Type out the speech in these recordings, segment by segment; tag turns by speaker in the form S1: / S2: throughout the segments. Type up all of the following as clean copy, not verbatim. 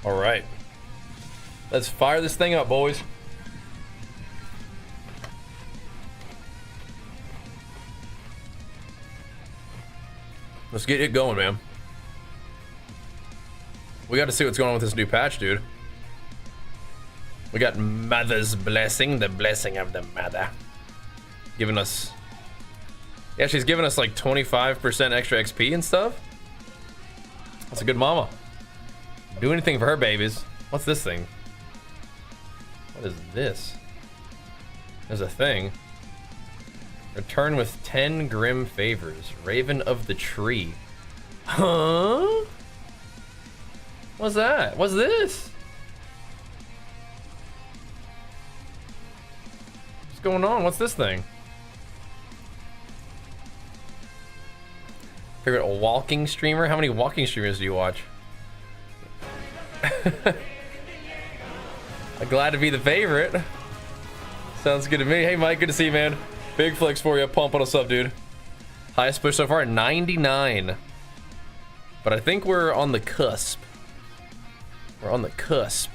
S1: All right. Let's fire this thing up, boys. Let's get it going, man. We got to see what's going on with this new patch, dude. We got Mother's Blessing, the blessing of the Mother. Giving us... Yeah, she's giving us like 25% extra XP and stuff. That's a good mama. Do anything for her babies. What's this thing? What is this? There's a thing. Return with 10 grim favors. Raven of the Tree. Huh? What's that? What's this? What's going on? What's this thing? Favorite walking streamer? How many walking streamers do you watch? I'm glad to be the favorite. Sounds good to me. Hey Mike, good to see you, man. Big flex for you. Pumping us up, dude. Highest push so far, 99. But I think we're on the cusp. We're on the cusp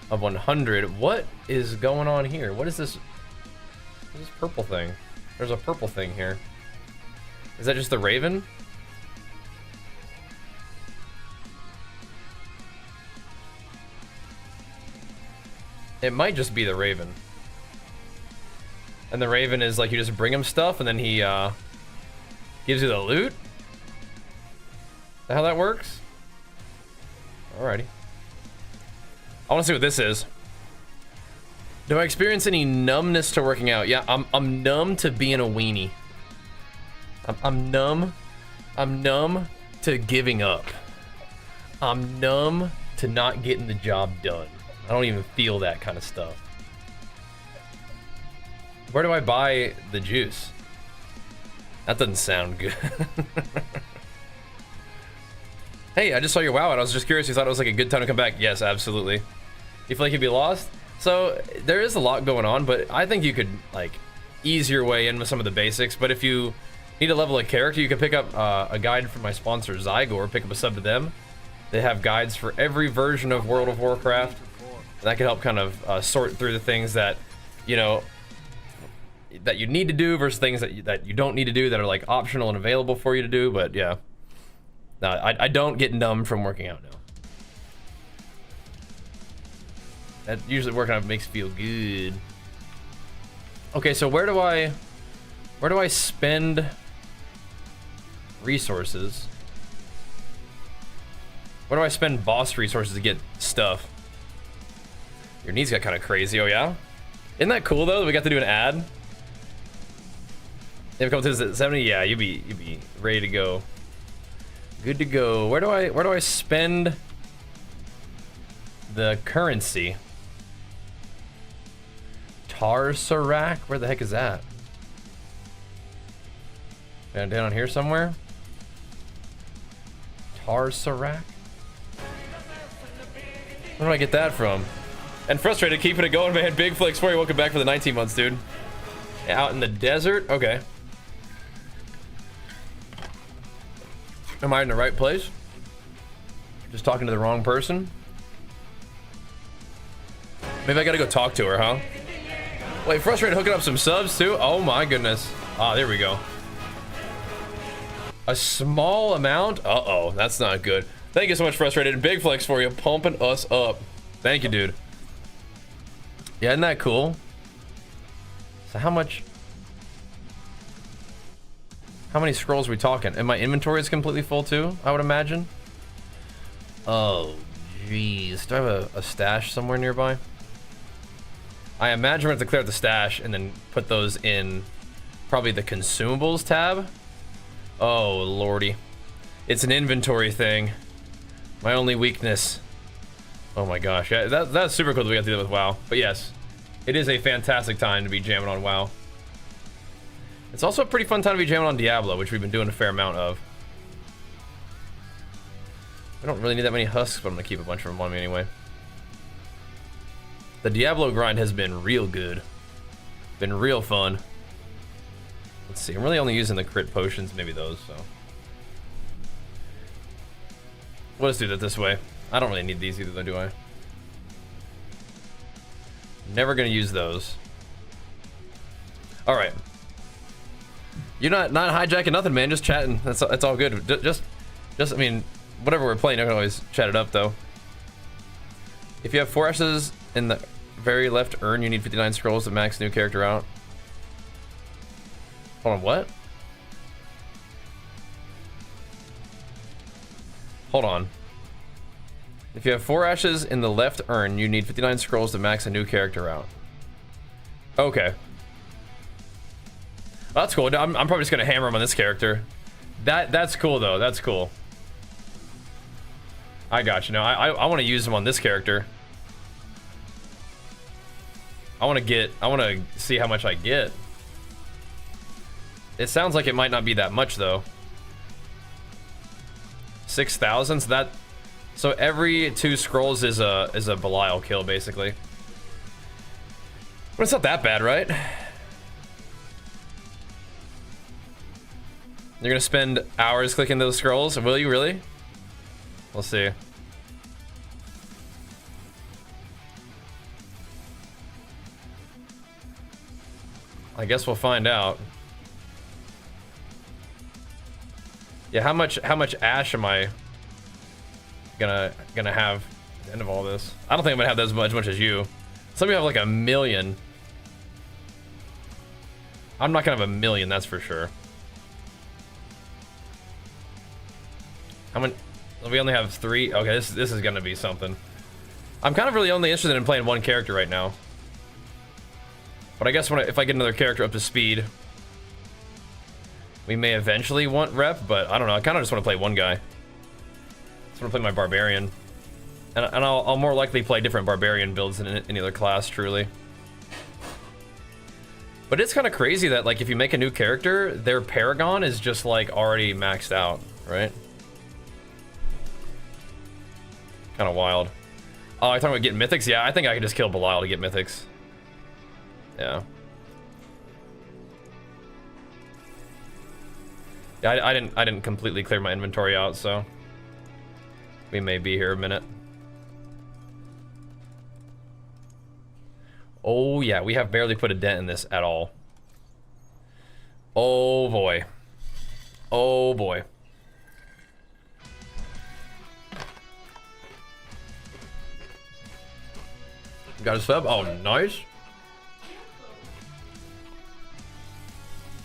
S1: of 100. What is going on here? What is this? What is this purple thing? There's a purple thing here. Is that just the Raven? It might just be the Raven. And the Raven is like you just bring him stuff and then he gives you the loot? Is that how that works? Alrighty. I want to see what this is. Do I experience any numbness to working out? Yeah, I'm numb to being a weenie. I'm numb. I'm numb to giving up. I'm numb to not getting the job done. I don't even feel that kind of stuff. Where do I buy the juice? That doesn't sound good. Hey, I just saw your WoW and I was just curious. You thought it was like a good time to come back? Yes, absolutely. You feel like you'd be lost? So there is a lot going on, but I think you could like ease your way in with some of the basics. But if you need a level of character, you can pick up a guide from my sponsor Zygor. Pick up a sub to them. They have guides for every version of World of Warcraft. That can help kind of sort through the things that, you know, that you need to do versus things that you don't need to do that are like optional and available for you to do. But yeah, no, I don't get numb from working out now. That usually working out makes me feel good. Okay, so where do I spend resources? Where do I spend boss resources to get stuff? Your knees got kind of crazy. Oh yeah, isn't that cool though that we got to do an ad? If it comes to 70, yeah, you'd be ready to go. Good to go. Where do I spend the currency? Tarsarak? Where the heck is that? Down on here somewhere? Tarsarak? Where do I get that from? And frustrated, keeping it going, man. Big flex for you. Welcome back for the 19 months, dude. Out in the desert? Okay. Am I in the right place? Just talking to the wrong person? Maybe I gotta go talk to her, huh? Wait, frustrated hooking up some subs too? Oh my goodness. Ah, there we go. A small amount? Uh-oh, that's not good. Thank you so much, frustrated. Big flex for you, pumping us up. Thank you, dude. Yeah, isn't that cool? So how many scrolls are we talking? And my inventory is completely full too, I would imagine. Oh, jeez. Do I have a stash somewhere nearby? I imagine we're going to clear out the stash and then put those in probably the consumables tab. Oh, lordy. It's an inventory thing. My only weakness. Oh my gosh. Yeah, that's super cool that we got to do that with WoW. But yes, it is a fantastic time to be jamming on WoW. It's also a pretty fun time to be jamming on Diablo, which we've been doing a fair amount of. I don't really need that many husks, but I'm going to keep a bunch of them on me anyway. The Diablo grind has been real good. Been real fun. Let's see, I'm really only using the crit potions, maybe those, so. Let's do that this way. I don't really need these either, though, do I? Never gonna use those. All right. You're not hijacking nothing, man. Just chatting. That's all good. Just I mean, whatever we're playing, I can always chat it up, though. If you have 4 S's in the very left urn, you need 59 scrolls to max new character out. Hold on, what? Hold on. If you have 4 ashes in the left urn, you need 59 scrolls to max a new character out. Okay. That's cool. I'm probably just gonna hammer him on this character. That's cool though. That's cool. I got you. Now I want to use him on this character. I want to see how much I get. It sounds like it might not be that much though. 6,000. So every 2 scrolls is a Belial kill basically. But it's not that bad, right? You're gonna spend hours clicking those scrolls? Will you really? We'll see. I guess we'll find out. Yeah, how much ash am I gonna have at the end of all this? I don't think I'm gonna have that as much as you. Some of you have like 1 million. I'm not gonna have 1 million, that's for sure. How many? We only have 3. Okay, this is gonna be something. I'm kind of really only interested in playing one character right now. But I guess if I get another character up to speed, we may eventually want rep, but I don't know. I kind of just want to play one guy. I just want to play my Barbarian. And I'll more likely play different Barbarian builds than any other class, truly. But it's kind of crazy that, like, if you make a new character, their Paragon is just, like, already maxed out, right? Kind of wild. Oh, you're talking about getting mythics? Yeah, I think I could just kill Belial to get mythics. Yeah. Yeah, I didn't completely clear my inventory out, so we may be here a minute. Oh yeah, we have barely put a dent in this at all. Oh boy. Oh boy. Got a sub? Oh, nice.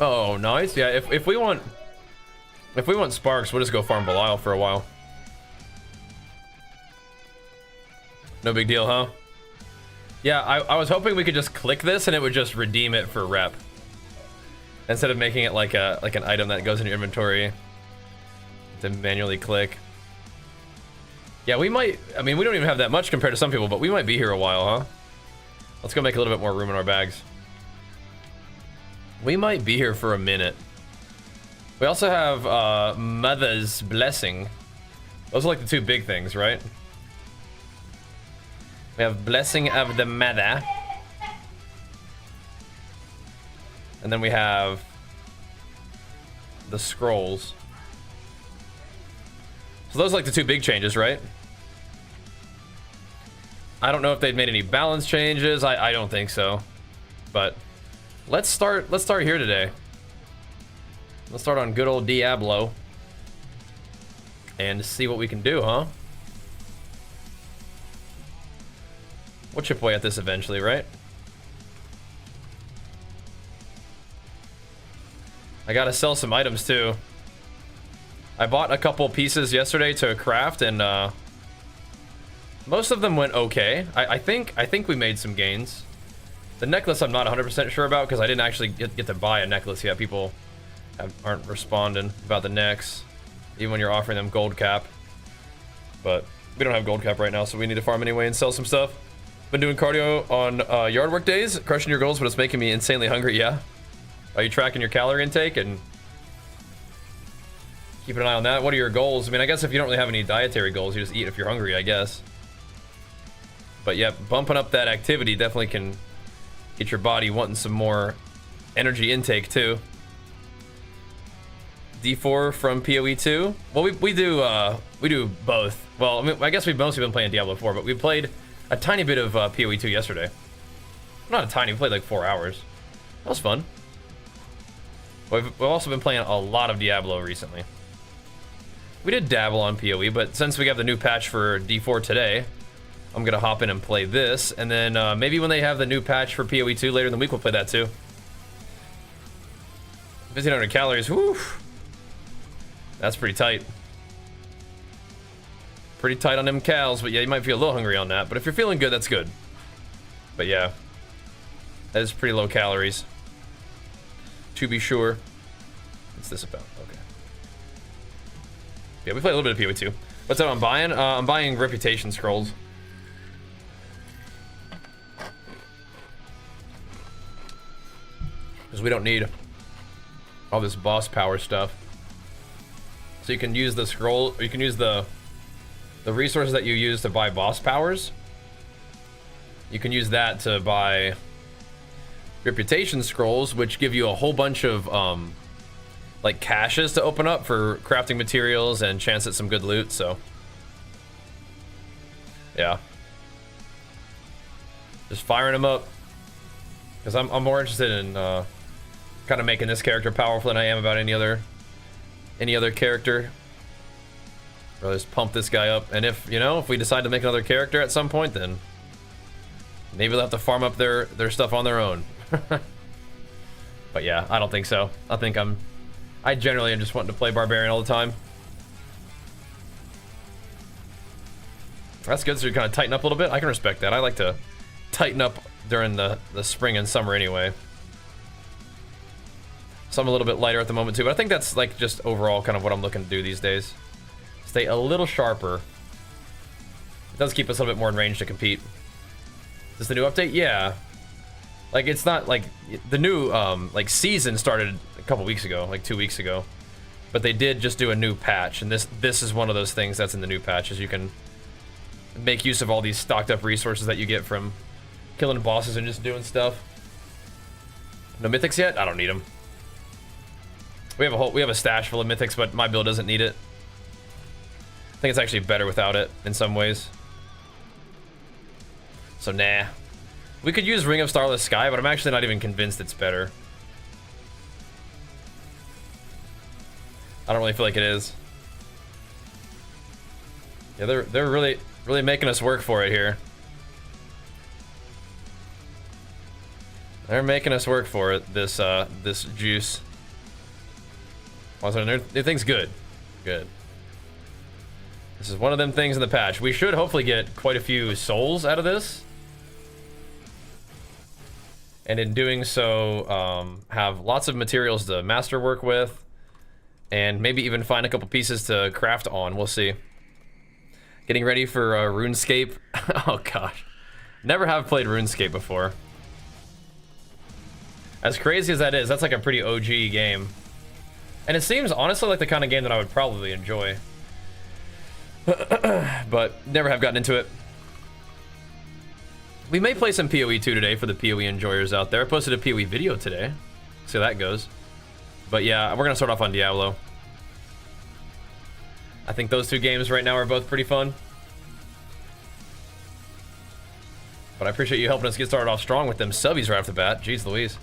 S1: Oh, nice. Yeah, if we want sparks, we'll just go farm Belial for a while. No big deal, huh? Yeah, I was hoping we could just click this and it would just redeem it for rep. Instead of making it like an item that goes in your inventory to manually click. Yeah, we might, I mean, we don't even have that much compared to some people, but we might be here a while, huh? Let's go make a little bit more room in our bags. We might be here for a minute. We also have Mother's Blessing. Those are like the 2 big things, right? We have Blessing of the Mother. And then we have the scrolls. So those are like the 2 big changes, right? I don't know if they've made any balance changes. I don't think so. But let's start here today. Let's start on good old Diablo and see what we can do, huh? We'll chip away at this eventually, right? I gotta sell some items too. I bought a couple pieces yesterday to craft, and most of them went okay. I think we made some gains. The necklace I'm not 100% sure about because I didn't actually get to buy a necklace yet. People aren't responding about the necks, even when you're offering them gold cap. But we don't have gold cap right now, so we need to farm anyway and sell some stuff. Been doing cardio on yard work days, crushing your goals, but it's making me insanely hungry. Yeah. Are you tracking your calorie intake and keeping an eye on that? What are your goals? I mean, I guess if you don't really have any dietary goals, you just eat if you're hungry, I guess. But yeah, bumping up that activity definitely can get your body wanting some more energy intake too. D4 from PoE2? Well, we do both. Well, I mean, I guess we've mostly been playing Diablo 4, but we played a tiny bit of PoE2 yesterday. Not a tiny, we played like 4 hours. That was fun. We've also been playing a lot of Diablo recently. We did dabble on PoE, but since we have the new patch for D4 today, I'm gonna hop in and play this, and then maybe when they have the new patch for PoE2 later in the week, we'll play that too. 1,500 calories, whew. That's pretty tight. Pretty tight on them cals, but yeah, you might feel a little hungry on that. But if you're feeling good, that's good. But yeah, that is pretty low calories, to be sure. What's this about? Okay. Yeah, we play a little bit of PoE2. What's that I'm buying? I'm buying reputation scrolls. Because we don't need all this boss power stuff. So you can use the scroll, or you can use the resources that you use to buy boss powers. You can use that to buy reputation scrolls, which give you a whole bunch of like caches to open up for crafting materials and chance at some good loot. So yeah, just firing them up, because I'm more interested in kind of making this character powerful than I am about any other character. Or just pump this guy up, and if we decide to make another character at some point, then maybe they'll have to farm up their stuff on their own. But yeah, I don't think so. I generally am just wanting to play Barbarian all the time. That's good, so you kind of tighten up a little bit. I can respect that. I like to tighten up during the spring and summer anyway. So I'm a little bit lighter at the moment too, but I think that's like just overall kind of what I'm looking to do these days. Stay a little sharper. It does keep us a little bit more in range to compete. Is this the new update? Yeah. Like, it's not like the new like season started a couple weeks ago, like 2 weeks ago. But they did just do a new patch, and this is one of those things that's in the new patch, is you can make use of all these stocked up resources that you get from killing bosses and just doing stuff. No mythics yet? I don't need them. We have a stash full of mythics, but my build doesn't need it. I think it's actually better without it in some ways. So nah. We could use Ring of Starless Sky, but I'm actually not even convinced it's better. I don't really feel like it is. Yeah, they're really making us work for it here. They're making us work for it. This juice. Also, their thing's good. Good. This is one of them things in the patch. We should hopefully get quite a few souls out of this. And in doing so, have lots of materials to master work with. And maybe even find a couple pieces to craft on. We'll see. Getting ready for RuneScape. Oh gosh. Never have played RuneScape before. As crazy as that is, that's like a pretty OG game. And it seems honestly like the kind of game that I would probably enjoy. But never have gotten into it. We may play some PoE 2 today for the PoE enjoyers out there. I posted a PoE video today. See how that goes. But yeah, we're gonna start off on Diablo. I think those two games right now are both pretty fun. But I appreciate you helping us get started off strong with them subbies right off the bat. Jeez Louise.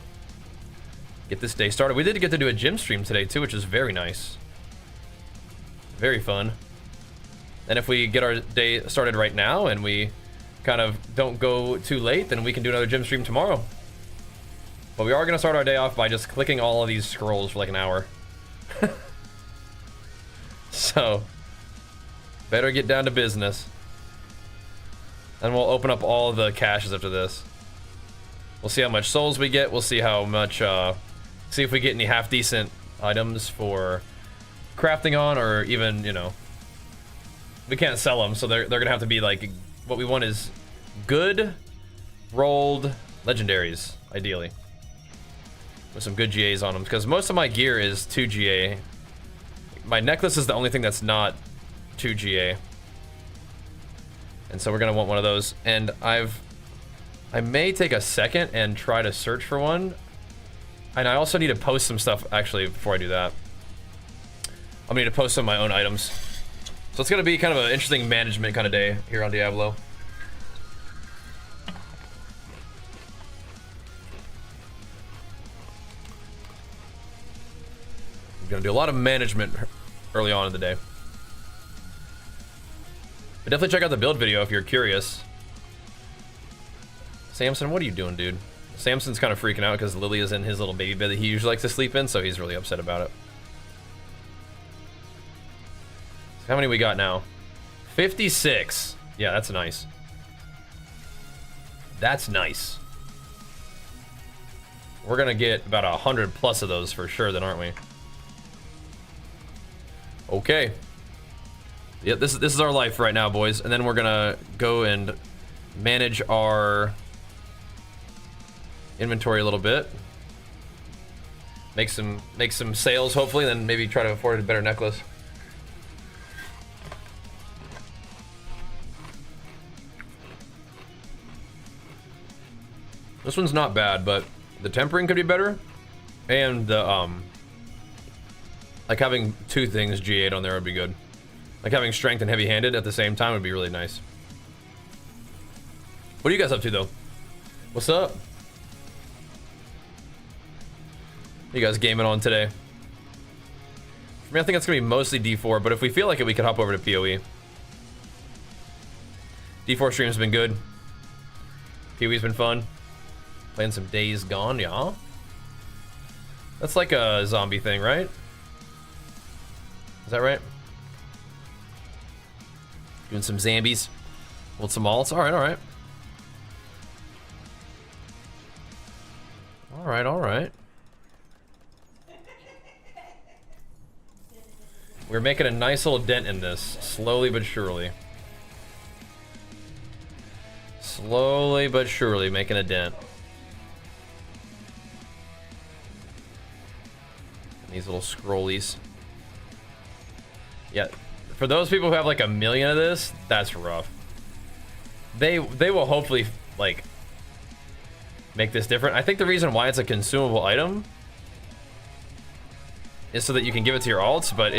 S1: Get this day started. We did get to do a gym stream today too, which is very nice. Very fun. And if we get our day started right now and we kind of don't go too late, then we can do another gym stream tomorrow. But we are going to start our day off by just clicking all of these scrolls for like an hour. So, better get down to business. And we'll open up all the caches after this. We'll see how much souls we get. We'll see how much, see if we get any half-decent items for crafting on, or even, we can't sell them, so they're going to have to be like, what we want is good rolled legendaries, ideally. With some good GAs on them, because most of my gear is 2 GA. My necklace is the only thing that's not 2 GA. And so we're gonna want one of those. And I may take a second and try to search for one. And I also need to post some stuff actually before I do that. I'm gonna need to post some of my own items. So it's gonna be kind of an interesting management kind of day here on Diablo. I'm gonna do a lot of management early on in the day. But definitely check out the build video if you're curious. Samson, what are you doing, dude? Samson's kind of freaking out because Lily is in his little baby bed that he usually likes to sleep in, so he's really upset about it. How many we got now? 56. Yeah, that's nice. That's nice. We're gonna get about 100 plus of those for sure then, aren't we? Okay. Yep, this is our life right now, boys. And then we're gonna go and manage our inventory a little bit. Make some sales, hopefully, then maybe try to afford a better necklace. This one's not bad, but the tempering could be better. And the like having two things G8 on there would be good. Like having strength and heavy-handed at the same time would be really nice. What are you guys up to though? What's up? What are you guys gaming on today? For me, I think it's gonna be mostly D4, but if we feel like it, we could hop over to PoE. D4 stream's been good. PoE's been fun. Playing some Days Gone, yeah. That's like a zombie thing, right? Is that right? Doing some zombies. With some alts. Alright, alright. Alright, alright. We're making a nice little dent in this. Slowly but surely. Slowly but surely making a dent. These little scrollies. Yeah, for those people who have like 1 million of this, that's rough. They will hopefully like make this different. I think the reason why it's a consumable item is so that you can give it to your alts, but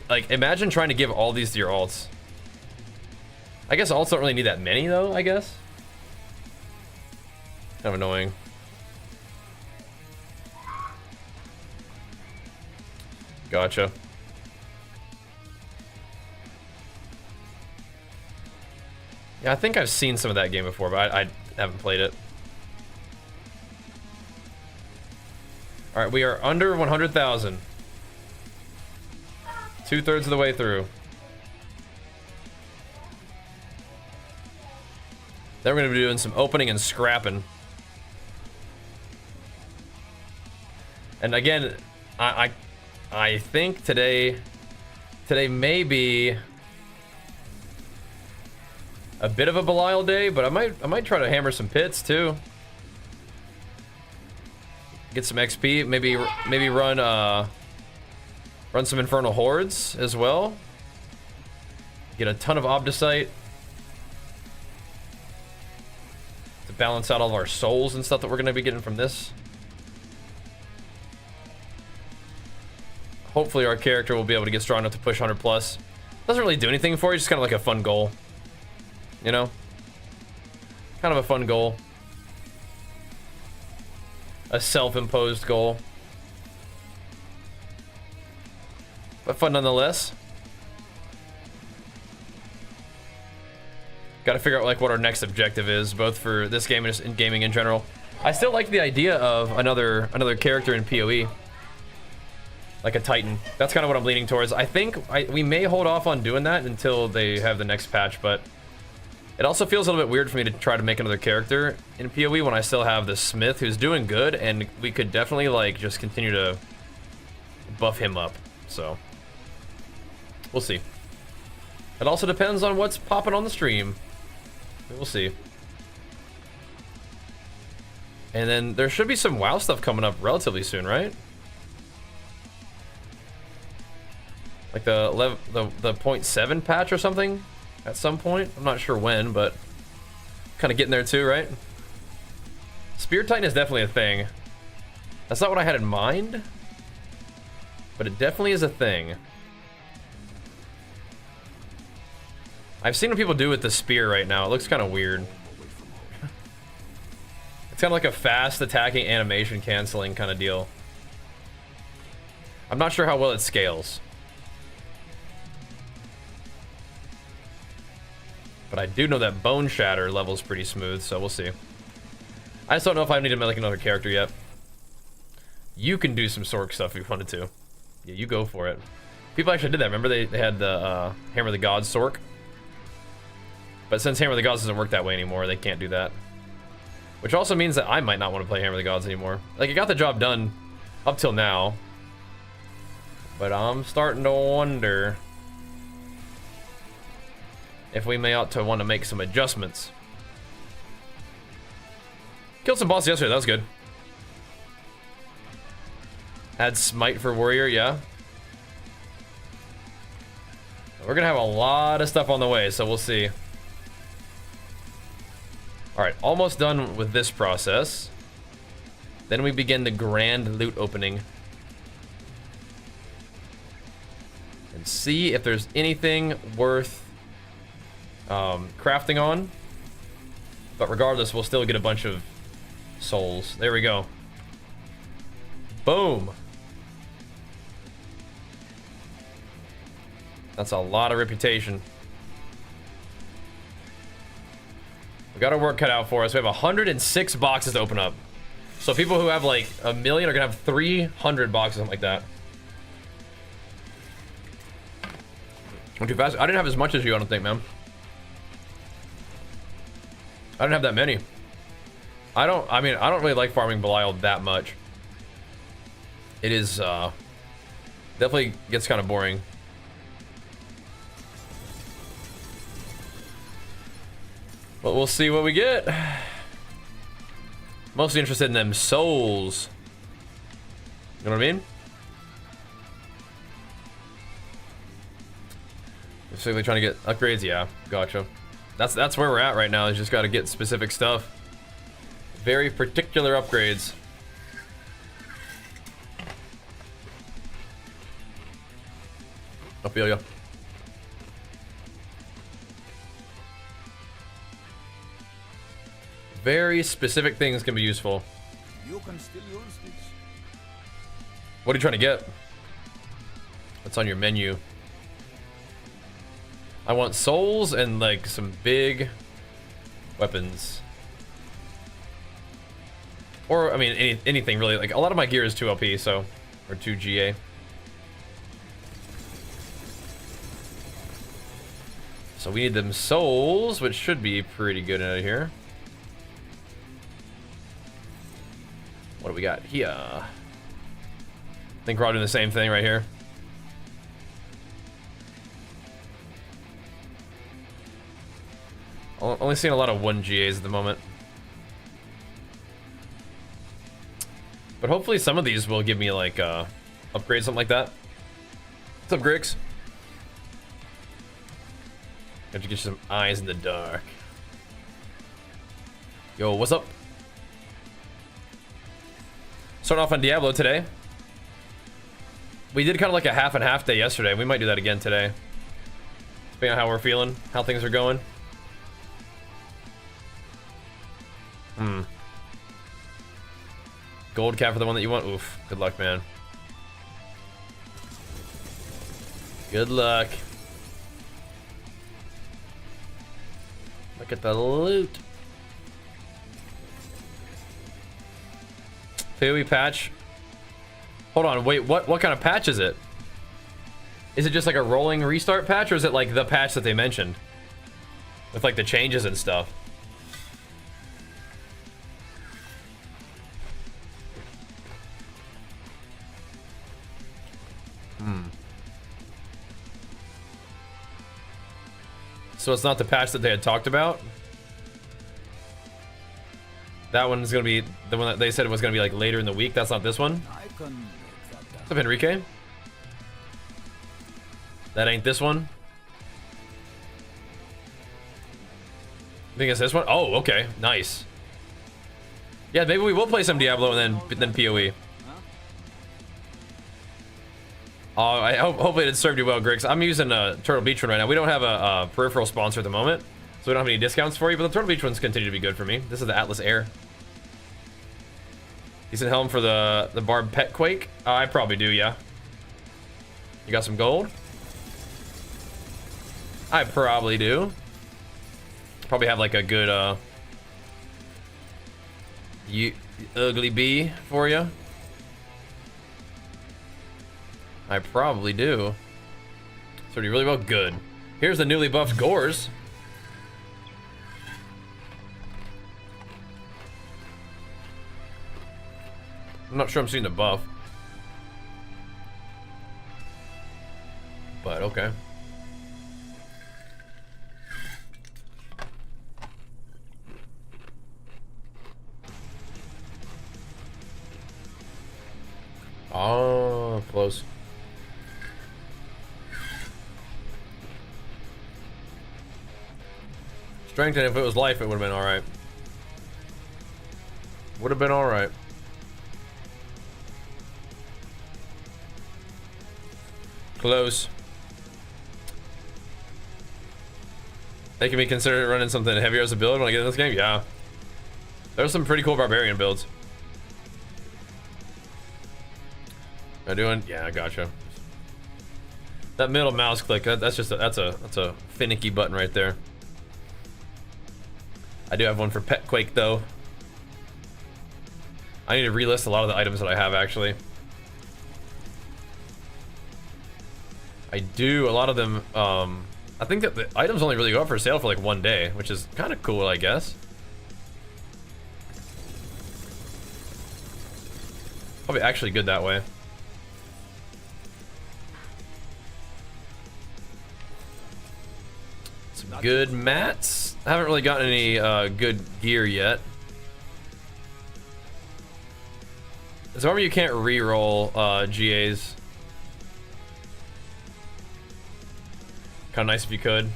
S1: like imagine trying to give all these to your alts. I guess alts don't really need that many though, I guess. Kind of annoying. Gotcha. Yeah, I think I've seen some of that game before, but I haven't played it. Alright, we are under 100,000. 2/3 of the way through. Then we're going to be doing some opening and scrapping. And again, I think today may be a bit of a Belial day, but I might try to hammer some pits too. Get some XP, maybe run some Infernal Hordes as well. Get a ton of Obdicite to balance out all of our souls and stuff that we're gonna be getting from this. Hopefully our character will be able to get strong enough to push 100 plus. Doesn't really do anything for you, just kind of like a fun goal. You know? Kind of a fun goal. A self-imposed goal. But fun nonetheless. Gotta figure out like what our next objective is, both for this game and just in gaming in general. I still like the idea of another character in PoE. Like a Titan. That's kind of what I'm leaning towards. I think we may hold off on doing that until they have the next patch, but it also feels a little bit weird for me to try to make another character in PoE when I still have the Smith who's doing good, and we could definitely like just continue to buff him up. So we'll see. It also depends on what's popping on the stream. We'll see. And then there should be some WoW stuff coming up relatively soon, right? Like the 0.7 patch or something at some point. I'm not sure when, but kind of getting there too, right? Spear Titan is definitely a thing. That's not what I had in mind, but it definitely is a thing. I've seen what people do with the spear right now. It looks kind of weird. It's kind of like a fast attacking animation canceling kind of deal. I'm not sure how well it scales. But I do know that Bone Shatter level's pretty smooth, so we'll see. I just don't know if I need to make like another character yet. You can do some Sork stuff if you wanted to. Yeah, you go for it. People actually did that. Remember they had the Hammer of the Gods Sork? But since Hammer of the Gods doesn't work that way anymore, they can't do that. Which also means that I might not want to play Hammer of the Gods anymore. Like, it got the job done up till now. But I'm starting to wonder if we may ought to want to make some adjustments. Killed some bosses yesterday, that was good. Had Smite for Warrior, yeah. We're gonna have a lot of stuff on the way, so we'll see. Alright, almost done with this process. Then we begin the grand loot opening. And see if there's anything worth crafting on. But regardless, we'll still get a bunch of souls. There we go. Boom. That's a lot of reputation. We got our work cut out for us. We have 106 boxes to open up. So people who have like 1 million are gonna have 300 boxes, something like that. I'm too fast. I didn't have as much as you, I don't think, man. I didn't have that many. I don't really like farming Belial that much. It is, definitely gets kind of boring. But we'll see what we get. Mostly interested in them souls. You know what I mean? Specifically trying to get upgrades, yeah, gotcha. That's where we're at right now. Is just got to get specific stuff. Very particular upgrades. I feel ya. Very specific things can be useful.
S2: You can still use this.
S1: What are you trying to get? What's on your menu? I want souls and like some big weapons. Or, I mean, anything really. Like, a lot of my gear is 2 LP, so, or 2 GA. So we need them souls, which should be pretty good out of here. What do we got here? I think we're all doing the same thing right here. Only seeing a lot of 1 GAs at the moment. But hopefully some of these will give me like upgrades, something like that. What's up, Grix? Got to get you some eyes in the dark. Yo, what's up? Starting off on Diablo today. We did kind of like a half and half day yesterday. We might do that again today. Depending on how we're feeling, how things are going. Gold cap for the one that you want. Oof. Good luck, man. Good luck. Look at the loot. PoE patch. Hold on, wait, what kind of patch is it? Is it just like a rolling restart patch, or is it like the patch that they mentioned? With like the changes and stuff. So it's not the patch that they had talked about? That one's gonna be the one that they said was gonna be like later in the week. That's not this one. What's up, Enrique? That ain't this one. I think it's this one. Oh, okay, nice. Yeah, maybe we will play some Diablo and then PoE. Hopefully it served you well, Griggs. I'm using Turtle Beach one right now. We don't have a peripheral sponsor at the moment, so we don't have any discounts for you, but the Turtle Beach ones continue to be good for me. This is the Atlas Air. Decent helm for the Barb Pet Quake. I probably do, yeah. You got some gold? I probably do. Probably have like a good ugly bee for you. I probably do. So do really well. Good. Here's the newly buffed Gores. I'm not sure I'm seeing the buff, but okay. Oh, close. Strength, and if it was life, it would have been alright. Would have been alright. Close. Making me consider running something heavier as a build when I get in this game? Yeah. There's some pretty cool barbarian builds. Am I doing? Yeah, I gotcha. That middle mouse click, that's just that's a finicky button right there. I do have one for Pet Quake though. I need to relist a lot of the items that I have actually. I do, a lot of them, I think that the items only really go up for sale for like 1 day, which is kind of cool, I guess. Probably actually good that way. Some good mats. I haven't really gotten any good gear yet. So remember you can't re-roll GAs. Kind of nice if you could.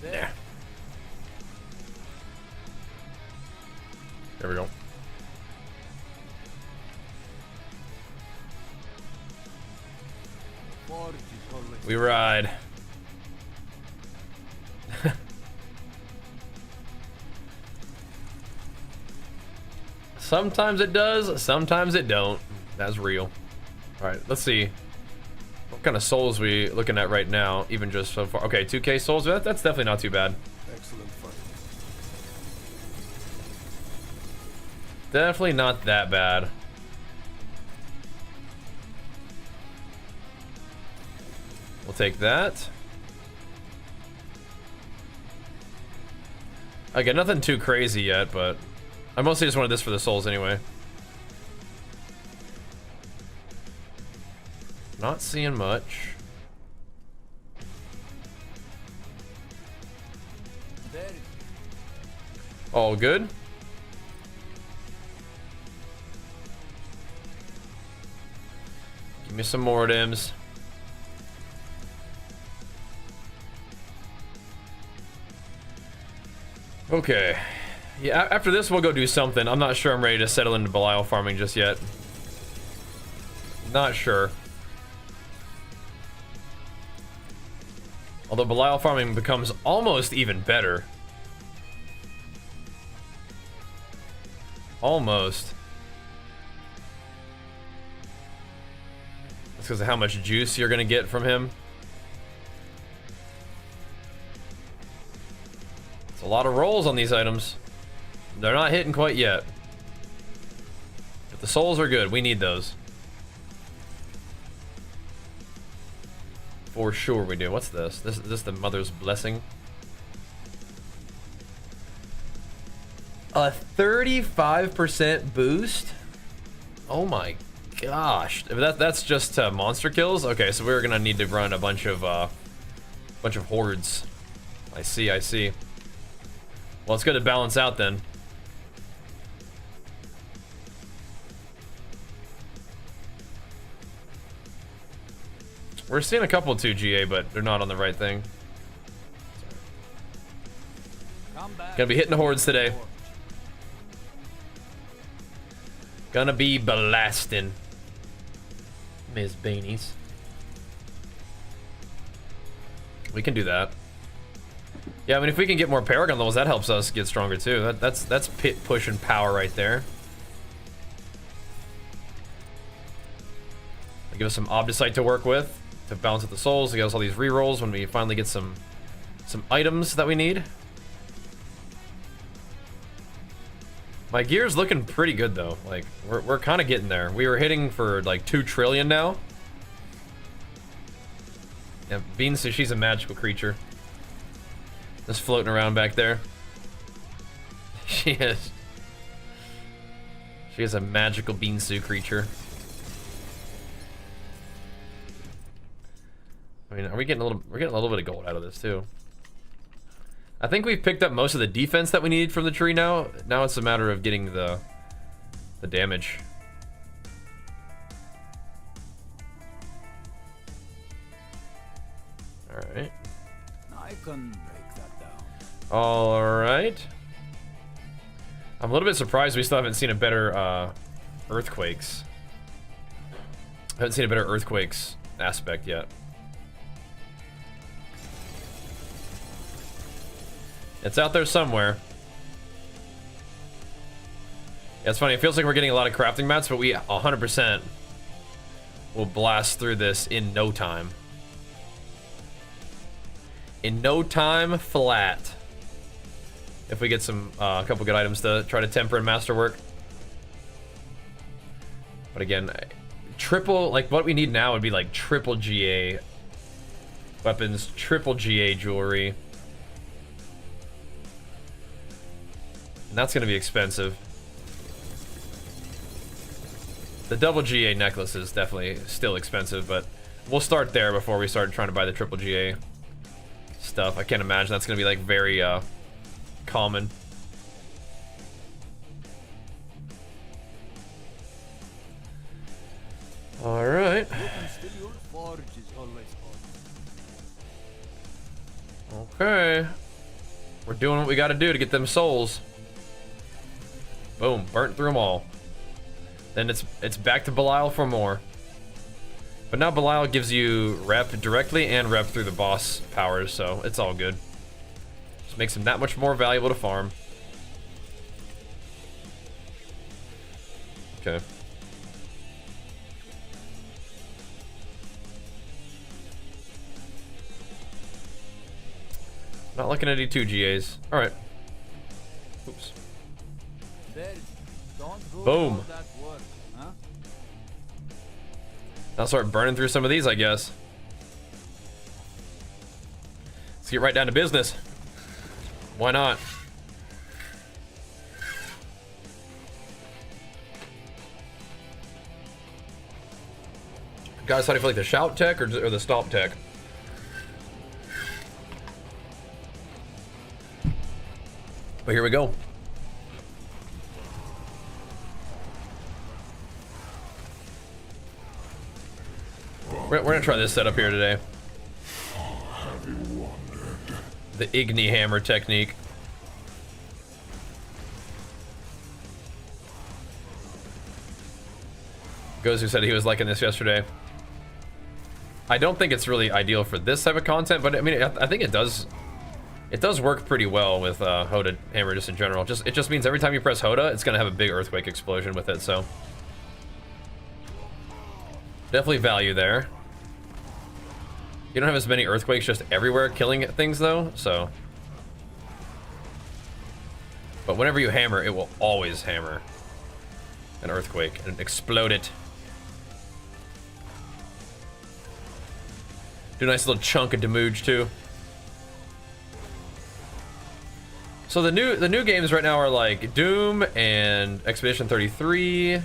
S1: There. There we go. We ride. Sometimes it does, sometimes it don't. That's real. All right, let's see. What kind of souls we looking at right now, even just so far? Okay, 2K souls, that's definitely not too bad.
S2: Excellent fun.
S1: Definitely not that bad. We'll take that. Again, nothing too crazy yet, but I mostly just wanted this for the souls anyway. Not seeing much. All good. Give me some more dims. Okay. Yeah, after this we'll go do something. I'm not sure I'm ready to settle into Belial farming just yet. Not sure. Although Belial farming becomes almost even better. Almost. That's because of how much juice you're gonna get from him. It's a lot of rolls on these items. They're not hitting quite yet. But the souls are good. We need those. For sure we do. What's this? This is this the Mother's Blessing? A 35% boost? Oh my gosh. That's just monster kills? Okay, so we're gonna need to run a bunch of hordes. I see, I see. Well, it's good to balance out then. We're seeing a couple 2GA, but they're not on the right thing. Gonna be hitting the hordes today. Gonna be blasting Ms. Beanies. We can do that. Yeah, I mean, if we can get more Paragon levels, that helps us get stronger too. That's pit pushing power right there. Give us some Obdicite to work with to balance out the souls, to get us all these rerolls when we finally get some items that we need. My gear's looking pretty good though. Like we're kind of getting there. We were hitting for like 2 trillion now. Yeah, Bean says she's a magical creature. Just floating around back there. She is. She is a magical beansu creature. I mean, we're getting a little bit of gold out of this too. I think we've picked up most of the defense that we need from the tree now. Now it's a matter of getting the damage. All right.
S2: I can break that down.
S1: All right. I'm a little bit surprised we still haven't seen a better earthquakes. I haven't seen a better earthquakes aspect yet. It's out there somewhere. Yeah, it's funny. It feels like we're getting a lot of crafting mats, but we 100% will blast through this in no time. In no time flat. If we get some a couple good items to try to temper and masterwork. But again, triple, like what we need now would be like triple GA weapons, triple GA jewelry. And that's gonna be expensive. The double GA necklace is definitely still expensive, but we'll start there before we start trying to buy the triple GA stuff. I can't imagine that's gonna be like very common. All right. Okay. We're doing what we got to do to get them souls. Boom, burnt through them all. Then it's back to Belial for more. But now Belial gives you rep directly and rep through the boss powers, so it's all good. Just makes him that much more valuable to farm. Okay. Not looking at any 2 GAs. Alright. Oops. Boom. I'll start burning through some of these, I guess. Let's get right down to business. Why not? Guys, how do you feel like the shout tech or the stomp tech? But here we go. We're gonna try this setup here today. The Igni Hammer technique. Gozu said he was liking this yesterday. I don't think it's really ideal for this type of content, but I mean, I think it does work pretty well with HotA Hammer just in general. It just means every time you press HotA, it's gonna have a big earthquake explosion with it, so. Definitely value there. You don't have as many earthquakes just everywhere killing things though, so. But whenever you hammer, it will always hammer an earthquake and explode it. Do a nice little chunk of damage too. So the new games right now are like Doom and Expedition 33. I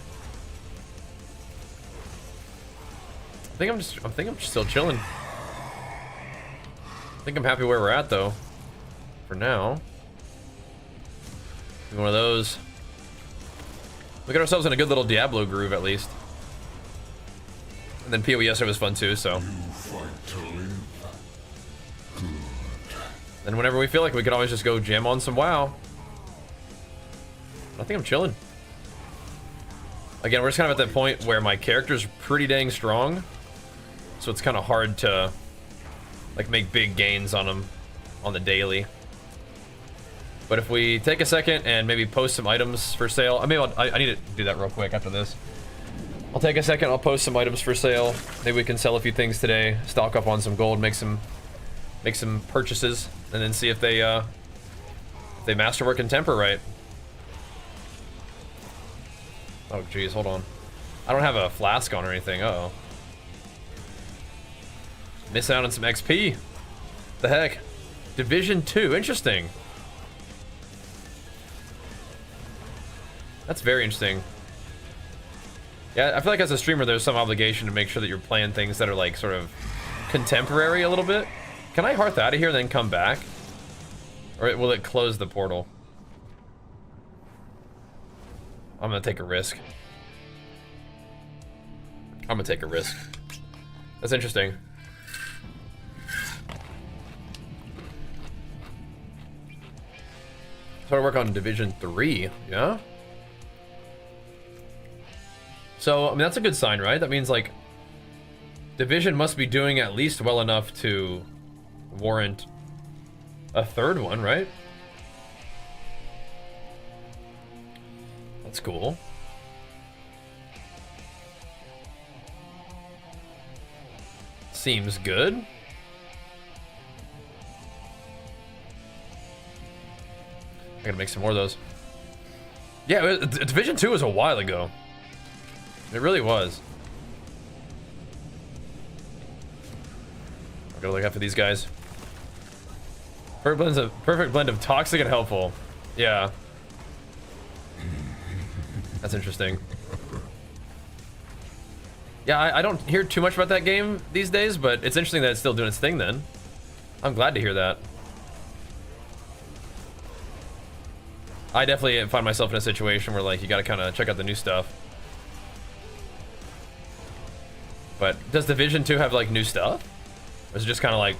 S1: think I'm just still chilling. I think I'm happy where we're at though. For now. One of those. We got ourselves in a good little Diablo groove at least. And then PoE yesterday was fun too, so. And whenever we feel like we could always just go jam on some WoW. I think I'm chilling. Again, we're just kind of at that point where my character's pretty dang strong. So it's kind of hard to like make big gains on them on the daily. But if we take a second and maybe post some items for sale, I need to do that real quick after this. I'll take a second, I'll post some items for sale. Maybe we can sell a few things today, stock up on some gold, make some purchases, and then see if they masterwork and temper right. Oh geez, hold on. I don't have a flask on or anything. Uh-oh. Missing out on some XP. The heck? Division 2, interesting. That's very interesting. Yeah, I feel like as a streamer, there's some obligation to make sure that you're playing things that are like sort of contemporary a little bit. Can I hearth out of here and then come back? Or will it close the portal? I'm gonna take a risk. I'm gonna take a risk. That's interesting. So I work on Division 3, yeah? So, I mean, that's a good sign, right? That means, like, Division must be doing at least well enough to warrant a third one, right? That's cool. Seems good. I gotta make some more of those. Yeah, Division 2 was a while ago. It really was. I gotta look after these guys. Perfect blend of toxic and helpful. Yeah. That's interesting. Yeah, I don't hear too much about that game these days, but it's interesting that it's still doing its thing then. I'm glad to hear that. I definitely find myself in a situation where, like, you gotta kind of check out the new stuff. But does Division 2 have, like, new stuff? Or is it just kind of like,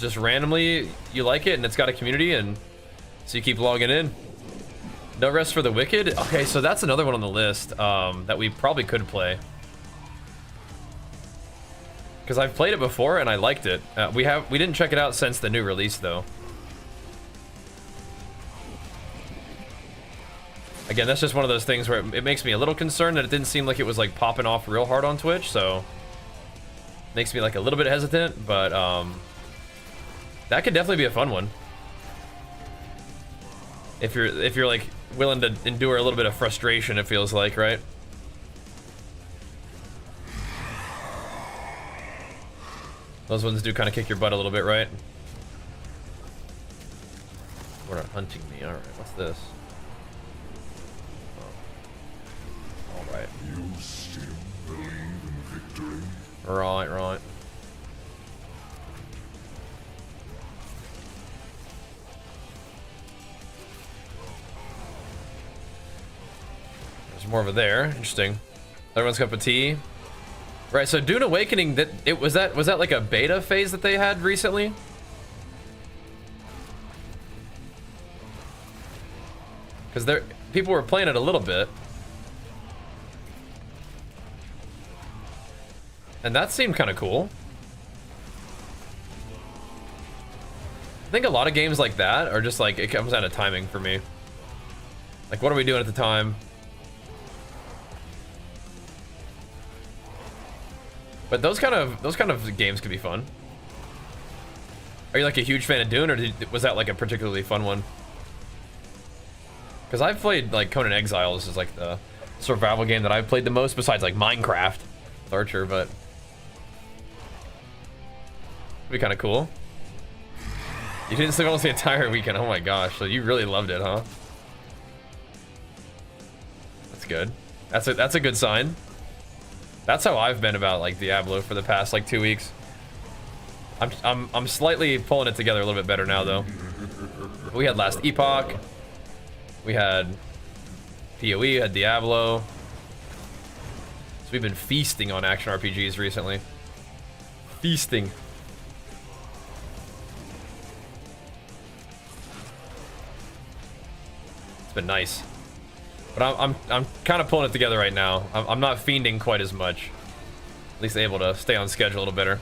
S1: just randomly you like it and it's got a community and so you keep logging in? No Rest for the Wicked? Okay, so that's another one on the list that we probably could play. Because I've played it before and I liked it. We didn't check it out since the new release though. Again, that's just one of those things where it makes me a little concerned that it didn't seem like it was like popping off real hard on Twitch, so makes me like a little bit hesitant, but that could definitely be a fun one. If you're like willing to endure a little bit of frustration, it feels like, right? Those ones do kind of kick your butt a little bit, right? We're not hunting me. All right, what's this? Right. You still believe in victory? Right. There's more over there. Interesting. Everyone's cup of tea. Right. So Dune Awakening, was that like a beta phase that they had recently? Because people were playing it a little bit. And that seemed kind of cool. I think a lot of games like that are just like, it comes down to timing for me. Like, what are we doing at the time? But those kind of games could be fun. Are you like a huge fan of Dune, or was that like a particularly fun one? Because I've played like Conan Exiles is like the survival game that I've played the most, besides like Minecraft with Archer, but it'd be kind of cool. You didn't sleep almost the entire weekend. Oh my gosh, so you really loved it, huh? That's good. That's a good sign. That's how I've been about like Diablo for the past like 2 weeks. I'm slightly pulling it together a little bit better now though. We had Last Epoch. We had PoE, we had Diablo. So we've been feasting on action RPGs recently. Feasting. been nice. But I'm kind of pulling it together right now. I'm not fiending quite as much. At least able to stay on schedule a little better.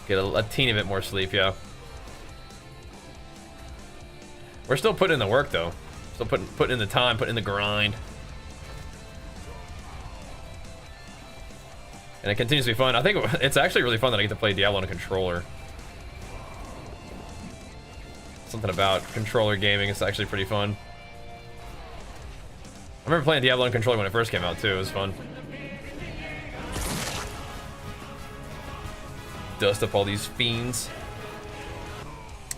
S1: Get a teeny bit more sleep, yeah. We're still putting in the work though. Still putting in the time, putting in the grind. And it continues to be fun. I think it's actually really fun that I get to play Diablo on a controller. Something about controller gaming is actually pretty fun. I remember playing Diablo on controller when it first came out too. It was fun. Dust up all these fiends.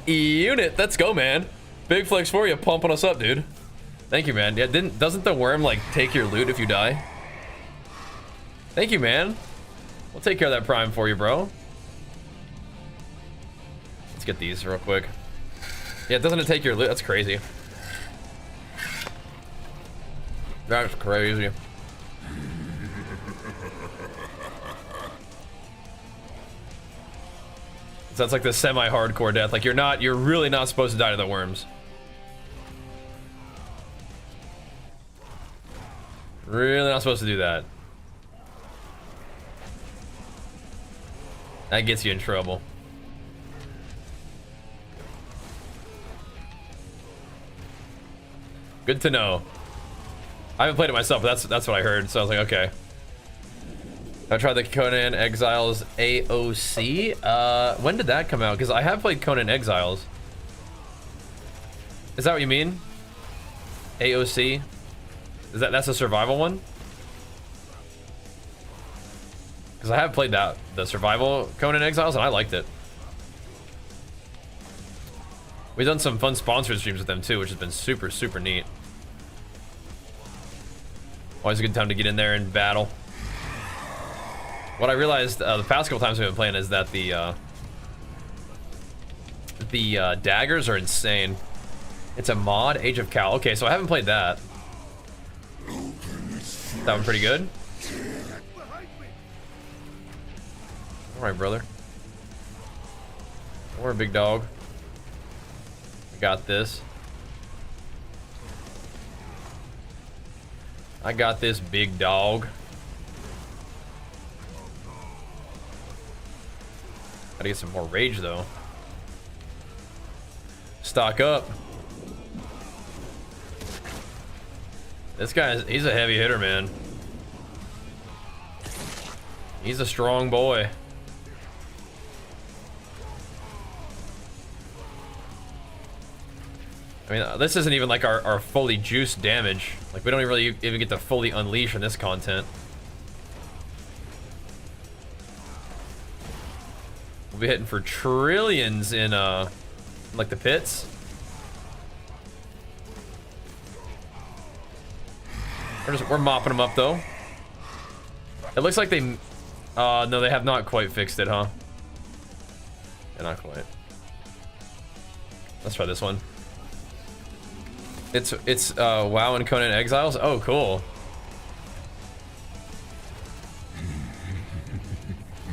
S1: Unit, let's go, man. Big flex for you, pumping us up, dude. Thank you, man. Yeah, doesn't the worm like take your loot if you die? Thank you, man. We'll take care of that prime for you, bro. Let's get these real quick. Yeah, doesn't it take your loot? That's crazy. That's crazy. So that's like the semi-hardcore death. Like you're really not supposed to die to the worms. Really not supposed to do that. That gets you in trouble. Good to know. I haven't played it myself, but that's what I heard, so I was like, okay. I tried the Conan Exiles AOC. When did that come out? Because I have played Conan Exiles. Is that what you mean? AOC? That's a survival one? Because I have played the survival Conan Exiles, and I liked it. We've done some fun sponsored streams with them too, which has been super, super neat. Always a good time to get in there and battle. What I realized the past couple times we've been playing is that the daggers are insane. It's a mod, Age of Cal. Okay, so I haven't played that. That one pretty good. All right, brother. Don't worry, big dog. I got this. I got this, big dog. Gotta get some more rage though. Stock up. This he's a heavy hitter, man. He's a strong boy. I mean, this isn't even like our fully juiced damage. Like, we don't really even get to fully unleash in this content. We'll be hitting for trillions in, like, the pits. We're mopping them up, though. It looks like they... no, they have not quite fixed it, huh? Yeah, not quite. Let's try this one. It's WoW and Conan Exiles. Oh, cool.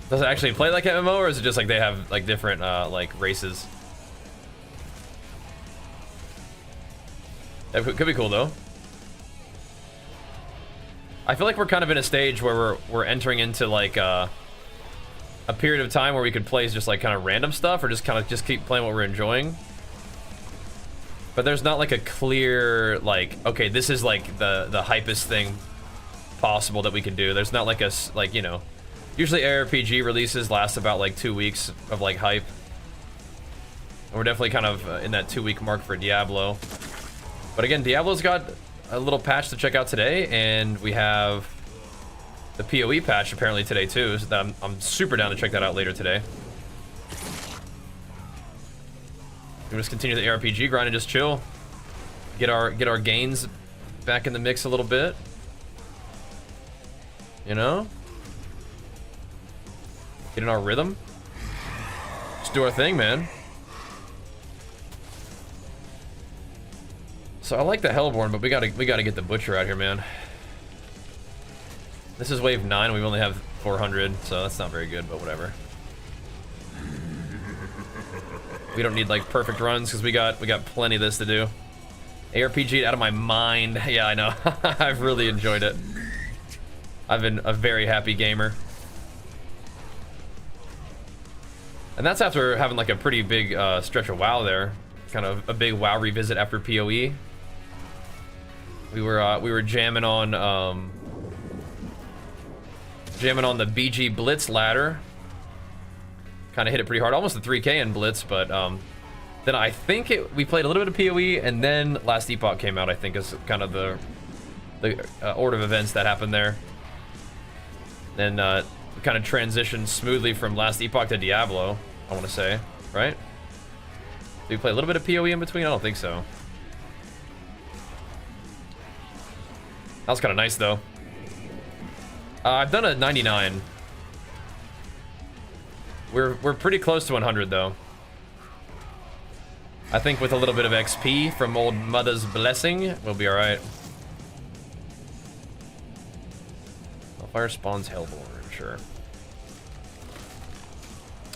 S1: Does it actually play like MMO, or is it just like they have like different like races? That could be cool though. I feel like we're kind of in a stage where we're entering into like a period of time where we could play just like kind of random stuff, or just kind of keep playing what we're enjoying. But there's not like a clear, like, okay, this is like the hypest thing possible that we can do. There's not like like, you know, usually ARPG releases last about like 2 weeks of like hype. And we're definitely kind of in that 2-week mark for Diablo. But again, Diablo's got a little patch to check out today, and we have the PoE patch apparently today too, so that I'm super down to check that out later today. We'll just continue the ARPG grind and just chill. Get our gains back in the mix a little bit. You know? Get in our rhythm. Just do our thing, man. So I like the Hellborn, but we gotta get the Butcher out here, man. This is wave 9, we only have 400, so that's not very good, but whatever. We don't need like perfect runs because we got plenty of this to do. ARPG'd out of my mind. Yeah, I know. I've really enjoyed it. I've been a very happy gamer. And that's after having like a pretty big stretch of WoW there. Kind of a big WoW revisit after PoE. We were jamming on the BG Blitz ladder. Kind of hit it pretty hard, almost a 3K in Blitz, but then I think we played a little bit of PoE, and then Last Epoch came out. I think is kind of the order of events that happened there. Then kind of transitioned smoothly from Last Epoch to Diablo, I want to say, right? Did we play a little bit of PoE in between? I don't think so. That was kind of nice, though. I've done a 99. We're pretty close to 100, though. I think with a little bit of XP from old Mother's blessing, we'll be all right. Fire spawns Hellborn, sure.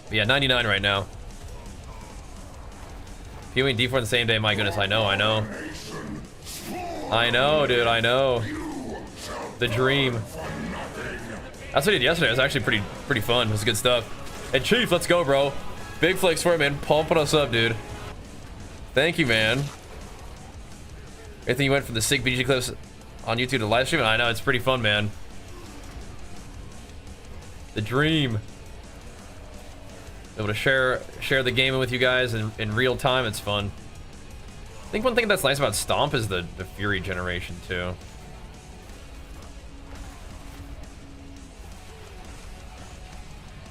S1: But yeah, 99 right now. PoE and D4 on the same day, my goodness, I know. I know, dude, I know. The dream. That's what I did yesterday. It was actually pretty fun. It was good stuff. And Chief, let's go, bro. Big flex for it, man. Pumping us up, dude. Thank you, man. I think you went from the sick BG clips on YouTube to live stream. I know, it's pretty fun, man. The dream. Able to share the game with you guys in real time. It's fun. I think one thing that's nice about Stomp is the Fury generation too.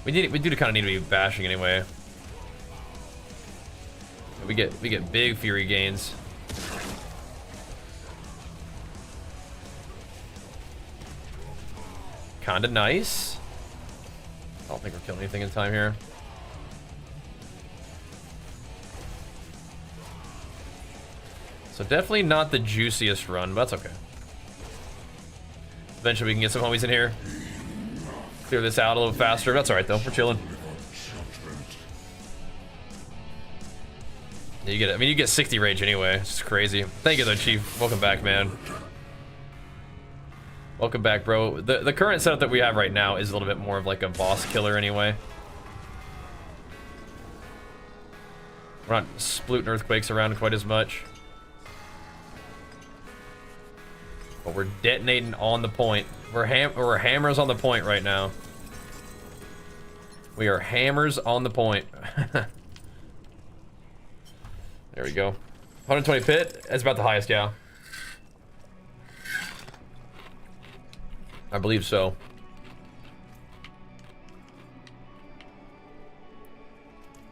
S1: We do kind of need to be bashing anyway. We get big Fury gains. Kinda nice. I don't think we're killing anything in time here. So definitely not the juiciest run, but that's okay. Eventually we can get some homies in here. Clear this out a little faster. That's alright though, we're chilling. Yeah, you get it. I mean, you get 60 rage anyway. It's just crazy. Thank you though, Chief. Welcome back, man. Welcome back, bro. The current setup that we have right now is a little bit more of like a boss killer anyway. We're not splooting earthquakes around quite as much. But we're detonating on the point. We're hammers on the point right now. We are hammers on the point. There we go. 120 pit. That's about the highest, yeah. I believe so.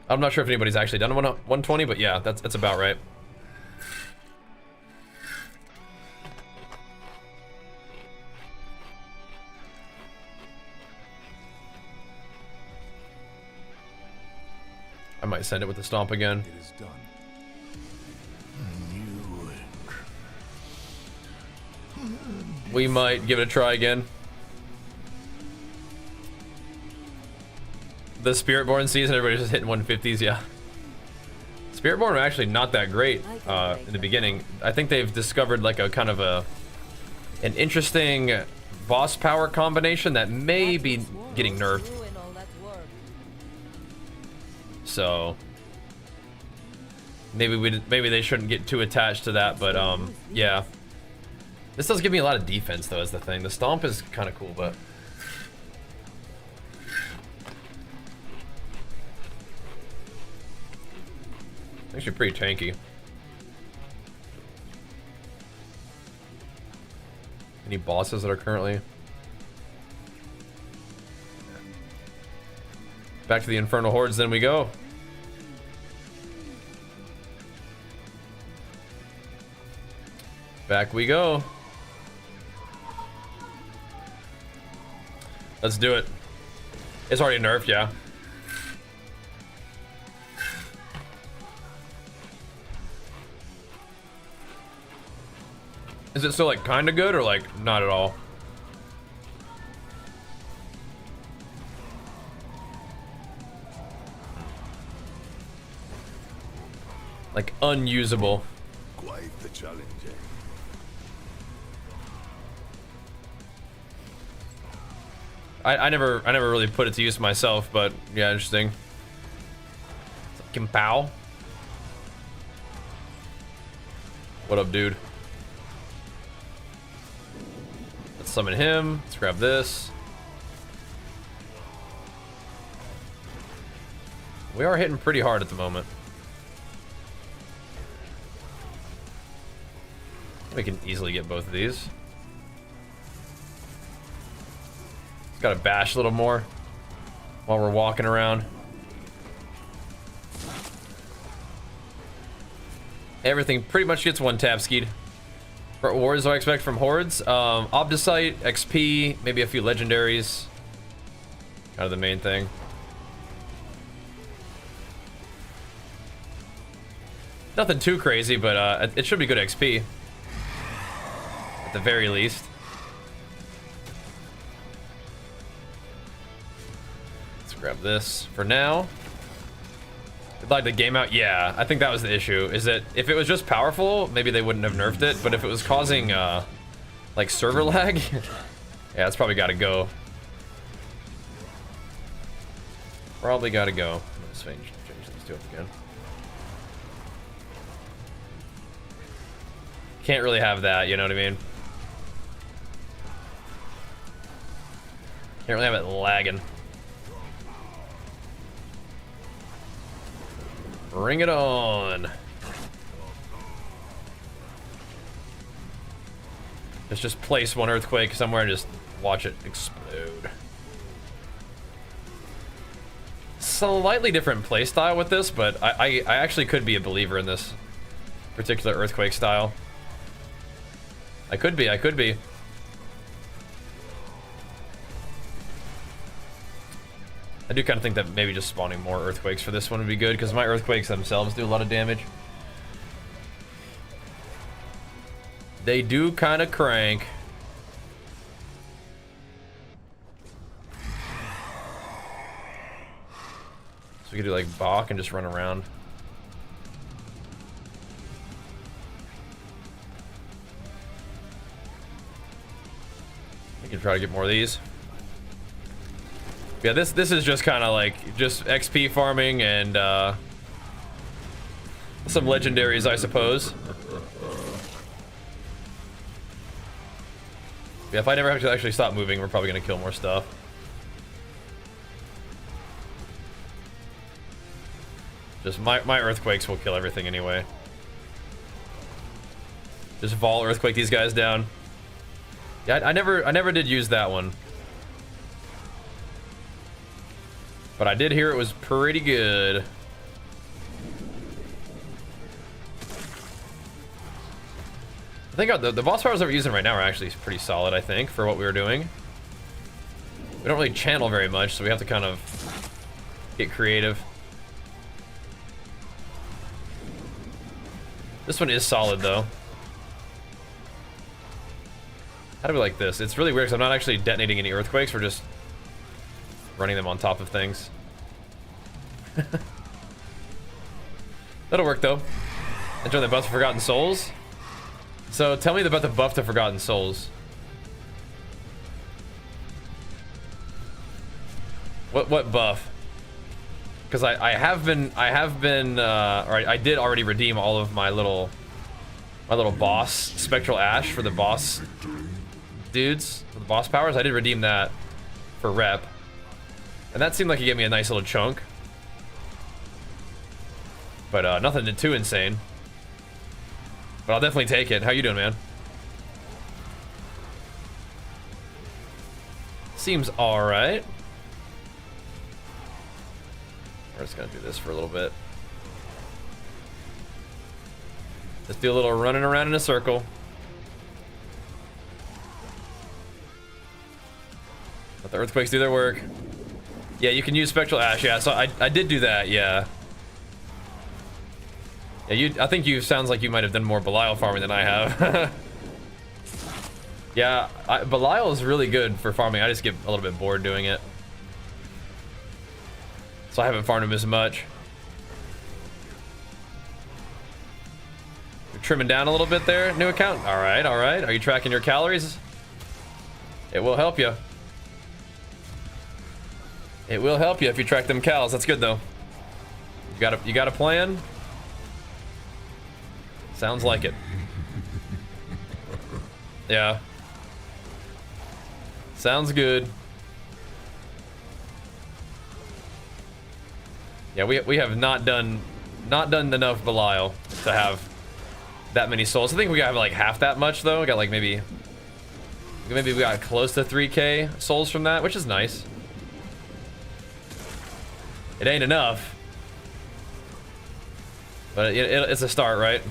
S1: I'm not sure if anybody's actually done 120, but yeah, that's about right. I might send it with the stomp again.
S2: It is done.
S1: We might give it a try again. The Spiritborn season, everybody's just hitting 150s, yeah. Spiritborn are actually not that great in the beginning. I think they've discovered like a kind of an interesting boss power combination that may be getting nerfed. So maybe they shouldn't get too attached to that, but yeah. This does give me a lot of defense though, is the thing. The stomp is kind of cool, but actually pretty tanky. Any bosses that are currently back to the Infernal Hordes, then we go. Back we go. Let's do it. It's already nerfed, yeah. Is it still like kind of good or like not at all? Like unusable.
S2: Quite the challenging.
S1: I never really put it to use myself, but yeah, interesting. Kimpow. What up, dude? Let's summon him. Let's grab this. We are hitting pretty hard at the moment. We can easily get both of these. Gotta bash a little more while we're walking around. Everything pretty much gets one tap skied. For awards, I expect from Hordes. Obdicite, XP, maybe a few legendaries. Kind of the main thing. Nothing too crazy, but it should be good XP. At the very least. Let's grab this for now. Did like the game out? Yeah, I think that was the issue. Is that if it was just powerful, maybe they wouldn't have nerfed it. But if it was causing like server lag, yeah, it's probably got to go. Probably got to go. Let's change these two up again. Can't really have that, you know what I mean? Can't really have it lagging. Bring it on. Let's just place one earthquake somewhere and just watch it explode. Slightly different playstyle with this, but I actually could be a believer in this particular earthquake style. I could be. I do kind of think that maybe just spawning more earthquakes for this one would be good, because my earthquakes themselves do a lot of damage. They do kind of crank. So we could do like balk and just run around. We can try to get more of these. Yeah, this is just kind of like just XP farming and some legendaries, I suppose. Yeah, if I never have to actually stop moving, we're probably gonna kill more stuff. Just my earthquakes will kill everything anyway. Just Vol earthquake these guys down. Yeah, I never did use that one. But I did hear it was pretty good. I think the boss powers that we're using right now are actually pretty solid, I think, for what we were doing. We don't really channel very much, so we have to kind of get creative. This one is solid, though. How do we like this? It's really weird because I'm not actually detonating any earthquakes. We're just running them on top of things. That'll work, though. Enjoy the buff to Forgotten Souls. So tell me about the buff to Forgotten Souls. What buff? Because I did already redeem all of my little boss Spectral Ash for the boss dudes, the boss powers. I did redeem that for rep, and that seemed like it gave me a nice little chunk. But nothing too insane. But I'll definitely take it. How you doing, man? Seems alright. We're just gonna do this for a little bit. Let's do a little running around in a circle. Let the earthquakes do their work. Yeah, you can use Spectral Ash. Yeah, so I did do that. Yeah. Yeah, I think you sounds like you might have done more Belial farming than I have. Yeah, Belial is really good for farming. I just get a little bit bored doing it, so I haven't farmed him as much. trimming down a little bit there, new account. All right, all right. Are you tracking your calories? It will help you. It will help you if you track them calories. That's good though. You got a plan? Sounds like it. Yeah. Sounds good. Yeah, we have not done enough Belial to have that many souls. I think we got like half that much though. We got like maybe we got close to 3k souls from that, which is nice. It ain't enough, but it's a start, right?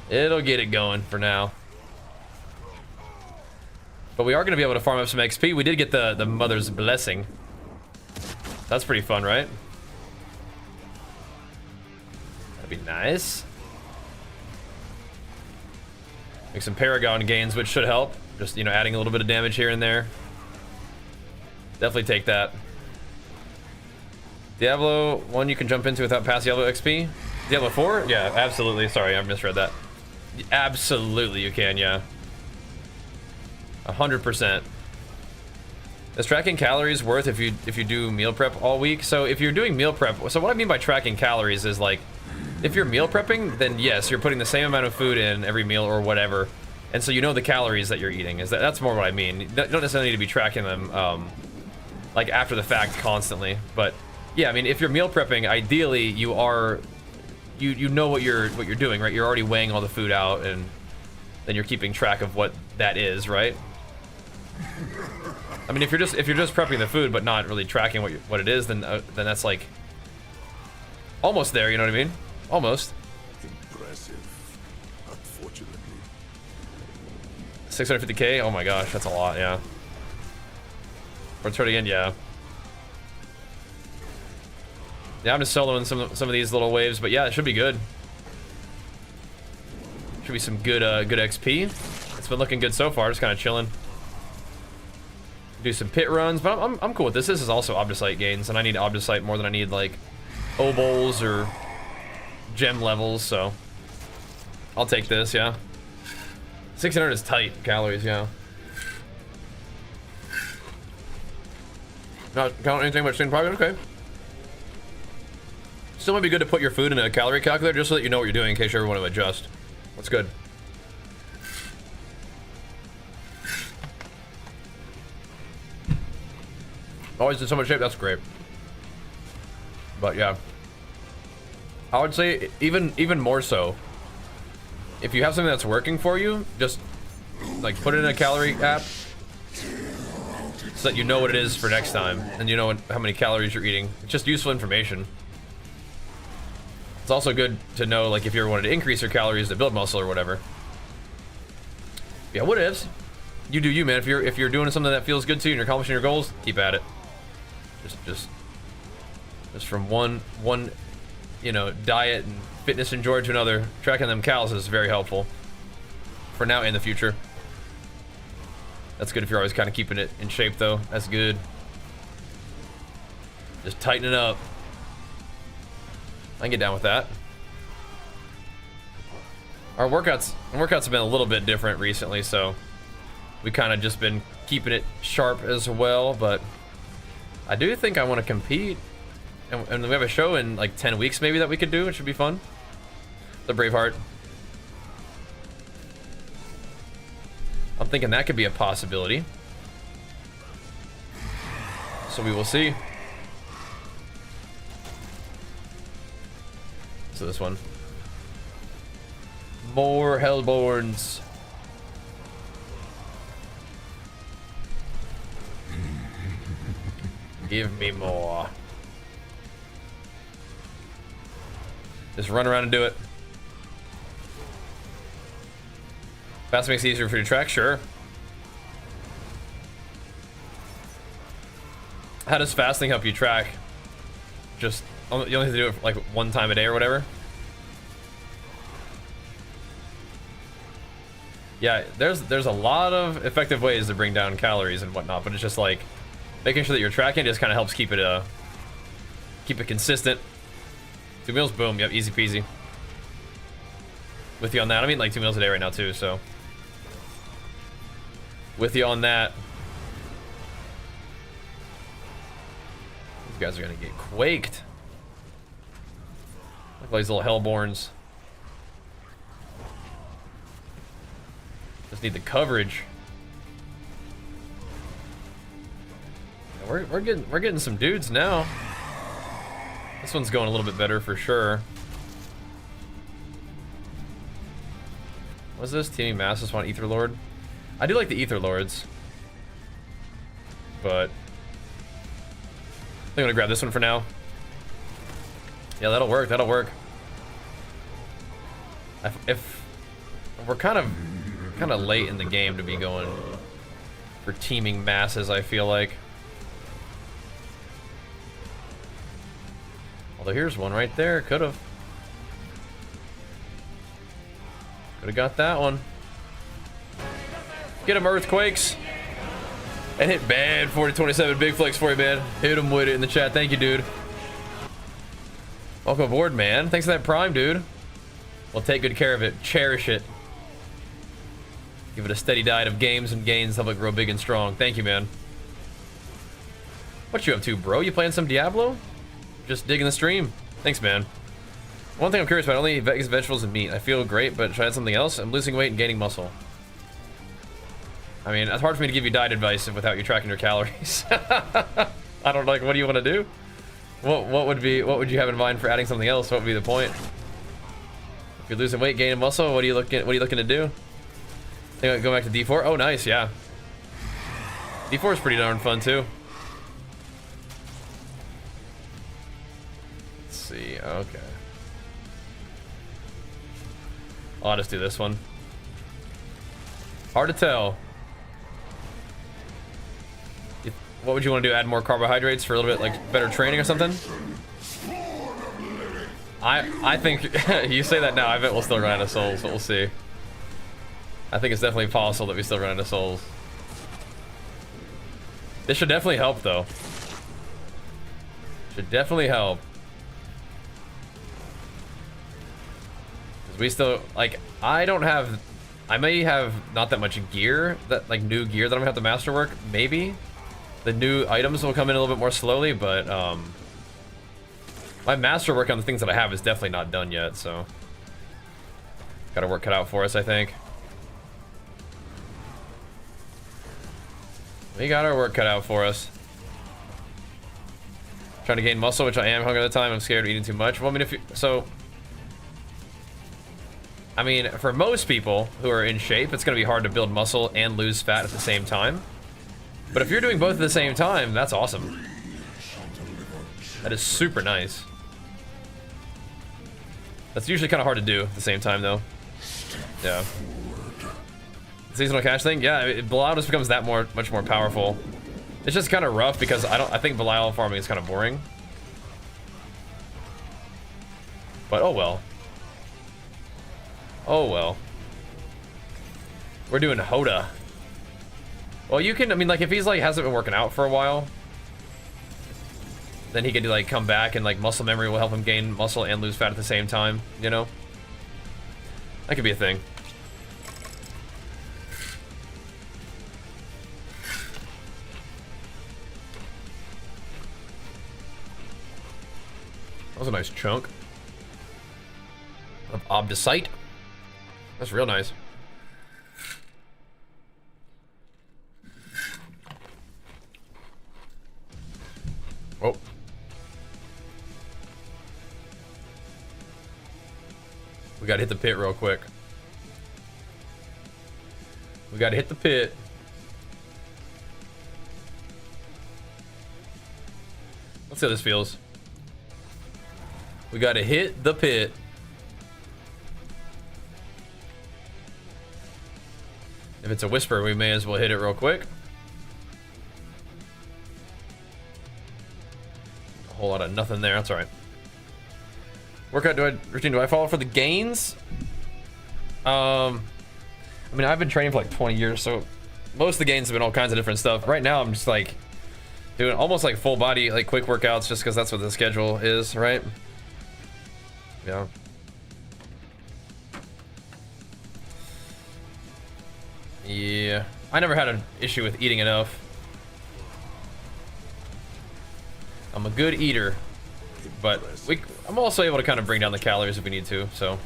S1: It'll get it going for now. But we are going to be able to farm up some XP. We did get the Mother's Blessing. That's pretty fun, right? That'd be nice. Make some Paragon gains, which should help. Just, you know, adding a little bit of damage here and there. Definitely take that. Diablo 1 you can jump into without past Diablo XP. Diablo 4? Yeah, absolutely. Sorry, I misread that. Absolutely you can, yeah. 100%. Is tracking calories worth if you do meal prep all week? So if you're doing meal prep, so what I mean by tracking calories is like, if you're meal prepping, then yes, you're putting the same amount of food in every meal or whatever, and so you know the calories that you're eating. That's more what I mean. You don't necessarily need to be tracking them like after the fact constantly, but yeah, I mean if you're meal prepping, ideally you are you know what you're doing, right? You're already weighing all the food out, and then you're keeping track of what that is, right? I mean, if you're just prepping the food but not really tracking what it is, then that's like almost there. You know what I mean? Almost.
S3: Impressive, unfortunately.
S1: 650k. Oh my gosh, that's a lot. Yeah. Let's try it again. Yeah. Yeah, I'm just soloing some of these little waves, but yeah, it should be good. Should be some good good XP. It's been looking good so far. Just kind of chilling. Do some pit runs, but I'm cool with this. This is also Obdusite gains, and I need Obdusite more than I need like obols or gem levels, so I'll take this. Yeah, 600 is tight calories. Yeah. Not count anything but in progress. Okay. Still might be good to put your food in a calorie calculator just so that you know what you're doing in case you ever want to adjust. That's good. Always in so much shape, that's great. But yeah, I would say even more so, if you have something that's working for you, just like put it in a calorie app so that you know what it is for next time, and you know how many calories you're eating. It's just useful information. It's also good to know, like, if you ever wanted to increase your calories to build muscle or whatever. Yeah, what ifs? You do you, man. If you're doing something that feels good to you and you're accomplishing your goals, keep at it. Just from one you know, diet and fitness enjoy to another, tracking them calories is very helpful for now and the future. That's good if you're always kind of keeping it in shape, though. That's good. Just tighten it up. I can get down with that. Our workouts have been a little bit different recently, so we kind of just been keeping it sharp as well. But I do think I want to compete, and we have a show in like 10 weeks maybe that we could do. It should be fun. The Braveheart. I'm thinking that could be a possibility. So we will see. So this one. More Hellborns. Give me more. Just run around and do it. Fast makes it easier for you to track, sure. How does fasting help you track? Just, you only have to do it like one time a day or whatever. Yeah, there's a lot of effective ways to bring down calories and whatnot, but it's just like making sure that you're tracking just kind of helps keep it consistent 2 meals, boom. Yep, easy peasy. With you on that. I'm eating like 2 meals a day right now too, so. With you on that. These guys are gonna get quaked. Look like these little hellborns. Just need the coverage. Yeah, we're getting some dudes now. This one's going a little bit better for sure. What's this? Teaming Masses want Ether Lord? I do like the Ether Lords. But I'm gonna grab this one for now. Yeah, that'll work, that'll work. If we're kind of late in the game to be going for teaming masses, I feel like. Although here's one right there, could've got that one. Get him, Earthquakes. And hit bad 4027 big flex for you, man. Hit him with it in the chat. Thank you, dude. Welcome aboard, man. Thanks for that prime, dude. We'll take good care of it. Cherish it. Give it a steady diet of games and gains. Help it grow big and strong. Thank you, man. What you up to, bro? You playing some Diablo? Just digging the stream. Thanks, man. One thing I'm curious about, only vegetables and meat. I feel great, but should I add something else? I'm losing weight and gaining muscle. I mean, it's hard for me to give you diet advice without you tracking your calories. I don't like, what do you want to do? What would you have in mind for adding something else? What would be the point? If you're losing weight, gaining muscle, what are you looking to do? Think go back to D4? Oh, nice, yeah. D4 is pretty darn fun too. Let's see, okay. I'll just do this one. Hard to tell. What would you want to do? Add more carbohydrates for a little bit, like better training or something? I think you say that now. I bet we'll still run out of souls, but we'll see. I think it's definitely possible that we still run out of souls. This should definitely help, though. Should definitely help. Because we still, like, I may have not that much gear, that like new gear that I'm gonna have to masterwork, maybe. The new items will come in a little bit more slowly, but my masterwork on the things that I have is definitely not done yet, so got our work cut out for us, I think. We got our work cut out for us. Trying to gain muscle, which I am hungry at the time. I'm scared of eating too much. Well, I mean, I mean, for most people who are in shape, it's gonna be hard to build muscle and lose fat at the same time. But if you're doing both at the same time, that's awesome. That is super nice. That's usually kind of hard to do at the same time, though. Yeah. Seasonal cash thing? Yeah, Belial just becomes that much more powerful. It's just kind of rough because I think Belial farming is kind of boring. But oh well. Oh well. We're doing HotA. Well, you can, I mean, like, if he's, like, hasn't been working out for a while, then he could, like, come back and, like, muscle memory will help him gain muscle and lose fat at the same time, you know? That could be a thing. That was a nice chunk of obdicite. That's real nice. Oh. We gotta hit the pit real quick. We gotta hit the pit. Let's see how this feels. We gotta hit the pit. If it's a whisper, we may as well hit it real quick. A whole lot of nothing there. That's all right. Workout routine. Do I follow for the gains? I mean, I've been training for like 20 years, so most of the gains have been all kinds of different stuff. Right now, I'm just like doing almost like full body, like quick workouts, just because that's what the schedule is, right? Yeah. Yeah. I never had an issue with eating enough. I'm a good eater, but I'm also able to kind of bring down the calories if we need to, so.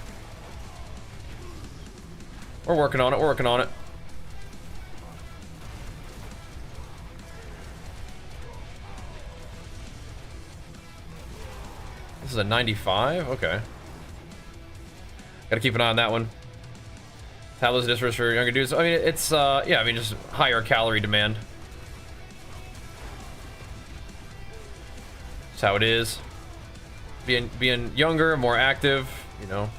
S1: We're working on it, we're working on it. This is a 95? Okay. Gotta keep an eye on that one. Tablets just for younger dudes. I mean, it's, yeah, I mean, just higher calorie demand. That's how it is. Being younger, more active, you know.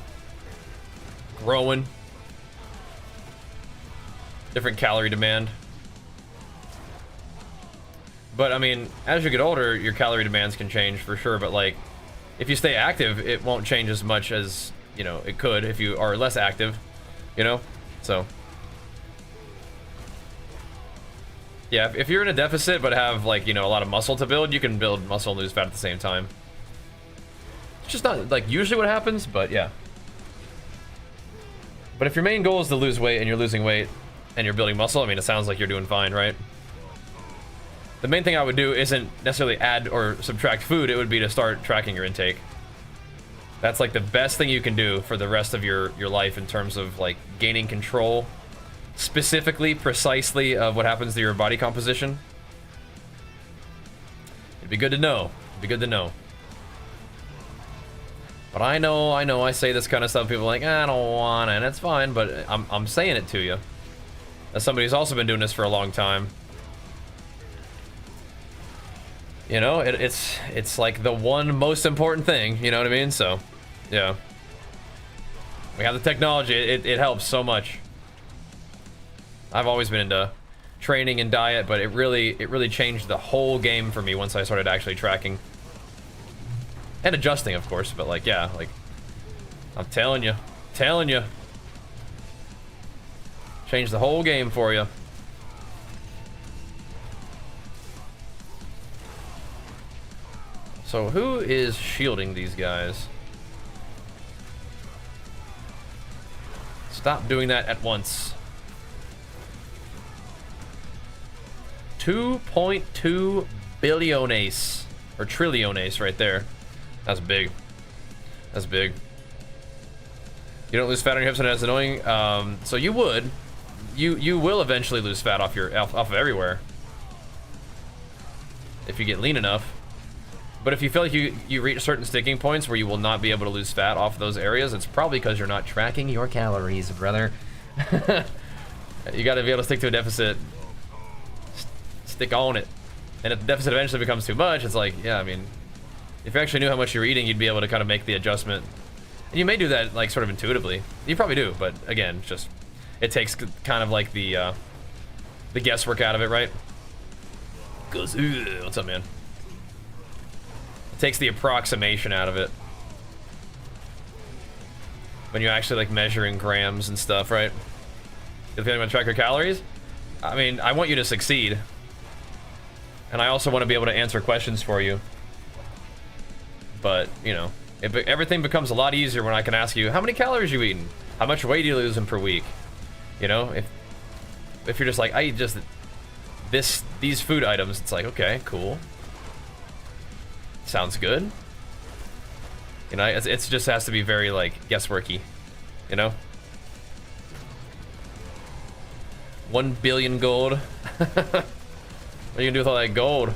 S1: Growing. Different calorie demand. But, I mean, as you get older, your calorie demands can change for sure, but, like, if you stay active, it won't change as much as, you know, it could if you are less active, you know? So. Yeah, if you're in a deficit but have, like, you know, a lot of muscle to build, you can build muscle and lose fat at the same time. It's just not, like, usually what happens, but yeah. But if your main goal is to lose weight and you're losing weight and you're building muscle, I mean, it sounds like you're doing fine, right? The main thing I would do isn't necessarily add or subtract food, it would be to start tracking your intake. That's like the best thing you can do for the rest of your life in terms of like gaining control, specifically, precisely of what happens to your body composition. It'd be good to know. It'd be good to know. But I know, I say this kind of stuff, people are like, I don't want it, and it's fine, but I'm saying it to you. As somebody who's also been doing this for a long time. You know, it's like the one most important thing, you know what I mean? So, yeah. We have the technology, it helps so much. I've always been into training and diet, but it really changed the whole game for me once I started actually tracking. And adjusting, of course, but like, yeah, like, I'm telling you. Changed the whole game for you. So who is shielding these guys? Stop doing that at once. 2.2 billionace. Or trillionace right there. That's big. That's big. You don't lose fat on your hips and that's annoying. So you would. You will eventually lose fat off of everywhere. If you get lean enough. But if you feel like you reach certain sticking points where you will not be able to lose fat off those areas, it's probably because you're not tracking your calories, brother. You gotta be able to stick to a deficit. Stick on it. And if the deficit eventually becomes too much, it's like, yeah, I mean, if you actually knew how much you were eating, you'd be able to kind of make the adjustment. And you may do that, like, sort of intuitively. You probably do, but again, just, it takes kind of like the guesswork out of it, right? Goes, what's up, man? Takes the approximation out of it when you're actually like measuring grams and stuff, right? You feeling want to track your calories? I mean, I want you to succeed, and I also want to be able to answer questions for you. But you know, everything becomes a lot easier when I can ask you how many calories you eating, how much weight do you losing per week. You know, if you're just like I eat just these food items, it's like okay, cool. Sounds good. You know, it's just has to be very like guessworky, you know. 1 billion gold. What are you gonna do with all that gold?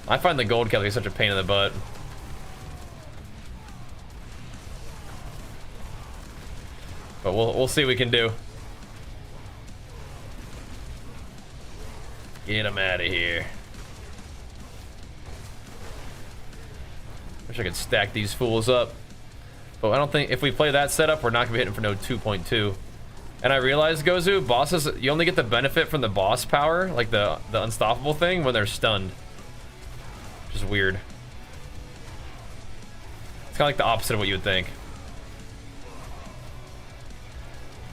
S1: I find the gold calculate such a pain in the butt. But we'll see what we can do. Get him out of here. Wish I could stack these fools up. But I don't think if we play that setup, we're not gonna be hitting for no 2.2. And I realized, Gozu, bosses, you only get the benefit from the boss power, like the unstoppable thing, when they're stunned. Which is weird. It's kind of like the opposite of what you would think.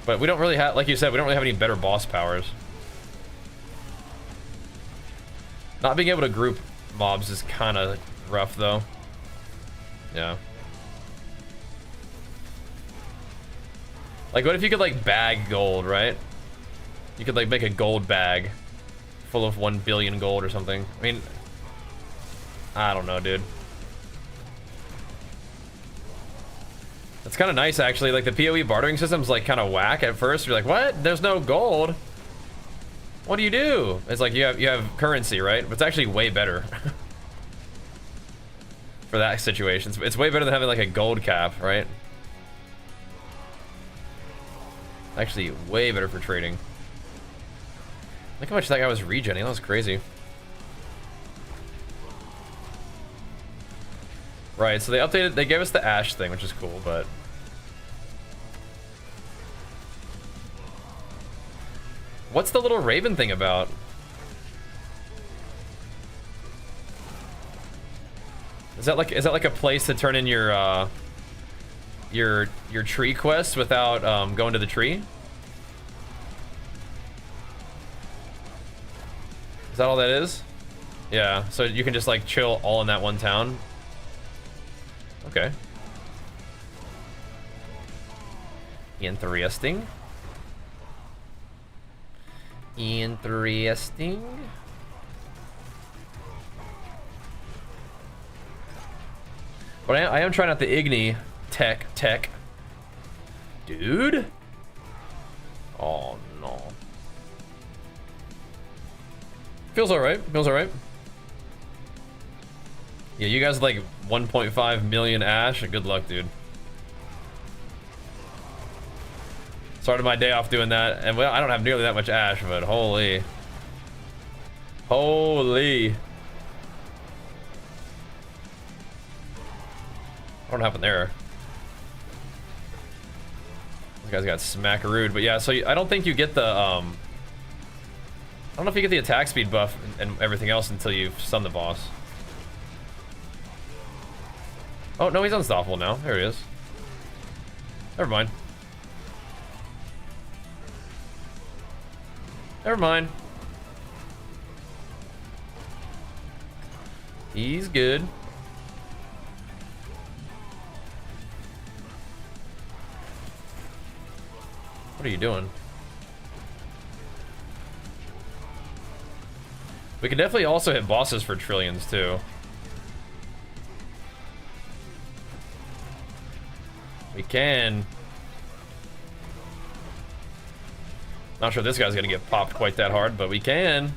S1: But we don't really have, like you said, we don't really have any better boss powers. Not being able to group mobs is kind of rough though. Yeah. Like, what if you could like bag gold, right? You could like make a gold bag full of 1 billion gold or something. I mean, I don't know, dude. It's kind of nice actually. Like the PoE bartering system's like kind of whack at first. You're like, what? There's no gold. What do you do? It's like you have currency, right? But it's actually way better for that situation. It's way better than having like a gold cap, right? Actually, way better for trading. Look how much that guy was regenning. That was crazy. Right, so they updated. They gave us the ash thing, which is cool, but. What's the little raven thing about? Is that like a place to turn in your tree quest without going to the tree? Is that all that is? Yeah, so you can just like chill all in that one town. Okay. Interesting. Interesting. But I am trying out the Igni tech. Dude. Oh no. Feels alright. Feels alright. Yeah, you guys like 1.5 million ash. Good luck, dude. Started my day off doing that, and well, I don't have nearly that much ash, but holy. Holy. What happened there? This guy's got smackarooed, but yeah, so I don't think you get the, I don't know if you get the attack speed buff and everything else until you stun the boss. Oh, no, he's unstoppable now. There he is. Never mind. Never mind. He's good. What are you doing? We could definitely also hit bosses for trillions too. We can. Not sure this guy's gonna get popped quite that hard, but we can.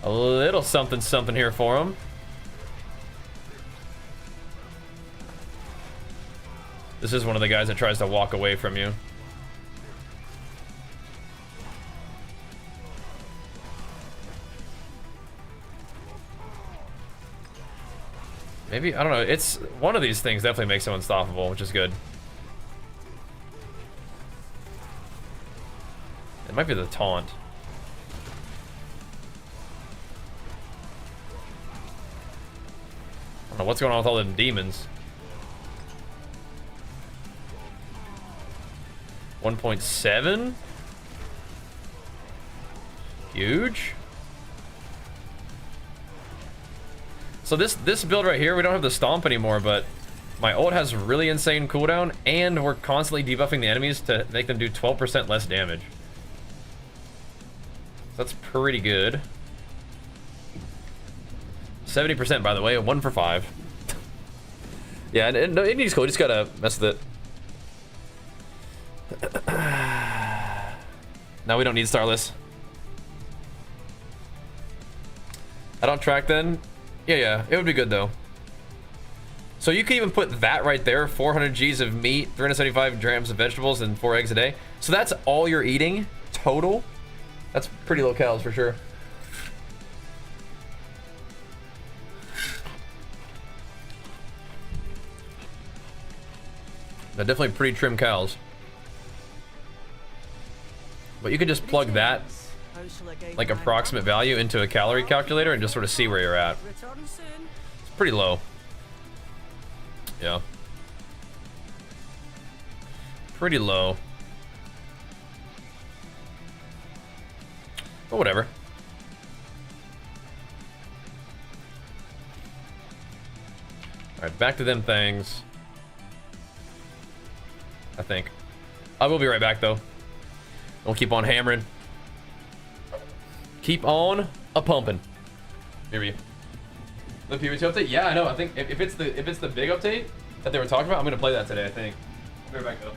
S1: A little something here for him. This is one of the guys that tries to walk away from you. Maybe, I don't know, it's one of these things definitely makes him unstoppable, which is good. It might be the taunt. I don't know what's going on with all them demons. 1.7? Huge. So this build right here, we don't have the stomp anymore, but my ult has really insane cooldown, and we're constantly debuffing the enemies to make them do 12% less damage. That's pretty good. 70%, by the way, 1 for 5. Yeah, and no, Igni's cool. You just gotta mess with it. Now we don't need Starless. I don't track then. Yeah, it would be good though. So you could even put that right there, 400 Gs of meat, 375 grams of vegetables, and 4 eggs a day. So that's all you're eating total. That's pretty low calories for sure. They're definitely pretty trim cows. But you could just plug that, like approximate value, into a calorie calculator and just sort of see where you're at. It's pretty low. Yeah. Pretty low. But whatever. Alright, back to them things. I think. I will be right back, though. We'll keep on hammering. Keep on a-pumping. Here we go. The P262 update? Yeah, I know. I think if it's the big update that they were talking about, I'm going to play that today, I think. I'll be right back, though.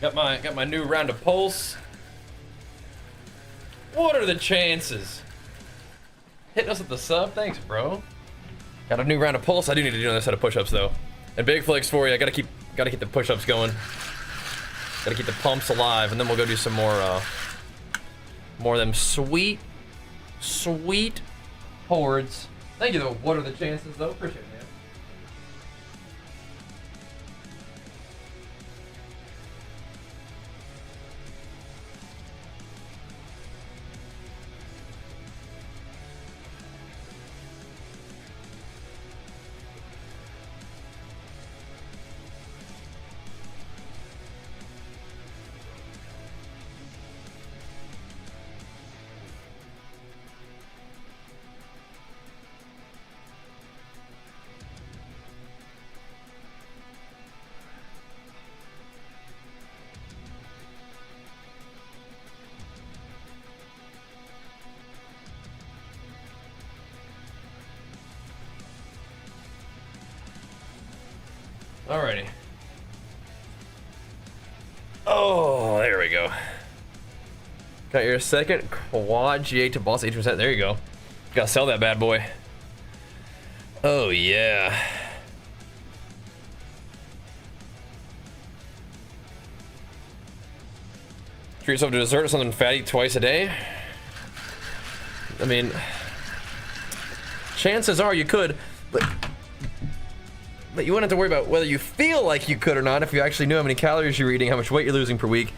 S1: Got my new round of pulse. What are the chances? Hitting us with the sub, thanks, bro. Got a new round of pulse. I do need to do another set of push-ups though. And big flex for you. I gotta keep the push-ups going. Gotta keep the pumps alive, and then we'll go do some more of them sweet hordes. Thank you though. What are the chances though? Appreciate it, man. Alrighty. Oh, there we go. Got your second quad G8 to boss 8%. There you go. Gotta sell that bad boy. Oh, yeah. Treat yourself to dessert or something fatty twice a day. I mean, chances are you could, but you wouldn't have to worry about whether you feel like you could or not if you actually knew how many calories you're eating, how much weight you're losing per week,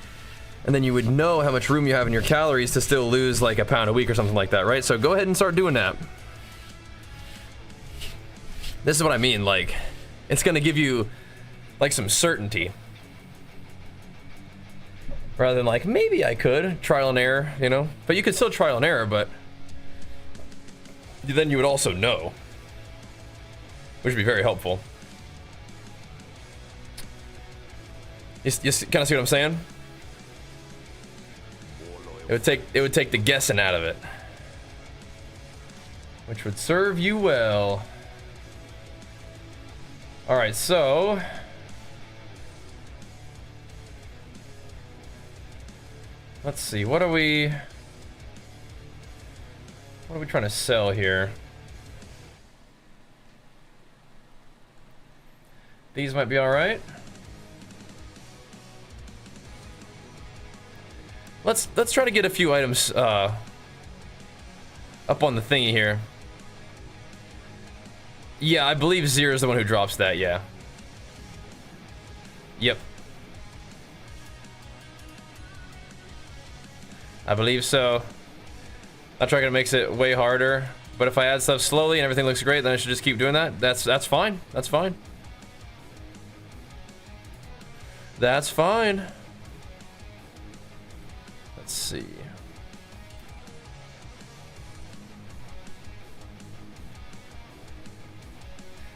S1: and then you would know how much room you have in your calories to still lose like a pound a week or something like that, right? So go ahead and start doing that. This is what I mean, like, it's gonna give you like some certainty. Rather than like, maybe I could, trial and error, you know? But you could still trial and error, but then you would also know, which would be very helpful. You kind of see what I'm saying? It would take the guessing out of it, which would serve you well. All right, so let's see. What are we trying to sell here? These might be all right. Let's try to get a few items up on the thingy here. Yeah, I believe Zero is the one who drops that, yeah. Yep. I believe so. That tracker makes it way harder, but if I add stuff slowly and everything looks great, then I should just keep doing that. That's fine. That's fine. That's fine. Let's see.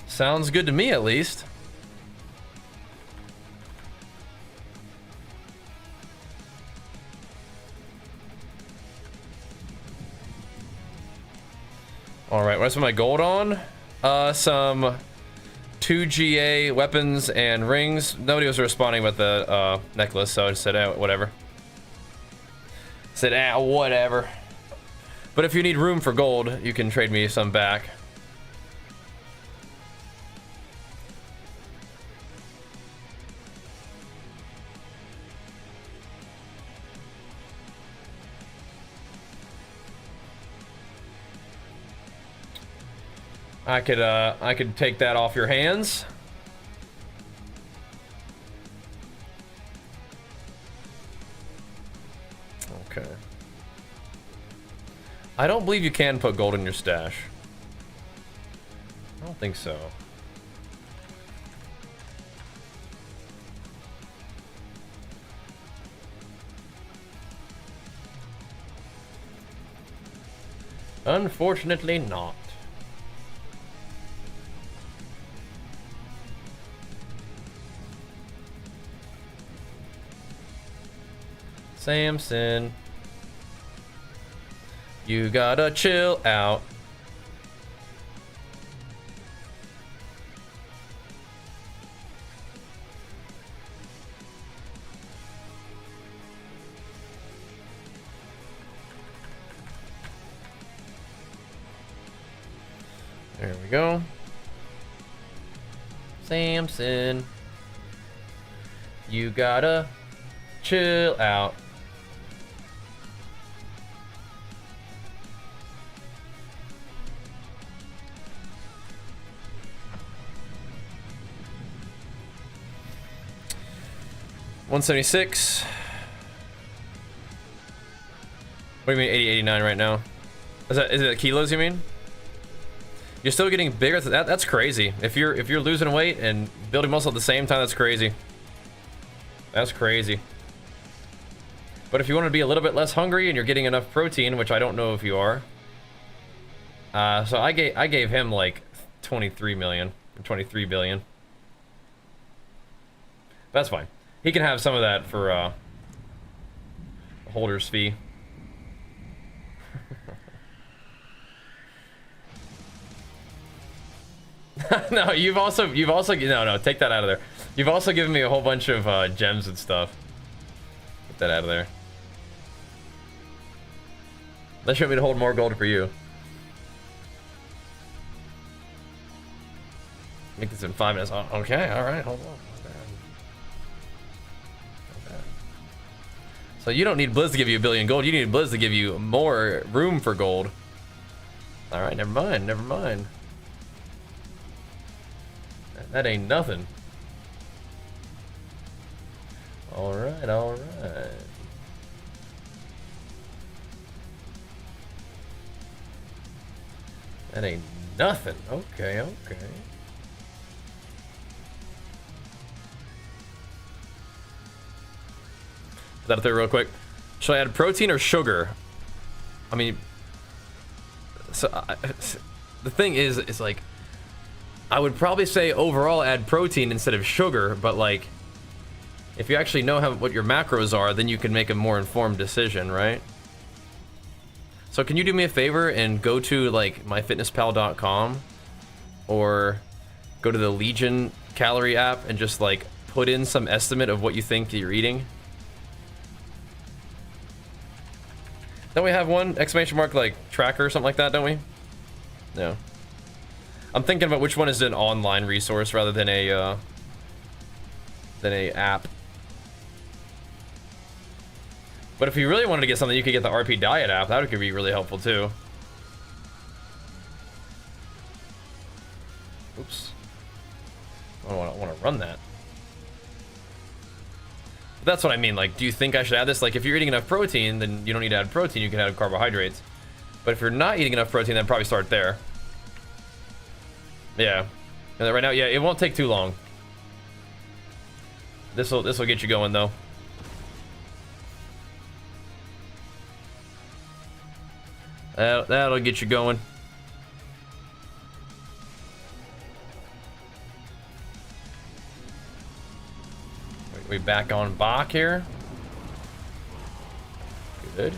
S1: Sounds good to me, at least. All right, what's my gold on? Some 2GA weapons and rings. Nobody was responding with the necklace, so I just said, whatever. Said, whatever. But if you need room for gold, you can trade me some back. I could take that off your hands. Okay. I don't believe you can put gold in your stash. I don't think so. Unfortunately not. Samson, you gotta chill out. There we go. Samson, you gotta chill out. $176. What do you mean 80, 89 right now? Is it kilos you mean? You're still getting bigger. That's crazy. If you're losing weight and building muscle at the same time, that's crazy. That's crazy. But if you want to be a little bit less hungry and you're getting enough protein, which I don't know if you are. So I gave him like 23 million or 23 billion. That's fine. He can have some of that for a holder's fee. No, you've also no, take that out of there. You've also given me a whole bunch of gems and stuff. Get that out of there. Unless you want me to hold more gold for you. Make this in 5 minutes. Oh, okay, all right, hold on. Not bad. Not bad. So you don't need Blizz to give you 1 billion gold. You need Blizz to give you more room for gold. All right, never mind. Never mind. That ain't nothing. All right, all right. That ain't nothing. Okay, okay. Put that up there real quick. Should I add protein or sugar? I mean, so the thing is, it's like, I would probably say overall add protein instead of sugar, but like, if you actually know what your macros are, then you can make a more informed decision, right? So can you do me a favor and go to like myfitnesspal.com or go to the Legion calorie app and just like put in some estimate of what you think you're eating? Don't we have one exclamation mark like tracker or something like that, don't we? No. I'm thinking about which one is an online resource rather than a app. But if you really wanted to get something, you could get the RP Diet app. That could be really helpful too. Oops. I don't want to run that. But that's what I mean. Like, do you think I should add this? Like, if you're eating enough protein, then you don't need to add protein. You can add carbohydrates. But if you're not eating enough protein, then probably start there. Yeah. And right now, yeah, it won't take too long. This'll get you going though. That'll get you going. We back on Bach here. Good.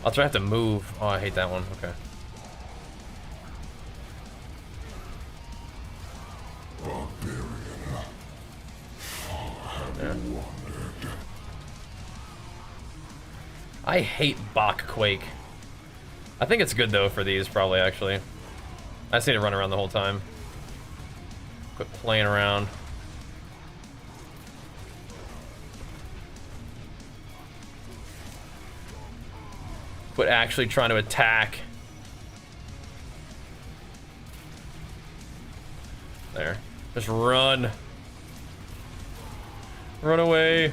S1: I'll try to have to move. Oh, I hate that one. Okay. There. I hate HotA-Quake. I think it's good though for these, probably actually. I just need to run around the whole time. Quit playing around. Quit actually trying to attack. There. Just run. Run away.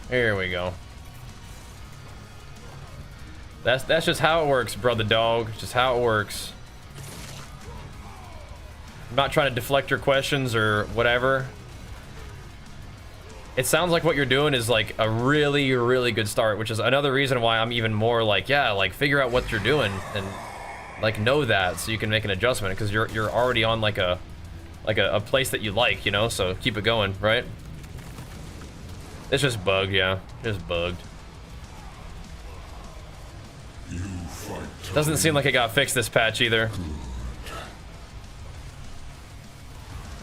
S1: Here we go. That's just how it works, brother dog. It's just how it works. I'm not trying to deflect your questions or whatever. It sounds like what you're doing is like a really, really good start, which is another reason why I'm even more like, yeah, like figure out what you're doing and like know that so you can make an adjustment, because you're already on like a place that you like, you know, so keep it going, right? It's just bugged, yeah. Just bugged. Doesn't seem like it got fixed this patch either.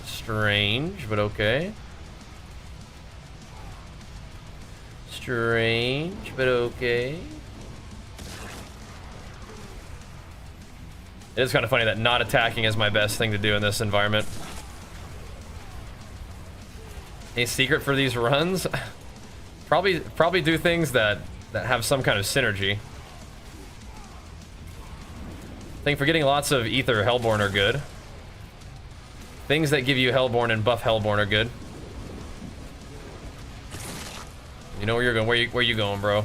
S1: Strange, but okay. Strange, but okay. It is kind of funny that not attacking is my best thing to do in this environment. A secret for these runs? Probably do things that have some kind of synergy. I think for getting lots of Ether Hellborn are good. Things that give you Hellborn and buff Hellborn are good. You know where you're going. Where you going, bro?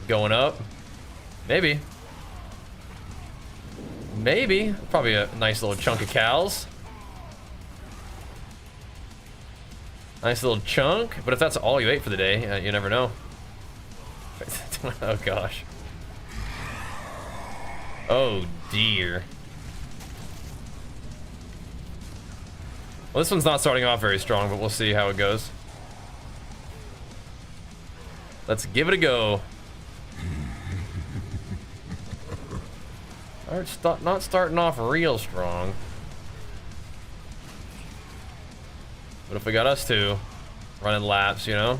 S1: Going up? Maybe. Maybe. Probably a nice little chunk of cows. Nice little chunk. But if that's all you ate for the day, you never know. Oh, gosh. Oh, dear. Well, this one's not starting off very strong, but we'll see how it goes. Let's give it a go. Alright, not starting off real strong. But if we got us two running laps, you know?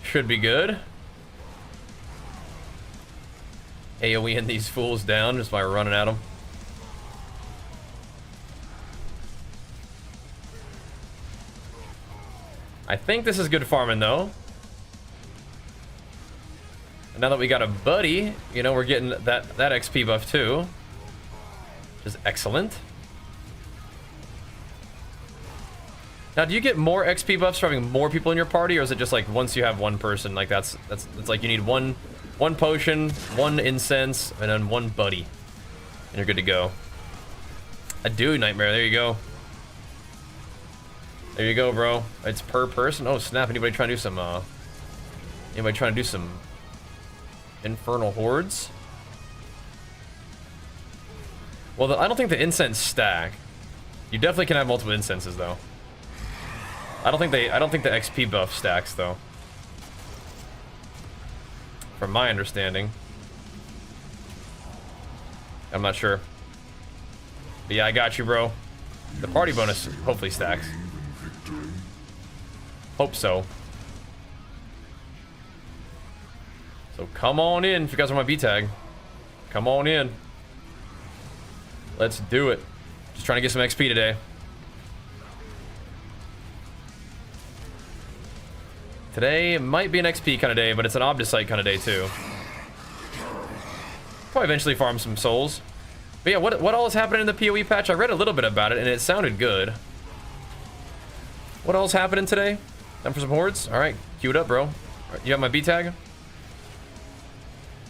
S1: Should be good. AoEing these fools down just by running at them. I think this is good farming though. And now that we got a buddy, you know, we're getting that XP buff too, which is excellent. Now, do you get more XP buffs for having more people in your party, or is it just like once you have one person, like that's like you need one potion, one incense, and then one buddy, and you're good to go. A Dew Nightmare, there you go. There you go, bro. It's per person. Oh snap! Anybody trying to do some? Anybody trying to do some Infernal Hordes? Well, I don't think the incense stack. You definitely can have multiple incenses though. I don't think the XP buff stacks though. From my understanding. I'm not sure. But yeah, I got you, bro. The party bonus hopefully stacks. Hope so. So come on in if you guys want my B tag. Come on in. Let's do it. Just trying to get some XP today. Today might be an XP kind of day, but it's an Obdicite kind of day too. Probably eventually farm some souls. But yeah, what all is happening in the PoE patch? I read a little bit about it and it sounded good. What else happening today? Time for some hordes? Alright, queue it up, bro. Right, you have my B tag?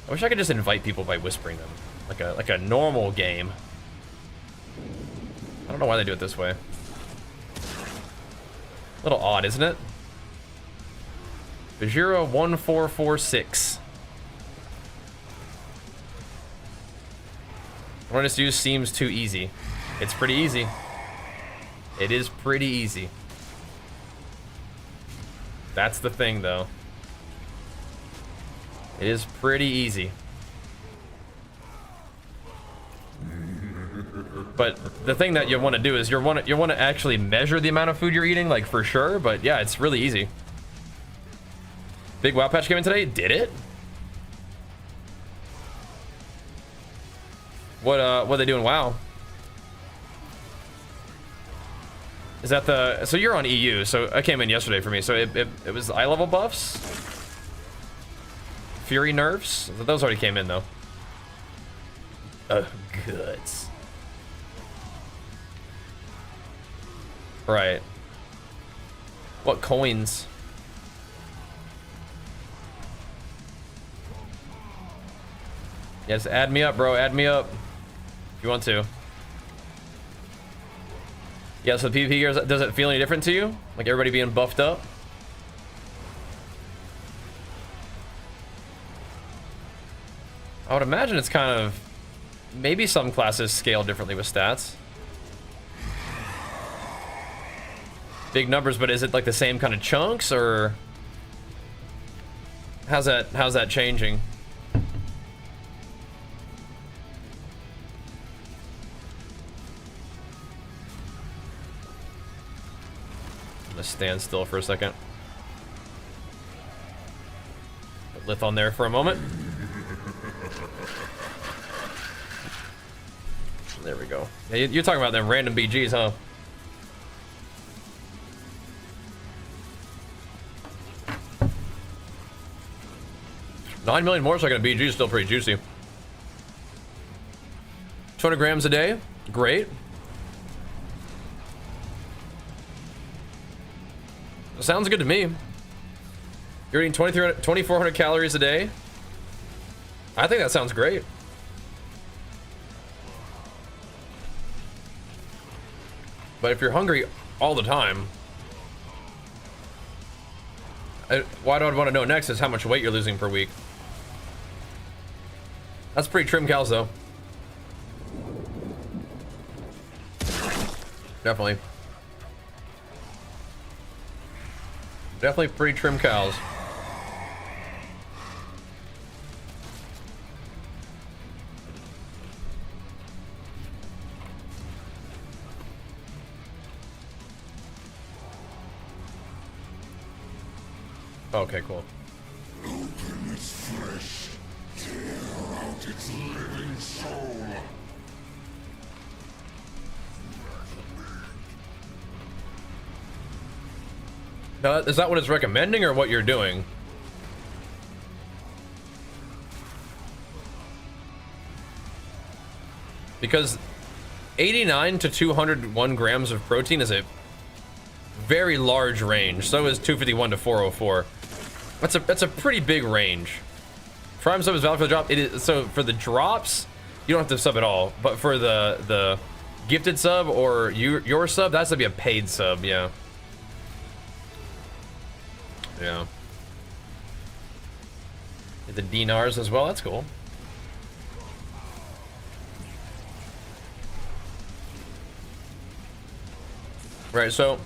S1: I wish I could just invite people by whispering them. Like a normal game. I don't know why they do it this way. A little odd, isn't it? Bajheera 1446. Run this use seems too easy. It's pretty easy. It is pretty easy. That's the thing, though. It is pretty easy. But the thing that you want to do is you want to actually measure the amount of food you're eating, like for sure. But yeah, it's really easy. Big WoW patch came in today. Did it? What they do in WoW? Is that the... So you're on EU, so it came in yesterday for me. So it was eye level buffs? Fury nerfs? Those already came in, though. Oh, goods. Right. What coins? Yes, add me up, bro. Add me up. If you want to. Yeah, so the PvP gears, does it feel any different to you? Like everybody being buffed up? I would imagine it's kind of... Maybe some classes scale differently with stats. Big numbers, but is it like the same kind of chunks, or... How's that changing? Stand still for a second. Lith on there for a moment. There we go. Yeah, you're talking about them random BGs, huh? $9 million more, so I got a BG is still pretty juicy. 200 grams a day, great. Sounds good to me. You're eating 2,400 calories a day. I think that sounds great. But if you're hungry all the time, what I'd want to know next is how much weight you're losing per week. That's pretty trim cows, though. Definitely. Definitely pretty trim cows. Okay, cool.
S3: Open its flesh, tear out its living soul.
S1: Now, is that what it's recommending or what you're doing? Because 89 to 201 grams of protein is a very large range. So is 251 to 404. That's a pretty big range. Prime sub is valid for the drop. It is so for the drops, you don't have to sub at all. But for the gifted sub or your sub, that's gonna be a paid sub, yeah. Yeah. Get the dinars as well. That's cool. Right, so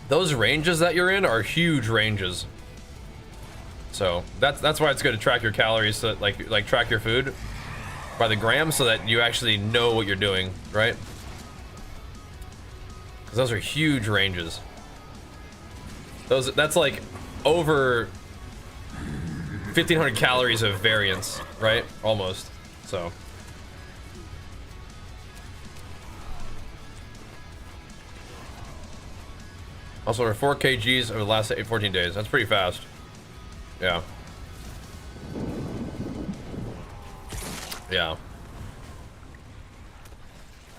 S1: those ranges that you're in are huge ranges. So that's why it's good to track your calories, so like track your food by the gram, so that you actually know what you're doing, right? Because those are huge ranges. That's like over 1,500 calories of variance, right? Almost. So. Also, we're 4 kgs over the last 14 days. That's pretty fast. Yeah. Yeah.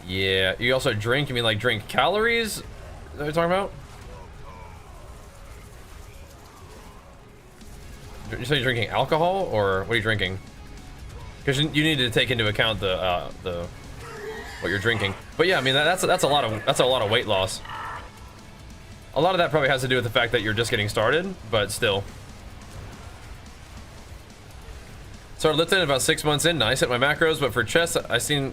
S1: Yeah. You also drink? You mean like drink calories? Is that what you're talking about? You say you're drinking alcohol, or what are you drinking? Because you need to take into account the what you're drinking. But yeah, I mean that's a lot of weight loss. A lot of that probably has to do with the fact that you're just getting started, but still. Started lifting about 6 months in. Nice at my macros, but for chest, I've seen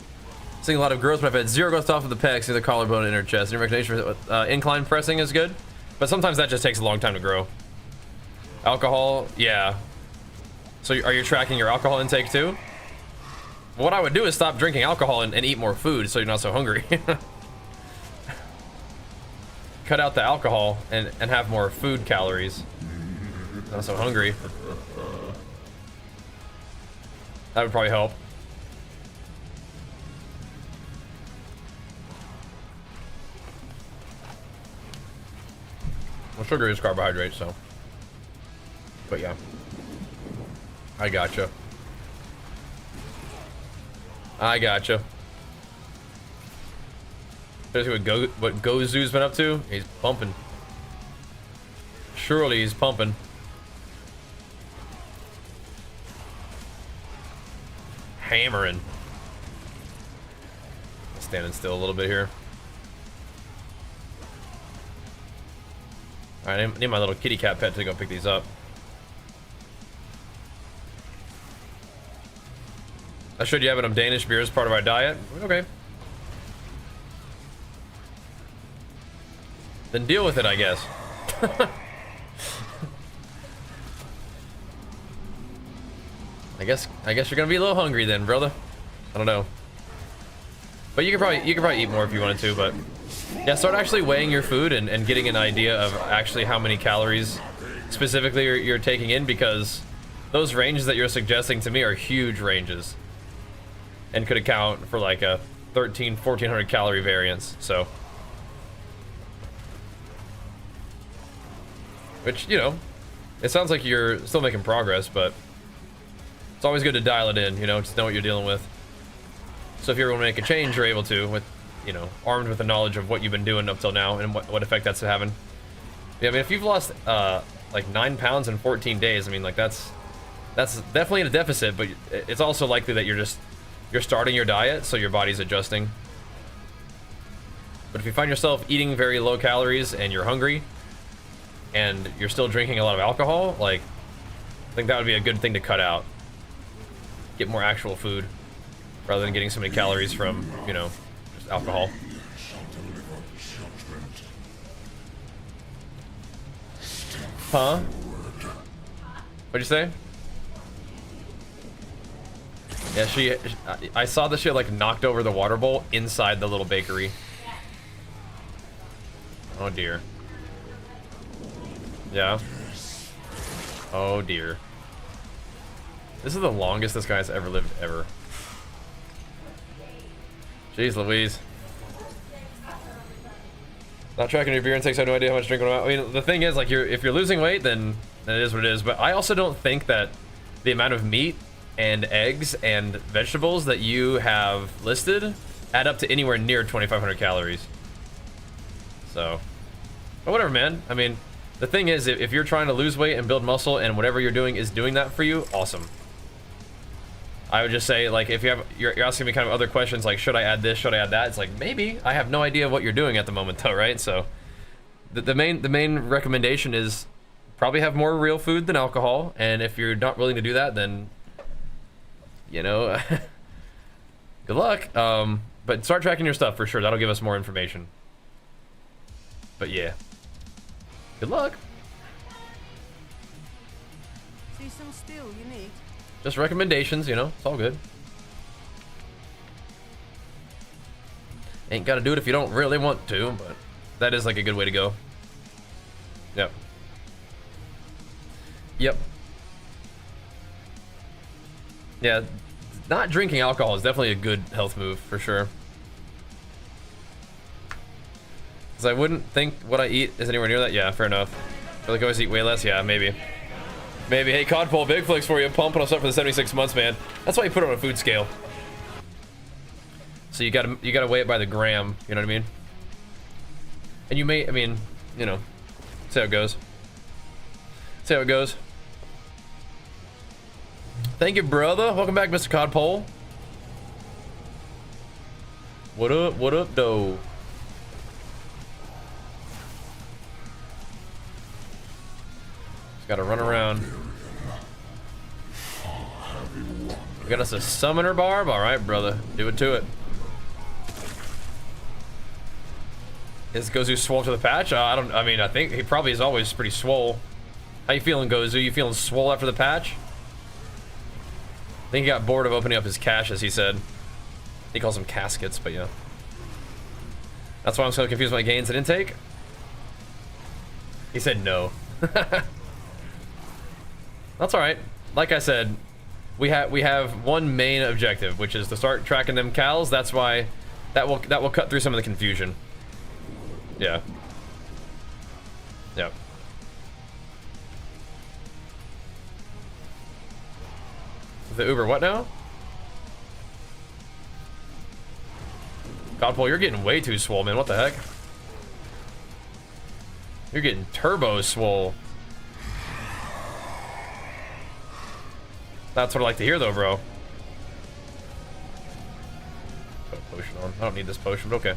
S1: a lot of growth, but I've had zero growth off of the pecs, the collarbone, and inner chest. Any recommendation for incline pressing is good, but sometimes that just takes a long time to grow. Alcohol, yeah. So are you tracking your alcohol intake too? What I would do is stop drinking alcohol and eat more food, so you're not so hungry. Cut out the alcohol and have more food calories. Not so hungry. That would probably help. Well, sugar is carbohydrate, so. But yeah. I gotcha. I gotcha. There's what Gozu's been up to. He's pumping. Surely he's pumping. Hammering. Standing still a little bit here. Alright, I need my little kitty cat pet to go pick these up. I showed you having Danish beer as part of our diet. Okay. Then deal with it, I guess. I guess you're gonna be a little hungry then, brother. I don't know. But you could probably eat more if you wanted to, but yeah, start actually weighing your food and getting an idea of actually how many calories specifically you're taking in, because those ranges that you're suggesting to me are huge ranges and could account for like a 1400 calorie variance. So, which, you know, it sounds like you're still making progress, but it's always good to dial it in, you know, just know what you're dealing with. So if you ever want to make a change, you're able to, with, you know, armed with the knowledge of what you've been doing up till now and what effect that's having. Yeah, I mean, if you've lost like 9 pounds in 14 days, I mean, like that's definitely in a deficit, but it's also likely that you're starting your diet, so your body's adjusting. But if you find yourself eating very low calories and you're hungry and you're still drinking a lot of alcohol, like, I think that would be a good thing to cut out. Get more actual food rather than getting so many calories from, you know, just alcohol. Huh? What'd you say? Yeah, I saw that she had, like, knocked over the water bowl inside the little bakery. Oh dear. Yeah. Oh dear. This is the longest this guy's ever lived, ever. Jeez Louise. Not tracking your beer intakes, I have no idea how much drinking I'm out. I mean, the thing is, like, if you're losing weight, then it is what it is. But I also don't think that the amount of meat and eggs and vegetables that you have listed add up to anywhere near 2,500 calories. So, but whatever, man. I mean, the thing is, if you're trying to lose weight and build muscle and whatever you're doing is doing that for you, awesome. I would just say, like, if you're asking me kind of other questions, like, should I add this, should I add that? It's like, maybe. I have no idea what you're doing at the moment, though, right? So, the main recommendation is probably have more real food than alcohol, and if you're not willing to do that, then, you know, good luck. But start tracking your stuff for sure. That'll give us more information. But yeah, good luck.
S4: See some steel you need.
S1: Just recommendations, you know, it's all good. Ain't gotta do it if you don't really want to, but that is like a good way to go. Yep. Yep. Yeah, not drinking alcohol is definitely a good health move for sure. Because I wouldn't think what I eat is anywhere near that. Yeah, fair enough. I feel like I always eat way less. Yeah, maybe. Maybe. Hey, Codpole, big flicks for you. Pumping us up for the 76 months, man. That's why you put it on a food scale. So you gotta weigh it by the gram. You know what I mean? And you may, I mean, you know, see how it goes. See how it goes. Thank you, brother. Welcome back, Mr. Codpole. What up? What up, though? Just gotta run around. We got us a summoner barb. All right, brother. Do it to it. Is Gozu swole to the patch? I mean, I think he probably is always pretty swole. How you feeling, Gozu? You feeling swole after the patch? I think he got bored of opening up his caches, he said. He calls them caskets, but yeah. That's why I'm so confused with my gains and intake. He said no. That's alright. Like I said, we have one main objective, which is to start tracking them cals. That's why that will cut through some of the confusion. Yeah. Yep. The Uber what now? Godpole, you're getting way too swole, man. What the heck? You're getting turbo swole. That's what I like to hear, though, bro. Put a potion on. I don't need this potion, but okay.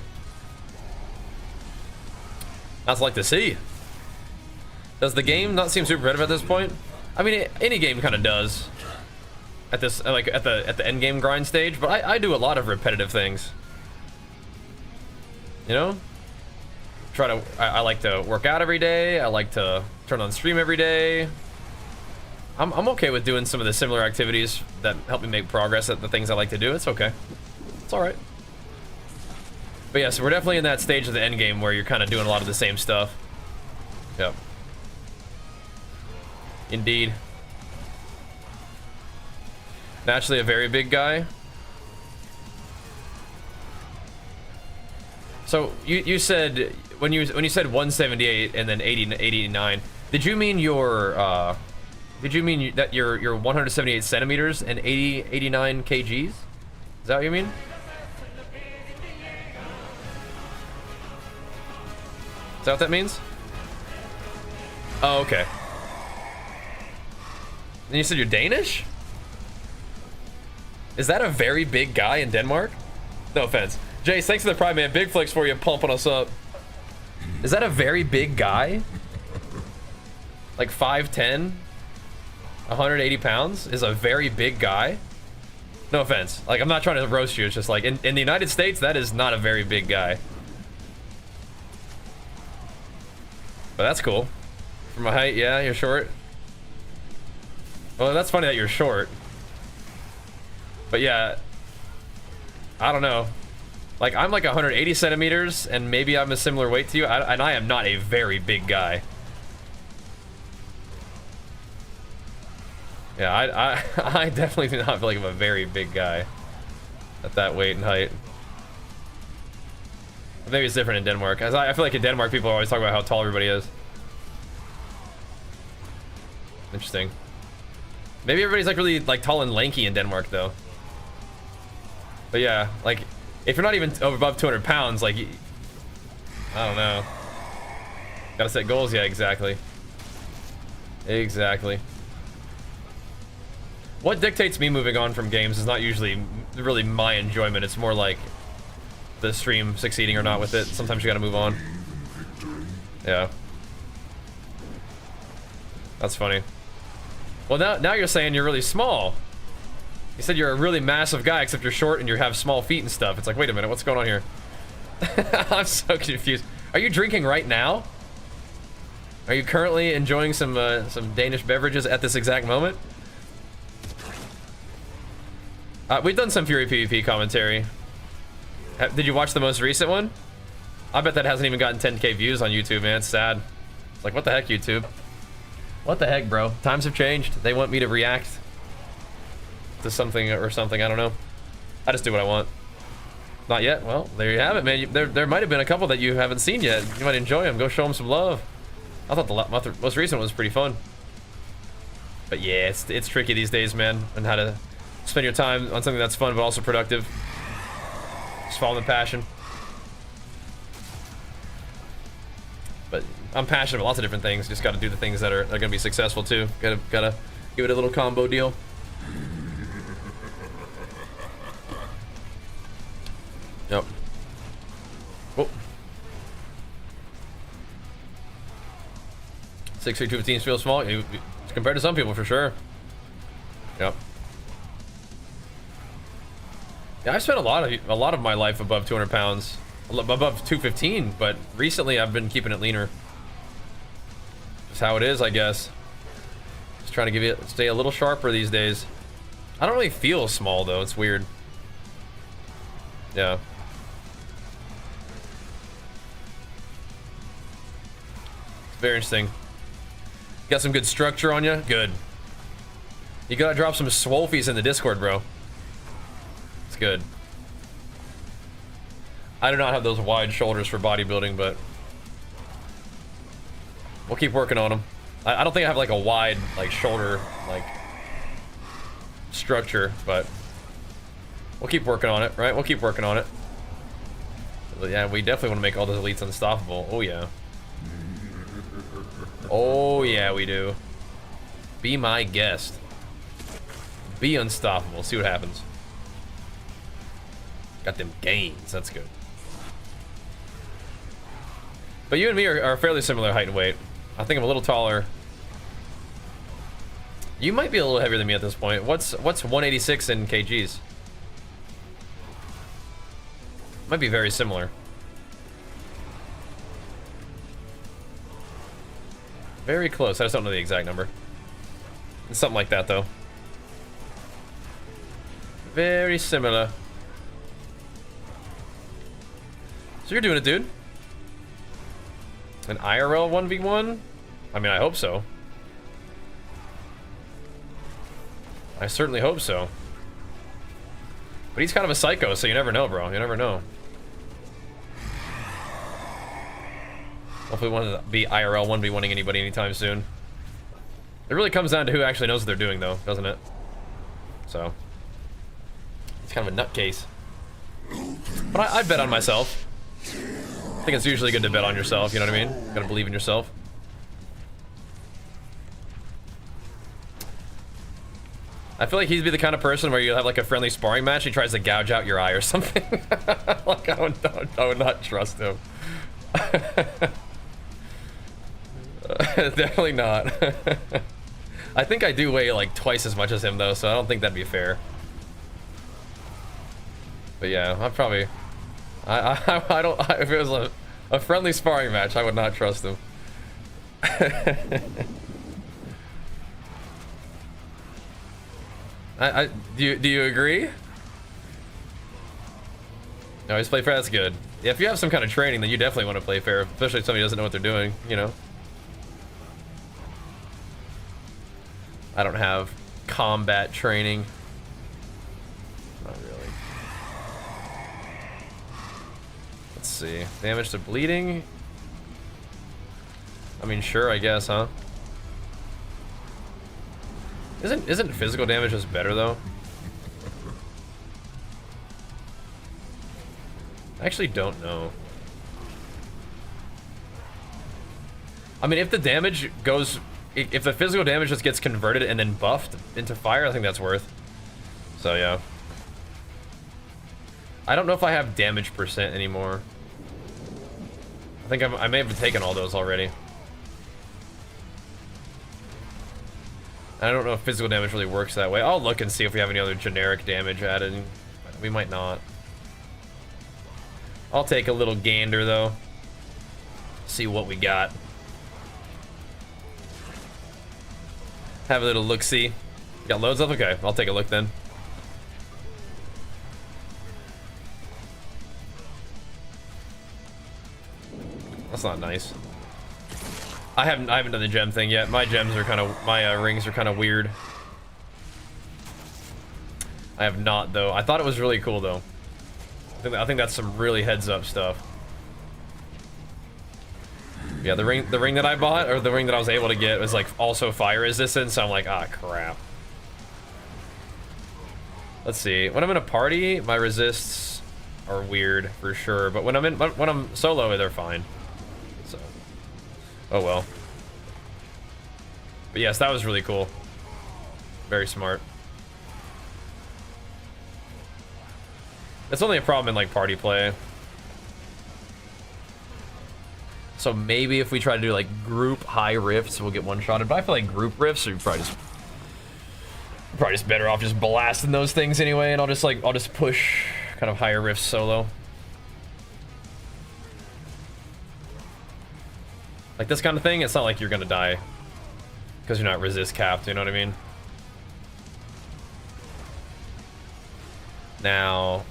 S1: That's what I like to see. Does the game not seem super repetitive at this point? I mean, any game kind of does. At this, like at the end game grind stage, but I do a lot of repetitive things. You know, I like to work out every day. I like to turn on stream every day. I'm okay with doing some of the similar activities that help me make progress at the things I like to do. It's okay. It's all right. But yeah, so we're definitely in that stage of the end game where you're kind of doing a lot of the same stuff. Yep. Indeed. Naturally a very big guy. So you said when you said 178 and then 89, did you mean your that you're 178 centimeters and 89 kgs? Is that what you mean? Is that what that means? Oh, okay. And you said you're Danish? Is that a very big guy in Denmark? No offense. Jace, thanks for the pride, man. Big flicks for you, pumping us up. Is that a very big guy? Like 5'10"? 180 pounds? Is a very big guy? No offense. Like, I'm not trying to roast you. It's just like, in the United States, that is not a very big guy. But that's cool. For my height, yeah, you're short. Well, that's funny that you're short. But yeah, I don't know. Like, I'm like 180 centimeters, and maybe I'm a similar weight to you, and I am not a very big guy. Yeah, I definitely do not feel like I'm a very big guy at that weight and height. But maybe it's different in Denmark. As I feel like in Denmark, people always talk about how tall everybody is. Interesting. Maybe everybody's like really like tall and lanky in Denmark though. But yeah, like if you're not even above 200 pounds, like I don't know. Gotta set goals, yeah, exactly. Exactly. What dictates me moving on from games is not usually really my enjoyment. It's more like the stream succeeding or not with it. Sometimes you gotta move on. Yeah. That's funny. Well, now you're saying you're really small. You said you're a really massive guy, except you're short and you have small feet and stuff. It's like, wait a minute, what's going on here? I'm so confused. Are you drinking right now? Are you currently enjoying some Danish beverages at this exact moment? We've done some Fury PvP commentary. Did you watch the most recent one? I bet that hasn't even gotten 10k views on YouTube, man. It's sad. It's like, what the heck, YouTube? What the heck, bro? Times have changed. They want me to react to something or something. I don't know. I just do what I want. Not yet. Well, there you have it, man. There might have been a couple that you haven't seen yet. You might enjoy them. Go show them some love. I thought the most recent one was pretty fun. But yeah, it's tricky these days, man, on how to spend your time on something that's fun but also productive. Just following the passion. But I'm passionate about lots of different things. Just got to do the things that are going to be successful too. Gotta give it a little combo deal. Yep. Oh. 6'3", 215 feels small compared to some people for sure. Yep. Yeah, I've spent a lot of my life above 200 pounds, above 215, but recently I've been keeping it leaner. Just how it is, I guess. Just trying to stay a little sharper these days. I don't really feel small though. It's weird. Yeah. It's very interesting. Got some good structure on you? Good. You gotta drop some swolfies in the Discord, bro. It's good. I do not have those wide shoulders for bodybuilding, but we'll keep working on them. I don't think I have like a wide like shoulder like structure, but we'll keep working on it, right? We'll keep working on it. But yeah, we definitely want to make all those elites unstoppable. Oh yeah. Oh yeah, we do. Be my guest. Be unstoppable. See what happens. Got them gains. That's good. But you and me are fairly similar height and weight. I think I'm a little taller. You might be a little heavier than me at this point. What's 186 in kgs? Might be very similar. Very close. I just don't know the exact number. It's something like that, though. Very similar. So you're doing it, dude. An IRL 1v1? I mean, I hope so. I certainly hope so. But he's kind of a psycho, so you never know, bro. You never know. Hopefully we want to be IRL 1v1ing anybody anytime soon. It really comes down to who actually knows what they're doing, though, doesn't it? So, it's kind of a nutcase. But I bet on myself. I think it's usually good to bet on yourself, you know what I mean? You gotta believe in yourself. I feel like he'd be the kind of person where you have like a friendly sparring match, he tries to gouge out your eye or something. Like, I would not trust him. Definitely not. I think I do weigh like twice as much as him though, so I don't think that'd be fair. But yeah, I'd probably... I don't... if it was a friendly sparring match, I would not trust him. Do you agree? No, he's play fair, that's good. Yeah, if you have some kind of training, then you definitely want to play fair, especially if somebody doesn't know what they're doing, you know? I don't have combat training. Not really. Let's see. Damage to bleeding? I mean, sure, I guess, huh? Isn't physical damage just better, though? I actually don't know. I mean, if the damage goes... If the physical damage just gets converted and then buffed into fire, I think that's worth. So, yeah. I don't know if I have damage percent anymore. I think I may have taken all those already. I don't know if physical damage really works that way. I'll look and see if we have any other generic damage added. We might not. I'll take a little gander, though. See what we got. Have a little look-see. Got loads of? Okay, I'll take a look then. That's not nice. I haven't done the gem thing yet. My gems are kind of... My rings are kind of weird. I have not, though. I thought it was really cool, though. I think that's some really heads-up stuff. Yeah, the ring that I bought, or the ring that I was able to get, was like also fire resistant, so I'm like, ah, crap. Let's see. When I'm in a party, my resists are weird for sure, but when I'm solo, they're fine. So, oh well. But yes, that was really cool. Very smart. It's only a problem in like party play. So maybe if we try to do like group high rifts, we'll get one-shotted. But I feel like group rifts are probably just better off just blasting those things anyway, and I'll just push kind of higher rifts solo. Like this kind of thing, it's not like you're gonna die because you're not resist capped, you know what I mean? Now,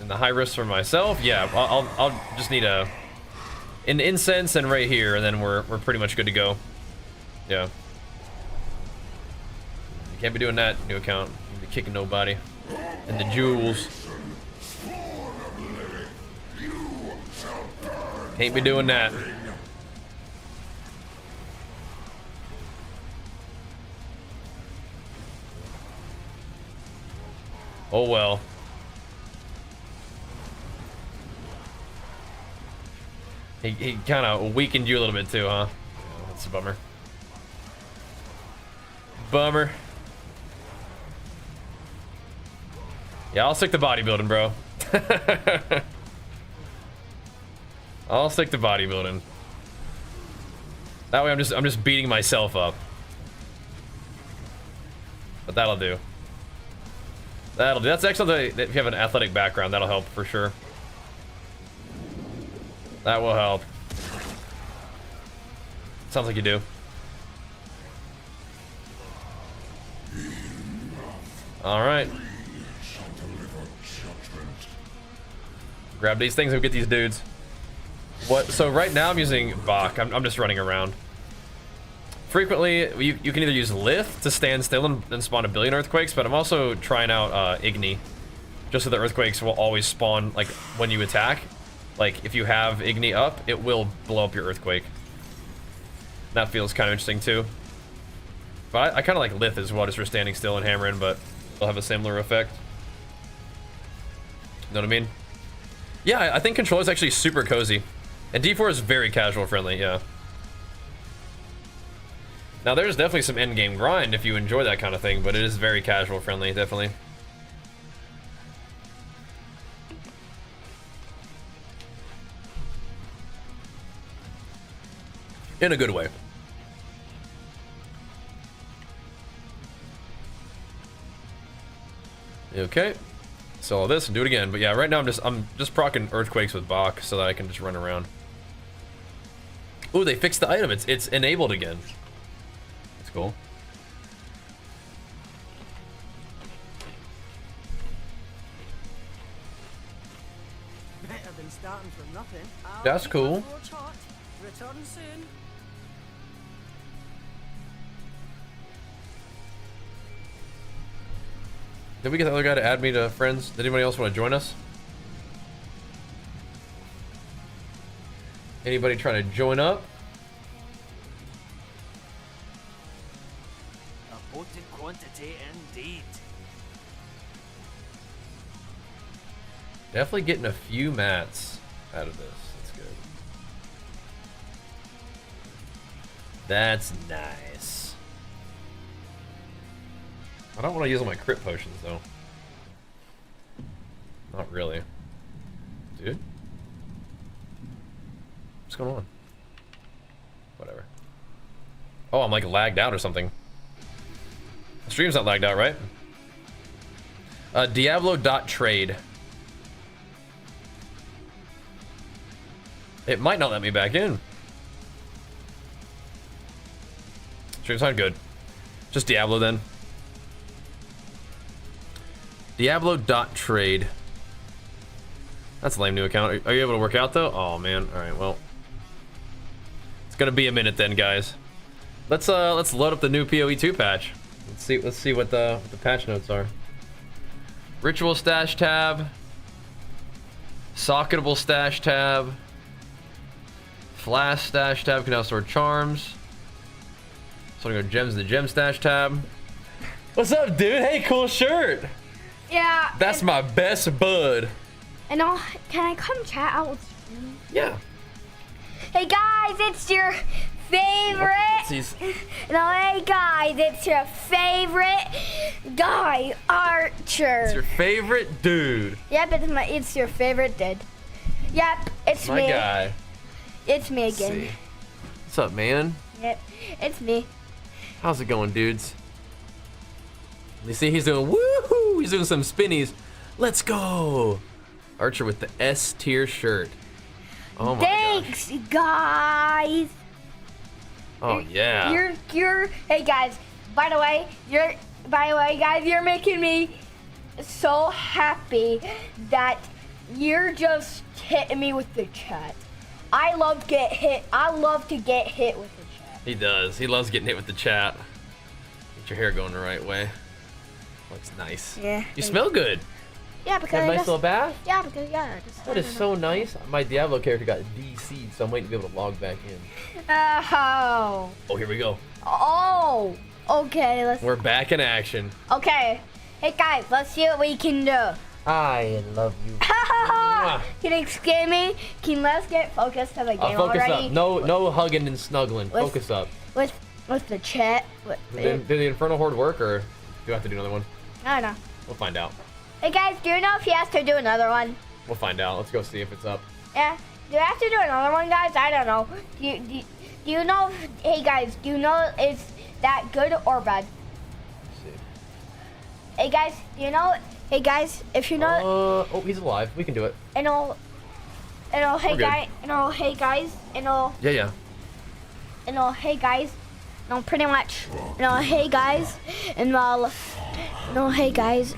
S1: in the high rifts for myself, yeah, I'll just need a... an incense and right here, and then we're pretty much good to go. Yeah. You can't be doing that, new account. You can't be kicking nobody. And the jewels. Can't be doing that. Oh well. He kind of weakened you a little bit too, huh? Yeah, that's a bummer. Bummer. Yeah, I'll stick to bodybuilding, bro. I'll stick to bodybuilding. That way I'm just beating myself up. But that'll do. That'll do. That's actually, if you have an athletic background, that'll help for sure. That will help. Sounds like you do. Alright. Grab these things and get these dudes. What? So right now I'm using Bach. I'm just running around. frequently, you can either use Lith to stand still and spawn a billion earthquakes, but I'm also trying out Igni, just so the earthquakes will always spawn like when you attack. Like if you have Igni up, it will blow up your earthquake. That feels kind of interesting too. But I kind of like Lith as well, just for standing still and hammering, but they'll have a similar effect. Know what I mean? Yeah, I think control is actually super cozy, and D4 is very casual friendly. Yeah. Now, there's definitely some endgame grind if you enjoy that kind of thing, but it is very casual friendly, definitely. In a good way. Okay. So all this and do it again. But yeah, right now I'm just proccing earthquakes with Bach so that I can just run around. Ooh, they fixed the item. It's enabled again. Cool.
S4: Better than starting from nothing.
S1: That's cool.
S4: Return soon.
S1: Did we get the other guy to add me to friends? Did anybody else want to join us? Anybody trying to join up?
S5: Potent quantity indeed.
S1: Definitely getting a few mats out of this. That's good. That's nice. I don't want to use all my crit potions though. Not really. Dude? What's going on? Whatever. Oh, I'm like lagged out or something. The stream's not lagged out, right? Diablo.trade. It might not let me back in. Stream's not good. Just Diablo then. Diablo.trade. That's a lame new account. Are you able to work out though? Oh man. Alright, well. It's gonna be a minute then, guys. Let's load up the new PoE2 patch. Let's see what the patch notes are. Ritual stash tab. Socketable stash tab. Flash stash tab can now store charms. So I'm gonna go gems in the gem stash tab. What's up, dude? Hey, cool shirt.
S6: Yeah.
S1: That's my best bud.
S6: And can I come chat out with you?
S1: Yeah.
S6: Hey guys, it's your favorite. No, hey guys, it's your favorite guy, Archer.
S1: It's your favorite dude.
S6: Yep, it's your favorite dude. Yep, it's
S1: my
S6: me.
S1: Guy.
S6: It's me again.
S1: See. What's up, man?
S6: Yep, it's me.
S1: How's it going, dudes? You see, he's doing woohoo! He's doing some spinnies. Let's go! Archer with the S tier shirt. Oh my
S6: Thanks, guys.
S1: Oh yeah.
S6: Hey guys. By the way, guys, you're making me so happy that you're just hitting me with the chat. I love to get hit with the chat.
S1: He does. He loves getting hit with the chat. Get your hair going the right way. Looks nice.
S6: Yeah.
S1: You smell good.
S6: Yeah, because
S1: a nice little bath.
S6: Yeah, because
S1: That is so nice. My Diablo character got DC'd, so I'm waiting to be able to log back in.
S6: Oh.
S1: Oh, here we go.
S6: Oh. Okay.
S1: We're back in action.
S6: Okay. Hey guys, let's see what we can do.
S1: I love you.
S6: Can you scare me? Let's get focused to the game
S1: Focus
S6: already.
S1: up. No hugging and snuggling. Focus up.
S6: With the chat.
S1: Did the Infernal Horde work, or do I have to do another one?
S6: I don't know.
S1: We'll find out.
S6: Hey guys, do you know if he has to do another one?
S1: We'll find out. Let's go see if it's up.
S6: Yeah. Do you have to do another one, guys? I don't know. Do you know? Hey guys, do you know it's that good or bad?
S1: Let's see.
S6: Hey guys, do you know? Hey guys, if you know.
S1: Oh, he's alive. We can do it.
S6: Hey guys, hey guys, no, pretty much, hey guys, hey guys,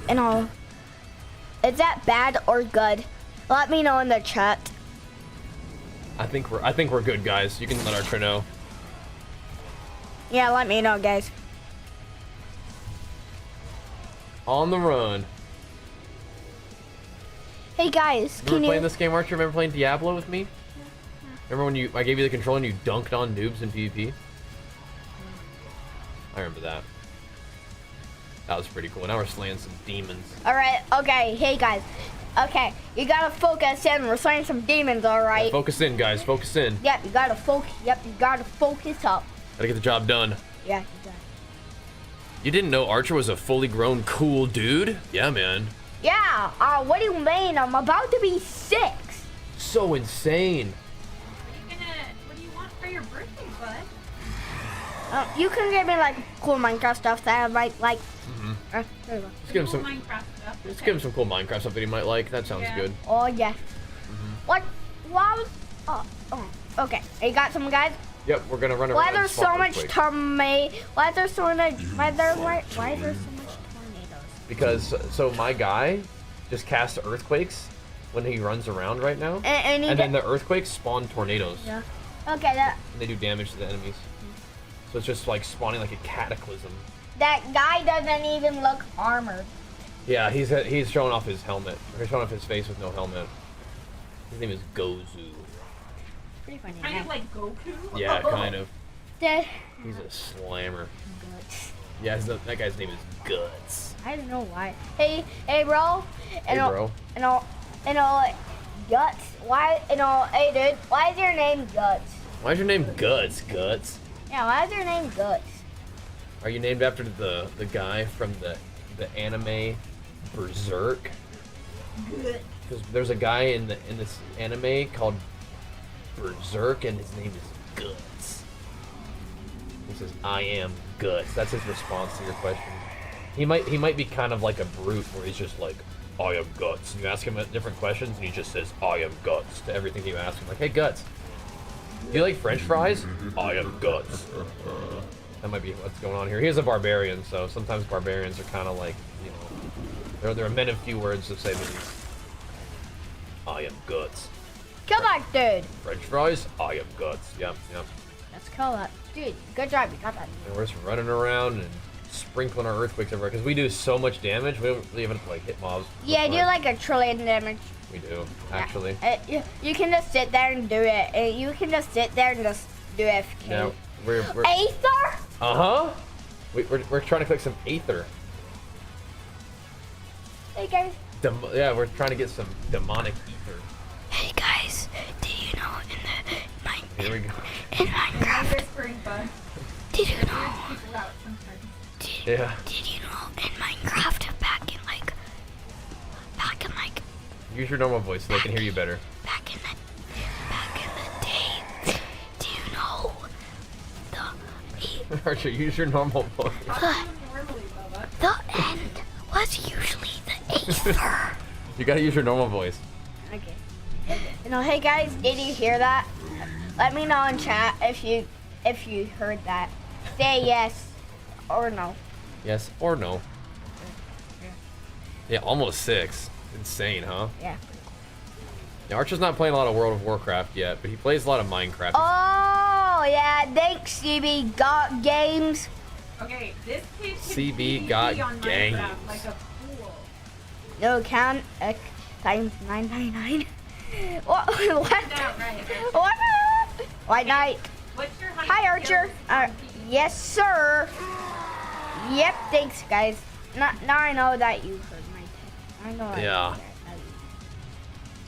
S6: is that bad or good? Let me know in the chat.
S1: I think we're good, guys. You can let Archer know.
S6: Yeah, let me know, guys.
S1: On the run.
S6: Hey guys,
S1: Remember playing this game, Archer? Remember playing Diablo with me? Remember when I gave you the controller and you dunked on noobs in PvP? I remember that. That was pretty cool. Now we're slaying some demons.
S6: Alright, okay, hey guys. Okay, you gotta focus in. We're slaying some demons, alright?
S1: Yeah, focus in, guys. Focus in.
S6: Yep, you gotta focus. Yep, you gotta focus up.
S1: Gotta get the job done.
S6: Yeah, you got it.
S1: You didn't know Archer was a fully grown, cool dude? Yeah, man.
S6: Yeah, what do you mean? I'm about to be 6.
S1: So insane.
S7: What do you want for your birthday, bud?
S6: You can give me like cool Minecraft stuff that I might like. There you go.
S1: Let's give him some.
S7: Minecraft stuff.
S1: Let's give him some cool Minecraft stuff that he might like. That sounds good.
S6: Oh yeah. What? Why was? Okay. You got some guys.
S1: Yep, we're gonna run around.
S6: Why
S1: and
S6: there's
S1: spawn
S6: so much
S1: earthquakes.
S6: Why there's so much? Why is there so much tornadoes?
S1: Because so my guy just casts earthquakes when he runs around right now,
S6: And
S1: then the earthquakes spawn tornadoes.
S6: Yeah. Okay.
S1: And they do damage to the enemies. So it's just like spawning like a cataclysm.
S6: That guy doesn't even look armored.
S1: Yeah, he's showing off his helmet. Or he's showing off his face with no helmet. His name is Gozu.
S6: Pretty funny.
S7: Kind of like Goku.
S1: Yeah, kind of.
S6: Dead.
S1: He's a slammer.
S6: Guts.
S1: Yeah, that guy's name is Guts.
S6: I don't know why. Hey, bro.
S1: Hey, bro.
S6: Guts. Why? Hey, dude. Why is your name Guts?
S1: Why is your name Guts, Guts?
S6: Yeah. Why is your name Guts?
S1: Are you named after the guy from the anime Berserk? Because there's a guy in this anime called Berserk, and his name is Guts. He says, "I am Guts." That's his response to your question. He might be kind of like a brute, where he's just like, "I am Guts." And you ask him different questions, and he just says, "I am Guts" to everything you ask him. Like, "Hey, Guts, do you like French fries?" "I am Guts." That might be what's going on here. He is a barbarian, so sometimes barbarians are kind of like, they're men of few words, to say the least. I am Guts.
S6: Kill that dude.
S1: French fries? I am Guts. Yep.
S6: Let's kill that dude. Good job. You got that.
S1: And we're just running around and sprinkling our earthquakes everywhere because we do so much damage. We don't really even have to like hit mobs.
S6: Yeah, I do like a trillion damage.
S1: We do, actually.
S6: You can just sit there and do it. You can just sit there and just do FK.
S1: Now we're
S6: Aether?
S1: We're trying to collect some aether.
S6: Hey guys.
S1: Yeah, we're trying to get some demonic ether.
S6: Hey guys, do you know
S1: Here we go.
S6: in Minecraft?
S7: Whispering bud.
S6: Did you know?
S7: People out sometimes.
S1: Yeah.
S6: Did you know in Minecraft back in like
S1: Use your normal voice so they can hear you better.
S6: back in the day, do you know
S1: Archer, use your normal voice.
S6: the end was usually the Aether?
S1: You gotta use your normal voice.
S6: Okay. Hey guys, did you hear that? Let me know in chat if you heard that. Say yes or no.
S1: Yes or no. Yeah, almost 6. Insane, huh?
S6: Yeah.
S1: Now, Archer's not playing a lot of World of Warcraft yet, but he plays a lot of Minecraft.
S6: Oh yeah, thanks CB got games.
S7: Okay, this kid can
S1: CB got
S7: PvP on
S1: games.
S7: Minecraft like a fool.
S6: No count times 999. What? What?
S7: That right.
S6: What? White Knight.
S7: What's your
S6: Hi Archer. Yes sir. Yep. Thanks guys. Now I know that you heard my text. I know.
S1: Yeah.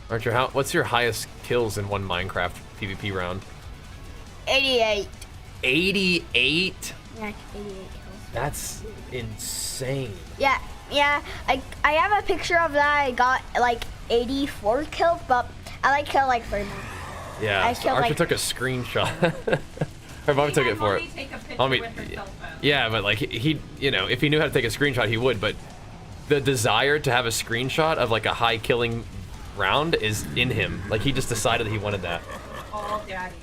S1: Archer, what's your highest kills in one Minecraft PvP round?
S6: 88.
S1: 88?
S6: Yeah, 88 kills.
S1: That's insane.
S6: Yeah. I have a picture of that. I got like 84 kills, but I like kill like 3 more.
S1: Yeah,
S6: I
S1: so
S6: killed,
S1: Archer
S6: like-
S1: took a screenshot. Her mom took it for it.
S7: Take a picture
S1: Mommy,
S7: with her cell phone.
S1: yeah, but like he, if he knew how to take a screenshot, he would. But the desire to have a screenshot of like a high killing round is in him. Like he just decided he wanted that.
S7: All daddy.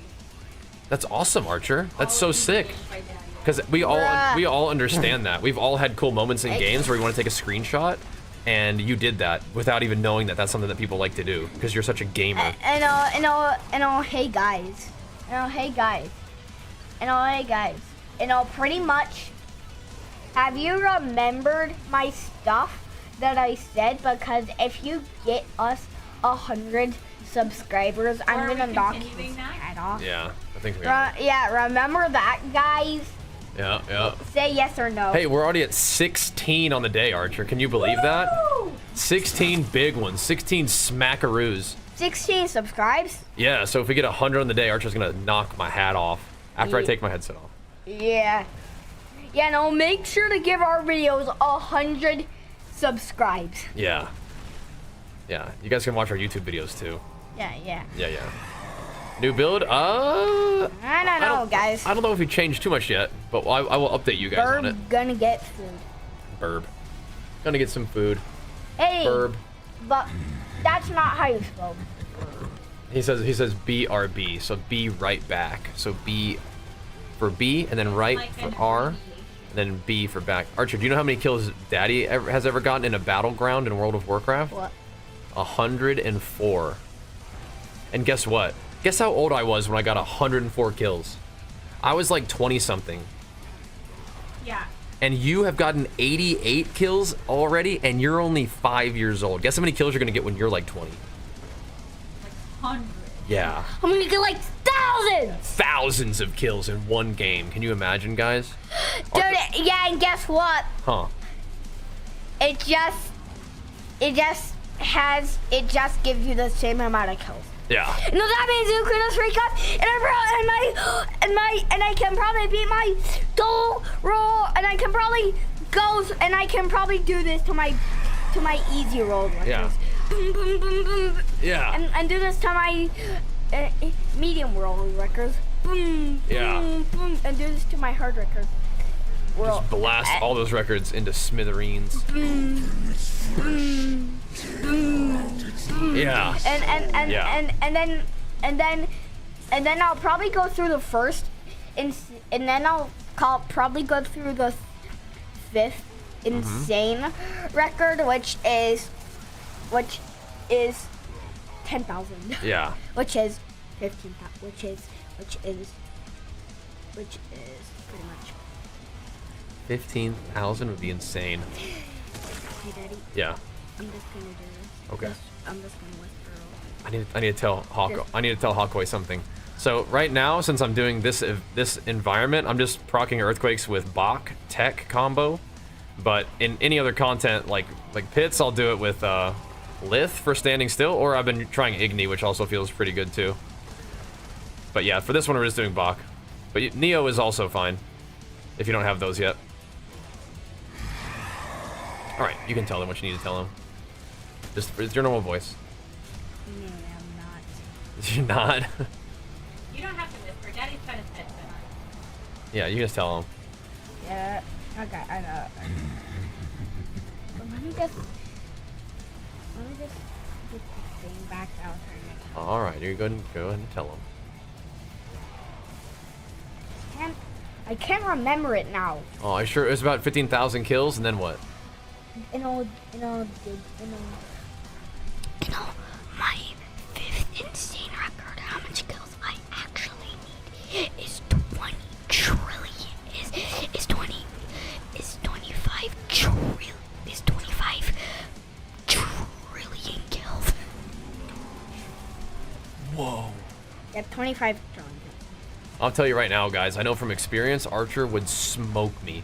S1: That's awesome, Archer. That's so sick.
S7: By daddy.
S1: Because we
S6: Bruh.
S1: all understand that. We've all had cool moments in games where we want to take a screenshot, and you did that without even knowing that that's something that people like to do because you're such a gamer.
S6: Hey guys. Hey guys. pretty much. Have you remembered my stuff that I said? Because if you get us 100 subscribers, I'm gonna knock his head off.
S1: Yeah, I think we are.
S6: Yeah, remember that, guys?
S1: Yeah.
S6: Say yes or no.
S1: Hey, we're already at 16 on the day, Archer. Can you believe that? 16 big ones, 16 smackaroos.
S6: 16 subscribes?
S1: Yeah, so if we get 100 on the day, Archer's gonna knock my hat off after I take my headset off.
S6: Yeah. Yeah, no, make sure to give our videos 100 subscribes.
S1: Yeah. Yeah, you guys can watch our YouTube videos too.
S6: Yeah.
S1: New build?
S6: I don't know, guys.
S1: I don't know if we changed too much yet, but I will update you guys on it.
S6: Gonna get food.
S1: Burb. Gonna get some food.
S6: Hey.
S1: Burb.
S6: But that's not how you spell.
S1: He says BRB, so be right back. So B for B, and then right
S7: Like
S1: for
S7: an
S1: R, and
S7: abbreviation.
S1: then B for back. Archer, do you know how many kills Daddy has ever gotten in a battleground in World of Warcraft?
S6: What?
S1: 104. And guess what? Guess how old I was when I got 104 kills? I was like 20 something.
S7: Yeah.
S1: And you have gotten 88 kills already, and you're only 5 years old. Guess how many kills you're gonna get when you're like 20?
S7: Like 100.
S1: Yeah.
S6: I'm gonna get like thousands!
S1: Thousands of kills in one game. Can you imagine, guys?
S6: Dude, yeah, and guess what?
S1: Huh.
S6: It just gives you the same amount of kills.
S1: Yeah.
S6: No, that means you can just wake up and I can probably beat my goal roll, and I can probably do this to my easy roll. Like
S1: Yeah.
S6: this. Boom, boom, boom, boom.
S1: Yeah.
S6: And do this to my medium roll records. Boom,
S1: Yeah.
S6: boom, boom, and do this to my hard records.
S1: Just blast all those records into smithereens. Yeah.
S6: And then I'll probably go through the first, and then I'll probably go through the fifth insane record, which is 10,000.
S1: Yeah.
S6: Which is 15,000. Which is pretty much.
S1: 15,000 would be insane.
S6: Hey, Daddy.
S1: Yeah.
S6: I'm just gonna do this.
S1: Okay.
S6: I'm just gonna whisper.
S1: I need to tell HotA-Quake something. So right now, since I'm doing this environment, I'm just proccing earthquakes with Bach tech combo. But in any other content like pits, I'll do it with Lith for standing still, or I've been trying Igni, which also feels pretty good too. But yeah, for this one we're just doing Bach. But Neo is also fine if you don't have those yet. All right, you can tell them what you need to tell them. Just it's your normal voice.
S6: No, I'm not.
S1: You're not.
S7: You don't have to whisper. Daddy's got his headset on.
S1: Yeah, you just tell them.
S6: Yeah. Okay, I know. But let me just get the thing back out here.
S1: All right, you're go ahead and tell them.
S6: I can't remember it now.
S1: Oh, I sure it was about 15,000 kills, and then what?
S6: My fifth insane record, how much kills I actually need is 25 trillion kills.
S1: Whoa.
S6: Yeah, 25 trillion.
S1: I'll tell you right now, guys. I know from experience, Archer would smoke me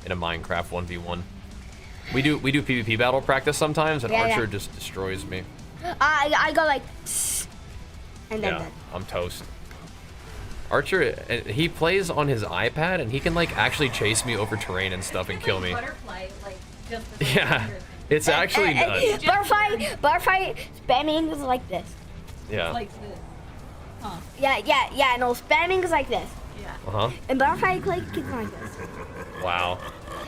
S1: in a Minecraft 1v1. We do PvP battle practice sometimes, and Archer just destroys me.
S6: I go like, and then
S1: Yeah, I'm toast. Archer, he plays on his iPad, and he can like actually chase me over terrain and stuff and kill me.
S7: Butterfly, like just the
S1: Yeah, it's actually nuts.
S6: Butterfly spamming is like this.
S1: Yeah.
S7: like this. Huh.
S6: Yeah. No, spamming is like this.
S7: Yeah.
S1: Uh-huh.
S6: And butterfly click is like this.
S1: Wow.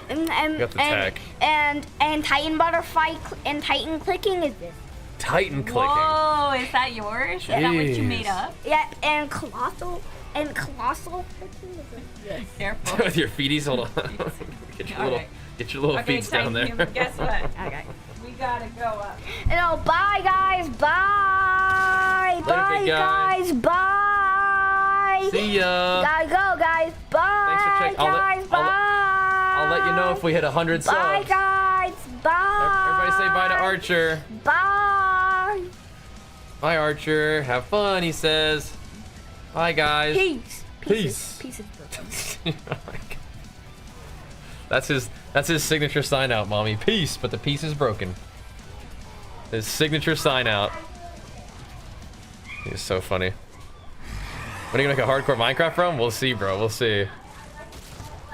S6: And
S1: got the tech.
S6: and Titan butterfly and Titan clicking is this.
S1: Titan clicking.
S7: Whoa, is that yours? Is that what you made up?
S6: Yeah, and colossal clicking is this.
S7: Careful.
S1: With your feeties, hold on. Get your little
S7: Okay,
S1: feet down there.
S7: Titan, guess what?
S6: Okay.
S7: We gotta go up.
S6: No, bye guys, bye.
S1: Later,
S6: Bye
S1: big guy.
S6: guys, bye.
S1: See ya.
S6: Gotta go guys, bye.
S1: Thanks for checking
S6: guys. Bye.
S1: I'll let you know if we hit 100 subs.
S6: Bye, guys. Bye.
S1: Everybody say bye to Archer.
S6: Bye.
S1: Bye, Archer. Have fun, he says. Bye, guys.
S6: Peace.
S1: Peace.
S6: Peace is broken.
S1: Oh my God. That's his signature sign out, mommy. Peace, but the piece is broken. His signature sign out. He's so funny. When are you gonna make a hardcore Minecraft from? We'll see, bro. We'll see.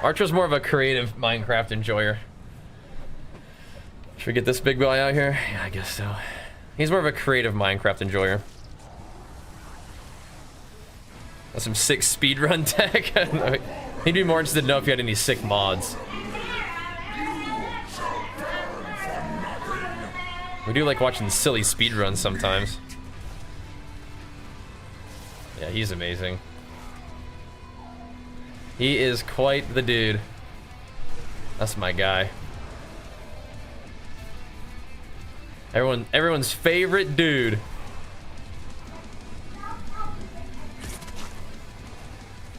S1: Archer's more of a creative Minecraft enjoyer. Should we get this big boy out here? Yeah, I guess so. He's more of a creative Minecraft enjoyer. That's some sick speedrun tech. He'd be more interested to know if you had any sick mods. We do like watching silly speedruns sometimes. Yeah, he's amazing. He is quite the dude. That's my guy. Everyone's favorite dude.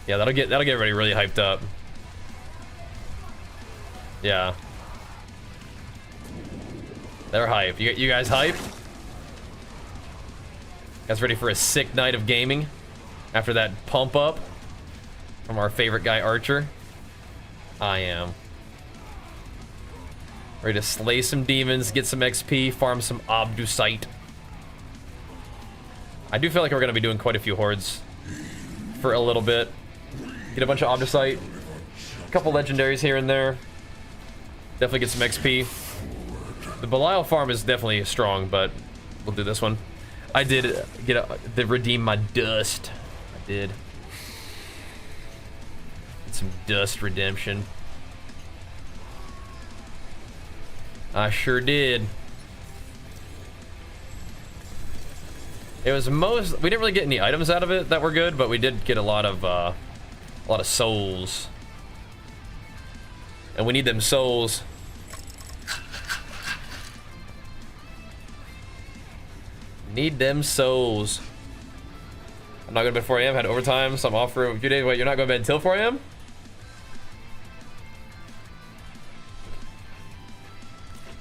S1: Yeah, that'll get everybody really hyped up. Yeah. They're hype. You guys hype? Guys ready for a sick night of gaming? After that pump up from our favorite guy Archer? I am. Ready to slay some demons, get some XP, farm some Obdusite. I do feel like we're gonna be doing quite a few hordes for a little bit. Get a bunch of Obdusite, a couple legendaries here and there. Definitely get some XP. The Belial farm is definitely strong, but we'll do this one. I did redeem my dust. I did. Get some dust redemption. I sure did. It was we didn't really get any items out of it that were good, but we did get a lot of souls. And we need them souls. Need them souls. I'm not going to bed 4 a.m. Had overtime, so I'm off for a few days. Wait, you're not going to bed until 4 a.m.?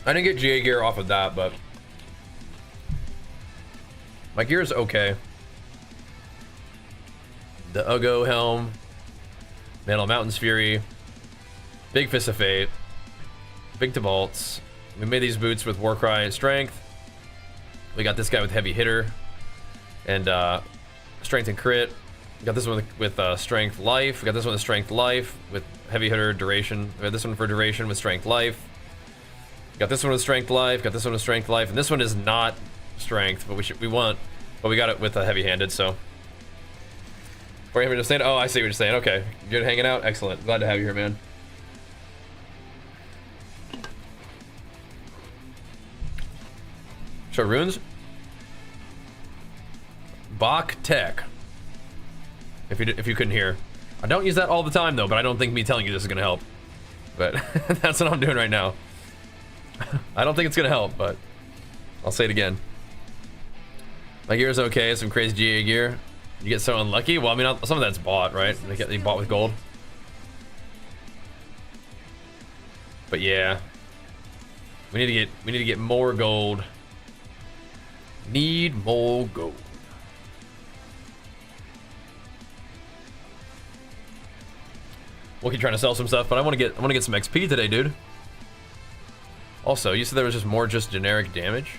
S1: I didn't get GA gear off of that, but my gear is okay. The Ugo helm, Mantle Mountain's Fury, Big Fist of Fate, Big Tabolts. We made these boots with Warcry and Strength. We got this guy with Heavy Hitter and Strength and Crit. We got this one with Strength Life. We got this one with Strength Life with Heavy Hitter Duration. We got this one for Duration with Strength Life. Got this one with Strength Life. Got this one with Strength Life. And this one is not Strength, but but we got it with Heavy-Handed. So. Were you just saying? Oh, I see what you're saying. Okay, good hanging out. Excellent. Glad to have you here, man. Show runes. Bach Tech. If you couldn't hear, I don't use that all the time though. But I don't think me telling you this is gonna help. But that's what I'm doing right now. I don't think it's gonna help, but I'll say it again. My gear is okay. Some crazy GA gear. You get so unlucky. Well, I mean, some of that's bought, right? They bought with gold. But yeah, we need to get more gold. Need more gold. We'll keep trying to sell some stuff, but I want to get some XP today, dude. Also, you said there was just generic damage.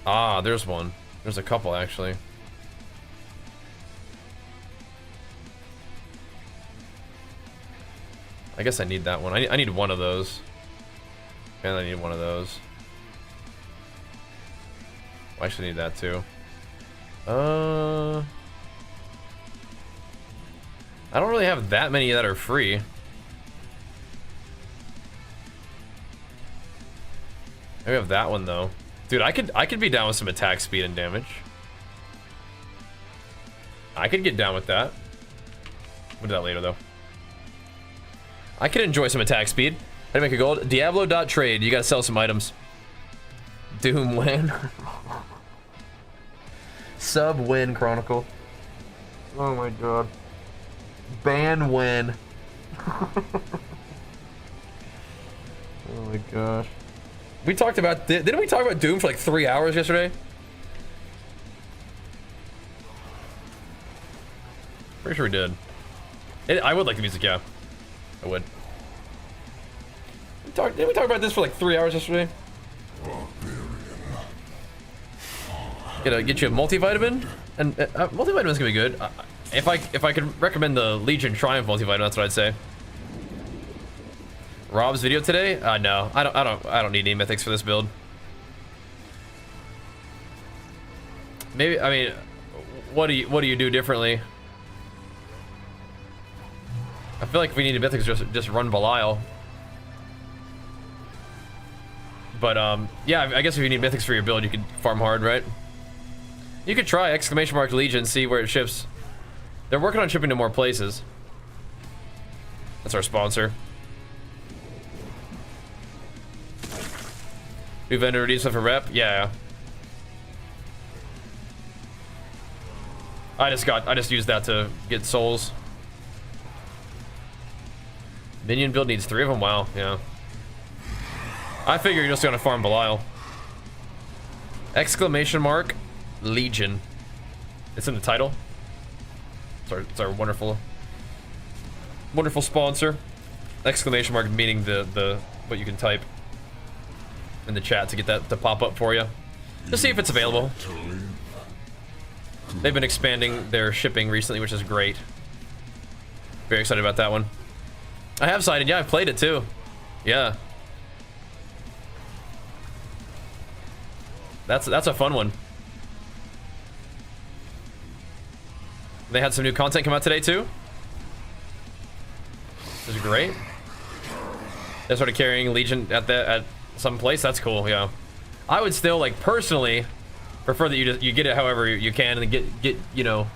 S1: Ah, there's one. There's a couple actually. I guess I need that one. I need one of those. And I need one of those. I actually need that too. I don't really have that many that are free. I have that one though. Dude, I could be down with some attack speed and damage. I could get down with that. We'll do that later though. I could enjoy some attack speed. How to make a gold? Diablo.trade. You gotta sell some items. Doom when? Sub win Chronicle. Oh my god. Ban win. Oh my gosh. We talked about, didn't we talk about Doom for like 3 hours yesterday? Pretty sure we did. I would like the music, yeah. I would. Didn't we talk about this for like 3 hours yesterday? Get you a multivitamin, and multivitamin's gonna be good. If I could recommend the Legion Triumph multivitamin, that's what I'd say. Rob's video today? No, I don't need any mythics for this build. Maybe, I mean, what do you do differently? I feel like if we need mythics, just run Belial. But yeah, I guess if you need mythics for your build, you could farm hard, right? You could try exclamation mark Legion, see where it ships. They're working on shipping to more places. That's our sponsor. New vendor redeem stuff for rep? Yeah. I just used that to get souls. Minion build needs 3 of them? Wow, yeah. I figure you're just gonna farm Belial. Exclamation mark Legion. It's in the title. It's our wonderful sponsor. Exclamation mark meaning the what you can type in the chat to get that to pop up for you. Just see if it's available. They've been expanding their shipping recently, which is great. Very excited about that one. I have sided, yeah, I've played it too. Yeah. That's a fun one. They had some new content come out today too. This is great. They started carrying Legion at some place. That's cool. Yeah. I would still, like, personally prefer that you get it however you can and get you know,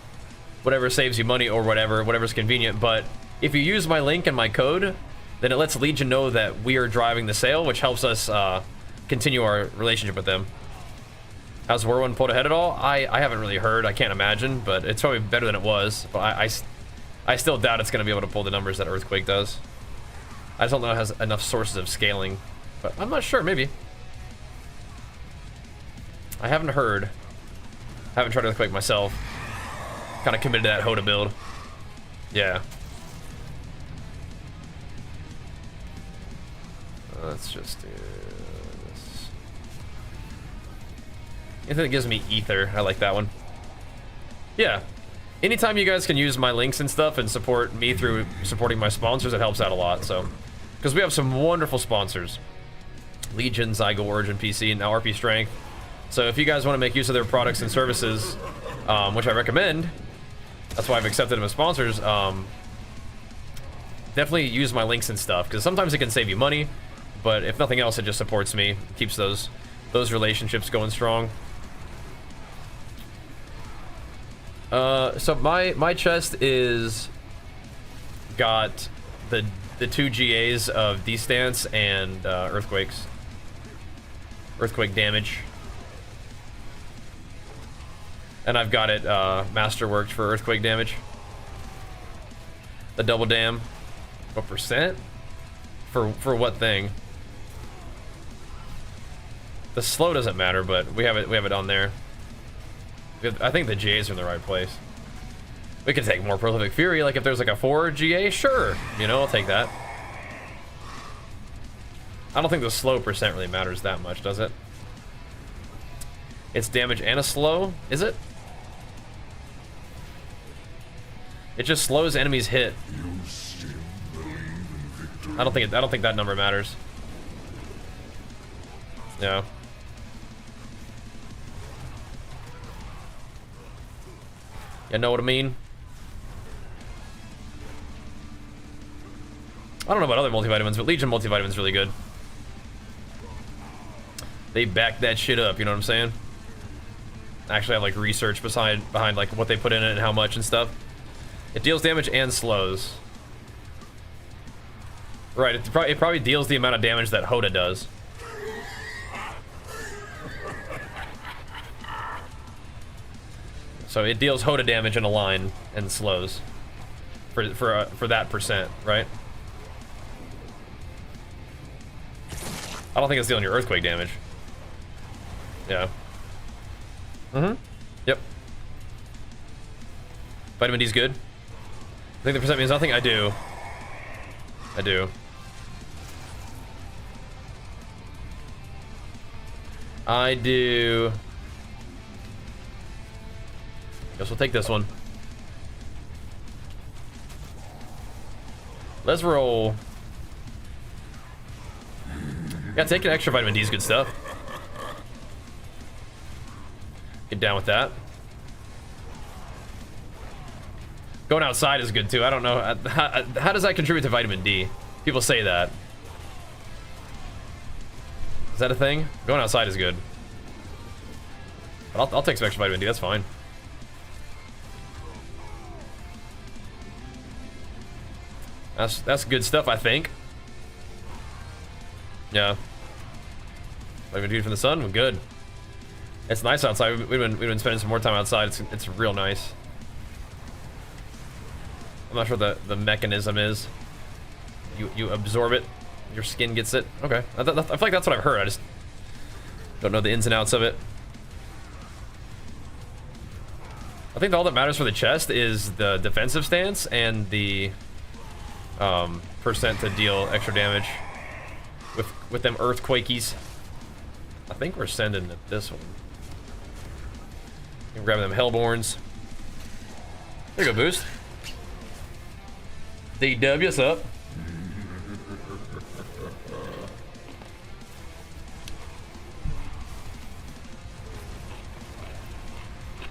S1: whatever saves you money or whatever's convenient. But if you use my link and my code, then it lets Legion know that we are driving the sale, which helps us continue our relationship with them. How's War 1 pulled ahead at all? I haven't really heard. I can't imagine, but it's probably better than it was. But I still doubt it's going to be able to pull the numbers that Earthquake does. I just don't know it has enough sources of scaling. But I'm not sure, maybe. I haven't heard. Haven't tried Earthquake myself. Kind of committed to that HotA build. Yeah. Let's just do this. Anything that gives me ether, I like that one. Yeah. Anytime you guys can use my links and stuff and support me through supporting my sponsors, it helps out a lot, so. Because we have some wonderful sponsors. Legion, Zygo, Origin, PC, and now RP Strength. So if you guys want to make use of their products and services, which I recommend, that's why I've accepted them as sponsors, definitely use my links and stuff, because sometimes it can save you money, but if nothing else, it just supports me, keeps those relationships going strong. So my chest is got the 2 GAs of D-Stance and earthquake damage, and I've got it masterworked for earthquake damage. The double dam. What percent? For what thing? The slow doesn't matter, but we have it on there. I think the GAs are in the right place. We could take more Prolific Fury, like if there's like a 4 GA, sure. You know, I'll take that. I don't think the slow percent really matters that much, does it? It's damage and a slow, is it? It just slows enemies hit. I don't think that number matters. Yeah. You know what I mean? I don't know about other multivitamins, but Legion multivitamin's really good. They back that shit up, you know what I'm saying? I actually have like research behind like what they put in it and how much and stuff. It deals damage and slows. Right, it probably deals the amount of damage that HotA does. So it deals HotA damage in a line and slows for that percent, right? I don't think it's dealing your earthquake damage. Yeah. Yep. Vitamin D's good. I think the percent means nothing. I do. I do. I do. Guess we'll take this one. Let's roll. Yeah, taking extra vitamin D is good stuff. Get down with that. Going outside is good too. I don't know. How does that contribute to vitamin D? People say that. Is that a thing? Going outside is good. But I'll take some extra vitamin D. That's fine. That's good stuff, I think. Yeah. Vitamin D from the sun, we're good. It's nice outside. We've been spending some more time outside. It's real nice. I'm not sure what the mechanism is. You absorb it, your skin gets it. Okay, I feel like that's what I've heard. I just don't know the ins and outs of it. I think all that matters for the chest is the defensive stance and the percent to deal extra damage with them earthquakies. I think we're sending this one. And grabbing them hellborns. There you go, boost. DW, what's up?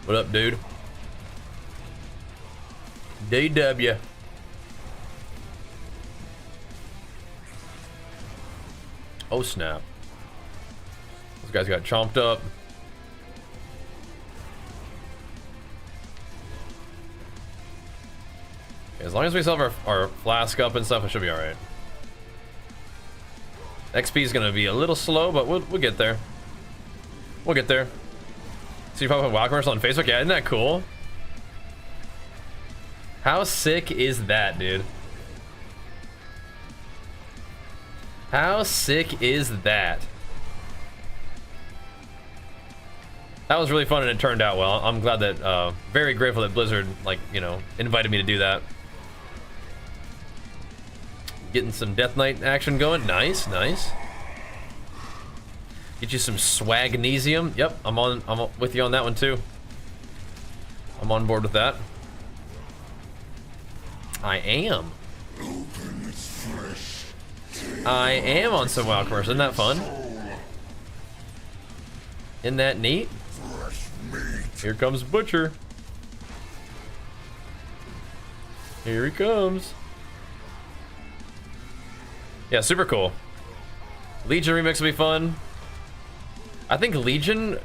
S1: What up, dude? DW. Oh snap. Those guys got chomped up. Okay, as long as we still have our flask up and stuff, it should be alright. XP is gonna be a little slow, but we'll get there. We'll get there. So you probably have WoW commercial on Facebook? Yeah, isn't that cool? How sick is that, dude? How sick is that? That was really fun and it turned out well. I'm glad that, very grateful that Blizzard, like, you know, invited me to do that. Getting some Death Knight action going. Nice, nice. Get you some swagnesium. Yep, I'm with you on that one too. I'm on board with that. I am. I am on some WoW commercial. Isn't that fun? Isn't that neat? Here comes Butcher. Here he comes. Yeah, super cool. Legion remix will be fun. I think Legion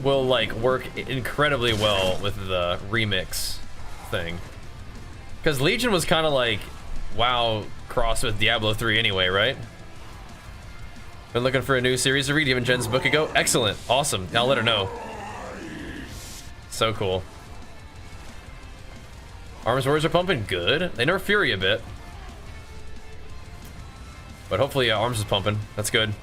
S1: will like work incredibly well with the remix thing. Because Legion was kind of like WoW crossed with Diablo 3 anyway, right? Been looking for a new series to read. Even Jen's book a go. Excellent. Awesome. I'll let her know. So cool. Arms Warriors are pumping. Good. They nerfed Fury a bit. But hopefully Arms is pumping. That's good.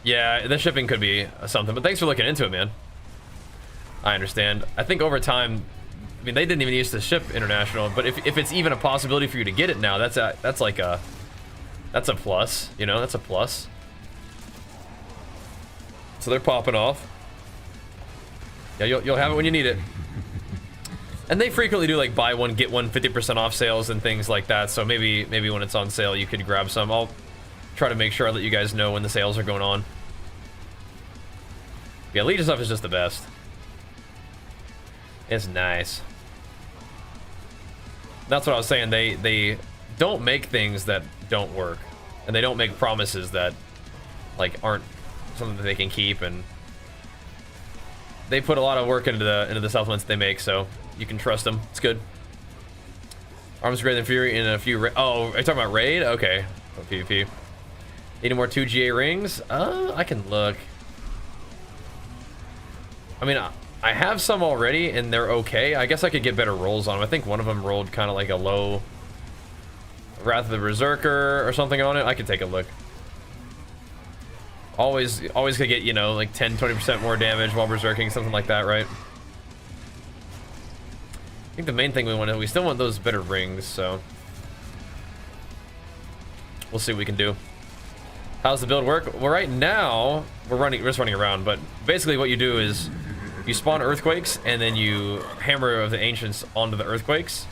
S1: Yeah, the shipping could be something. But thanks for looking into it, man. I understand. I think over time, I mean, they didn't even used to ship international, but if it's even a possibility for you to get it now, that's a plus, you know, that's a plus. So they're popping off. Yeah, you'll have it when you need it. And they frequently do like buy one, get one 50% off sales and things like that. So maybe when it's on sale, you could grab some. I'll try to make sure I let you guys know when the sales are going on. Yeah, Legion stuff is just the best. It's nice. That's what I was saying. They don't make things that don't work, and they don't make promises that like aren't something that they can keep. And they put a lot of work into the supplements they make, so you can trust them. It's good. Arms greater than Fury in a few. Oh, are you talking about raid? Okay. Oh, PvP. Any more 2 GA rings? I can look. I mean, I have some already, and they're okay. I guess I could get better rolls on them. I think one of them rolled kind of like a low Wrath of the Berserker or something on it. I could take a look. Always could get, you know, like 10-20% more damage while berserking, something like that, right? I think the main thing we still want those better rings, so we'll see what we can do. How's the build work? Well, right now we're just running around, but basically what you do is you spawn earthquakes and then you hammer of the ancients onto the earthquakes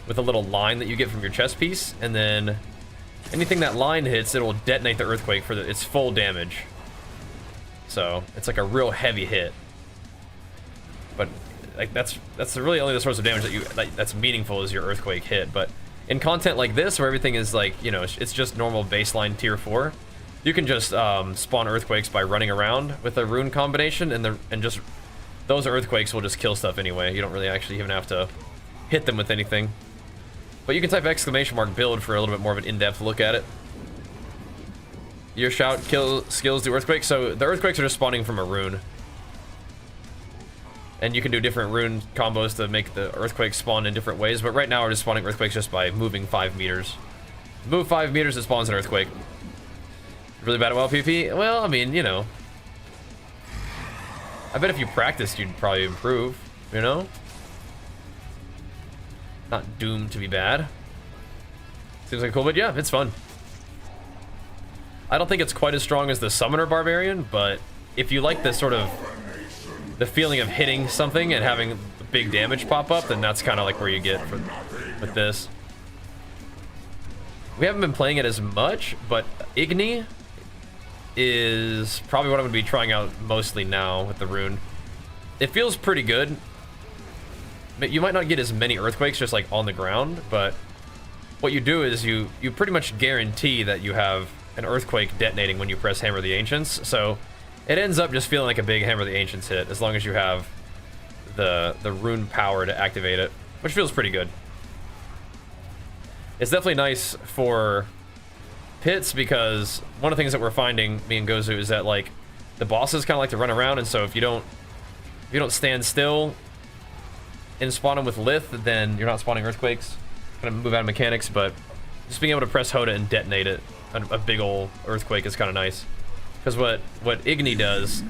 S1: with a little line that you get from your chest piece, and then anything that line hits, it will detonate the earthquake for its full damage. So it's like a real heavy hit. But like that's really only the source of damage that's meaningful is your earthquake hit. But in content like this, where everything is like, you know, it's just normal baseline tier 4, you can just spawn earthquakes by running around with a rune combination, and just those earthquakes will just kill stuff anyway. You don't really actually even have to hit them with anything. But you can type !build for a little bit more of an in-depth look at it. Your shout kill skills do earthquakes. So the earthquakes are just spawning from a rune. And you can do different rune combos to make the earthquakes spawn in different ways. But right now we're just spawning earthquakes just by moving 5 meters. Move 5 meters, it spawns an earthquake. Really bad at WoW PP? Well, I mean, you know. I bet if you practiced, you'd probably improve, you know? Not doomed to be bad. Seems like cool, but yeah, it's fun. I don't think it's quite as strong as the Summoner Barbarian, but if you like this sort of the feeling of hitting something and having big damage pop up, then that's kind of like where you get with this. We haven't been playing it as much, but Igni is probably what I'm going to be trying out mostly now with the rune. It feels pretty good. You might not get as many earthquakes just like on the ground, but what you do is you pretty much guarantee that you have an earthquake detonating when you press Hammer of the Ancients. So it ends up just feeling like a big Hammer of the Ancients hit, as long as you have the rune power to activate it, which feels pretty good. It's definitely nice for pits, because one of the things that we're finding, me and Gozu, is that like the bosses kind of like to run around, and so if you don't stand still and spawn them with Lith, then you're not spawning earthquakes. Kind of move out of mechanics, but just being able to press HotA and detonate it, a big old earthquake, is kind of nice. Because what Igni does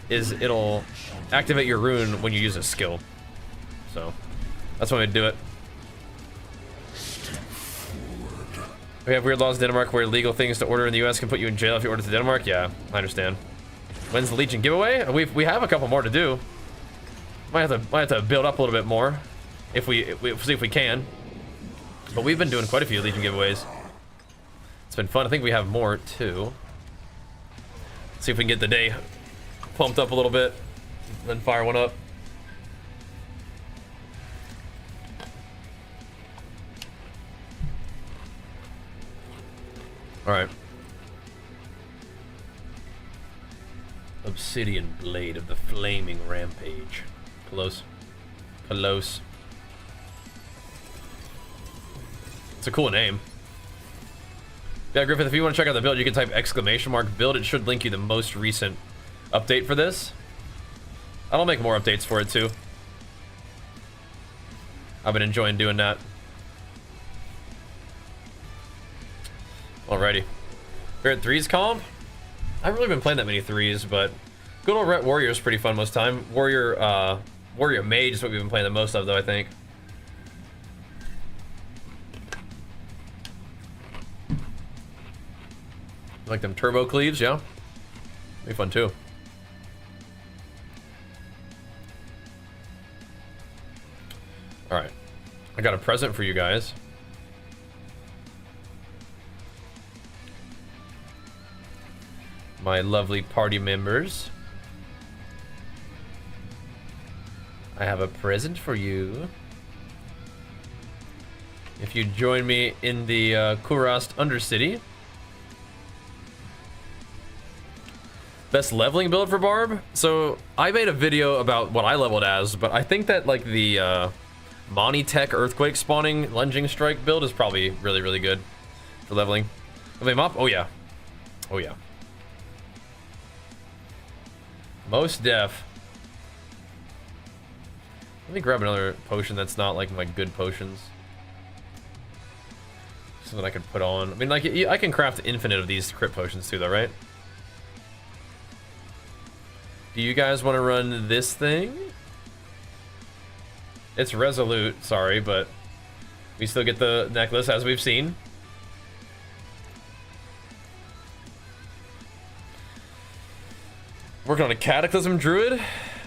S1: is it'll activate your rune when you use a skill. So that's why we do it. We have weird laws in Denmark where illegal things to order in the US can put you in jail if you order to Denmark. Yeah, I understand. When's the Legion giveaway? We have a couple more to do. Might have to build up a little bit more if we see if we can. But we've been doing quite a few Legion giveaways. It's been fun. I think we have more too. See if we can get the day pumped up a little bit, then fire one up. All right. Obsidian Blade of the Flaming Rampage. Close. Close. It's a cool name. Yeah, Griffith, if you want to check out the build, you can type !build. It should link you the most recent update for this. I'll make more updates for it too. I've been enjoying doing that. Alrighty. We're at 3s comp. I haven't really been playing that many 3s, but good old Ret Warrior is pretty fun most time. Warrior Mage is what we've been playing the most of, though, I think. Like them turbo cleaves, yeah. Be fun too. Alright. I got a present for you guys. My lovely party members. I have a present for you. If you join me in the Kurast Undercity. Best leveling build for Barb? So I made a video about what I leveled as, but I think that like the Moni Tech Earthquake spawning lunging strike build is probably really, really good for leveling. Leveling up? Oh yeah. Oh yeah. Most def. Let me grab another potion that's not like my good potions. Something I could put on. I mean, like, I can craft infinite of these crit potions too, though, right? Do you guys want to run this thing? It's resolute, sorry, but we still get the necklace, as we've seen. Working on a Cataclysm Druid?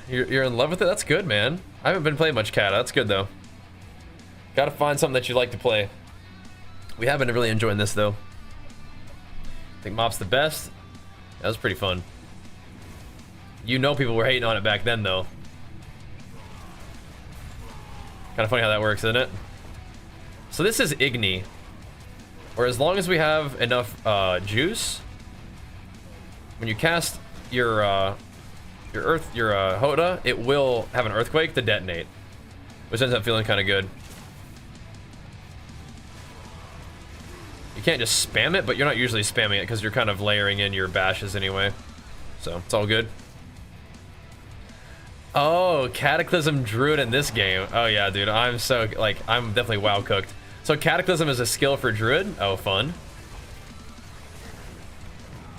S1: You're in love with it? That's good, man. I haven't been playing much Cata. That's good, though. Gotta find something that you like to play. We have been really enjoying this, though. I think Mop's the best. That was pretty fun. You know people were hating on it back then, though. Kind of funny how that works, isn't it? So this is Igni. Where as long as we have enough juice, when you cast your HotA, it will have an earthquake to detonate, which ends up feeling kind of good. You can't just spam it, but you're not usually spamming it because you're kind of layering in your bashes anyway, so it's all good. Oh, Cataclysm Druid in this game. Oh yeah, dude, I'm so, like, I'm definitely WoW cooked. So Cataclysm is a skill for Druid. Oh, fun.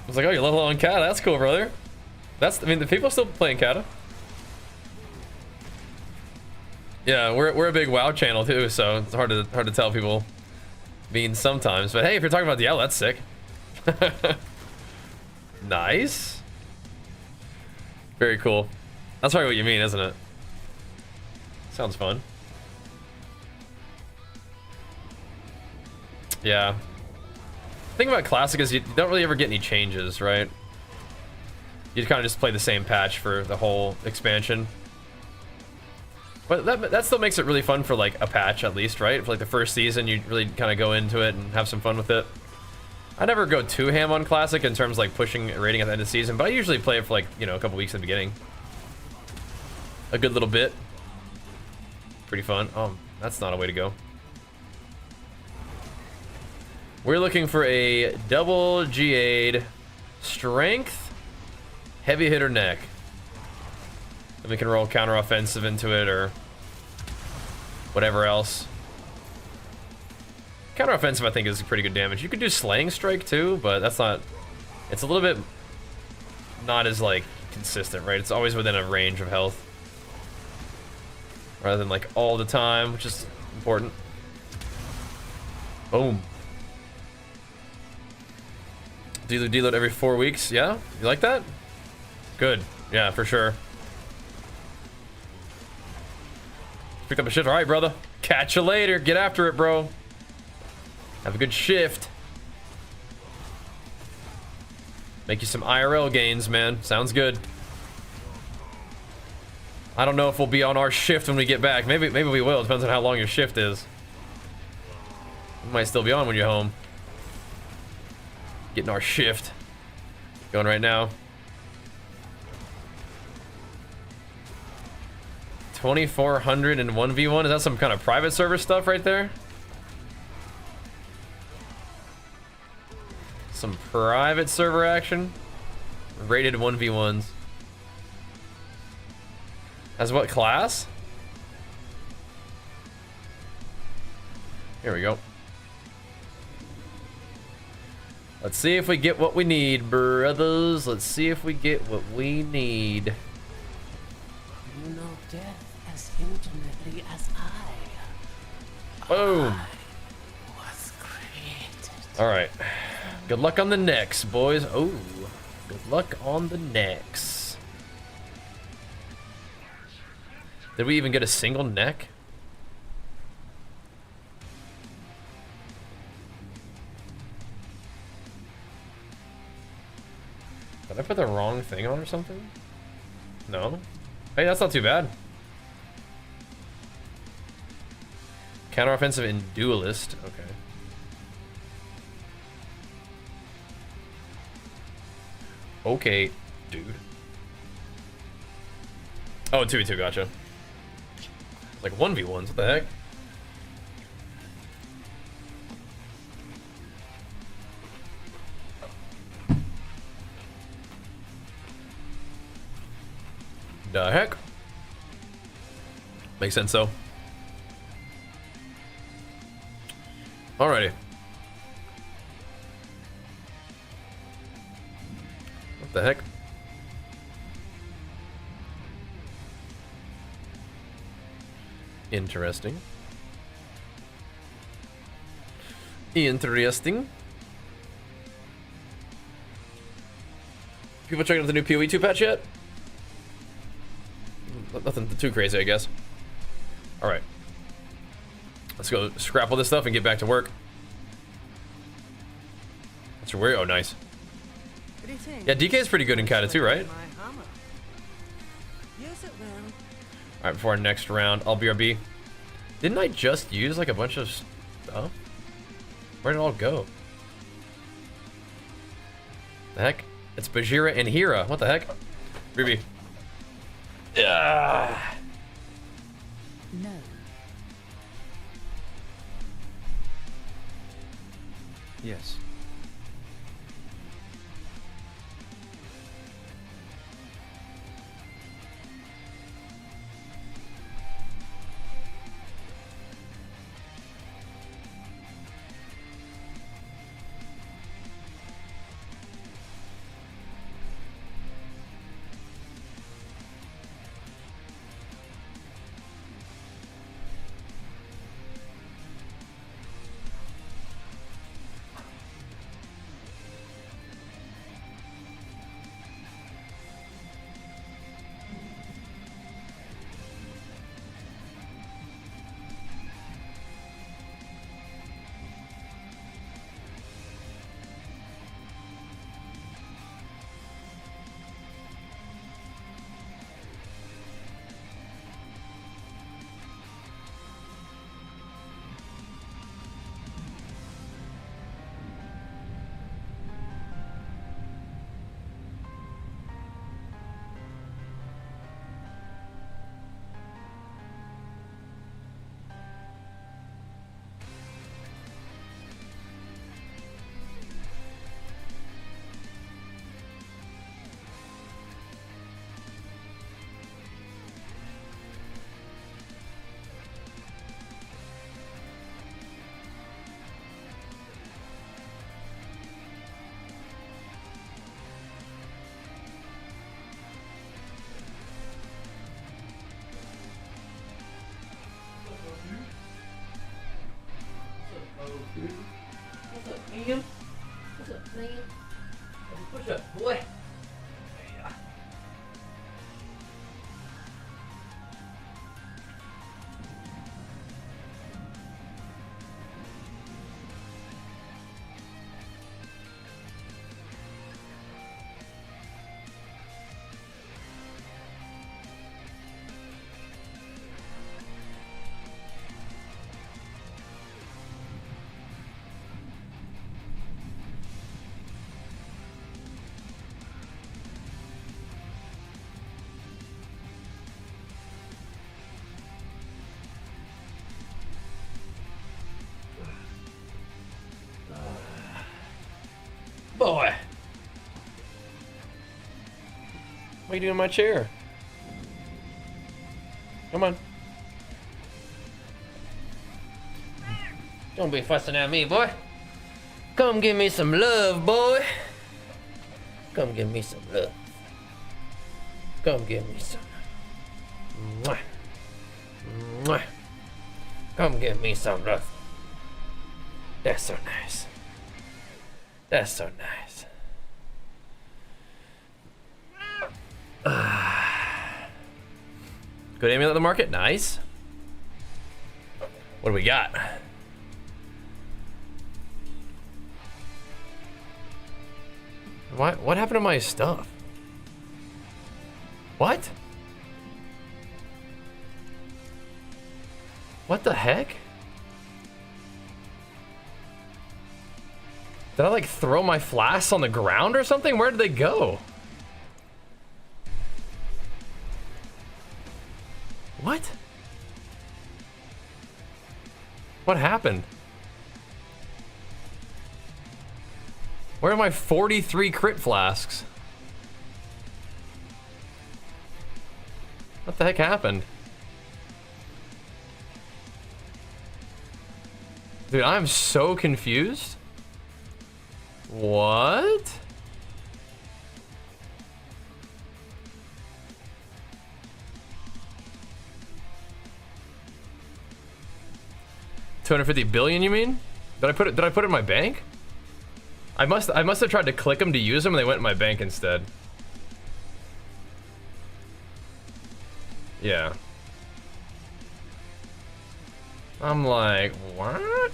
S1: I was like, oh, you're level on Cata. That's cool, brother. That's, I mean, the people still playing Cata. Yeah, we're a big WoW channel too, so it's hard to tell people mean sometimes. But hey, if you're talking about Diablo, that's sick. Nice. Very cool. That's probably what you mean, isn't it? Sounds fun. Yeah. The thing about Classic is you don't really ever get any changes, right? You kind of just play the same patch for the whole expansion. But that still makes it really fun for like a patch at least, right? For like the first season, you really kind of go into it and have some fun with it. I never go too ham on Classic in terms of like pushing a rating at the end of the season, but I usually play it for like, you know, a couple weeks in the beginning. A good little bit. Pretty fun. Oh, that's not a way to go. We're looking for a double GA'd strength, heavy hitter neck. Then we can roll counter offensive into it or whatever else. Counter offensive, I think, is pretty good damage. You could do slaying strike too, but that's not. It's a little bit not as like consistent, right? It's always within a range of health rather than like all the time, which is important. Boom. Deload every 4 weeks. Yeah, you like that? Good. Yeah, for sure. Picked up a shift. All right, brother. Catch you later. Get after it, bro. Have a good shift. Make you some IRL gains, man. Sounds good. I don't know if we'll be on our shift when we get back. Maybe we will. Depends on how long your shift is. We might still be on when you're home. Getting our shift. Going right now. 2,400 and 1v1. Is that some kind of private server stuff right there? Some private server action. Rated 1v1s. As what class? Here we go. Let's see if we get what we need, brothers. Let's see if we get what we need.
S5: You know death as intimately as I.
S1: Boom.
S5: I was created.
S1: All right. Good luck on the necks, boys. Oh, good luck on the necks. Did we even get a single neck? Did I put the wrong thing on or something? No. Hey, that's not too bad. Counteroffensive and duelist. Okay. Okay, dude. Oh, 2v2, gotcha. Like 1v1s, what the heck? The heck? Makes sense, though. Alrighty. What the heck? Interesting. Interesting. People checking out the new PoE 2 patch yet? Nothing too crazy, I guess. Alright. Let's go scrap all this stuff and get back to work. That's your worry. Oh, nice. Yeah, DK is pretty good in Kata too, right? Alright, before our next round, I'll BRB. Didn't I just use like a bunch of stuff? Where did it all go? The heck? It's Bajheera and Hera. What the heck? Ruby.
S5: No.
S2: Yes.
S5: What's up, Liam? What's up, Liam? Push up, boy.
S1: Boy. What are you doing in my chair? Come on. Don't be fussing at me, boy. Come give me some love, boy. Come give me some love. Come give me some. Mwah. Mwah. Come give me some love. That's so nice. That's so nice. Good amulet at the market. Nice. What do we got? What happened to my stuff? What? What the heck? Did I like throw my flasks on the ground or something? Where did they go? What? What happened? Where are my 43 crit flasks? What the heck happened? Dude, I'm so confused. What? $250 billion, you mean? Did I put it in my bank? I must have tried to click them to use them and they went in my bank instead. Yeah. I'm like, what?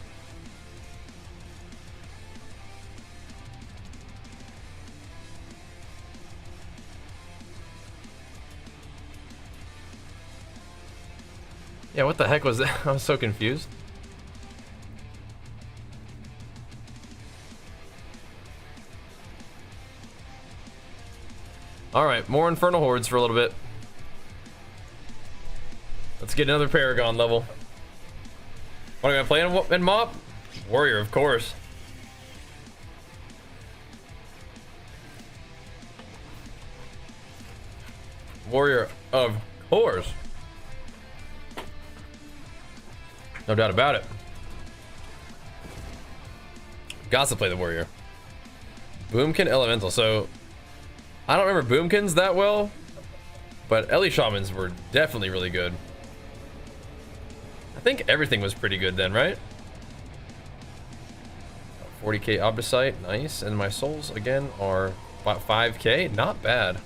S1: Yeah, what the heck was that? I was so confused. Alright, more Infernal Hordes for a little bit. Let's get another Paragon level. What am I gonna play in Mop? Warrior, of course. Warrior, of course. No doubt about it. Got to play the Warrior. Boomkin Elemental. So, I don't remember Boomkins that well, but Ellie Shamans were definitely really good. I think everything was pretty good then, right? 40k Obdicite, nice. And my souls, again, are about 5k. Not bad.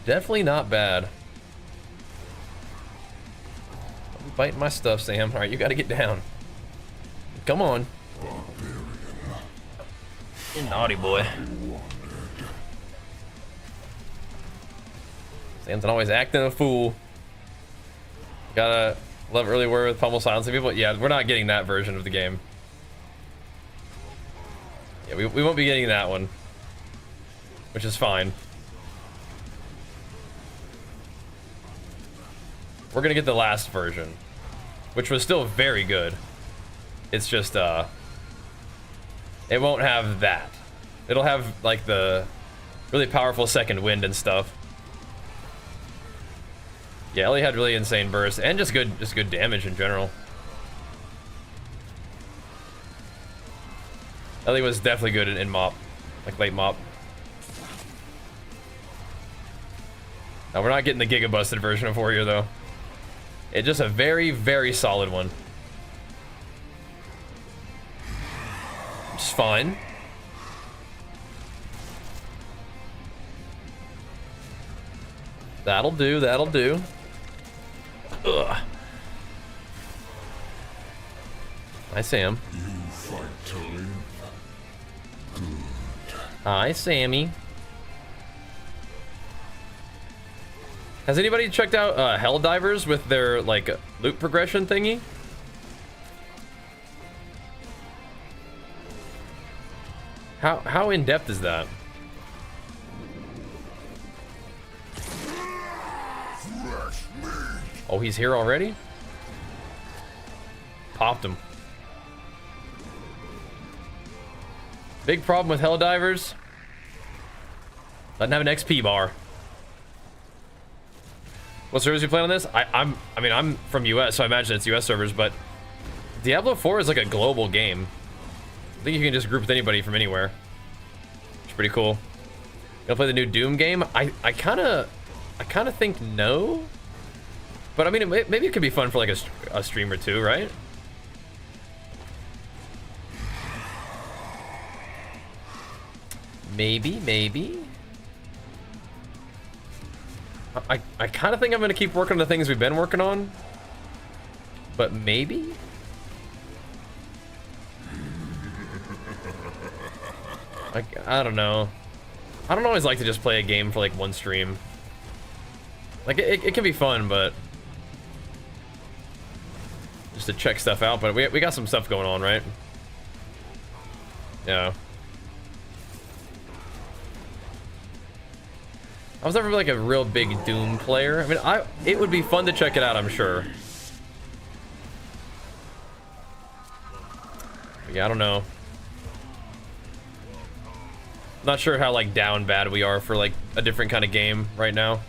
S1: Definitely not bad. Don't be biting my stuff, Sam. Alright, you gotta get down. Come on. You naughty boy. Sam's always acting a fool. Gotta love early word with pummel silencing people. Yeah, we're not getting that version of the game. Yeah, we won't be getting that one. Which is fine. We're gonna get the last version. Which was still very good. It's just, it won't have that. It'll have, like, the really powerful second wind and stuff. Yeah, Ellie had really insane bursts and just good damage in general. Ellie was definitely good in Mop, like late Mop. Now we're not getting the Giga Busted version of Warrior though. It's just a very, very solid one. It's fine. That'll do, that'll do. Ugh. Hi, Sam.
S3: You fight to live. Good.
S1: Hi, Sammy. Has anybody checked out Helldivers with their, like, loot progression thingy? How in-depth is that? Oh, he's here already? Popped him. Big problem with Helldivers. Doesn't have an XP bar. What servers you play on this? I mean, I'm from US, so I imagine it's US servers, but Diablo 4 is like a global game. I think you can just group with anybody from anywhere. It's pretty cool. You gonna play the new Doom game? I kind of think no. But I mean, maybe it could be fun for like a stream or two, right? Maybe. I kind of think I'm gonna keep working on the things we've been working on. But maybe? I don't know. I don't always like to just play a game for like one stream. Like it can be fun, but just to check stuff out. But we got some stuff going on, right? Yeah. I was never like a real big Doom player. I mean, it would be fun to check it out, I'm sure. But yeah, I don't know. Not sure how like down bad we are for like a different kind of game right now.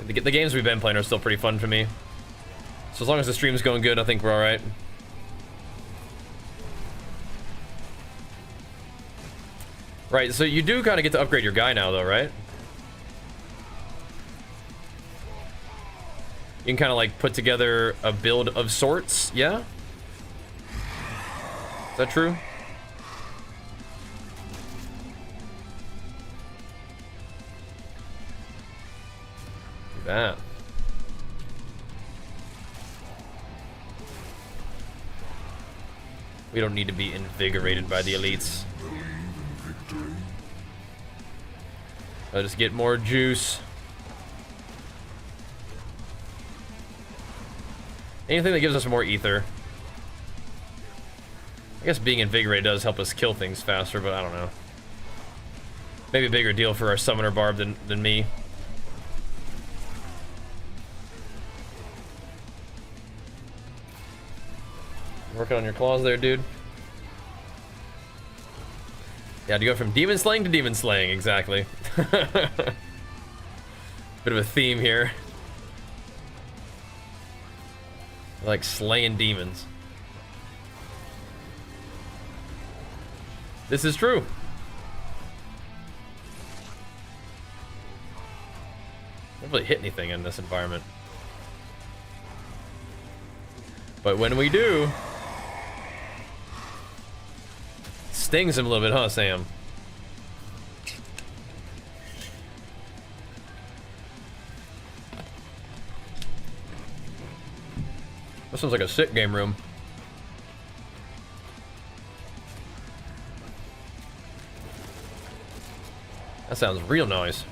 S1: The games we've been playing are still pretty fun for me. So as long as the stream's going good, I think we're all right. Right, so you do kind of get to upgrade your guy now, though, right? You can kind of like put together a build of sorts, yeah? Is that true? Do that. We don't need to be invigorated by the elites. Let us get more juice. Anything that gives us more ether. I guess being invigorated does help us kill things faster, but I don't know. Maybe a bigger deal for our summoner barb than me. Working on your claws there, dude. Yeah, to go from demon slaying to demon slaying, exactly. Bit of a theme here. Like slaying demons. This is true. Don't really hit anything in this environment. But when we do, stings him a little bit, huh, Sam? This sounds like a sick game room. That sounds real nice.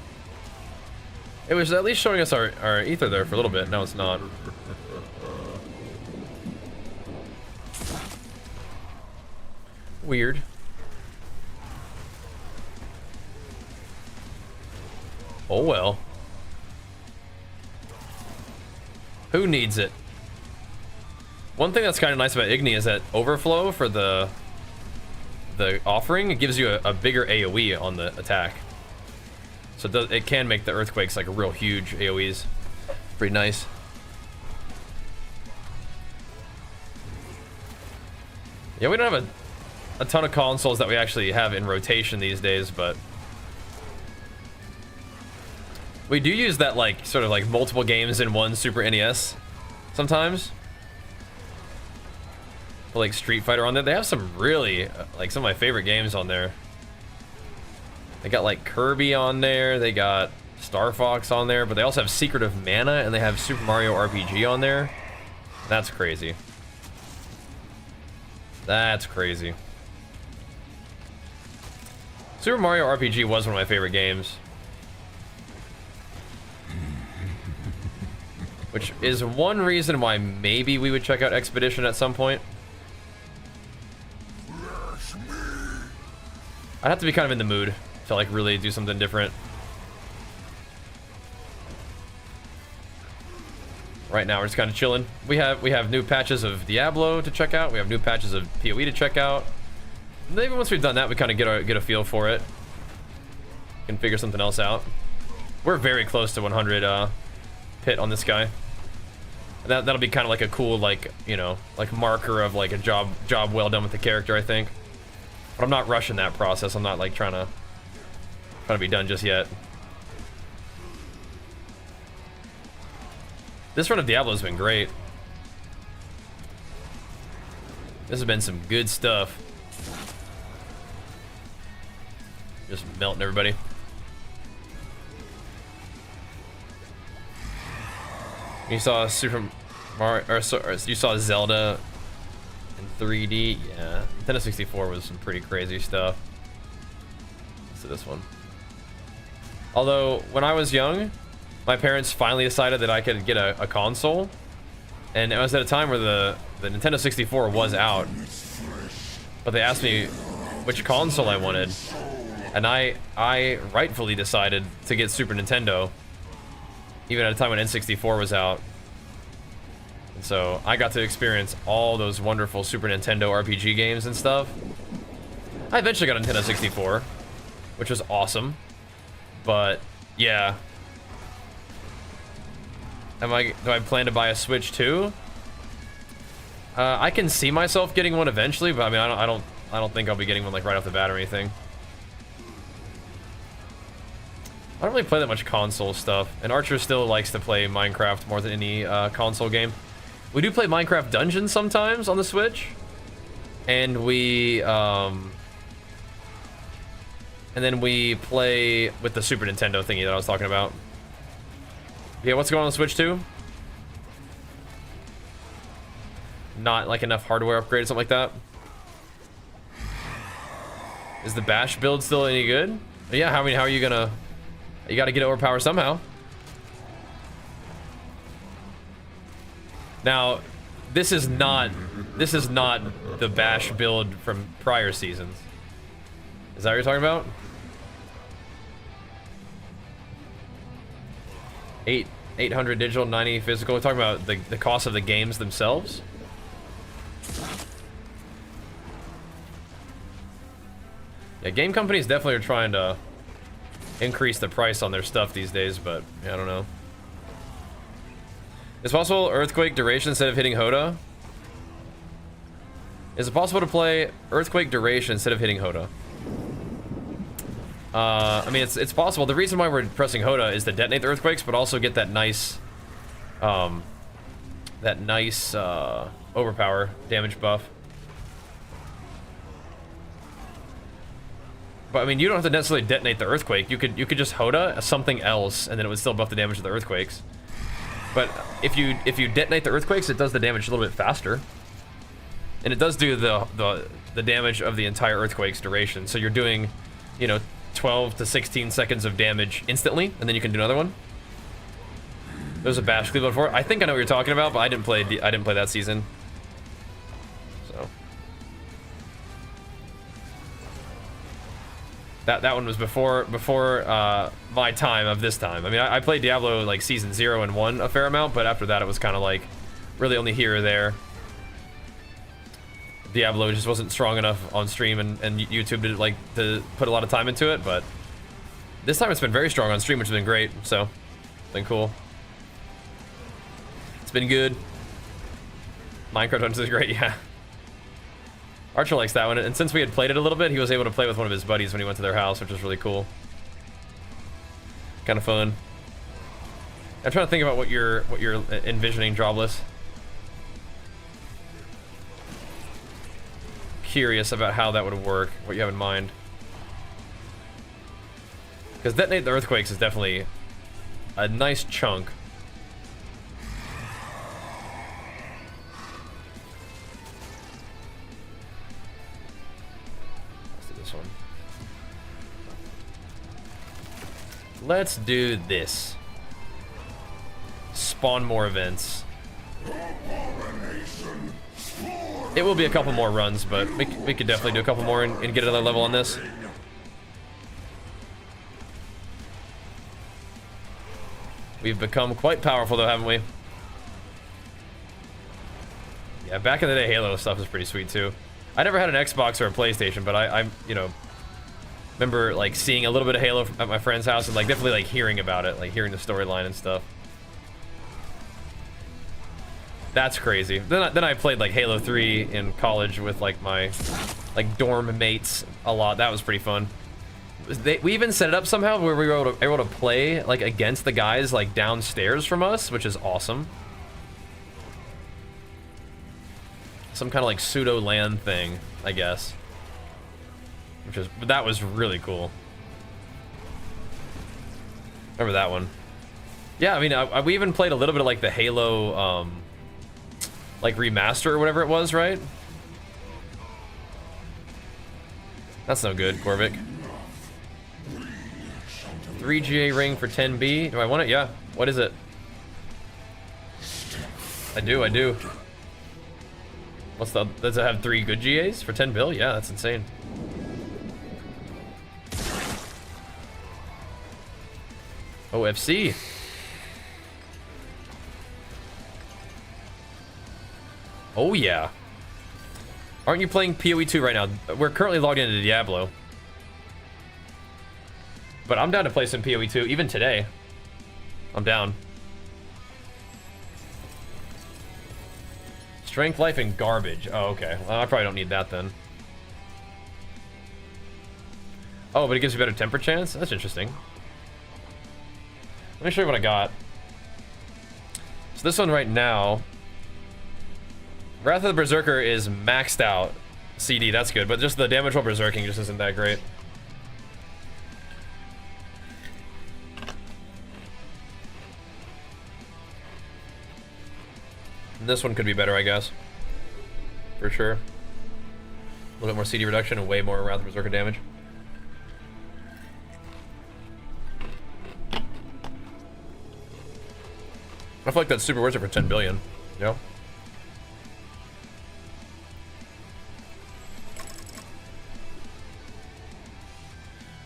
S1: It was at least showing us our ether there for a little bit. No, it's not. Weird. Oh well. Who needs it? One thing that's kind of nice about Igni is that overflow for the offering, it gives you a bigger AoE on the attack. So it can make the earthquakes like a real huge AoEs. Pretty nice. Yeah, we don't have a ton of consoles that we actually have in rotation these days, but we do use that like sort of like multiple games in one Super NES sometimes. Put, like Street Fighter on there. They have some really like some of my favorite games on there. They got like Kirby on there, they got Star Fox on there, but they also have Secret of Mana and they have Super Mario RPG on there. That's crazy. That's crazy. Super Mario RPG was one of my favorite games. Which is one reason why maybe we would check out Expedition at some point. I'd have to be kind of in the mood to like really do something different. Right now we're just kind of chilling. We have new patches of Diablo to check out. We have new patches of PoE to check out. And maybe once we've done that, we kind of get a feel for it. Can figure something else out. We're very close to 100 pit on this guy. And that'll be kind of like a cool like, you know, like marker of like a job well done with the character, I think. But I'm not rushing that process. I'm not like trying to be done just yet. This run of Diablo's been great. This has been some good stuff. Just melting everybody. You saw Super Mario, or you saw Zelda in 3D. Yeah, Nintendo 64 was some pretty crazy stuff. Let's do this one. Although when I was young, my parents finally decided that I could get a console, and it was at a time where the Nintendo 64 was out. But they asked me which console I wanted, and I rightfully decided to get Super Nintendo, even at a time when N64 was out. And so I got to experience all those wonderful Super Nintendo RPG games and stuff. I eventually got a Nintendo 64, which was awesome. But yeah. Do I plan to buy a Switch too? I can see myself getting one eventually, but I mean, I don't think I'll be getting one like right off the bat or anything. I don't really play that much console stuff, and Archer still likes to play Minecraft more than any console game. We do play Minecraft Dungeons sometimes on the Switch, and then we play with the Super Nintendo thingy that I was talking about. Yeah, what's going on the Switch too? Not like enough hardware upgrade or something like that. Is the Bash build still any good? Yeah, how are you gonna? You got to get overpowered somehow. Now, this is not the Bash build from prior seasons. Is that what you're talking about? 800 digital, 90 physical. We're talking about the cost of the games themselves. Yeah, game companies definitely are trying to increase the price on their stuff these days, but yeah, I don't know. Is it possible Earthquake duration instead of hitting HotA? Is it possible to play Earthquake duration instead of hitting HotA? I mean, it's possible. The reason why we're pressing HotA is to detonate the earthquakes, but also get that nice, overpower damage buff. But I mean, you don't have to necessarily detonate the earthquake. You could just HotA something else, and then it would still buff the damage of the earthquakes. But if you detonate the earthquakes, it does the damage a little bit faster, and it does do the damage of the entire earthquake's duration. So you're doing, you know, 12 to 16 seconds of damage instantly, and then you can do another one. There's a Bash Cleveland before. I think I know what you're talking about, but I didn't play that season. So that one was before my time of this time. I mean, I played Diablo like season 0 and 1 a fair amount, but after that it was kind of like really only here or there. Diablo just wasn't strong enough on stream, and YouTube didn't like to put a lot of time into it, but this time it's been very strong on stream, which has been great, so it's been cool. It's been good. Minecraft Dungeons is great, yeah. Archer likes that one, and since we had played it a little bit, he was able to play with one of his buddies when he went to their house, which was really cool. Kind of fun. I'm trying to think about what you're envisioning, Jobless. Curious about how that would work, what you have in mind. Because detonate the earthquakes is definitely a nice chunk. Let's do this one. Let's do this. Spawn more events. It will be a couple more runs, but we could definitely do a couple more and get another level on this. We've become quite powerful though, haven't we? Yeah, back in the day, Halo stuff is pretty sweet too. I never had an Xbox or a PlayStation, but I you know, remember like seeing a little bit of Halo at my friend's house and like definitely like hearing about it, like hearing the storyline and stuff. That's crazy. Then I played like Halo 3 in college with like my like dorm mates a lot. That was pretty fun. We even set it up somehow where we were able to play like against the guys like downstairs from us, which is awesome. Some kind of like pseudo LAN thing, I guess. But that was really cool. Remember that one? Yeah, I mean, we even played a little bit of like the Halo like remaster or whatever it was, right? That's no good, Corvic. 3 GA ring for 10B. Do I want it? Yeah. What is it? I do. Does it have 3 good GAs for 10 bill? Yeah, that's insane. OFC. Oh yeah. Aren't you playing PoE 2 right now? We're currently logged into Diablo. But I'm down to play some PoE 2, even today. I'm down. Strength, life, and garbage. Oh, okay. Well, I probably don't need that then. Oh, but it gives you better temper chance? That's interesting. Let me show you what I got. So this one right now, Wrath of the Berserker is maxed out. CD, that's good, but just the damage while berserking just isn't that great. And this one could be better, I guess. For sure. A little bit more CD reduction and way more Wrath of Berserker damage. I feel like that's super worth it for 10 billion. You know?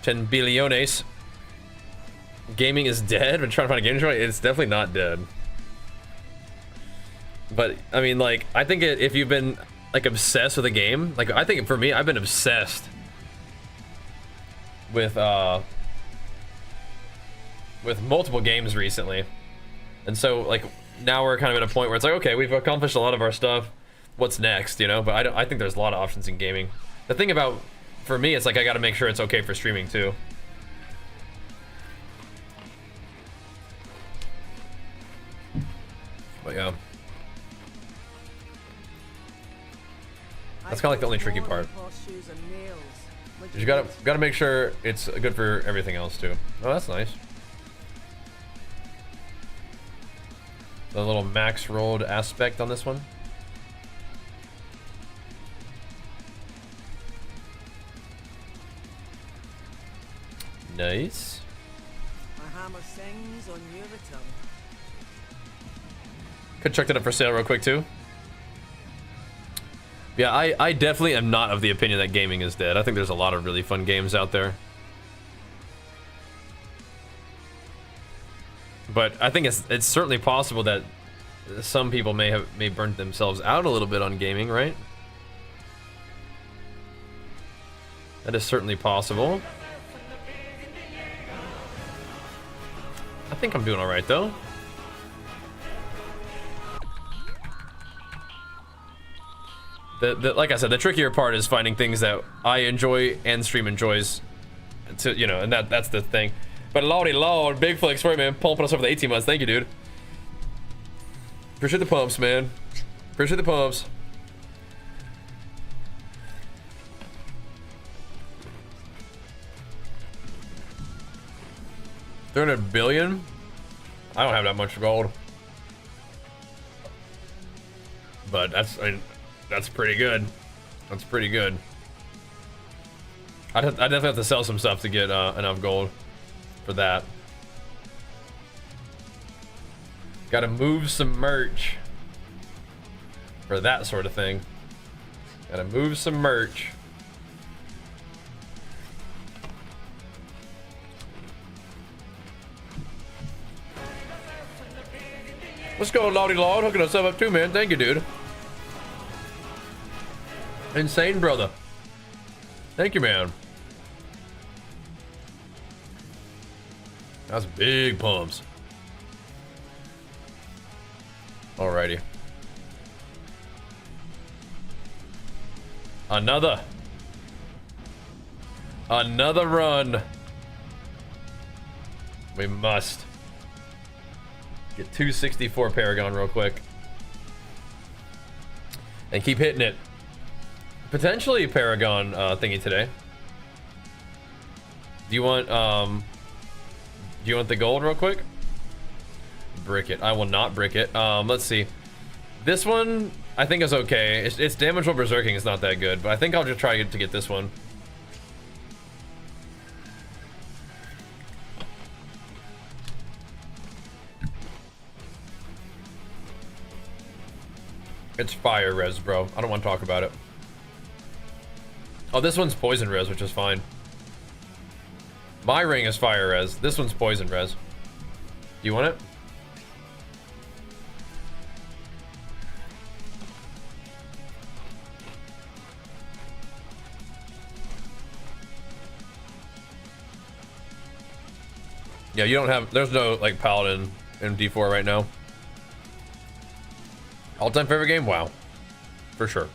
S1: $10 billiones. Gaming is dead. Been trying to find a game to enjoy. It's definitely not dead. But I mean, like, I think if you've been like obsessed with a game, like I think for me, I've been obsessed with multiple games recently, and so like now we're kind of at a point where it's like, okay, we've accomplished a lot of our stuff. What's next, you know? But I think there's a lot of options in gaming. The thing about for me, it's like I got to make sure it's okay for streaming too. But yeah. That's kind of like the only tricky part. You gotta make sure it's good for everything else too. Oh, that's nice. The little max rolled aspect on this one. Nice.
S4: My hammer sings on your return.
S1: Could check that up for sale real quick too. Yeah, I definitely am not of the opinion that gaming is dead. I think there's a lot of really fun games out there. But I think it's certainly possible that some people may burn themselves out a little bit on gaming, right? That is certainly possible. I think I'm doing all right though. Like I said, the trickier part is finding things that I enjoy and stream enjoys, to, you know, and that's the thing. But lordy lord, big flex for you, man, pumping us over the 18 months. Thank you, dude. Appreciate the pumps, man. Appreciate the pumps. $300 billion? I don't have that much gold. But that's, I mean, that's pretty good. That's pretty good. I definitely have to sell some stuff to get enough gold for that. Gotta move some merch for that sort of thing. Gotta move some merch. Let's go, Lordy Lord. Hooking us up too, man. Thank you, dude. Insane, brother. Thank you, man. That's big pumps. Alrighty. Another run. We must get 264 Paragon real quick. And keep hitting it. Potentially Paragon thingy today. Do you want the gold real quick? Brick it. I will not brick it. Let's see. This one I think is okay. It's damage while berserking is not that good, but I think I'll just try to get this one. It's fire res, bro. I don't want to talk about it. Oh, this one's poison res, which is fine. My ring is fire res. This one's poison res. Do you want it? Yeah, you don't have, there's no like paladin in D4 right now. All-time favorite game? WoW. For sure.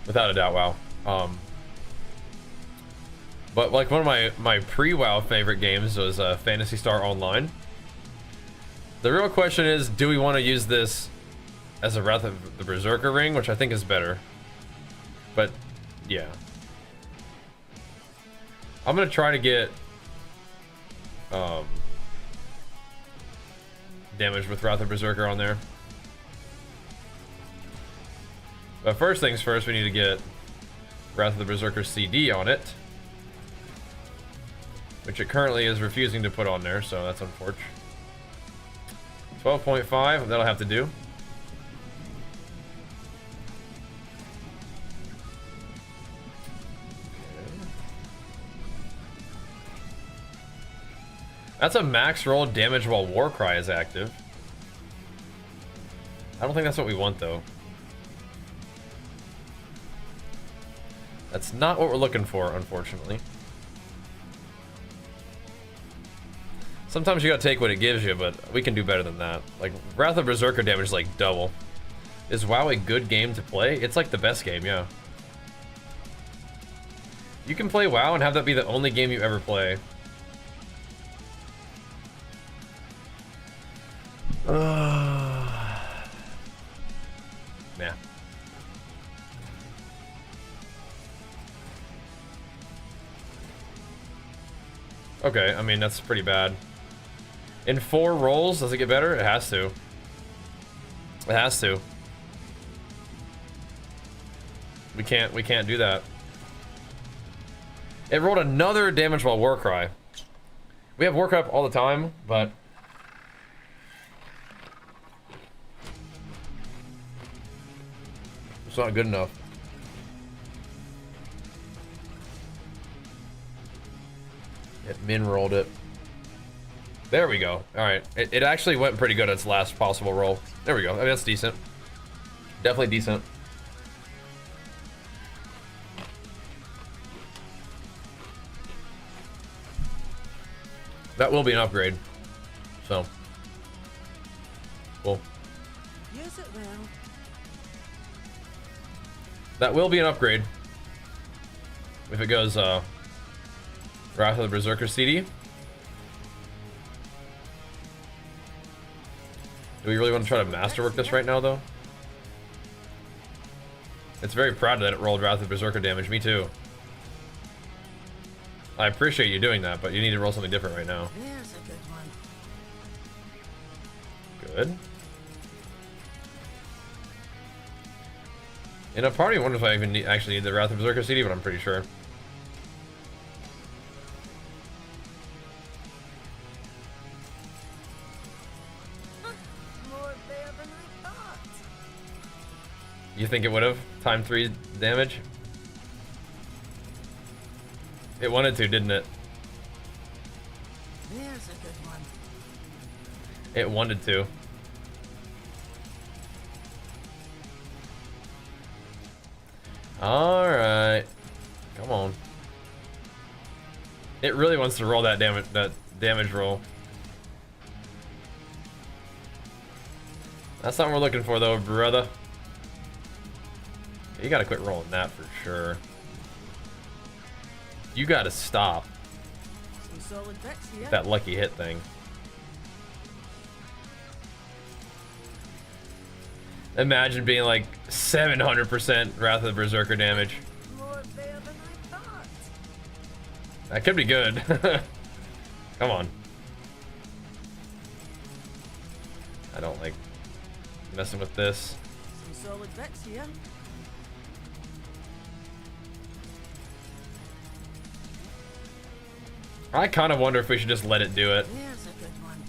S1: Without a doubt, WoW. But like one of my pre-WoW favorite games was Phantasy Star Online. The real question is, do we want to use this as a Wrath of the Berserker ring, which I think is better. But yeah. I'm gonna try to get damage with Wrath of Berserker on there. But first things first, we need to get Wrath of the Berserker CD on it, which it currently is refusing to put on there, so that's unfortunate. 12.5, that'll have to do. That's a max roll damage while Warcry is active. I don't think that's what we want, though. That's not what we're looking for, unfortunately. Sometimes you gotta take what it gives you, but we can do better than that. Like, Wrath of Berserker damage is like double. Is WoW a good game to play? It's like the best game, yeah. You can play WoW and have that be the only game you ever play. Yeah. Okay, I mean, that's pretty bad. In 4 rolls, does it get better? It has to. It has to. We can't do that. It rolled another damage while Warcry. We have Warcry up all the time, but it's not good enough. It min rolled it. There we go. Alright. It actually went pretty good at its last possible roll. There we go. I mean, that's decent. Definitely decent. That will be an upgrade. So. Cool.
S4: Yes, it will.
S1: That will be an upgrade. If it goes, Wrath of the Berserker CD. Do we really want to try to masterwork this right now, though? It's very proud that it rolled Wrath of Berserker damage. Me too. I appreciate you doing that, but you need to roll something different right now.
S4: There's a good one.
S1: Good. In a party, I wonder if I even actually need the Wrath of Berserker CD, but I'm pretty sure.
S4: More there than I thought.
S1: You think it would have? Time 3 damage? It wanted to, didn't it?
S4: There's a good one.
S1: It wanted to. Alright. Come on. It really wants to roll that damage roll. That's not what we're looking for, though, brother. You gotta quit rolling that for sure. You gotta stop
S4: Some solid bits here.
S1: that lucky hit thing. Imagine being like 700% Wrath of the Berserker damage.
S4: More there than I thought.
S1: That could be good. Come on. I don't like messing with this.
S4: Some solid bits here.
S1: I kind of wonder if we should just let it do it.
S4: There's a good one.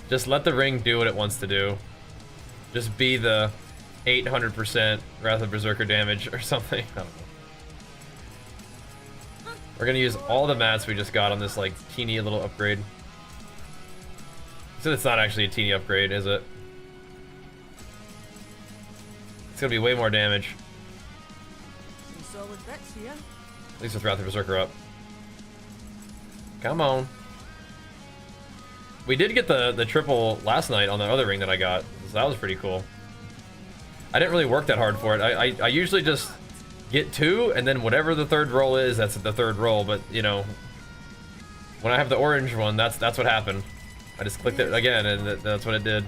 S1: Just let the ring do what it wants to do. Just be the 800% Wrath of Berserker damage or something. I don't know. We're gonna use all the mats we just got on this like teeny little upgrade. So it's not actually a teeny upgrade, is it? It's gonna be way more damage.
S4: Some solid bits here.
S1: At least with Wrath of Berserker up. Come on. We did get the triple last night on the other ring that I got, so that was pretty cool. I didn't really work that hard for it. I usually just get 2, and then whatever the third roll is, that's the third roll. But you know, when I have the orange one, that's what happened. I just clicked it again, and that's what it did.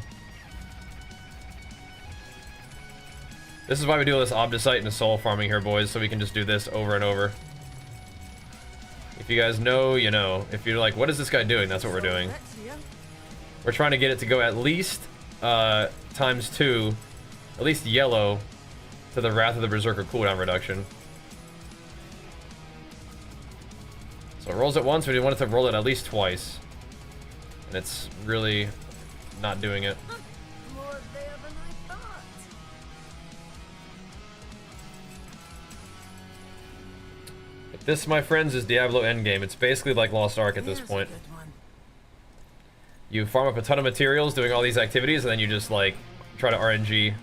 S1: This is why we do all this Obdicite and soul farming here, boys, so we can just do this over and over. If you guys know, you know. If you're like, what is this guy doing? That's what we're doing. We're trying to get it to go at least ×2, at least yellow, to the Wrath of the Berserker cooldown reduction. So it rolls it once, but we want it to roll it at least twice. And it's really not doing it. This, my friends, is Diablo Endgame. It's basically like Lost Ark at this point. You farm up a ton of materials doing all these activities, and then you just, like, try to RNG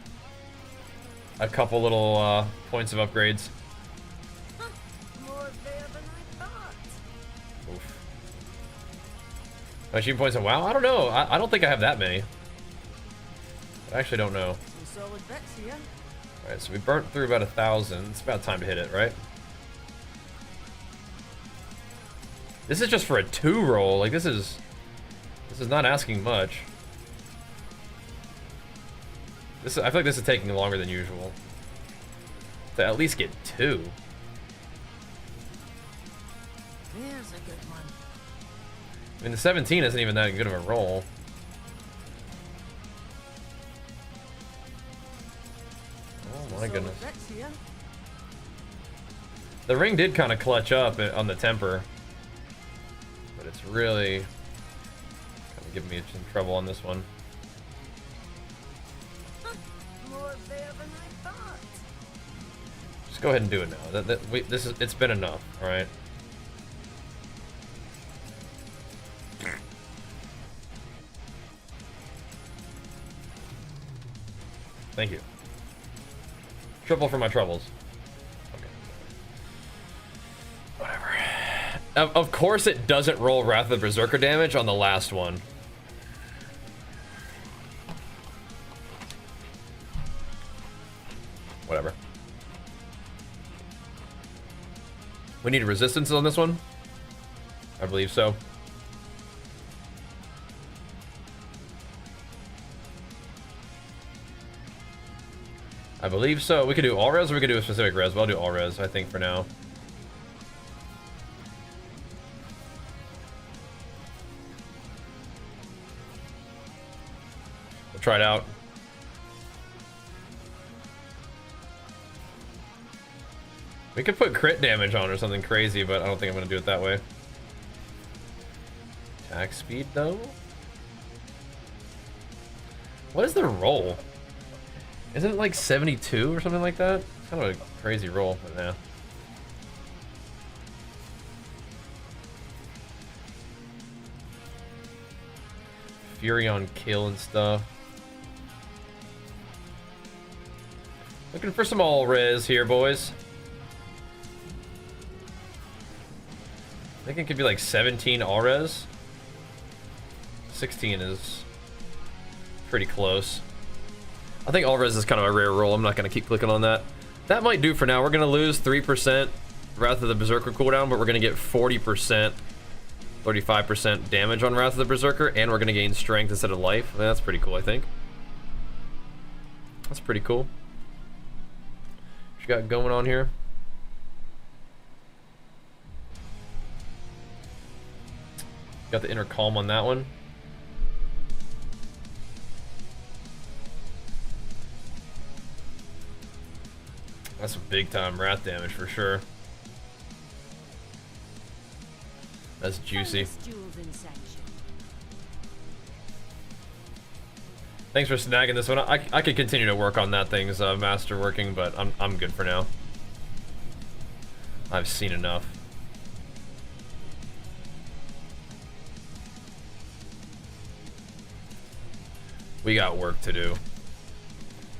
S1: a couple little points of upgrades. Oof. Achievement points of WoW? I don't know. I don't think I have that many. I actually don't know. Alright, so we burnt through about 1,000. It's about time to hit it, right? This is just for a 2 roll. Like, this is not asking much. I feel like this is taking longer than usual to at least get 2.
S4: Here's a good one.
S1: I mean, the 17 isn't even that good of a roll. Oh my goodness. The ring did kind of clutch up on the temper. But it's really kind of giving me some trouble on this one. Just go ahead and do it now. It's been enough, all right? Thank you. Triple for my troubles. Of course it doesn't roll Wrath of the Berserker damage on the last one. Whatever. We need resistance on this one? I believe so. I believe so. We could do all res or we could do a specific res, but I'll do all res, I think, for now. Try it out. We could put crit damage on or something crazy, but I don't think I'm gonna do it that way. Attack speed though? What is the roll? Isn't it like 72 or something like that? It's kind of a crazy roll, but yeah. Fury on kill and stuff. Looking for some all res here, boys. I think it could be like 17 all res. 16 is pretty close. I think all res is kind of a rare roll. I'm not going to keep clicking on that. That might do for now. We're going to lose 3% Wrath of the Berserker cooldown, but we're going to get 40%, 35% damage on Wrath of the Berserker, and we're going to gain strength instead of life. I mean, that's pretty cool, I think. That's pretty cool. What you got going on here? Got the inner calm on that one. That's some big time wrath damage for sure. That's juicy. Thanks for snagging this one. I could continue to work on that thing's master working, but I'm good for now. I've seen enough. We got work to do,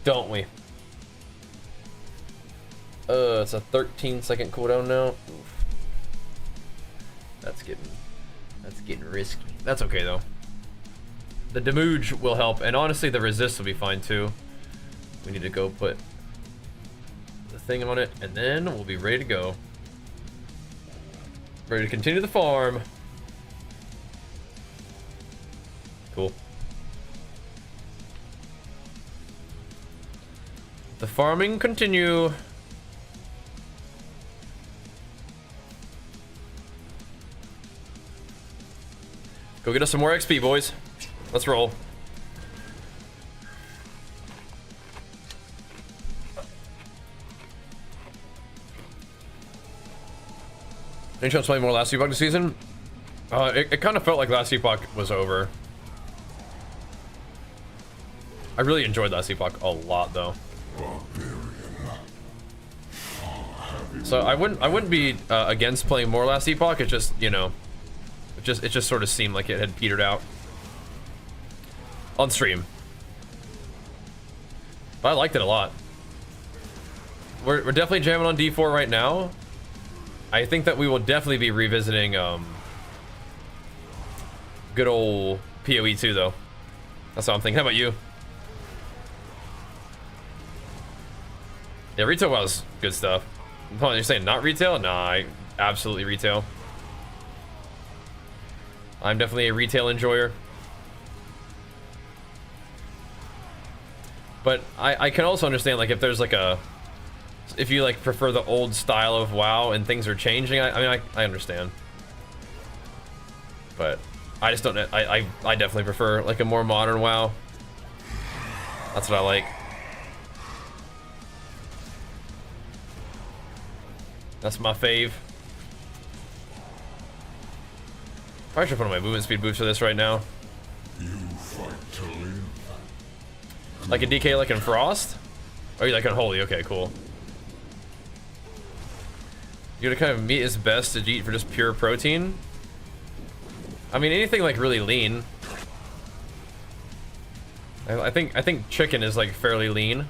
S1: don't we? It's a 13-second cooldown now. Oof. That's getting risky. That's okay though. The damage will help, and honestly, the resist will be fine too. We need to go put the thing on it, and then we'll be ready to go. Ready to continue the farm. Cool. The farming continue. Go get us some more XP, boys. Let's roll. Any chance playing more last Epoch this season? It kind of felt like last Epoch was over. I really enjoyed last Epoch a lot, though. So I wouldn't be against playing more last Epoch. It just, you know, it just sort of seemed like it had petered out on stream. But I liked it a lot. We're definitely jamming on D4 right now. I think that we will definitely be revisiting good old PoE 2 though. That's what I'm thinking. How about you? Yeah, retail was good stuff. Oh, you're saying not retail? Nah, absolutely retail. I'm definitely a retail enjoyer. But I can also understand, like, if there's like if you like prefer the old style of WoW and things are changing, I mean, I understand. But I just don't, I definitely prefer like a more modern WoW. That's what I like. That's my fave. Probably should put on my movement speed boost for this right now.
S3: You fight to live.
S1: Like a DK, like in Frost? Or you like in Holy? Okay, cool. You know, kind of meat is best to eat for just pure protein. I mean, anything like really lean. I think chicken is like fairly lean.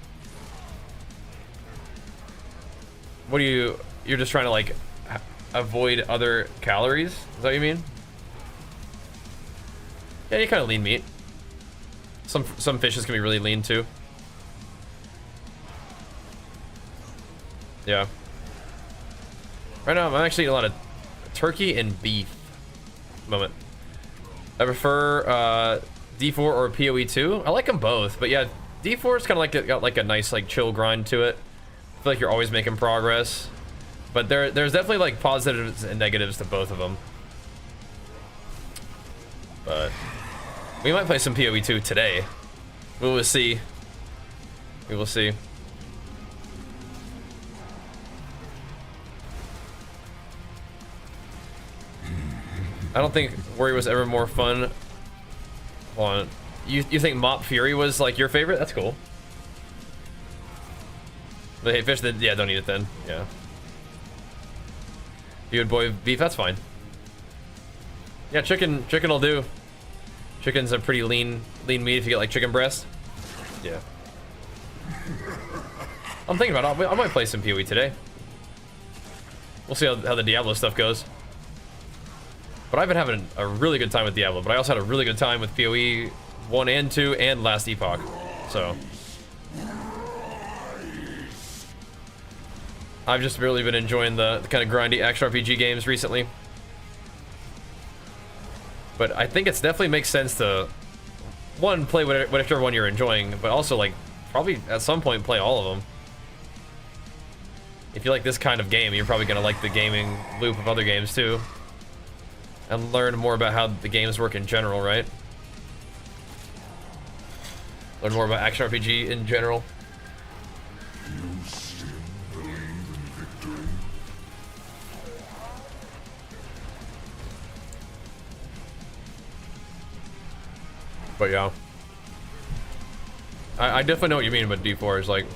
S1: What do you? You're just trying to like avoid other calories? Is that what you mean? Yeah, you kind of lean meat. Some fishes can be really lean too. Yeah. Right now, I'm actually eating a lot of turkey and beef. Moment. I prefer D4 or PoE 2. I like them both, but yeah, D4 is kind of like got like a nice like chill grind to it. I feel like you're always making progress, but there's definitely like positives and negatives to both of them. But we might play some PoE 2 today. We will see. We will see. I don't think Worry was ever more fun. Hold on. You think Mop Fury was like your favorite? That's cool. But hey, fish, yeah, don't eat it then. Yeah. You would boy beef, that's fine. Yeah, chicken will do. Chicken's a pretty lean meat if you get like chicken breast. Yeah. I'm thinking about it. I might play some PoE today. We'll see how the Diablo stuff goes. But I've been having a really good time with Diablo, but I also had a really good time with PoE 1 and 2 and last Epoch. So I've just really been enjoying the kind of grindy action RPG games recently. But I think it's definitely makes sense to, one, play whichever one you're enjoying, but also like probably at some point play all of them. If you like this kind of game, you're probably gonna like the gaming loop of other games too. And learn more about how the games work in general, right? Learn more about action RPG in general.
S3: You still believe in victory?
S1: But yeah, I definitely know what you mean. But D4 is like,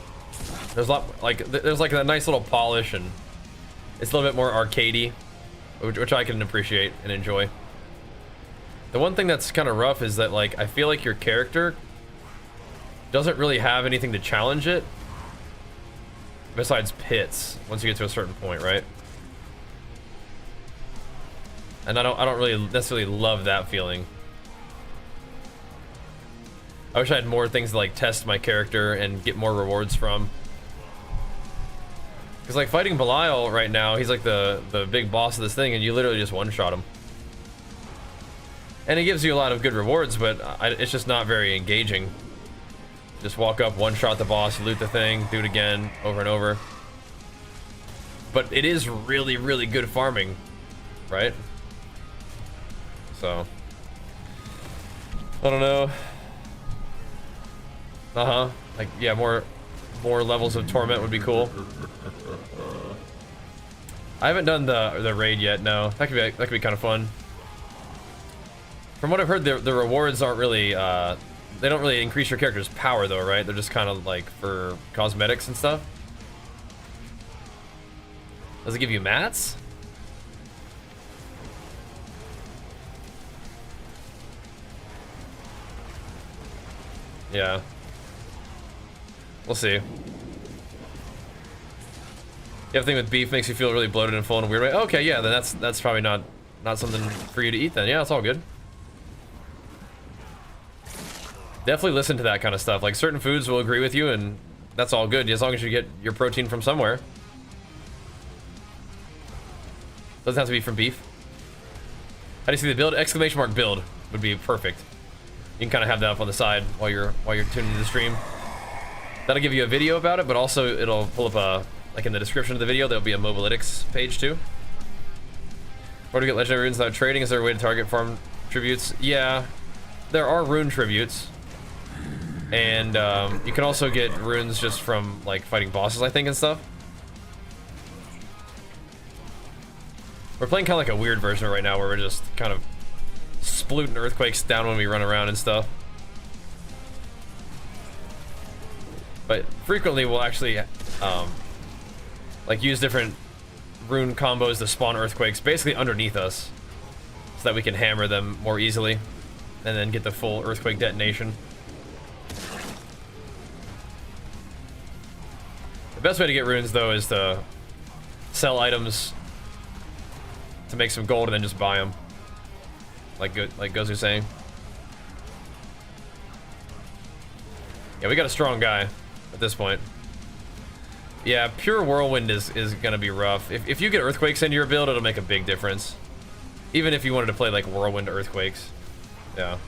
S1: there's a lot, like there's like a nice little polish, and it's a little bit more arcadey, which I can appreciate and enjoy. The one thing that's kind of rough is that like I feel like your character doesn't really have anything to challenge it besides pits once you get to a certain point, right? And I don't really necessarily love that feeling. I wish I had more things to like test my character and get more rewards from. Because like fighting Belial right now, he's like the big boss of this thing, and you literally just one-shot him. And it gives you a lot of good rewards, but it's just not very engaging. Just walk up, one-shot the boss, loot the thing, do it again, over and over. But it is really, really good farming, right? So, I don't know. Like, yeah, more levels of torment would be cool. I haven't done the raid yet. No, that could be kind of fun. From what I've heard, the rewards aren't really they don't really increase your character's power though, right? They're just kind of like for cosmetics and stuff. Does it give you mats? Yeah. We'll see. You have a thing with beef makes you feel really bloated and full in a weird way. Okay, yeah, then that's probably not something for you to eat then. Yeah, it's all good. Definitely listen to that kind of stuff. Like certain foods will agree with you, and that's all good as long as you get your protein from somewhere. Doesn't have to be from beef. How do you see the build? Exclamation mark build would be perfect. You can kind of have that up on the side while you're tuning into the stream. That'll give you a video about it, but also it'll pull up a, like in the description of the video, there'll be a Mobalytics page too. Where to get legendary runes without trading? Is there a way to target farm tributes? Yeah, there are rune tributes. And you can also get runes just from like fighting bosses, I think, and stuff. We're playing kind of like a weird version right now where we're just kind of splooting earthquakes down when we run around and stuff. But frequently we'll actually like use different rune combos to spawn earthquakes basically underneath us so that we can hammer them more easily and then get the full earthquake detonation. The best way to get runes though is to sell items to make some gold and then just buy them, like Gozu's saying. Yeah, we got a strong guy at this point. Yeah, pure whirlwind is gonna be rough. If you get earthquakes into your build, it'll make a big difference. Even if you wanted to play like whirlwind earthquakes. Yeah.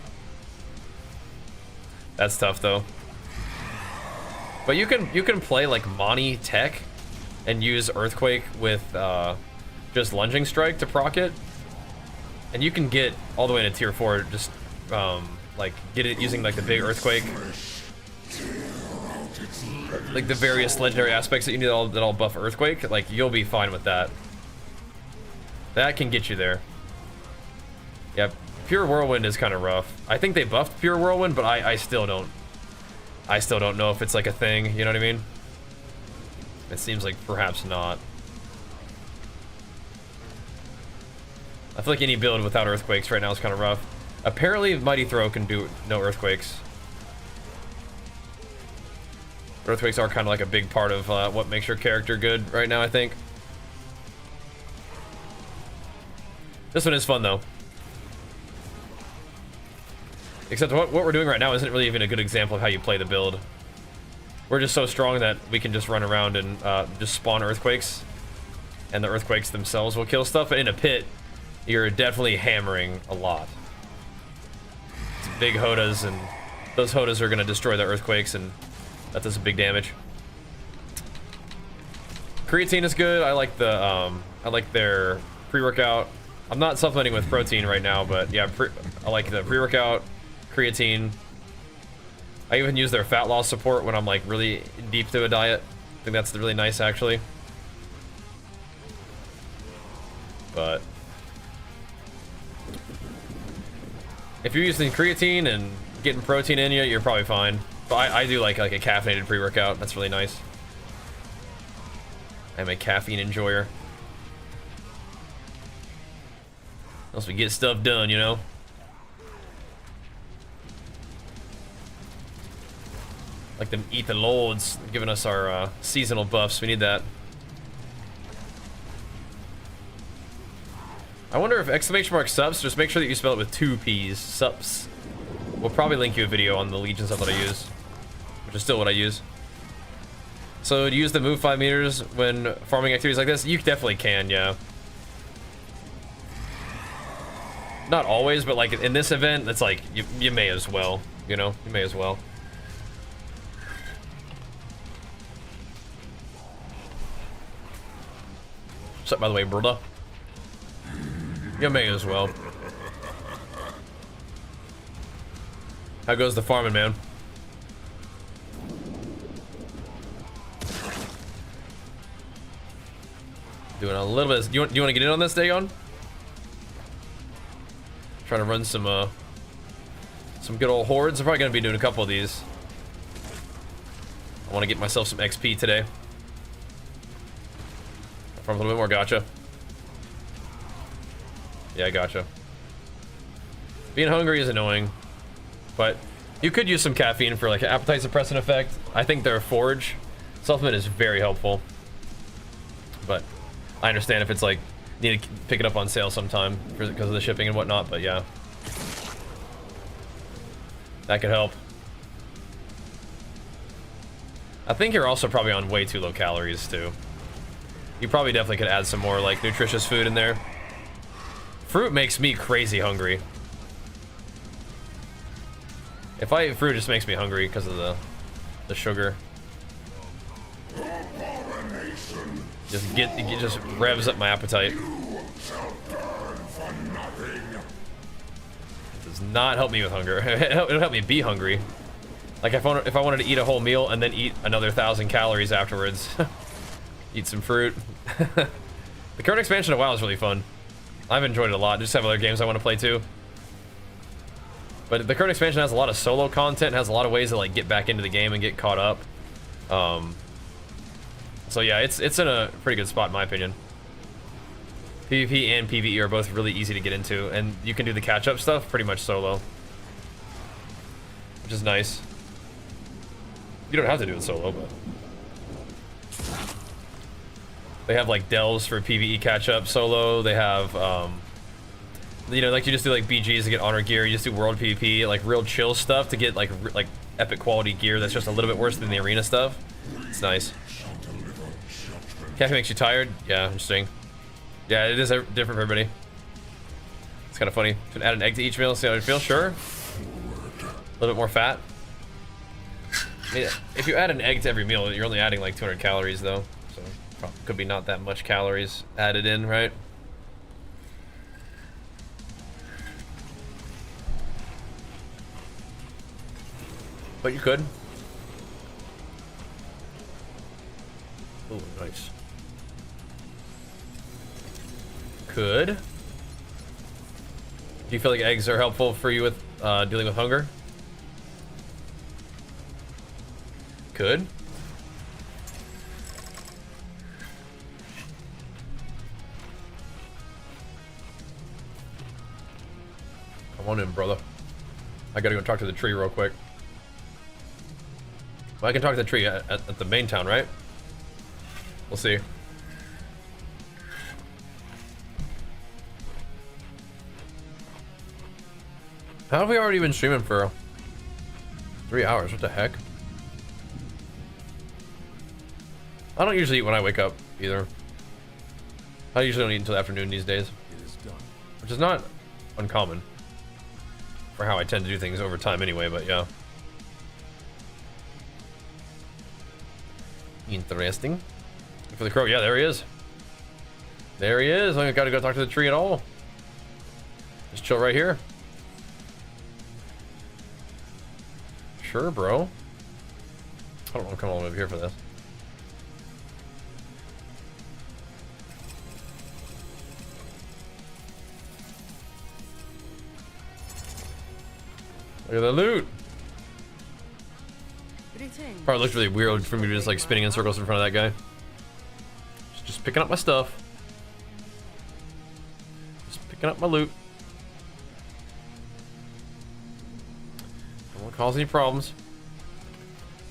S1: That's tough though. But you can play like Mani Tech and use earthquake with just lunging strike to proc it. And you can get all the way to tier 4 just like get it using like the big earthquake. Like the various legendary aspects that you need that all buff earthquake, like you'll be fine with that. That can get you there. Yeah, pure whirlwind is kind of rough. I think they buffed pure whirlwind, but I still don't know if it's like a thing, you know what I mean? It seems like perhaps not. I feel like any build without earthquakes right now is kind of rough. Apparently Mighty Throw can do no earthquakes. Earthquakes are kind of like a big part of what makes your character good right now, I think. This one is fun though. Except what we're doing right now isn't really even a good example of how you play the build. We're just so strong that we can just run around and just spawn earthquakes. And the earthquakes themselves will kill stuff, but in a pit, you're definitely hammering a lot. It's big HotAs, and those HotAs are going to destroy the earthquakes, and that does some big damage. Creatine is good. I like their pre-workout. I'm not supplementing with protein right now, but yeah, I like the pre-workout, creatine. I even use their fat loss support when I'm like really deep to a diet. I think that's really nice actually. But if you're using creatine and getting protein in you, you're probably fine. But I do like a caffeinated pre-workout. That's really nice. I'm a caffeine enjoyer. Unless we get stuff done, you know? Like them eat the lords, giving us our seasonal buffs. We need that. I wonder if exclamation mark subs, just make sure that you spell it with 2 P's. Subs. We'll probably link you a video on the Legion stuff that I use, which is still what I use. So to use the move 5 meters when farming activities like this, you definitely can, yeah. Not always, but like in this event, it's like you may as well, you know, you may as well. What's up, by the way, brother? You may as well. How goes the farming, man? Doing a little bit. Do you want to get in on this, Dagon? Trying to run some good old hordes. I'm probably gonna be doing a couple of these. I want to get myself some XP today. Farm a little bit more. Gotcha. Yeah, I gotcha. Being hungry is annoying, but you could use some caffeine for like an appetite suppressant effect. I think their forge supplement is very helpful, but I understand if it's like need to pick it up on sale sometime because of the shipping and whatnot. But yeah, that could help. I think you're also probably on way too low calories too. You probably definitely could add some more like nutritious food in there. Fruit makes me crazy hungry. If I eat fruit, it just makes me hungry because of the sugar. It just revs up my appetite. It does not help me with hunger. It'll help me be hungry. Like if I wanted to eat a whole meal and then eat another 1,000 calories afterwards. Eat some fruit. The current expansion of WoW is really fun. I've enjoyed it a lot. Just have other games I want to play too. But the current expansion has a lot of solo content, has a lot of ways to like get back into the game and get caught up. So yeah, it's in a pretty good spot in my opinion. PvP and PvE are both really easy to get into, and you can do the catch-up stuff pretty much solo, which is nice. You don't have to do it solo, but they have like delves for PvE catch-up solo. They have you know, like you just do like BGs to get honor gear. You just do world PvP, like real chill stuff to get like epic quality gear that's just a little bit worse than the arena stuff. It's nice. Caffeine makes you tired? Yeah, interesting. Yeah, it is different for everybody. It's kind of funny. Should add an egg to each meal, see how you feel? Sure. A little bit more fat. I mean, if you add an egg to every meal, you're only adding like 200 calories though. So probably could be not that much calories added in, right? But you could. Oh, nice. Could. Do you feel like eggs are helpful for you with dealing with hunger? Could. Come on in, brother. I gotta go talk to the tree real quick. Well, I can talk to the tree at the main town, right? We'll see. How have we already been streaming for 3 hours? What the heck? I don't usually eat when I wake up either. I usually don't eat until the afternoon these days, which is not uncommon for how I tend to do things over time anyway, but yeah. Interesting. For the crow, yeah, there he is. There he is. I gotta go talk to the tree at all. Just chill right here. Sure, bro. I don't want to come all the way over here for this. Look at the loot. Probably looks really weird for me to just like spinning in circles in front of that guy. Just picking up my stuff. Just picking up my loot. Don't want to cause any problems.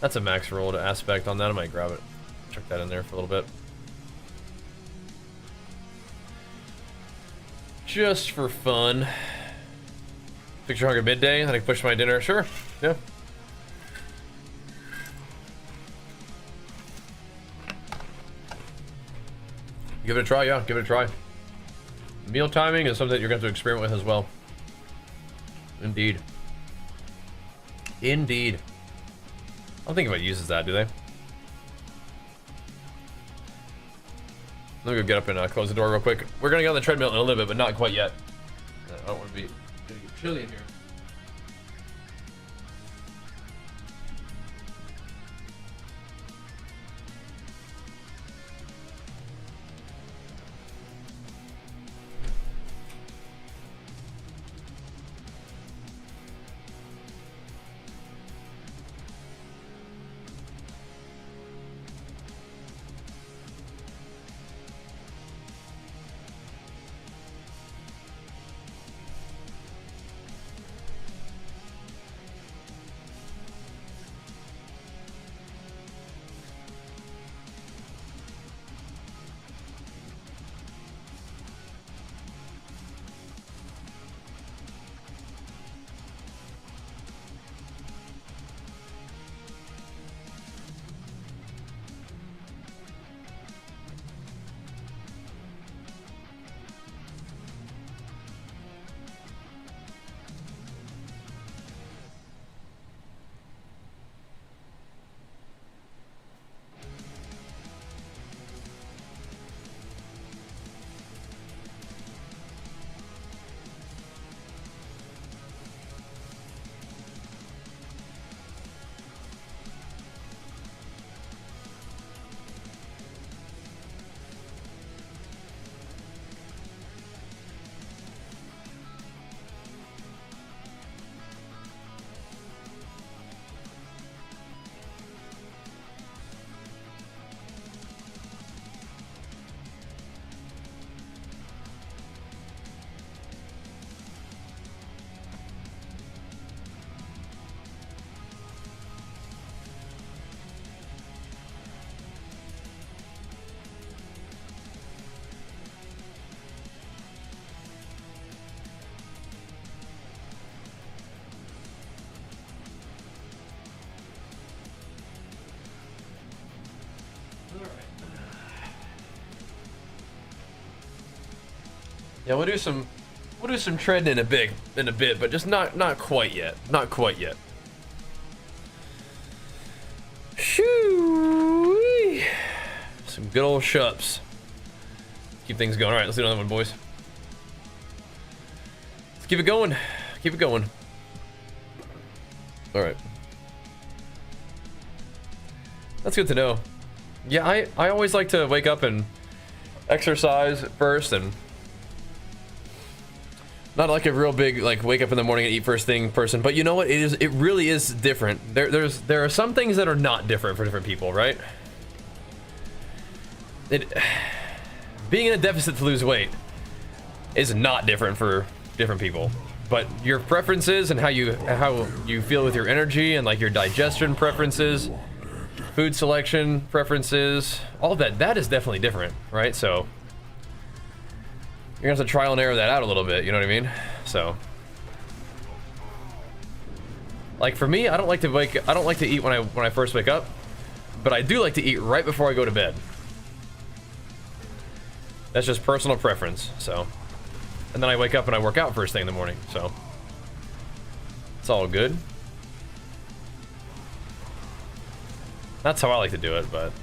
S1: That's a max roll to aspect on that. I might grab it. Chuck that in there for a little bit. Just for fun. Fix your hunger midday, then I can push my dinner. Sure. Yeah. Give it a try, yeah. Give it a try. Meal timing is something that you're going to have to experiment with as well. Indeed. Indeed. I don't think anybody uses that, do they? Let me go get up and close the door real quick. We're gonna get on the treadmill in a little bit, but not quite yet. I don't want to be gonna get chilly in here. Yeah, we'll do some treading in a bit, but just not quite yet. Not quite yet. Shoo! Some good old shups. Keep things going. All right, let's do another one, boys. Let's keep it going. Keep it going. All right. That's good to know. Yeah, I always like to wake up and exercise first, and not like a real big like wake up in the morning and eat first thing person, but you know what? It really is different. There are some things that are not different for different people, right? Being in a deficit to lose weight is not different for different people, but your preferences and how you feel with your energy and like your digestion preferences, food selection preferences, all that is definitely different, right? So you're gonna have to trial and error that out a little bit, you know what I mean? So, like for me, I don't like to eat when I first wake up, but I do like to eat right before I go to bed. That's just personal preference. So, and then I wake up and I work out first thing in the morning. So, it's all good. That's how I like to do it, but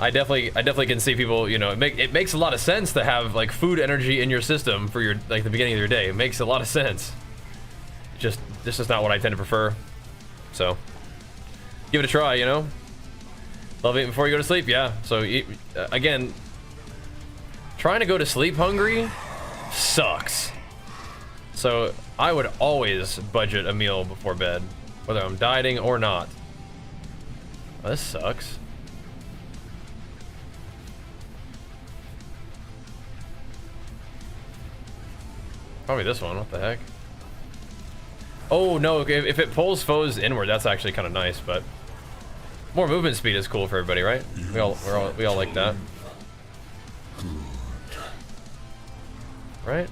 S1: I definitely can see people, you know, it makes a lot of sense to have like food energy in your system for your like the beginning of your day. It makes a lot of sense. Just this is not what I tend to prefer. So give it a try, you know. Love eating before you go to sleep, yeah. So again, trying to go to sleep hungry sucks. So I would always budget a meal before bed, whether I'm dieting or not. Oh, this sucks. Probably this one, what the heck? Oh no, if it pulls foes inward, that's actually kind of nice, but more movement speed is cool for everybody, right? We all like that. Right?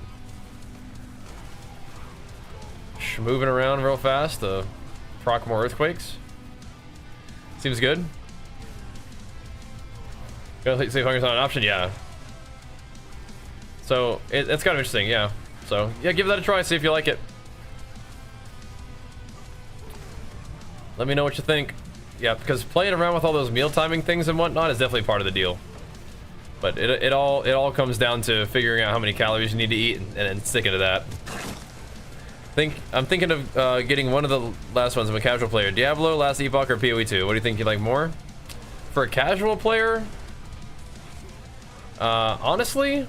S1: stash moving around real fast to proc more earthquakes. Seems good. Gonna see if hunger's not an option, yeah. So it's kind of interesting, yeah. So yeah, give that a try, see if you like it. Let me know what you think. Yeah, because playing around with all those meal timing things and whatnot is definitely part of the deal. But it all comes down to figuring out how many calories you need to eat and sticking to that. I'm thinking of getting one of the last ones of a casual player. Diablo, Last Epoch, or PoE2. What do you think you'd like more? For a casual player, honestly,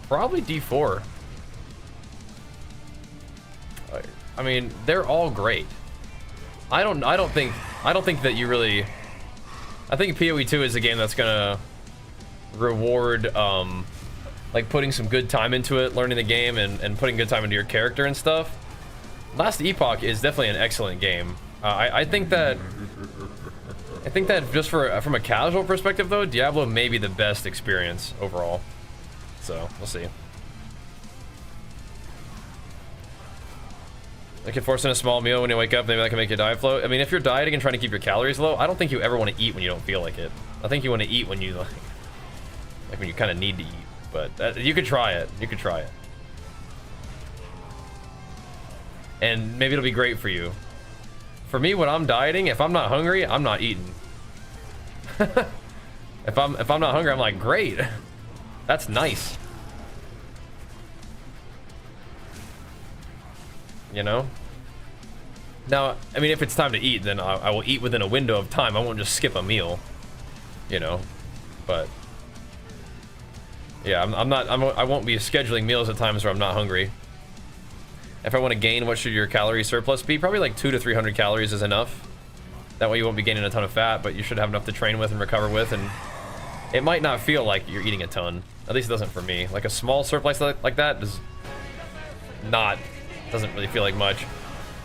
S1: probably D4. I mean, they're all great. I don't think that you really. I think PoE2 is a game that's gonna reward like putting some good time into it, learning the game, and putting good time into your character and stuff. Last Epoch is definitely an excellent game. I think that just from a casual perspective though, Diablo may be the best experience overall. So we'll see. Like forcing a small meal when you wake up, maybe that can make your diet float. I mean, if you're dieting and trying to keep your calories low, I don't think you ever want to eat when you don't feel like it. I think you want to eat when you like when you kind of need to eat. But you could try it. You could try it. And maybe it'll be great for you. For me, when I'm dieting, if I'm not hungry, I'm not eating. if I'm not hungry, I'm like, great. That's nice. You know? Now, I mean, if it's time to eat, then I will eat within a window of time. I won't just skip a meal. You know? But yeah, I won't be scheduling meals at times where I'm not hungry. If I want to gain, what should your calorie surplus be? Probably like 200 to 300 calories is enough. That way you won't be gaining a ton of fat, but you should have enough to train with and recover with, and it might not feel like you're eating a ton. At least it doesn't for me. Like a small surplus like that doesn't really feel like much.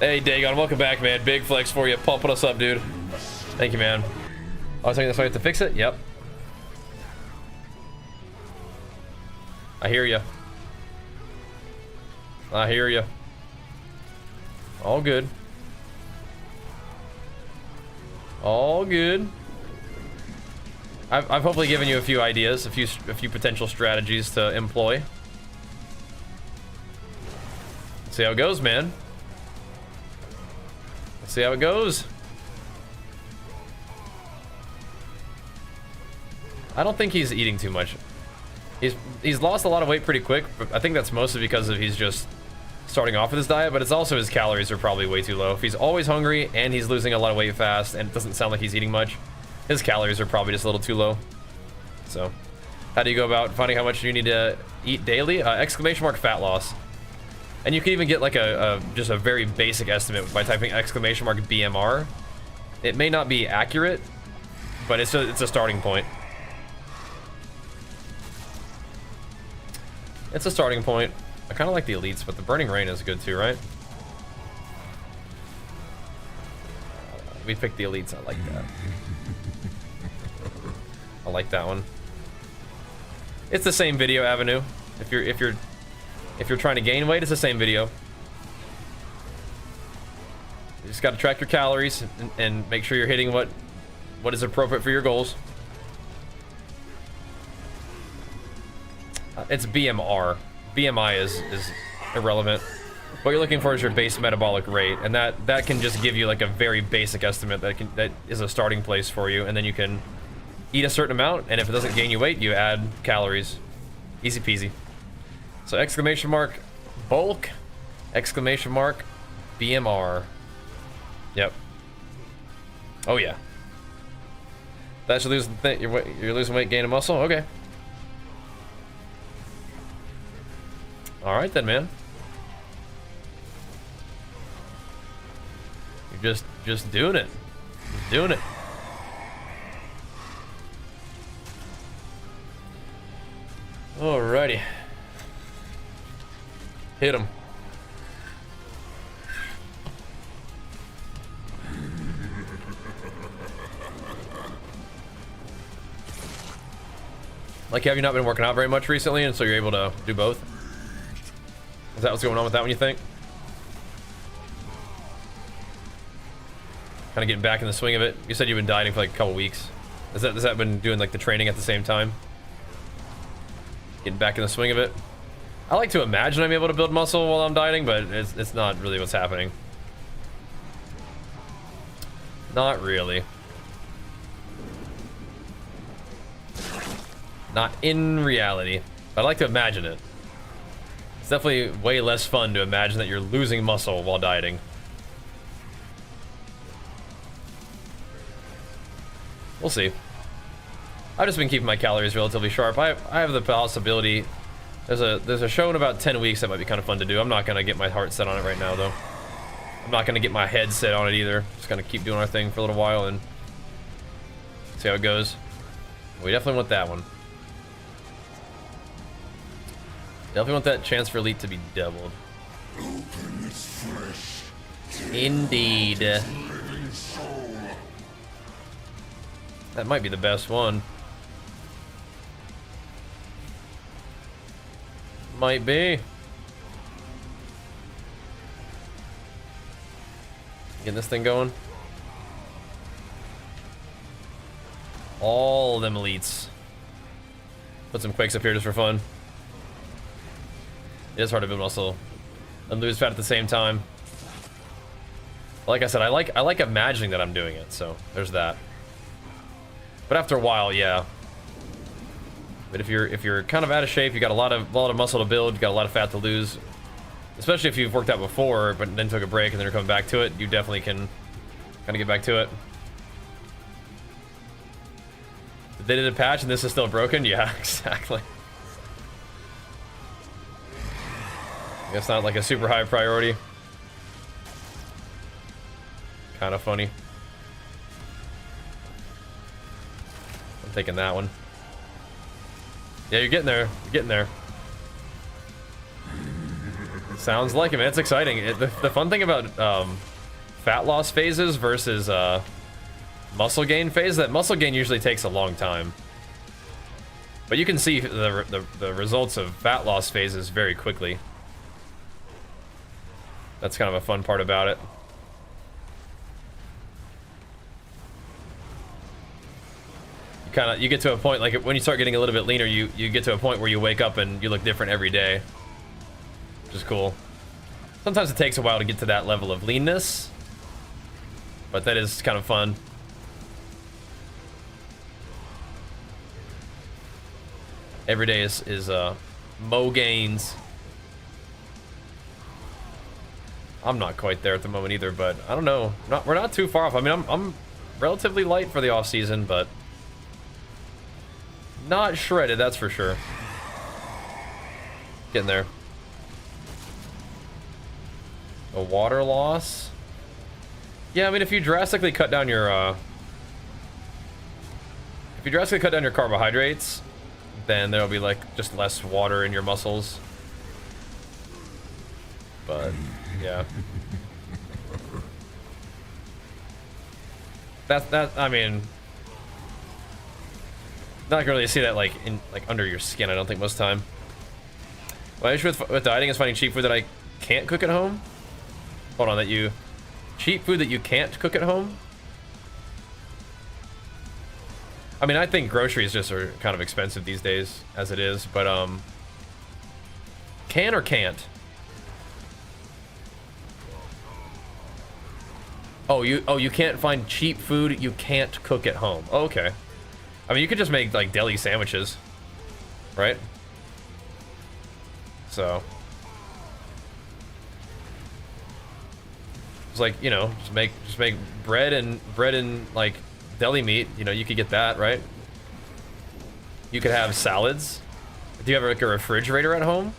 S1: Hey, Dagon, welcome back, man. Big flex for you. Pumping us up, dude. Thank you, man. I was thinking this way to fix it? Yep. I hear you. I hear you. All good. All good. I've hopefully given you a few ideas, a few potential strategies to employ. Let's see how it goes, man. Let's see how it goes. I don't think he's eating too much. He's lost a lot of weight pretty quick, but I think that's mostly because of he's just starting off with his diet, but it's also his calories are probably way too low. If he's always hungry and he's losing a lot of weight fast and it doesn't sound like he's eating much, his calories are probably just a little too low. So, how do you go about finding how much you need to eat daily? Exclamation mark fat loss. And you can even get like just a very basic estimate by typing exclamation mark BMR. It may not be accurate, but it's a starting point. It's a starting point. I kind of like the elites, but the Burning Rain is good too, right? We picked the elites. I like that. I like that one. It's the same video avenue. If you're trying to gain weight, it's the same video. You just got to track your calories and make sure you're hitting what is appropriate for your goals. It's BMR. BMI is irrelevant. What you're looking for is your base metabolic rate, and that can just give you like a very basic estimate that is a starting place for you, and then you can eat a certain amount, and if it doesn't gain you weight, you add calories. Easy peasy. So exclamation mark bulk, exclamation mark BMR. Yep. Oh yeah. That's you're losing weight, gaining muscle. Okay. All right then, man. You're just doing it. Just doing it. Alrighty. Hit him. Like, have you not been working out very much recently, and so you're able to do both? Is that what's going on with that one, you think? Kind of getting back in the swing of it. You said you've been dieting for like a couple weeks. Has that been doing like the training at the same time? Getting back in the swing of it. I like to imagine I'm able to build muscle while I'm dieting, but it's not really what's happening. Not really. Not in reality, but I like to imagine it. It's definitely way less fun to imagine that you're losing muscle while dieting. We'll see. I've just been keeping my calories relatively sharp. I have the possibility. There's a show in about 10 weeks that might be kind of fun to do. I'm not gonna get my heart set on it right now though. I'm not gonna get my head set on it either. Just gonna keep doing our thing for a little while and see how it goes. We definitely want that one. Definitely want that chance for elite to be doubled. Indeed. That might be the best one. Might be. Getting this thing going. All them elites. Put some quakes up here just for fun. It is hard to build muscle and lose fat at the same time. Like I said, I like imagining that I'm doing it, so there's that. But after a while, yeah. But if you're kind of out of shape, you got a lot of muscle to build, you got a lot of fat to lose. Especially if you've worked out before, but then took a break and then you're coming back to it, you definitely can kind of get back to it. They did a patch and this is still broken? Yeah, exactly. I guess not like a super high priority. Kind of funny. I'm taking that one. Yeah, you're getting there. You're getting there. Sounds like it, man. It's exciting. The fun thing about fat loss phases versus muscle gain phase, that muscle gain usually takes a long time. But you can see the results of fat loss phases very quickly. That's kind of a fun part about it. You get to a point, like when you start getting a little bit leaner, you get to a point where you wake up and you look different every day, which is cool. Sometimes it takes a while to get to that level of leanness, but that is kind of fun. Every day is mo gains. I'm not quite there at the moment either, but I don't know. We're not too far off. I mean, I'm relatively light for the off season, but not shredded, that's for sure. Getting there. A water loss. Yeah, I mean, if you drastically cut down your carbohydrates, then there'll be like just less water in your muscles. But yeah. I mean, not gonna really see that like under your skin, I don't think most of the time. My issue with dieting is finding cheap food that I can't cook at home. Hold on, cheap food that you can't cook at home? I mean, I think groceries just are kind of expensive these days as it is, but can or can't? Oh, you can't find cheap food you can't cook at home. Oh, okay. I mean, you could just make like deli sandwiches, right? So it's like, you know, just make bread and like deli meat. You know, you could get that, right? You could have salads. Do you have like a refrigerator at home?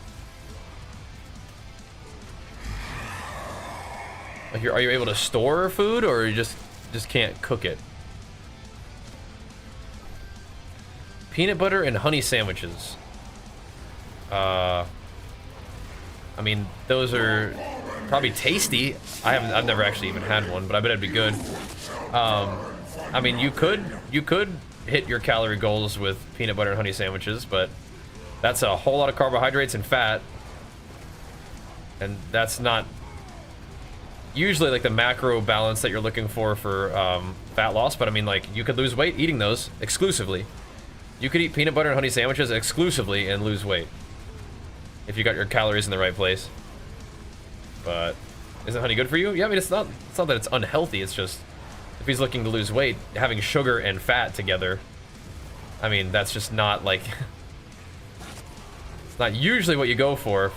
S1: Like, are you able to store food, or you just can't cook it? Peanut butter and honey sandwiches. I mean, those are probably tasty. I've never actually even had one, but I bet it'd be good. I mean, you could hit your calorie goals with peanut butter and honey sandwiches, but that's a whole lot of carbohydrates and fat, and that's not usually like the macro balance that you're looking for fat loss, but I mean, like, you could lose weight eating those exclusively. You could eat peanut butter and honey sandwiches exclusively and lose weight if you got your calories in the right place. But isn't honey good for you? Yeah, I mean, it's not that it's unhealthy. It's just if he's looking to lose weight, having sugar and fat together, I mean, that's just not like it's not usually what you go for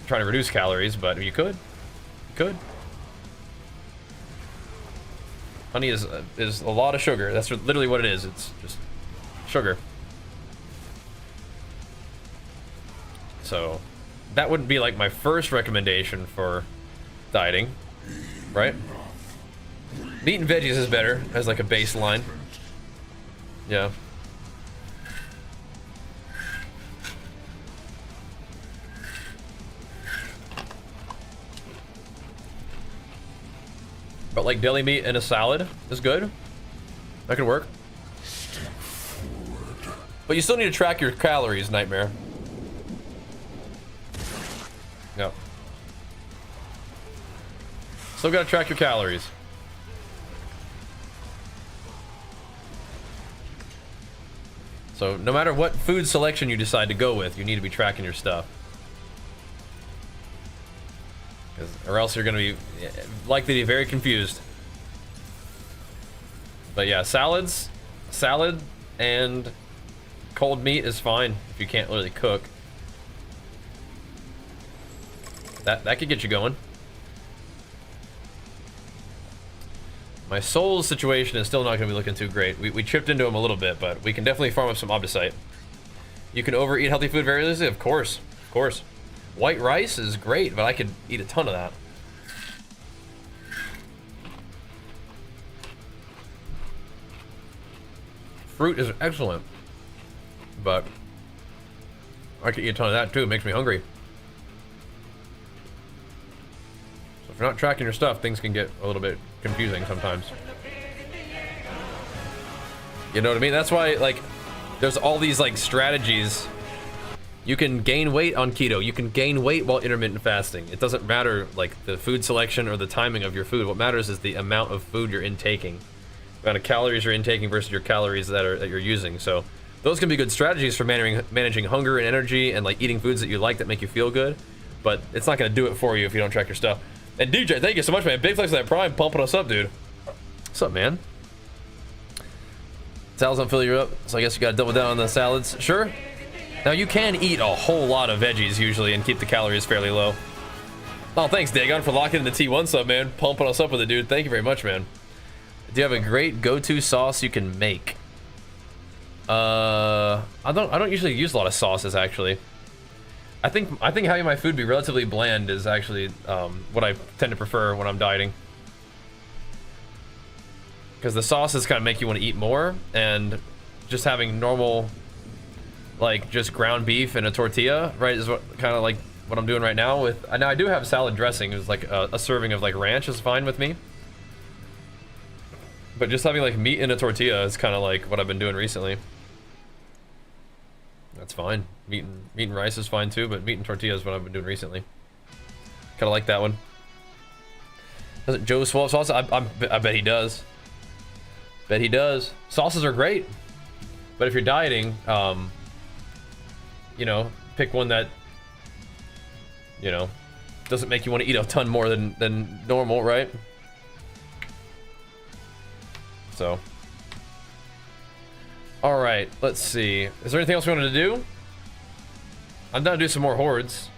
S1: trying to reduce calories, but you could. Honey is a lot of sugar. That's literally what it is. It's just sugar. So that would be like my first recommendation for dieting, right? Meat and veggies is better as like a baseline. Yeah. But like deli meat in a salad is good. That could work. But you still need to track your calories, Nightmare. Yep. Still gotta track your calories. So no matter what food selection you decide to go with, you need to be tracking your stuff. Or else you're gonna be likely to be very confused. But yeah, salad and cold meat is fine if you can't really cook. That could get you going. My soul's situation is still not going to be looking too great. We chipped into him a little bit, but we can definitely farm up some opticite. You can overeat healthy food very easily? Of course. Of course. White rice is great, but I could eat a ton of that. Fruit is excellent, but I could eat a ton of that too. It makes me hungry. So if you're not tracking your stuff, things can get a little bit confusing sometimes. You know what I mean? That's why, like, there's all these like strategies. You can gain weight on keto. You can gain weight while intermittent fasting. It doesn't matter like the food selection or the timing of your food. What matters is the amount of food you're intaking, the amount of calories you're intaking versus your calories that you're using. So those can be good strategies for managing hunger and energy and like eating foods that you like that make you feel good. But it's not going to do it for you if you don't track your stuff. And DJ, thank you so much, man. Big flex for that Prime, pumping us up, dude. What's up, man? Salads don't fill you up, so I guess you got to double down on the salads. Sure. Now you can eat a whole lot of veggies usually and keep the calories fairly low. Oh, thanks, Dagon, for locking in the T1 sub, man. Pumping us up with it, dude. Thank you very much, man. Do you have a great go-to sauce you can make? I don't usually use a lot of sauces, actually. I think having my food be relatively bland is actually what I tend to prefer when I'm dieting. Because the sauces kind of make you want to eat more, and just having normal, like, just ground beef and a tortilla, right, is what kind of like what I'm doing right now. With now I do have salad dressing. It's like a serving of like ranch is fine with me. But just having like meat in a tortilla is kind of like what I've been doing recently. That's fine. Meat and rice is fine too, but meat and tortilla is what I've been doing recently. Kind of like that one. Doesn't Joe swallow sauce? I bet he does. Bet he does. Sauces are great, but if you're dieting, you know, pick one that, you know, doesn't make you want to eat a ton more than normal, right? So, all right, let's see. Is there anything else we wanted to do? I'm down to do some more hordes.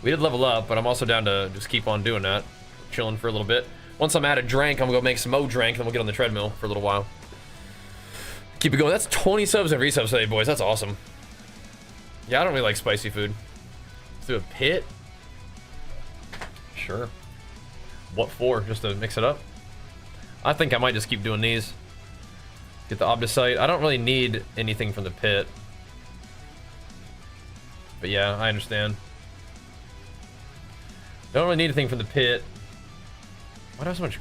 S1: We did level up, but I'm also down to just keep on doing that. Chilling for a little bit. Once I'm out of drank, I'm gonna go make some more drank, and then we'll get on the treadmill for a little while. Keep it going. That's 20 subs and resubs today, boys. That's awesome. Yeah, I don't really like spicy food. Let's do a pit. Sure. What for? Just to mix it up? I think I might just keep doing these. Get the Obdicite. I don't really need anything from the pit. But yeah, I understand. Don't really need anything from the pit. Why do I have so much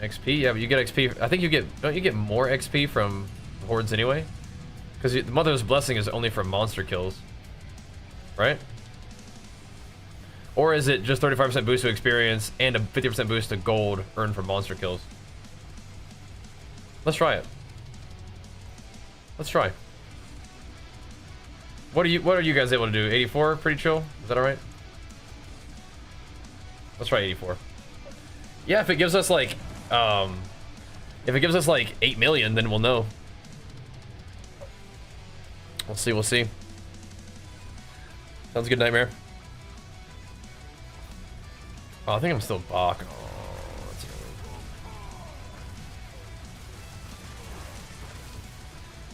S1: XP? Yeah, but you get XP. I think you get... Don't you get more XP from hordes anyway? Because the Mother's Blessing is only for monster kills. Right? Or is it just 35% boost to experience and a 50% boost to gold earned from monster kills? Let's try it. Let's try. What are you guys able to do? 84? Pretty chill? Is that alright? Let's try 84. Yeah, if it gives us like 8 million, then we'll know. We'll see, we'll see. Sounds good, Nightmare. Oh, I think I'm still Bach. Oh, that's annoying.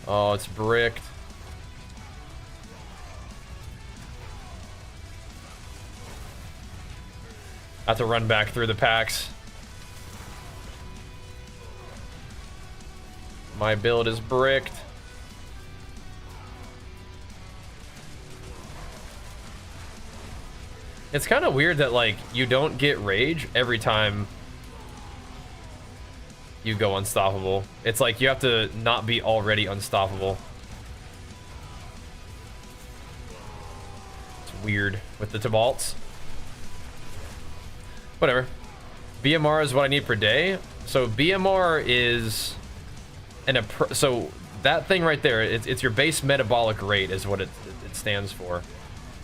S1: Oh, it's bricked. I have to run back through the packs. My build is bricked. It's kind of weird that, like, you don't get rage every time you go unstoppable. It's like you have to not be already unstoppable. It's weird with the Tibalts. Whatever. BMR is what I need per day. So BMR is so that thing right there, it's your base metabolic rate is what it stands for.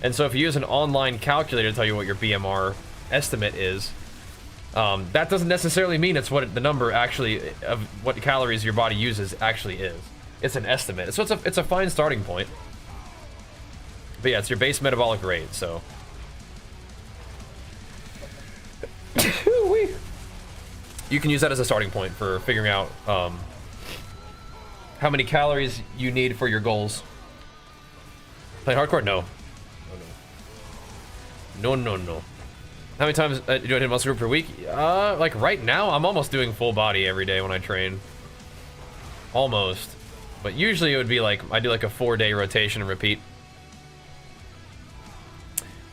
S1: And so if you use an online calculator to tell you what your BMR estimate is, that doesn't necessarily mean it's what the number actually of what calories your body uses actually is. It's an estimate. So it's a fine starting point. But yeah, it's your base metabolic rate, so. You can use that as a starting point for figuring out how many calories you need for your goals. Play hardcore? No. No. How many times do I hit muscle group per week? Like right now, I'm almost doing full body every day when I train. Almost. But usually it would be like, I do like a 4-day rotation and repeat.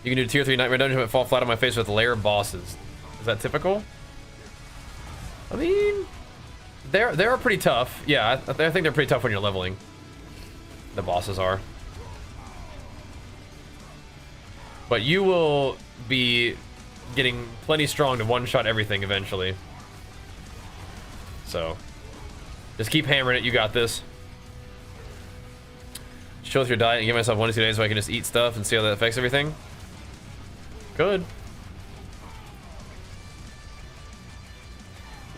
S1: You can do tier 3 Nightmare Dungeon but fall flat on my face with lair bosses. Is that typical? I mean, they're pretty tough. Yeah, I think they're pretty tough when you're leveling. The bosses are. But you will be getting plenty strong to one-shot everything eventually. So, just keep hammering it. You got this. Chill with your diet and give myself 1 to 2 days so I can just eat stuff and see how that affects everything. Good.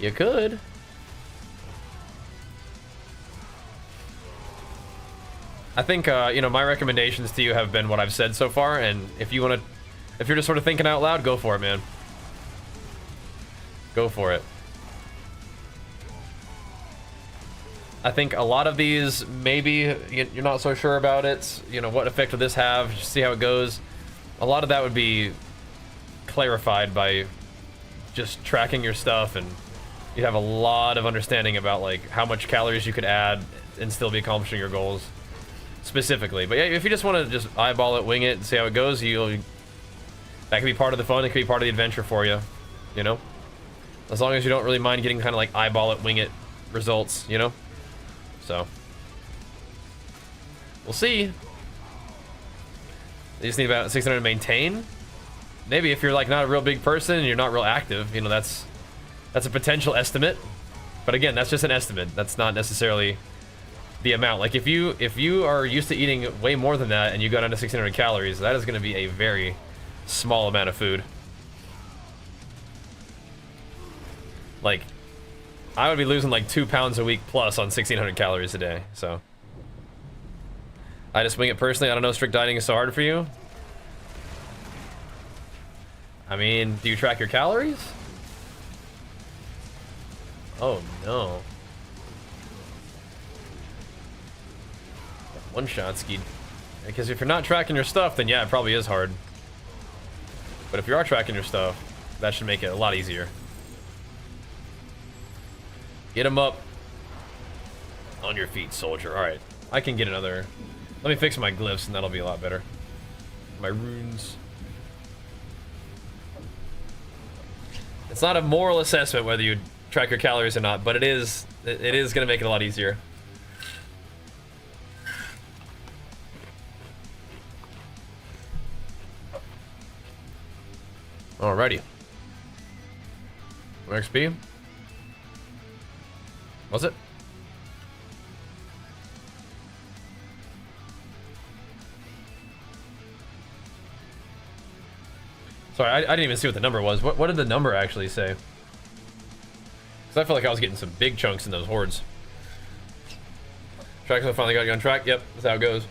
S1: You could. I think, you know, my recommendations to you have been what I've said so far, and if you want to, if you're just sort of thinking out loud, go for it, man. Go for it. I think a lot of these, maybe you're not so sure about it. You know, what effect would this have? Just see how it goes. A lot of that would be clarified by just tracking your stuff, and you'd have a lot of understanding about like how much calories you could add and still be accomplishing your goals specifically. But yeah, if you just want to just eyeball it, wing it, and see how it goes, that can be part of the fun. It can be part of the adventure for you, you know? As long as you don't really mind getting kind of like eyeball it, wing it results, you know? So, we'll see. You just need about 600 to maintain. Maybe if you're like not a real big person and you're not real active, you know, that's a potential estimate. But again, that's just an estimate. That's not necessarily the amount. Like if you are used to eating way more than that and you go down to 1600 calories, that is going to be a very small amount of food. Like, I would be losing like 2 pounds a week plus on 1600 calories a day, so. I just wing it personally. I don't know, strict dieting is so hard for you. I mean, do you track your calories? Oh no. One shot skied. Because if you're not tracking your stuff, then yeah, it probably is hard. But if you are tracking your stuff, that should make it a lot easier. Get him up. On your feet, soldier. Alright. I can get another. Let me fix my glyphs and that'll be a lot better. My runes. It's not a moral assessment whether you track your calories or not, but it is going to make it a lot easier. Alrighty. More XP? Was it? Sorry, I didn't even see what the number was. What did the number actually say? Because I feel like I was getting some big chunks in those hordes. Tracks, I finally got you on track. Yep, that's how it goes.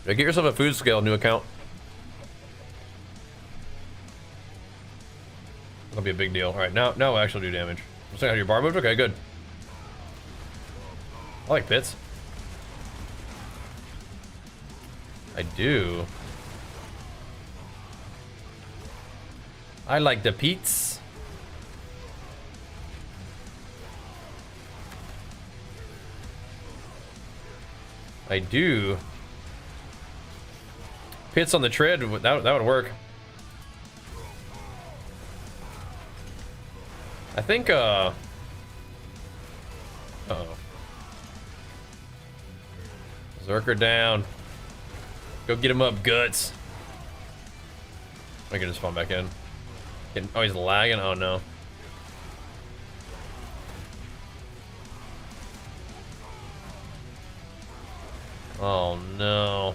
S1: Yeah, get yourself a food scale new account. That'll be a big deal. All right, now we'll actually do damage. I'm saying how your bar moved. Okay, good. I like pits. I do. I like the pits. I do. Pits on the tread, that would work. I think, uh-oh. Zerker down. Go get him up, Guts. I can just spawn back in. Oh, he's lagging? Oh, no. Oh, no.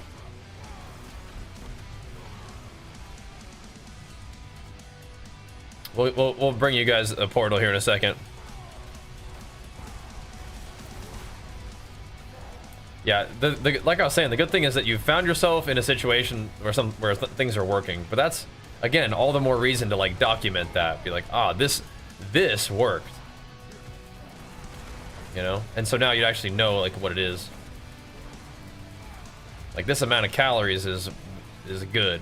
S1: We'll bring you guys a portal here in a second. Yeah, like I was saying, the good thing is that you found yourself in a situation where things are working. But that's, again, all the more reason to like document that. Be like, ah, this worked. You know? And so now you actually know like what it is. Like this amount of calories is good.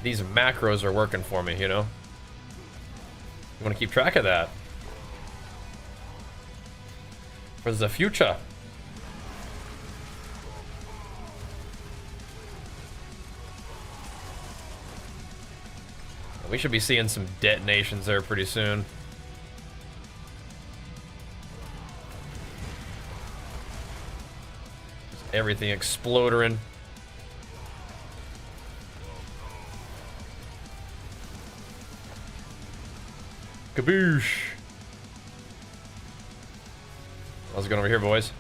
S1: These macros are working for me, you know? You want to keep track of that. For the future. We should be seeing some detonations there pretty soon. Just everything exploding. Kaboosh! How's it going over here, boys?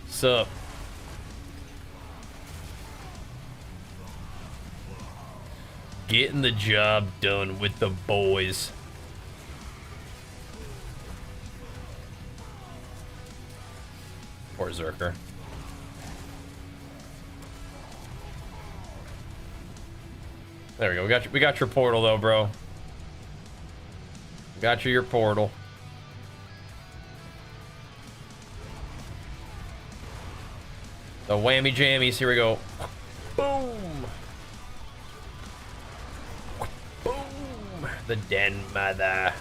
S1: Sup? Getting the job done with the boys. Poor Zerker. There we go. We got your portal though, bro. Got you your portal. The whammy jammies. Here we go. Boom. Boom. The den mother.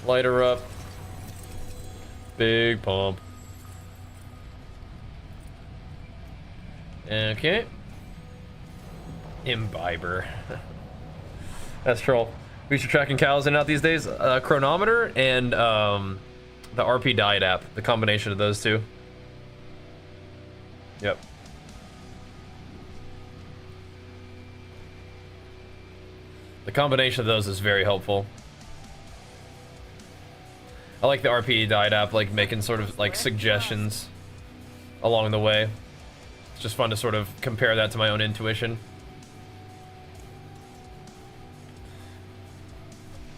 S1: Light her up. Big pump. Okay. Imbiber. That's troll. We should tracking cows in and out these days. Chronometer and the RP diet app. The combination of those two. Yep. The combination of those is very helpful. I like the RP diet app, like making sort of like suggestions along the way. It's just fun to sort of compare that to my own intuition.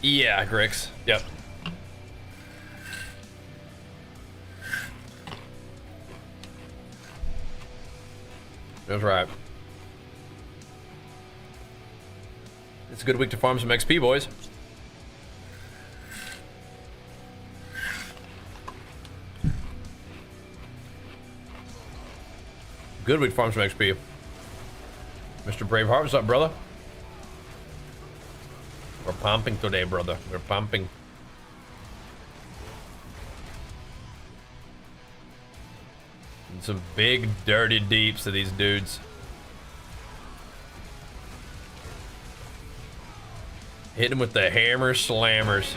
S1: Yeah, Grix. Yep. That's right. It's a good week to farm some XP, boys. Good week to farm some XP. Mr. Braveheart, what's up, brother? We're pumping today, brother. We're pumping. And some big dirty deeps to these dudes. Hit him with the hammer slammers.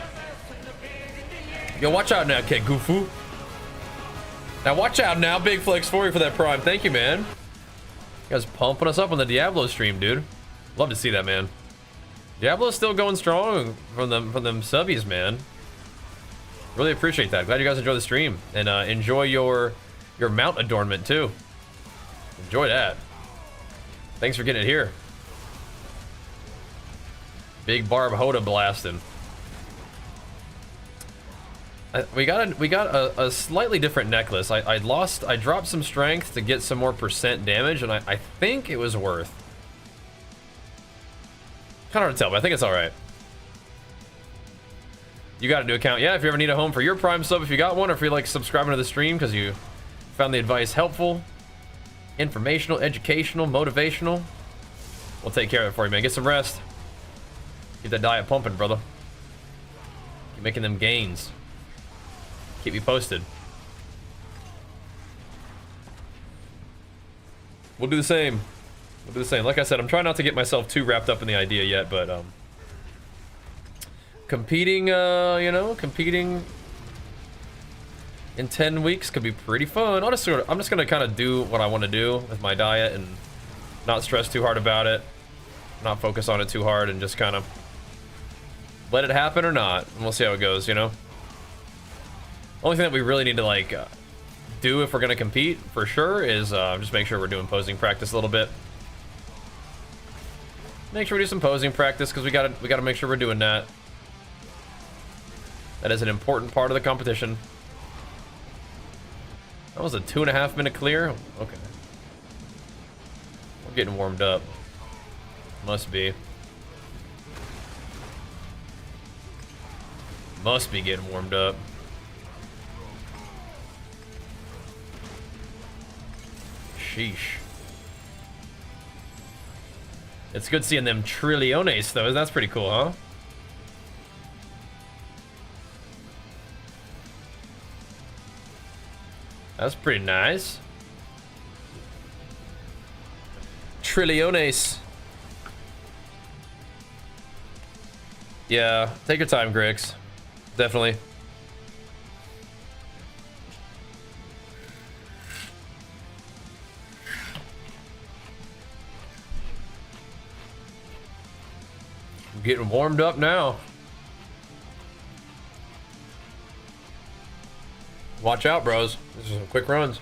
S1: Yo, watch out now, Kid Goofu. Now watch out now, Big Flex for you for that prime. Thank you, man. You guys pumping us up on the Diablo stream, dude. Love to see that, man. Diablo's still going strong from them subbies, man. Really appreciate that. Glad you guys enjoy the stream and enjoy your mount adornment too. Enjoy that. Thanks for getting it here. Big Barb HotA blasting. We got a slightly different necklace. I dropped some strength to get some more percent damage, and I think it was worth. Kind of hard to tell, but I think it's all right. You got a new account, yeah. If you ever need a home for your Prime sub, if you got one, or if you like subscribing to the stream because you found the advice helpful, informational, educational, motivational, we'll take care of it for you, man. Get some rest. Keep that diet pumping, brother. Keep making them gains. Keep me posted. We'll do the same. We'll do the same. Like I said, I'm trying not to get myself too wrapped up in the idea yet, but competing, you know, competing in 10 weeks could be pretty fun. I'm just gonna kind of do what I want to do with my diet and not stress too hard about it, not focus on it too hard, and just kind of let it happen or not, and we'll see how it goes, you know. Only thing that we really need to like do if we're gonna compete for sure is just make sure we're doing posing practice a little bit. Make sure we do some posing practice because we gotta make sure we're doing that. That is an important part of the competition. That was a 2.5 minute clear. Okay, we're getting warmed up. Must be getting warmed up. Sheesh. It's good seeing them Trilliones though. That's pretty cool, huh? That's pretty nice. Trilliones. Yeah, take your time, Grix. Definitely. Getting warmed up now. Watch out, bros. This is some quick runs.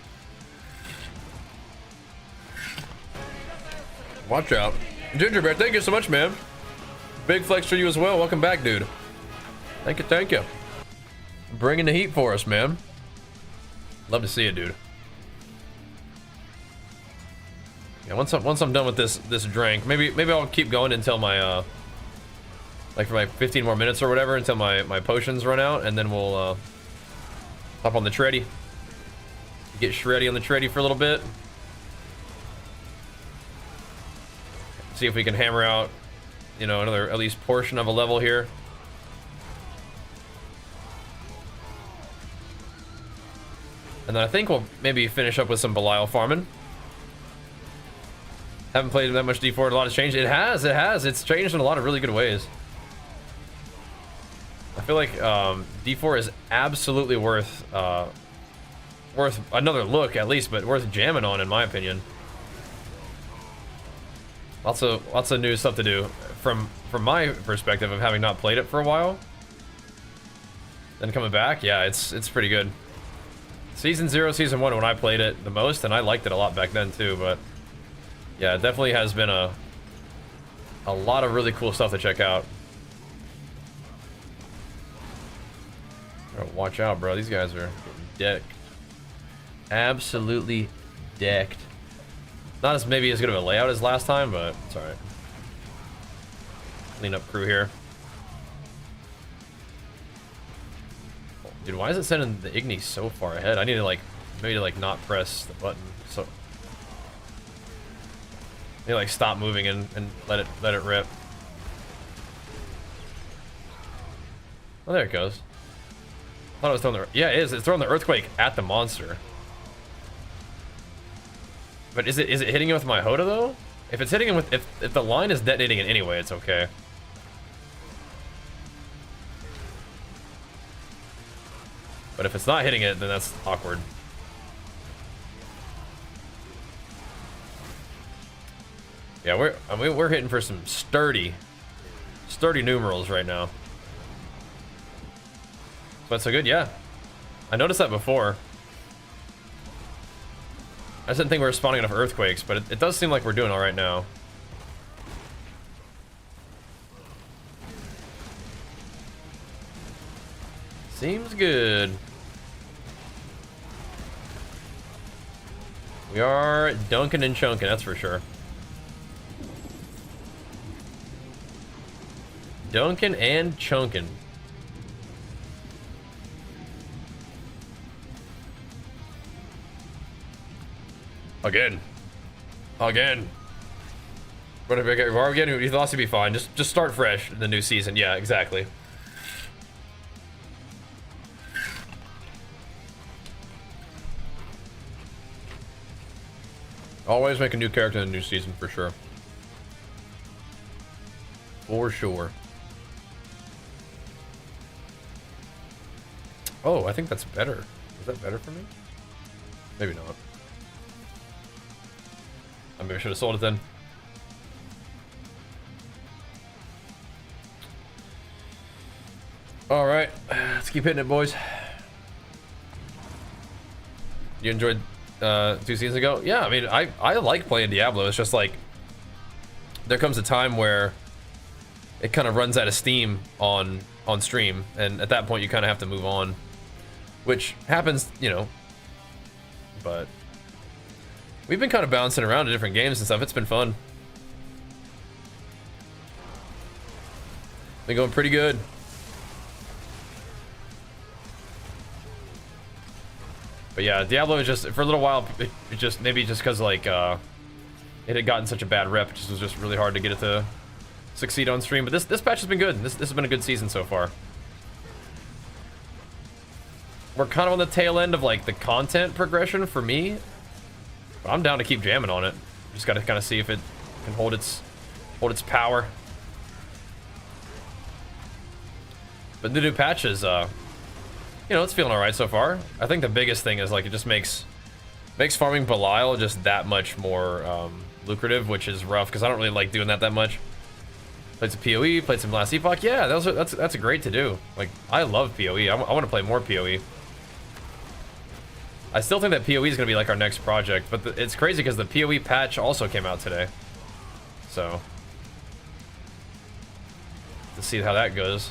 S1: Watch out. Gingerbread, thank you so much, man. Big flex for you as well. Welcome back, dude. Thank you, thank you. Bringing the heat for us, man. Love to see it, dude. Yeah, once I'm done with this drink, maybe I'll keep going until my like for my 15 more minutes or whatever, until my potions run out, and then we'll hop on the tready. Get shreddy on the tready for a little bit. See if we can hammer out, you know, another at least portion of a level here. And then I think we'll maybe finish up with some Belial farming. Haven't played that much D4. A lot has changed. It has. It's changed in a lot of really good ways. I feel like D4 is absolutely worth another look at least, but worth jamming on in my opinion. Lots of new stuff to do from my perspective of having not played it for a while. Then coming back, yeah, it's pretty good. Season 0, Season 1 when I played it the most, and I liked it a lot back then too, but yeah, it definitely has been a lot of really cool stuff to check out. Oh, watch out, bro. These guys are getting decked. Absolutely decked. Not as maybe as good of a layout as last time, but it's alright. Clean up crew here. Dude, why is it sending the Igni so far ahead? I need to like maybe to like not press the button. So maybe like stop moving and let it rip. Oh, there it goes. I thought it was throwing the, yeah, it is. It's throwing the earthquake at the monster. But is it hitting it with my HotA though? If it's hitting him with, if the line is detonating it anyway, it's okay. But if it's not hitting it, then that's awkward. Yeah, we're hitting for some sturdy numerals right now. But so good, yeah. I noticed that before. I just didn't think we were spawning enough earthquakes, but it does seem like we're doing all right now. Seems good. We are dunking and chunking, that's for sure. Dunking and chunking. Again. But if we're already getting, you thought it'd be fine. Just start fresh in the new season. Yeah, exactly. Always make a new character in the new season for sure. For sure. Oh, I think that's better. Is that better for me? Maybe not. I maybe I should have sold it then. All right, let's keep hitting it, boys. You enjoyed 2 seasons ago? Yeah, I mean, I like playing Diablo. It's just like there comes a time where it kind of runs out of steam on stream, and at that point you kind of have to move on, which happens, you know. But we've been kind of bouncing around to different games and stuff. It's been fun. Been going pretty good. But yeah, Diablo is just, for a little while, it just, maybe just because like it had gotten such a bad rep, it just was just really hard to get it to succeed on stream. But this patch has been good. This has been a good season so far. We're kind of on the tail end of like the content progression for me, but I'm down to keep jamming on it. Just got to kind of see if it can hold its power. But the new patch is you know, it's feeling all right so far. I think the biggest thing is like it just makes farming Belial just that much more lucrative, which is rough because I don't really like doing that much. Played some PoE, played some Last Epoch. Yeah, that's great to do. Like, I love PoE. I want to play more PoE. I still think that PoE is going to be like our next project, but it's crazy because the PoE patch also came out today. So, to see how that goes.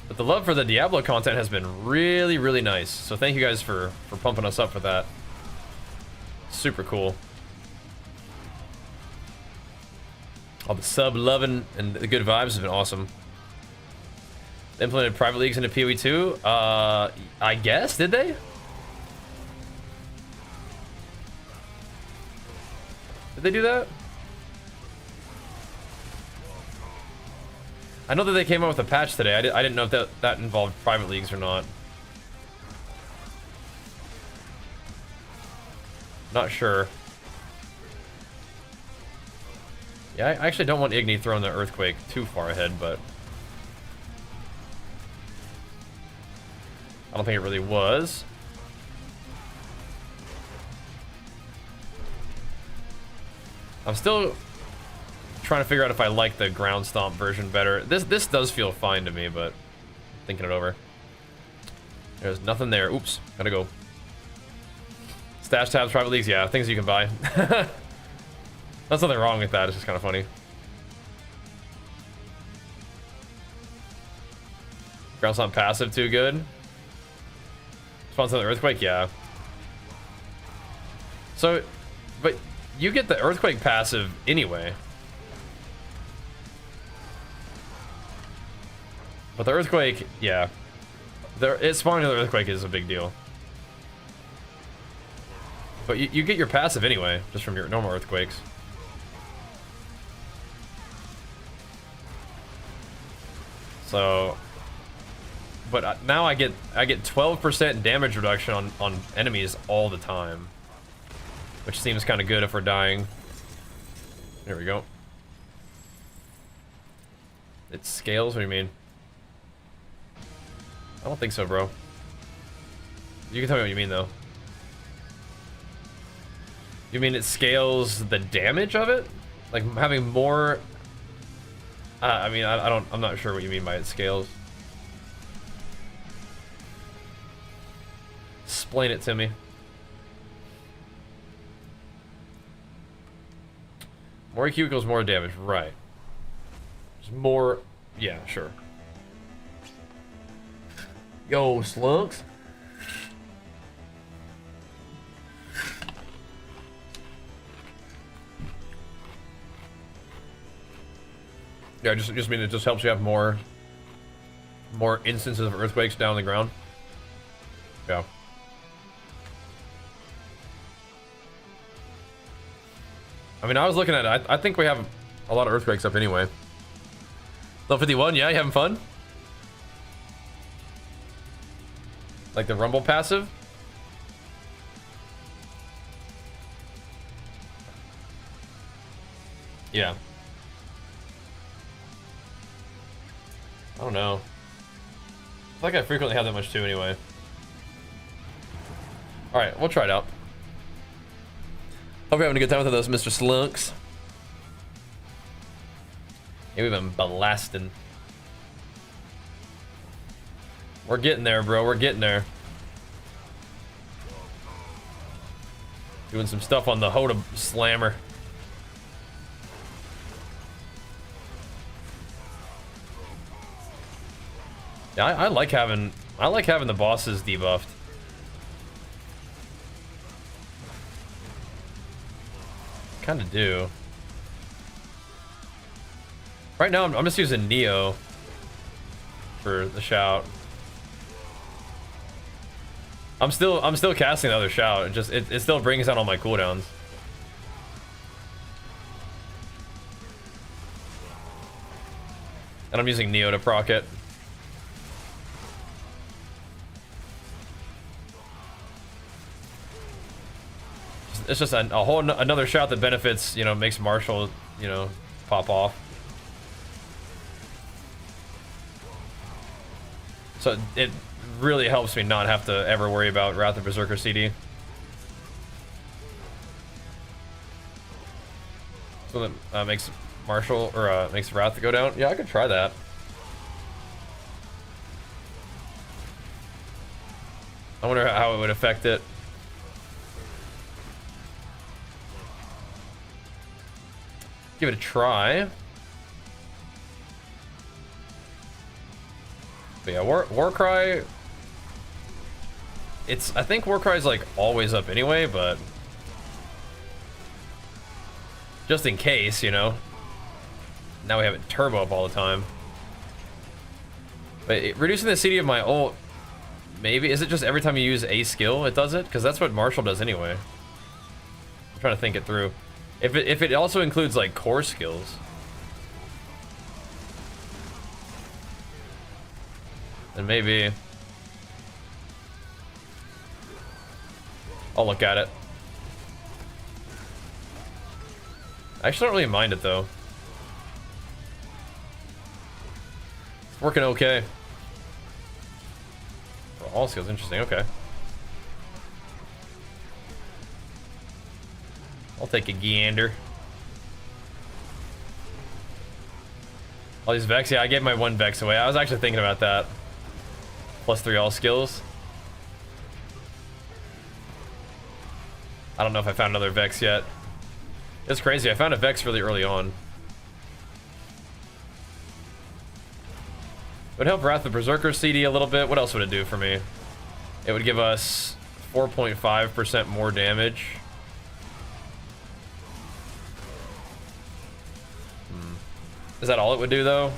S1: But the love for the Diablo content has been really, really nice. So thank you guys for pumping us up for that. Super cool. All the sub loving and the good vibes have been awesome. They implemented private leagues into PoE 2. I guess, did they? Did they do that? I know that they came out with a patch today. I didn't know if that involved private leagues or not. Not sure. Yeah, I actually don't want Igni throwing the earthquake too far ahead, but I don't think it really was. I'm still trying to figure out if I like the ground stomp version better. This does feel fine to me, but thinking it over. There's nothing there. Oops, gotta go. Stash tabs, private leagues, yeah, things you can buy. There's nothing wrong with that, it's just kind of funny. Ground stomp passive too good. Response to the earthquake, yeah. So, but you get the earthquake passive anyway. But the earthquake, yeah. It's spawning the earthquake is a big deal. But you get your passive anyway, just from your normal earthquakes. So, but now I get 12% damage reduction on enemies all the time, which seems kind of good if we're dying. There we go. It scales? What do you mean? I don't think so, bro. You can tell me what you mean, though. You mean it scales the damage of it? Like having more... I mean, I'm not sure what you mean by it scales. Explain it to me. More EQ equals more damage, right. There's more... Yeah, sure. Yo, Slunks. Yeah, I just mean it just helps you have more instances of earthquakes down on the ground. Yeah. I mean, I was looking at it. I think we have a lot of earthquakes up anyway. Level 51, yeah, you having fun? Like the rumble passive? Yeah. I don't know. I feel like I frequently have that much too anyway. Alright, we'll try it out. Hope you're having a good time with those, Mr. Slunks. Yeah, we've been blasting. We're getting there, bro. We're getting there. Doing some stuff on the HotA Slammer. Yeah, I like having the bosses debuffed. Kind of do. Right now, I'm just using Neo for the shout. I'm still casting the other shout. It still brings down all my cooldowns. And I'm using Neo to proc it. It's just a whole another shout that benefits, you know, makes Marshall, you know, pop off. So it really helps me not have to ever worry about Wrath of Berserker CD. So that makes Marshall, or makes Wrath go down. Yeah, I could try that. I wonder how it would affect it. Give it a try. But yeah, Warcry. I think Warcry's like always up anyway, but just in case, you know. Now we have it turbo up all the time. But reducing the CD of my ult, maybe is it just every time you use a skill it does it? Because that's what Marshall does anyway. I'm trying to think it through. If it also includes like core skills, then maybe I'll look at it. I actually don't really mind it though. It's working okay. For all skills, interesting, okay. I'll take a gander. All these Vex, yeah, I gave my one Vex away. I was actually thinking about that. +3 all skills. I don't know if I found another Vex yet. It's crazy, I found a Vex really early on. It would help Wrath of Berserker CD a little bit. What else would it do for me? It would give us 4.5% more damage. Is that all it would do though?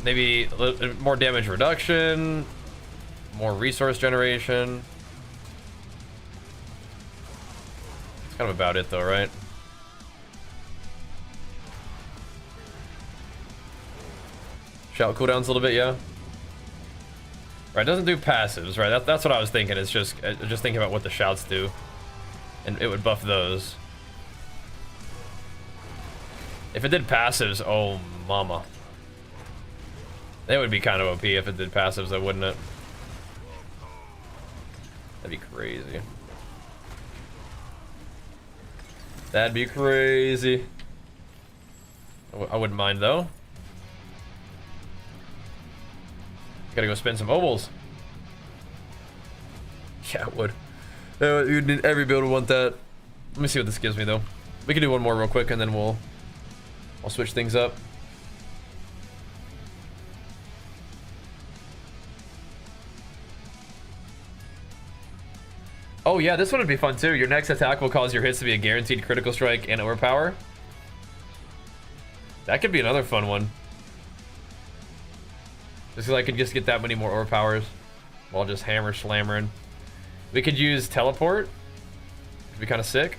S1: Maybe a little more damage reduction, more resource generation. That's kind of about it though, right? Shout cooldowns a little bit, yeah. Right, it doesn't do passives, right? That's what I was thinking. It's just thinking about what the shouts do, and it would buff those. If it did passives, oh mama. That would be kind of OP if it did passives, though, wouldn't it? That'd be crazy. That'd be crazy. I wouldn't mind, though. Gotta go spend some obols. Yeah, it would. Every build would want that. Let me see what this gives me, though. We can do one more real quick, and then I'll switch things up. Oh yeah, this one would be fun too. Your next attack will cause your hits to be a guaranteed critical strike and overpower. That could be another fun one. Just because I could just get that many more overpowers while just hammer slammering. We could use teleport. It'd be kind of sick.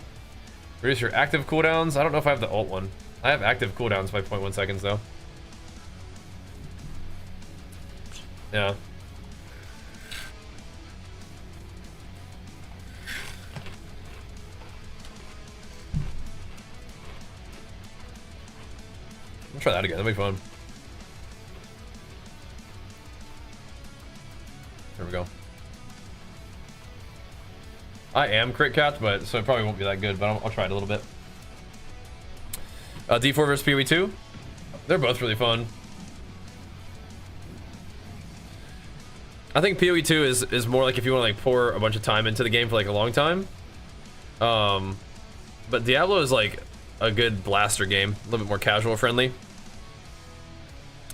S1: Reduce your active cooldowns. I don't know if I have the ult one. I have active cooldowns by 0.1 seconds though. Yeah. I'll try that again. That'll be fun. There we go. I am crit capped, but so it probably won't be that good, but I'll try it a little bit. D4 versus PoE2. They're both really fun. I think PoE2 is more like if you want to like pour a bunch of time into the game for like a long time. But Diablo is like a good blaster game, a little bit more casual friendly.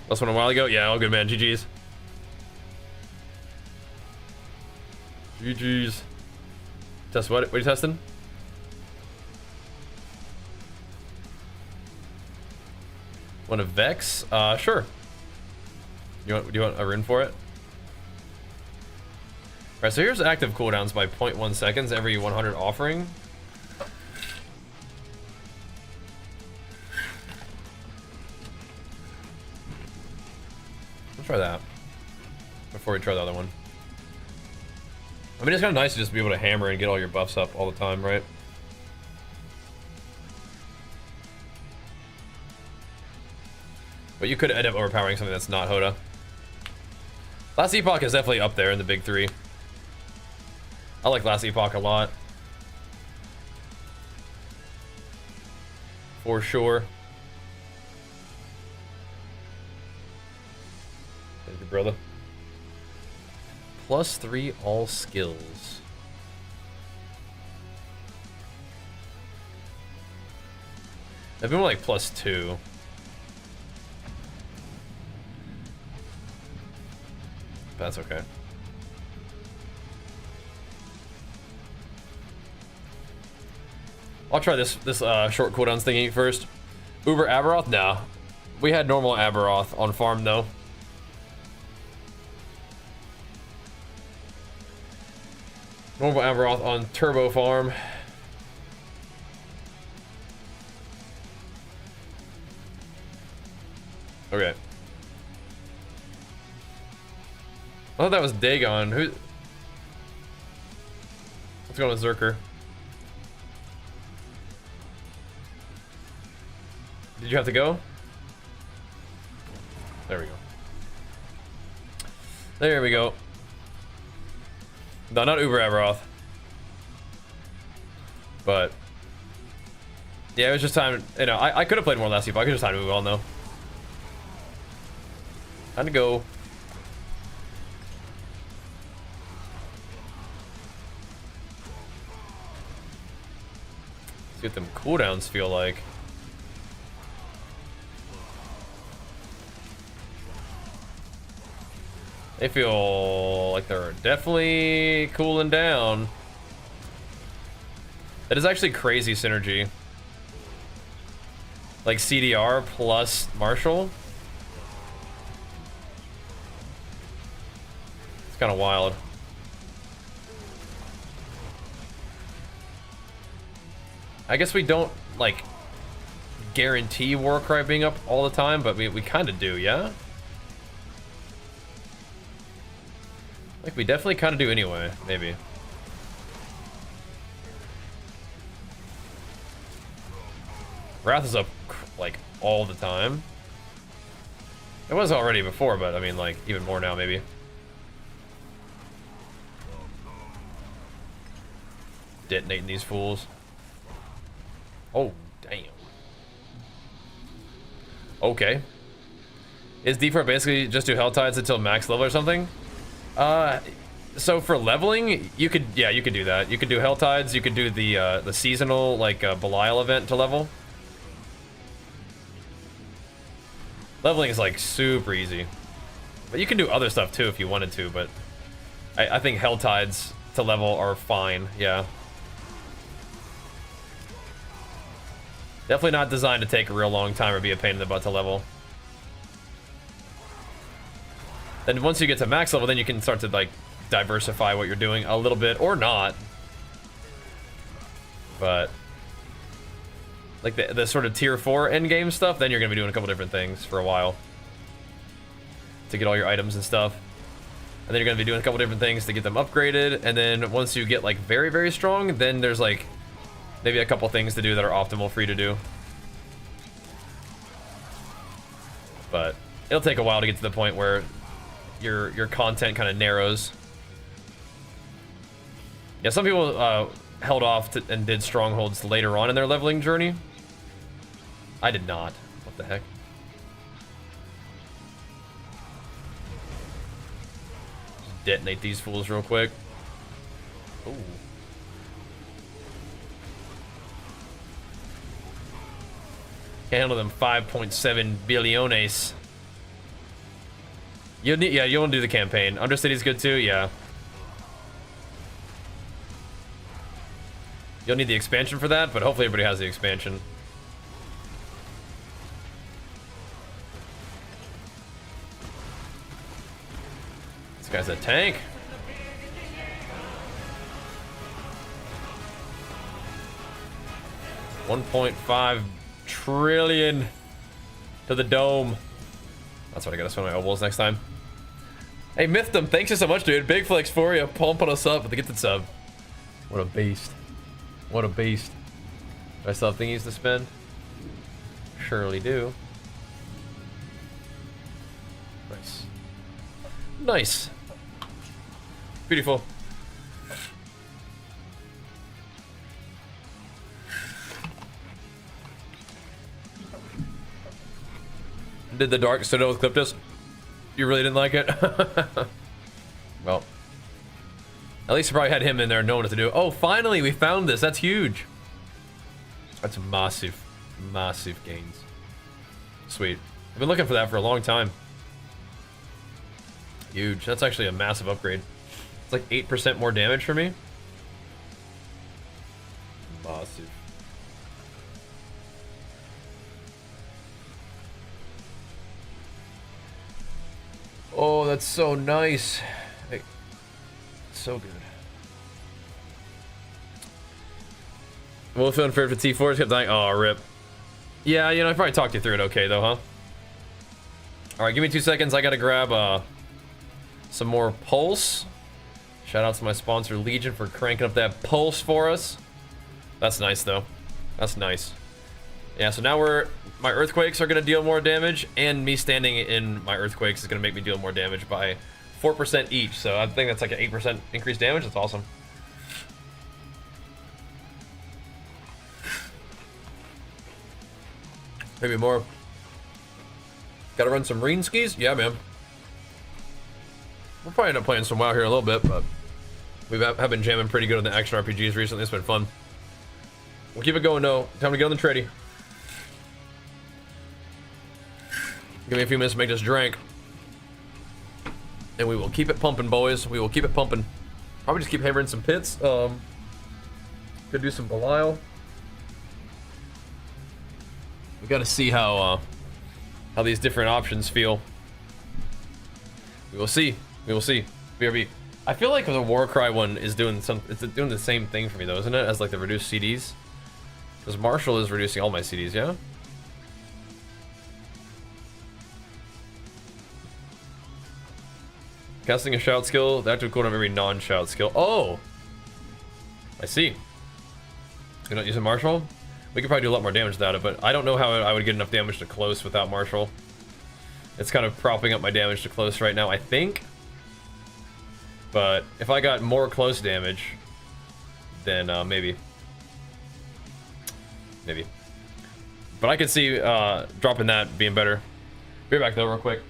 S1: Last one a while ago. Yeah, all good, man. GG's. GG's. Test what? What are you testing? Want a Vex? Sure. Do you want a rune for it? Alright, so here's active cooldowns by 0.1 seconds every 100 offering. Let's try that before we try the other one. I mean, it's kind of nice to just be able to hammer and get all your buffs up all the time, right? But you could end up overpowering something that's not HotA. Last Epoch is definitely up there in the big three. I like Last Epoch a lot. For sure. Thank you, brother. +3 all skills. I've been more like +2. That's okay. I'll try this short cooldowns thingy first. Uber Aberoth? No. We had normal Aberoth on farm though. Normal Aberoth on turbo farm. Okay. I thought that was Dagon. What's going on with Zerker? Did you have to go? There we go. There we go. No, not Uber Aberoth. But yeah, it was just time. You know, I could have played more last year, but I could just time to move on though. Time to go. See what them cooldowns feel like. They feel like they're definitely cooling down. That is actually crazy synergy. Like CDR plus Marshall. It's kind of wild. I guess we don't like guarantee Warcry being up all the time, but we kind of do, yeah? Like we definitely kind of do anyway, maybe. Wrath is up like all the time. It was already before, but I mean, like, even more now, maybe. Detonating these fools. Oh, damn. Okay. Is D4 basically just do Helltides until max level or something? So for leveling, you could, yeah, you could do that. You could do Helltides, you could do the seasonal, like, Belial event to level. Leveling is, like, super easy. But you can do other stuff, too, if you wanted to, but I think Helltides to level are fine, yeah. Definitely not designed to take a real long time or be a pain in the butt to level. Then once you get to max level, then you can start to, like, diversify what you're doing a little bit, or not. But like the sort of tier 4 endgame stuff, then you're gonna be doing a couple different things for a while to get all your items and stuff. And then you're gonna be doing a couple different things to get them upgraded. And then once you get like very, very strong, then there's like maybe a couple things to do that are optimal for you to do. But it'll take a while to get to the point where your content kind of narrows. Yeah, some people held off and did strongholds later on in their leveling journey. I did not. What the heck? Just detonate these fools real quick. Ooh. Can't handle them 5.7 billiones. You'll need, yeah, you'll want to do the campaign. Undercity's good too, yeah. You'll need the expansion for that, but hopefully everybody has the expansion. This guy's a tank. $1.5 trillion to the dome. That's what I gotta spend my obols next time. Hey, Mythdom, thanks you so much, dude. Big flex for you. Pumping us up with the gifted sub. What a beast. What a beast. Do I still have thingies to spend? Surely do. Nice. Nice. Beautiful. Did the Dark Citadel with Cliptus? You really didn't like it? Well, at least you probably had him in there knowing what to do. Oh, finally, we found this. That's huge. That's massive, massive gains. Sweet. I've been looking for that for a long time. Huge. That's actually a massive upgrade. It's like 8% more damage for me. Massive. Oh, that's so nice. Hey, so good. Well, feeling fair for T4s kept dying. Oh, rip. Yeah, you know, I probably talked you through it okay, though, huh? Alright, give me 2 seconds. I gotta grab some more pulse. Shout out to my sponsor, Legion, for cranking up that pulse for us. That's nice, though. That's nice. Yeah, so now my earthquakes are gonna deal more damage, and me standing in my earthquakes is gonna make me deal more damage by 4% each. So I think that's like an 8% increased damage. That's awesome. Maybe more. Gotta run some Reen skis? Yeah, man. We'll probably end up playing some WoW here in a little bit, but we have been jamming pretty good on the action RPGs recently. It's been fun. We'll keep it going, though. Time to get on the tready. Give me a few minutes to make this drink. And we will keep it pumping, boys. We will keep it pumping. Probably just keep hammering some pits. Could do some Belial. We gotta see how these different options feel. We will see. We will see. BRB. I feel like the Warcry one is doing it's doing the same thing for me though, isn't it? As like the reduced CDs. Because Marshall is reducing all my CDs, yeah? Casting a shout skill, the active cooldown of every non-shout skill. Oh! I see. You're not using Marshall? We could probably do a lot more damage without it, but I don't know how I would get enough damage to close without Marshall. It's kind of propping up my damage to close right now, I think. But if I got more close damage, then maybe. Maybe. But I could see dropping that being better. Be right back though, real quick.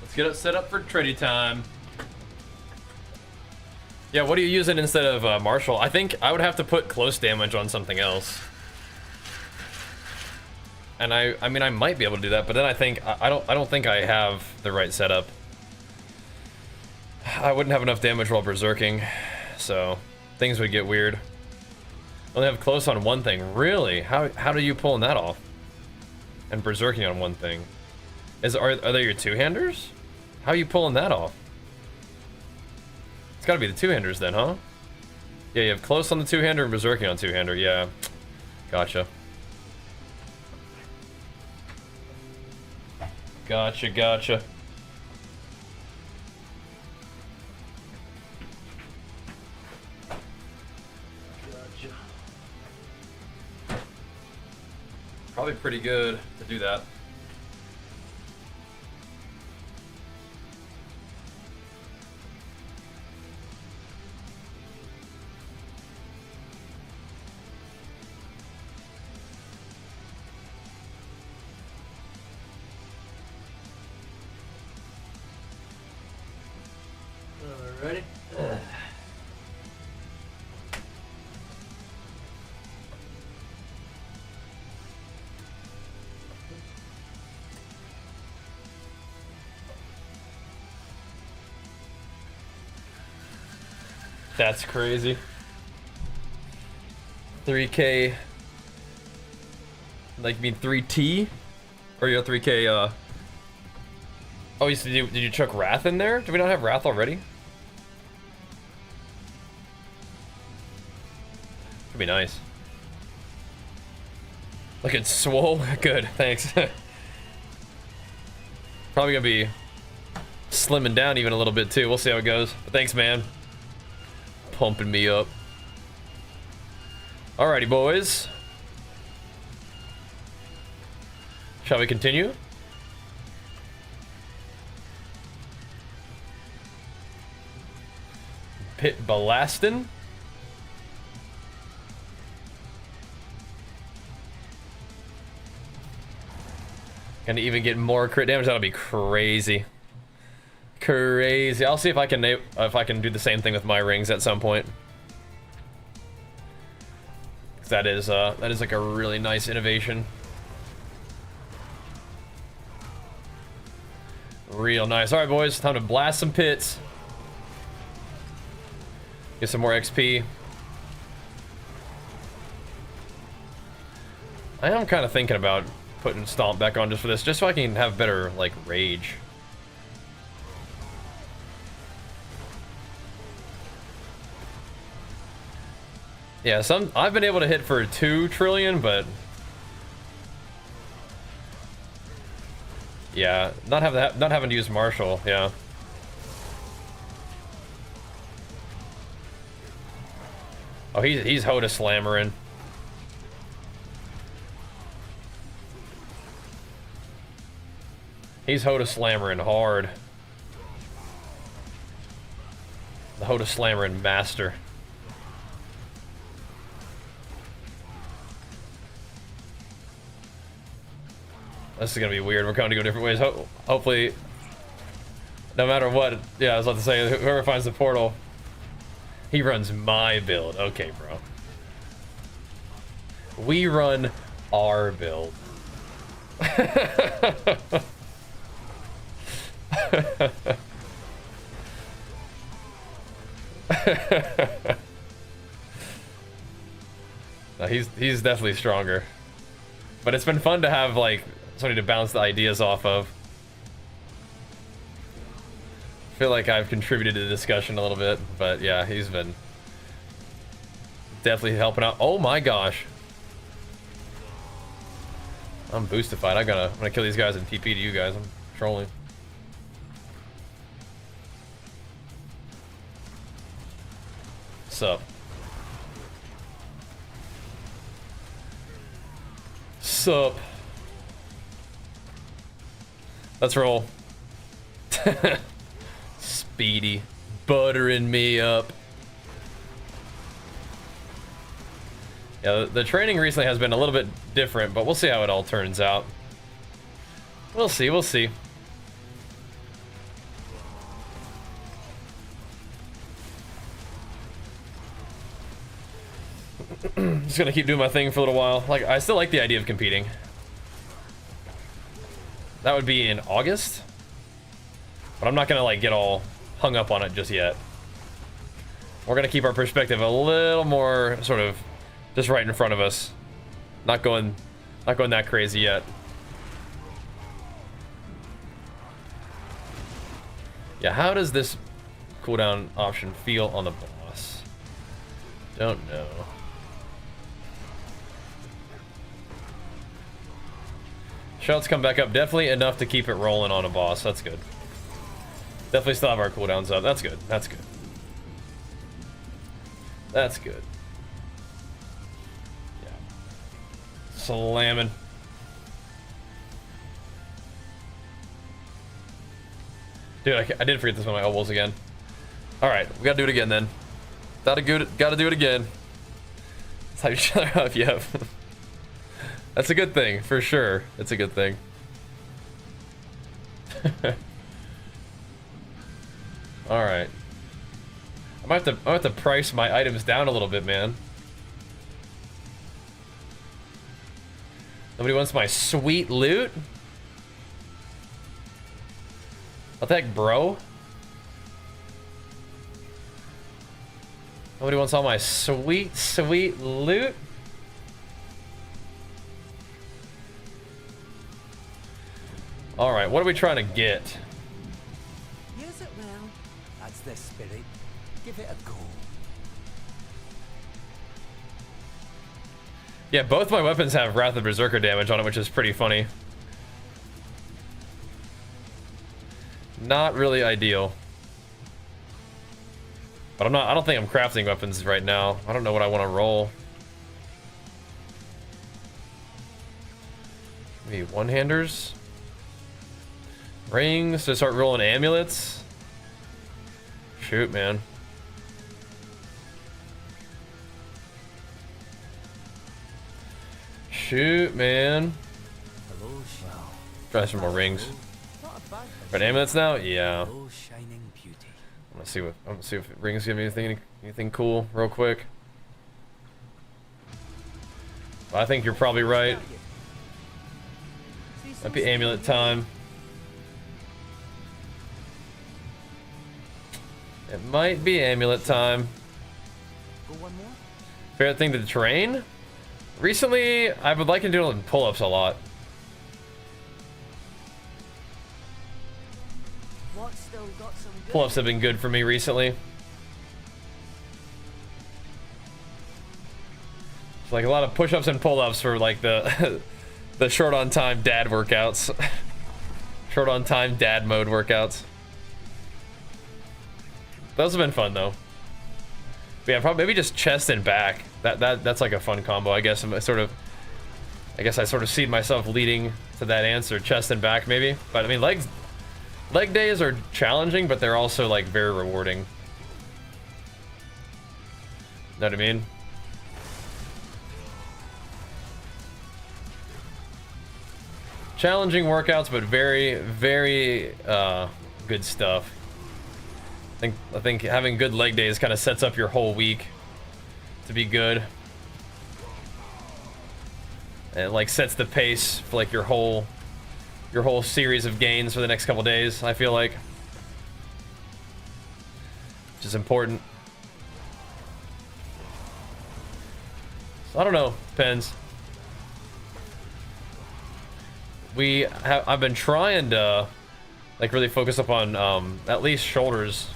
S1: Let's get it set up for Trinity time. Yeah, what are you using instead of Marshall? I think I would have to put close damage on something else. And I mean I might be able to do that, but then I think I don't think I have the right setup. I wouldn't have enough damage while berserking, so things would get weird. Only have close on one thing. Really? How do you pulling that off? And berserking on one thing. Are they your two-handers? How are you pulling that off? It's gotta be the two-handers then, huh? Yeah, you have close on the two-hander and berserking on two-hander, yeah. Gotcha. Gotcha, gotcha. Gotcha. Probably pretty good to do that. Ready? That's crazy. 3K. Like, you mean 3T? Or you got 3K, Oh, did you chuck Wrath in there? Do we not have Wrath already? Could be nice. Look at Swole. Good, thanks. Probably gonna be slimming down even a little bit too. We'll see how it goes. But thanks, man. Pumping me up. Alrighty, boys. Shall we continue? Pit Ballastin. Gonna even get more crit damage. That'll be crazy. Crazy. I'll see if I can do the same thing with my rings at some point. 'Cause that is like a really nice innovation. Real nice. All right, boys, time to blast some pits. Get some more XP. I am kind of thinking about putting Stomp back on just for this, just so I can have better, like, rage. Yeah, I've been able to hit for 2 trillion, but yeah, not having to use Marshall, yeah. Oh, he's HotA slammering. He's HotA slammering hard. The HotA slammering master. This is gonna be weird. We're going to go different ways. Hopefully, no matter what. Yeah, I was about to say, whoever finds the portal, he runs my build. Okay, bro. We run our build. No, he's definitely stronger. But it's been fun to have, like, somebody to bounce the ideas off of. I feel like I've contributed to the discussion a little bit, but yeah, he's been definitely helping out. Oh my gosh. I'm boostified. I'm gonna kill these guys and TP to you guys. I'm trolling. Sup? Sup? Let's roll. Speedy. Buttering me up. Yeah, the training recently has been a little bit different, but we'll see how it all turns out. We'll see, we'll see. Just gonna keep doing my thing for a little while. Like, I still like the idea of competing. That would be in August, but I'm not gonna like get all hung up on it just yet. We're gonna keep our perspective a little more sort of just right in front of us. Not going that crazy yet. Yeah, how does this cooldown option feel on the boss? Don't know. Shots come back up. Definitely enough to keep it rolling on a boss. That's good. Definitely still have our cooldowns up. That's good. That's good. That's good. Yeah. Slamming. Dude, I did forget this one of my elbows again. Alright, we gotta do it again then. Gotta do it again. Let's hype each other up, yep. That's a good thing, for sure. It's a good thing. Alright. I might have to price my items down a little bit, man. Nobody wants my sweet loot? What the heck, bro? Nobody wants all my sweet, sweet loot? Alright, what are we trying to get?
S2: Use it well. That's the spirit. Give it a go.
S1: Yeah, both my weapons have Wrath of Berserker damage on it, which is pretty funny. Not really ideal. But I don't think I'm crafting weapons right now. I don't know what I want to roll. Maybe one-handers? Rings to start rolling amulets? Shoot, man. Shoot, man.
S2: Hello, Shao.
S1: Try some more rings.
S2: Not a bad
S1: Red amulets now? Yeah.
S2: Hello, shining beauty.
S1: I'm gonna see if rings give me anything cool real quick. I think you're probably right. Might be amulet time. It might be amulet time.
S2: Go one more.
S1: Favorite thing to train? Recently, I've been liking doing pull-ups a lot.
S4: What's still got some good?
S1: Pull-ups have been good for me recently. It's like a lot of push-ups and pull-ups for like the the short on time dad workouts. Short on time dad mode workouts. Those have been fun though. But yeah, probably maybe just chest and back. That's like a fun combo. I guess I sort of see myself leading to that answer, chest and back maybe. But I mean leg days are challenging, but they're also like very rewarding. Know what I mean? Challenging workouts, but very, very good stuff. I think having good leg days kind of sets up your whole week to be good. And it like sets the pace for like your whole series of gains for the next couple days, I feel like. Which is important. So, I don't know, depends. I've been trying to like really focus upon at least shoulders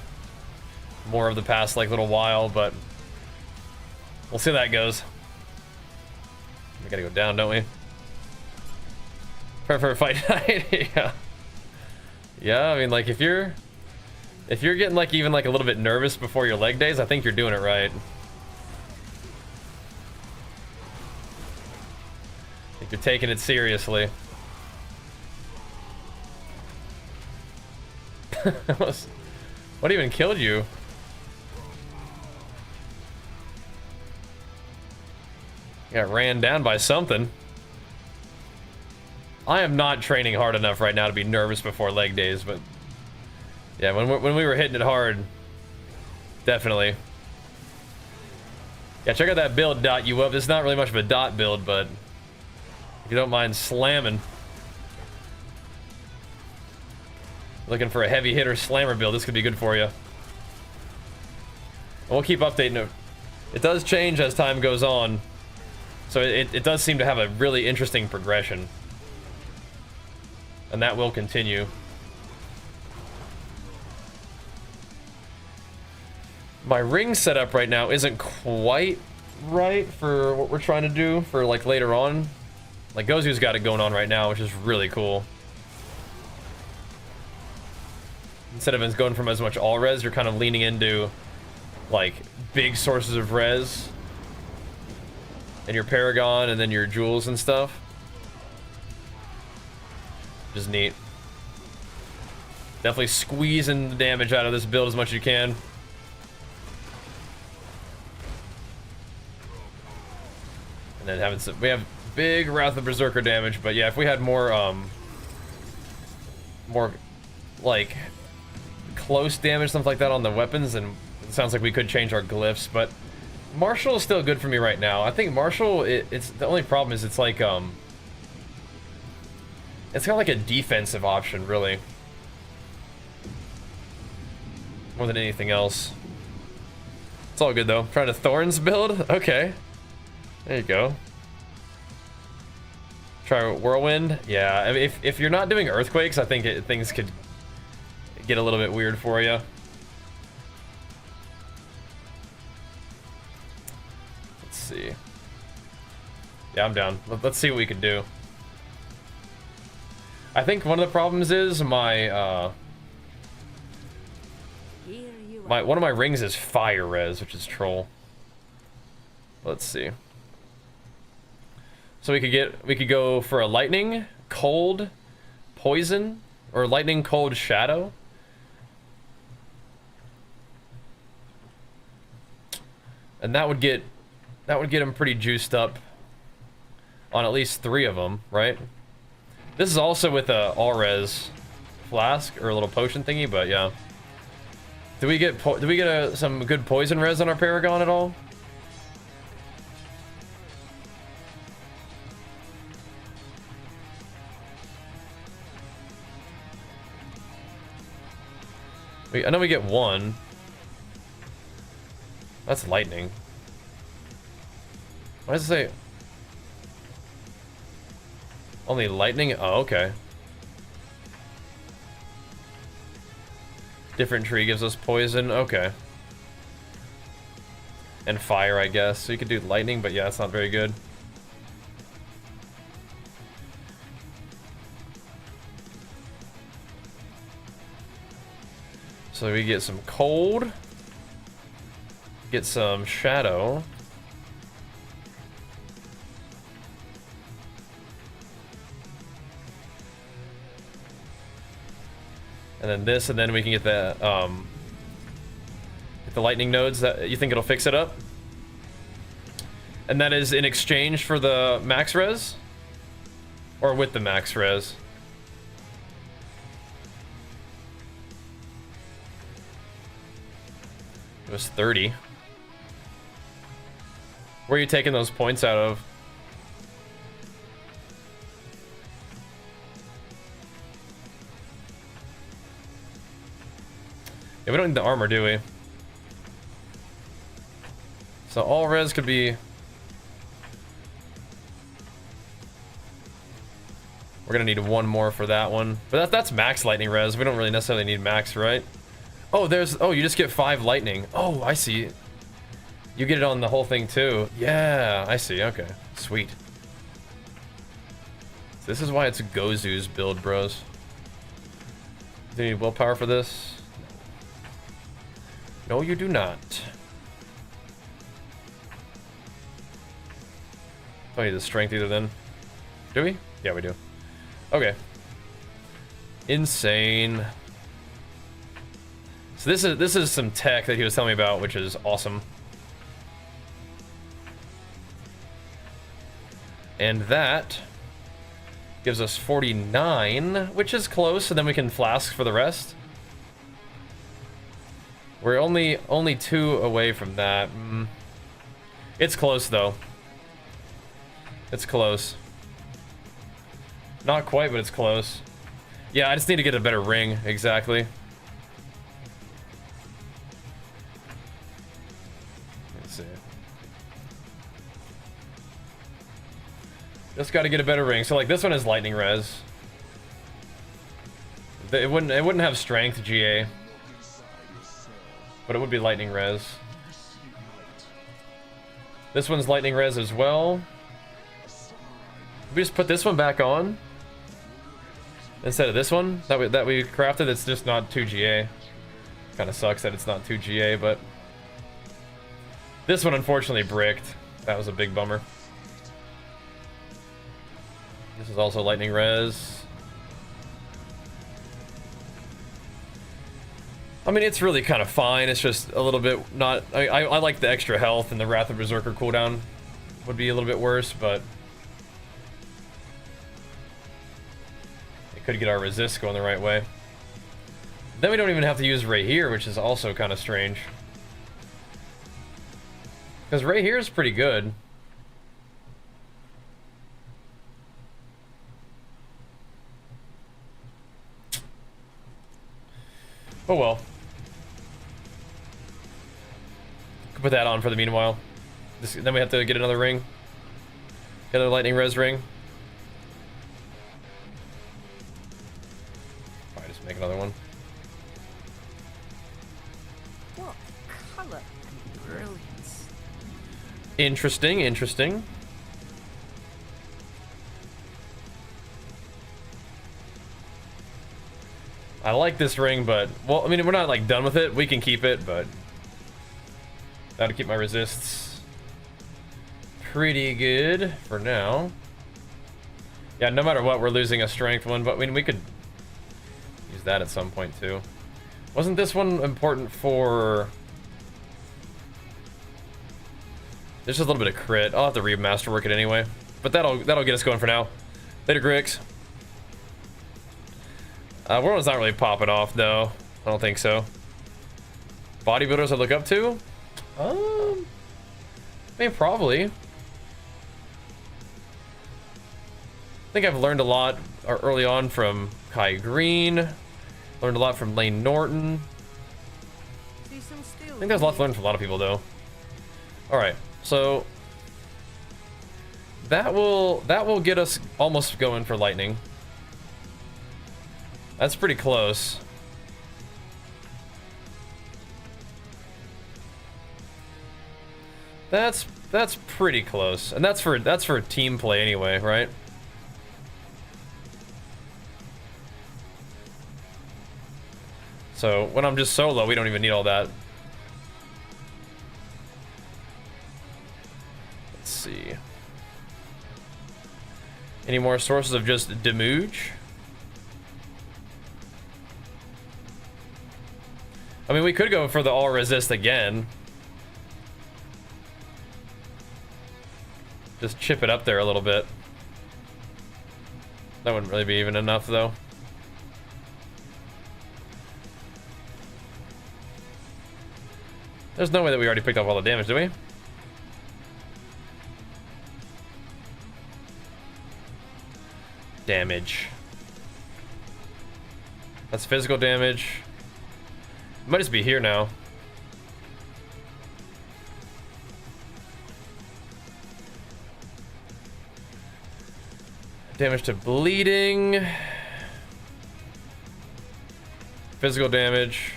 S1: more of the past like little while, but we'll see how that goes. We gotta go down, don't we? Prepare for a fight night. Yeah, I mean like if you're getting like even like a little bit nervous before your leg days, I think you're doing it right. I think you're taking it seriously. What even killed you? Got ran down by something. I am not training hard enough right now to be nervous before leg days, but yeah, when we were hitting it hard, definitely. Yeah, check out that build dot you up. It's not really much of a dot build, but if you don't mind slamming. Looking for a heavy hitter slammer build, this could be good for you. And we'll keep updating it. It does change as time goes on. So it does seem to have a really interesting progression. And that will continue. My ring setup right now isn't quite right for what we're trying to do for like later on. Like, Gozu's got it going on right now, which is really cool. Instead of going from as much all res, you're kind of leaning into, like, big sources of res. And your Paragon, and then your jewels and stuff. Just neat. Definitely squeezing the damage out of this build as much as you can. And then having some, we have big Wrath of Berserker damage, but yeah, if we had more, more, like, close damage, something like that on the weapons, then it sounds like we could change our glyphs, but Martial is still good for me right now. I think Martial, it's the only problem is it's like, it's kind of like a defensive option, really. More than anything else. It's all good, though. Trying to Thorns build? Okay. There you go. Try Whirlwind? Yeah, I mean, if you're not doing Earthquakes, I think things could get a little bit weird for you. Let's see. Yeah, I'm down. Let's see what we can do. I think one of the problems is my, one of my rings is fire res, which is troll. Let's see. So we could go for a lightning, cold, poison, or lightning, cold, shadow. And that would get him pretty juiced up on at least 3 of them, right? This is also with a all res flask or a little potion thingy, but yeah. Do we get some good poison res on our Paragon at all? I know we get 1. That's lightning. Why does it say only lightning? Oh, okay. Different tree gives us poison. Okay. And fire, I guess. So you could do lightning, but yeah, it's not very good. So we get some cold. Get some shadow. And then this, and then we can get the lightning nodes. That you think it'll fix it up? And that is in exchange for the max res? Or with the max res? It was 30. Where are you taking those points out of? Yeah, we don't need the armor, do we? So all res could be... We're gonna need 1 more for that one. But that's max lightning res. We don't really necessarily need max, right? Oh, you just get 5 lightning. Oh, I see. You get it on the whole thing too. Yeah, I see. Okay, sweet. So this is why it's Gozu's build, bros. Do you need willpower for this? No, you do not. Don't need the strength either then. Do we? Yeah, we do. Okay. Insane. So this is some tech that he was telling me about, which is awesome. And that gives us 49, which is close, and then we can flask for the rest. We're only 2 away from that. It's close though. It's close. Not quite, but it's close. Yeah, I just need to get a better ring, exactly. Let's see. Just got to get a better ring. So like this one is lightning res. It wouldn't have strength GA. But it would be lightning res. This one's lightning res as well. We just put this one back on instead of this one that we crafted. It's just not 2GA. Kind of sucks that it's not 2GA, but this one unfortunately bricked. That was a big bummer. This is also lightning res. I mean, it's really kind of fine. It's just a little bit not... I like the extra health, and the Wrath of Berserker cooldown would be a little bit worse, but... it could get our resist going the right way. Then we don't even have to use Ray here, which is also kind of strange. Because Ray here is pretty good. Oh well. Could put that on for the meanwhile. Then we have to get another ring. Get another lightning res ring. Probably just make another one.
S2: What colour and brilliance.
S1: Interesting, interesting. I like this ring, but... well, I mean, we're not, like, done with it. We can keep it, but... that'll keep my resists pretty good for now. Yeah, no matter what, we're losing a strength one, but I mean, we could use that at some point, too. Wasn't this one important for... there's just a little bit of crit. I'll have to remasterwork it anyway. But that'll get us going for now. Later, Grix. World's not really popping off, though. I don't think so. Bodybuilders I look up to? I mean, probably. I think I've learned a lot early on from Kai Green. Learned a lot from Lane Norton.
S2: See some steel.
S1: I think there's a lot to learn from a lot of people, though. Alright, so... that will get us almost going for lightning. That's pretty close. That's pretty close, and that's for team play anyway, right? So when I'm just solo, we don't even need all that. Let's see. Any more sources of just damage? I mean, we could go for the all resist again. Just chip it up there a little bit. That wouldn't really be even enough, though. There's no way that we already picked up all the damage, do we? Damage. That's physical damage. Might just be here now. Damage to bleeding. Physical damage.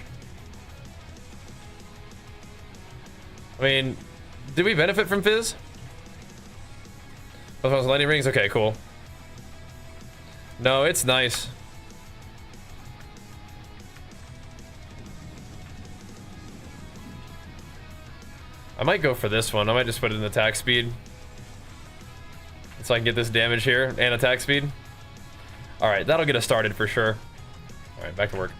S1: I mean, did we benefit from Fizz? Both those lightning rings? Okay, cool. No, it's nice. I might go for this one. I might just put it in attack speed. So I can get this damage here and attack speed. Alright, that'll get us started for sure. Alright, back to work.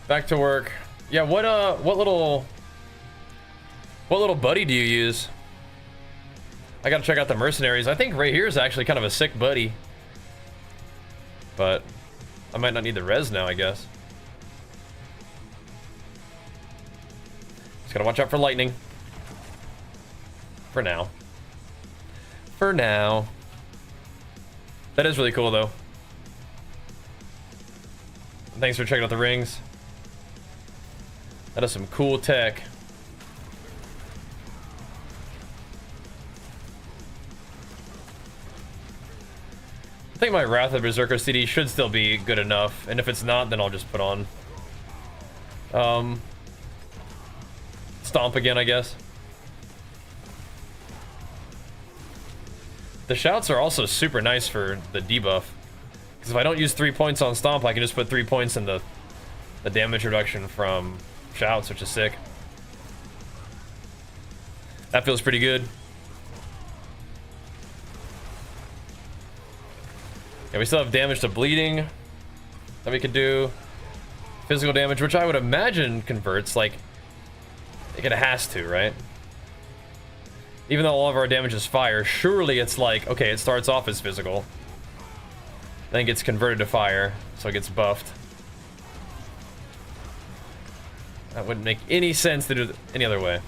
S1: Back to work. Yeah, what little buddy do you use? I gotta check out the mercenaries. I think right here is actually kind of a sick buddy. But I might not need the res now, I guess. Just gotta watch out for lightning. For now. For now. That is really cool, though. Thanks for checking out the rings. That is some cool tech. I think my Wrath of Berserker CD should still be good enough, and if it's not, then I'll just put on Stomp again, I guess. The shouts are also super nice for the debuff. Because if I don't use 3 points on Stomp, I can just put 3 points in the damage reduction from shouts, which is sick. That feels pretty good. Yeah, we still have damage to bleeding that we could do. Physical damage, which I would imagine converts, like, it has to, right? Even though all of our damage is fire, surely it's like, okay, it starts off as physical, then gets converted to fire, so it gets buffed. That wouldn't make any sense to do it any other way.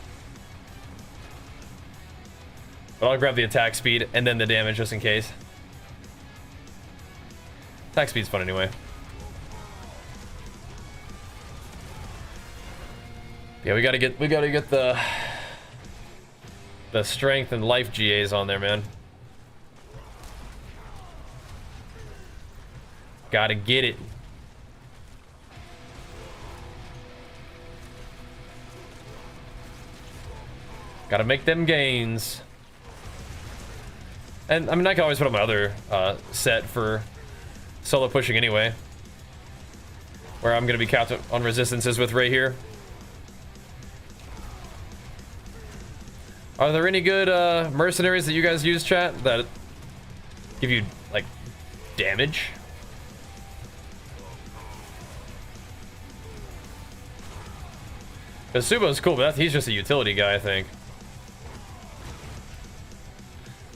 S1: But I'll grab the attack speed and then the damage just in case. Attack speed's fun anyway. Yeah, we gotta get the strength and life GAs on there, man. Gotta get it. Gotta make them gains. And I mean, I can always put on my other set for solo pushing anyway, where I'm gonna be capped on resistances with right here. Are there any good mercenaries that you guys use, chat, that give you like damage? Because Subo's cool, but he's just a utility guy, I think.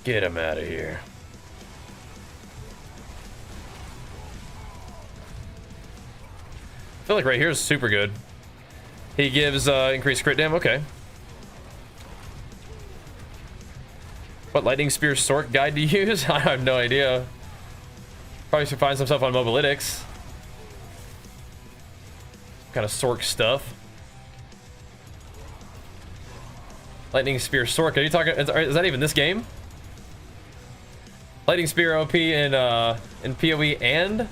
S1: Get him out of here. I feel like right here is super good. He gives increased crit damage. Okay. What lightning spear sork guide to use? I have no idea. Probably should find some stuff on Mobalytics. Kind of sork stuff. Lightning spear sork. Are you talking? Is that even this game? Lightning spear OP in PoE and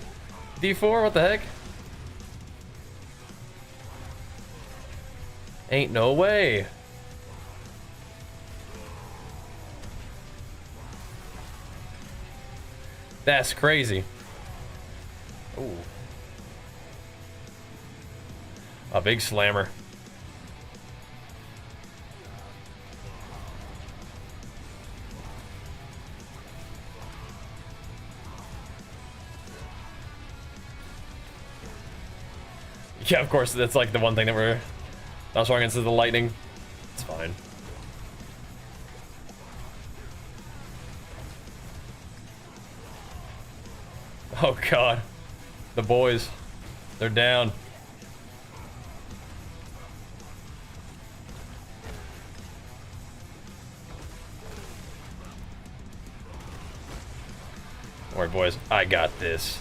S1: D4. What the heck? Ain't no way. That's crazy. Ooh. A big slammer. Yeah, of course, that's like the one thing that we're not strong against is the lightning. It's fine. Oh god. The boys. They're down. Don't worry, boys. I got this.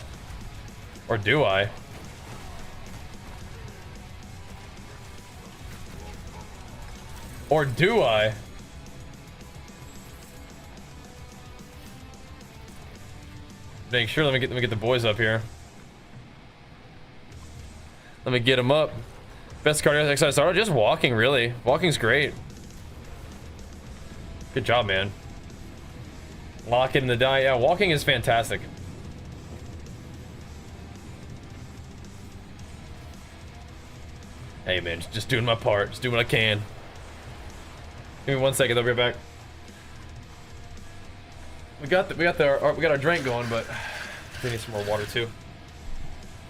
S1: Or do I? Or do I? Make sure, let me get the boys up here. Let me get them up. Best cardio exercise starter, just walking, really. Walking's great. Good job, man. Lock in the die. Yeah, walking is fantastic. Hey man, just doing my part. Just doing what I can. Give me 1 second, I'll be right back. We got our drink going, but we need some more water too.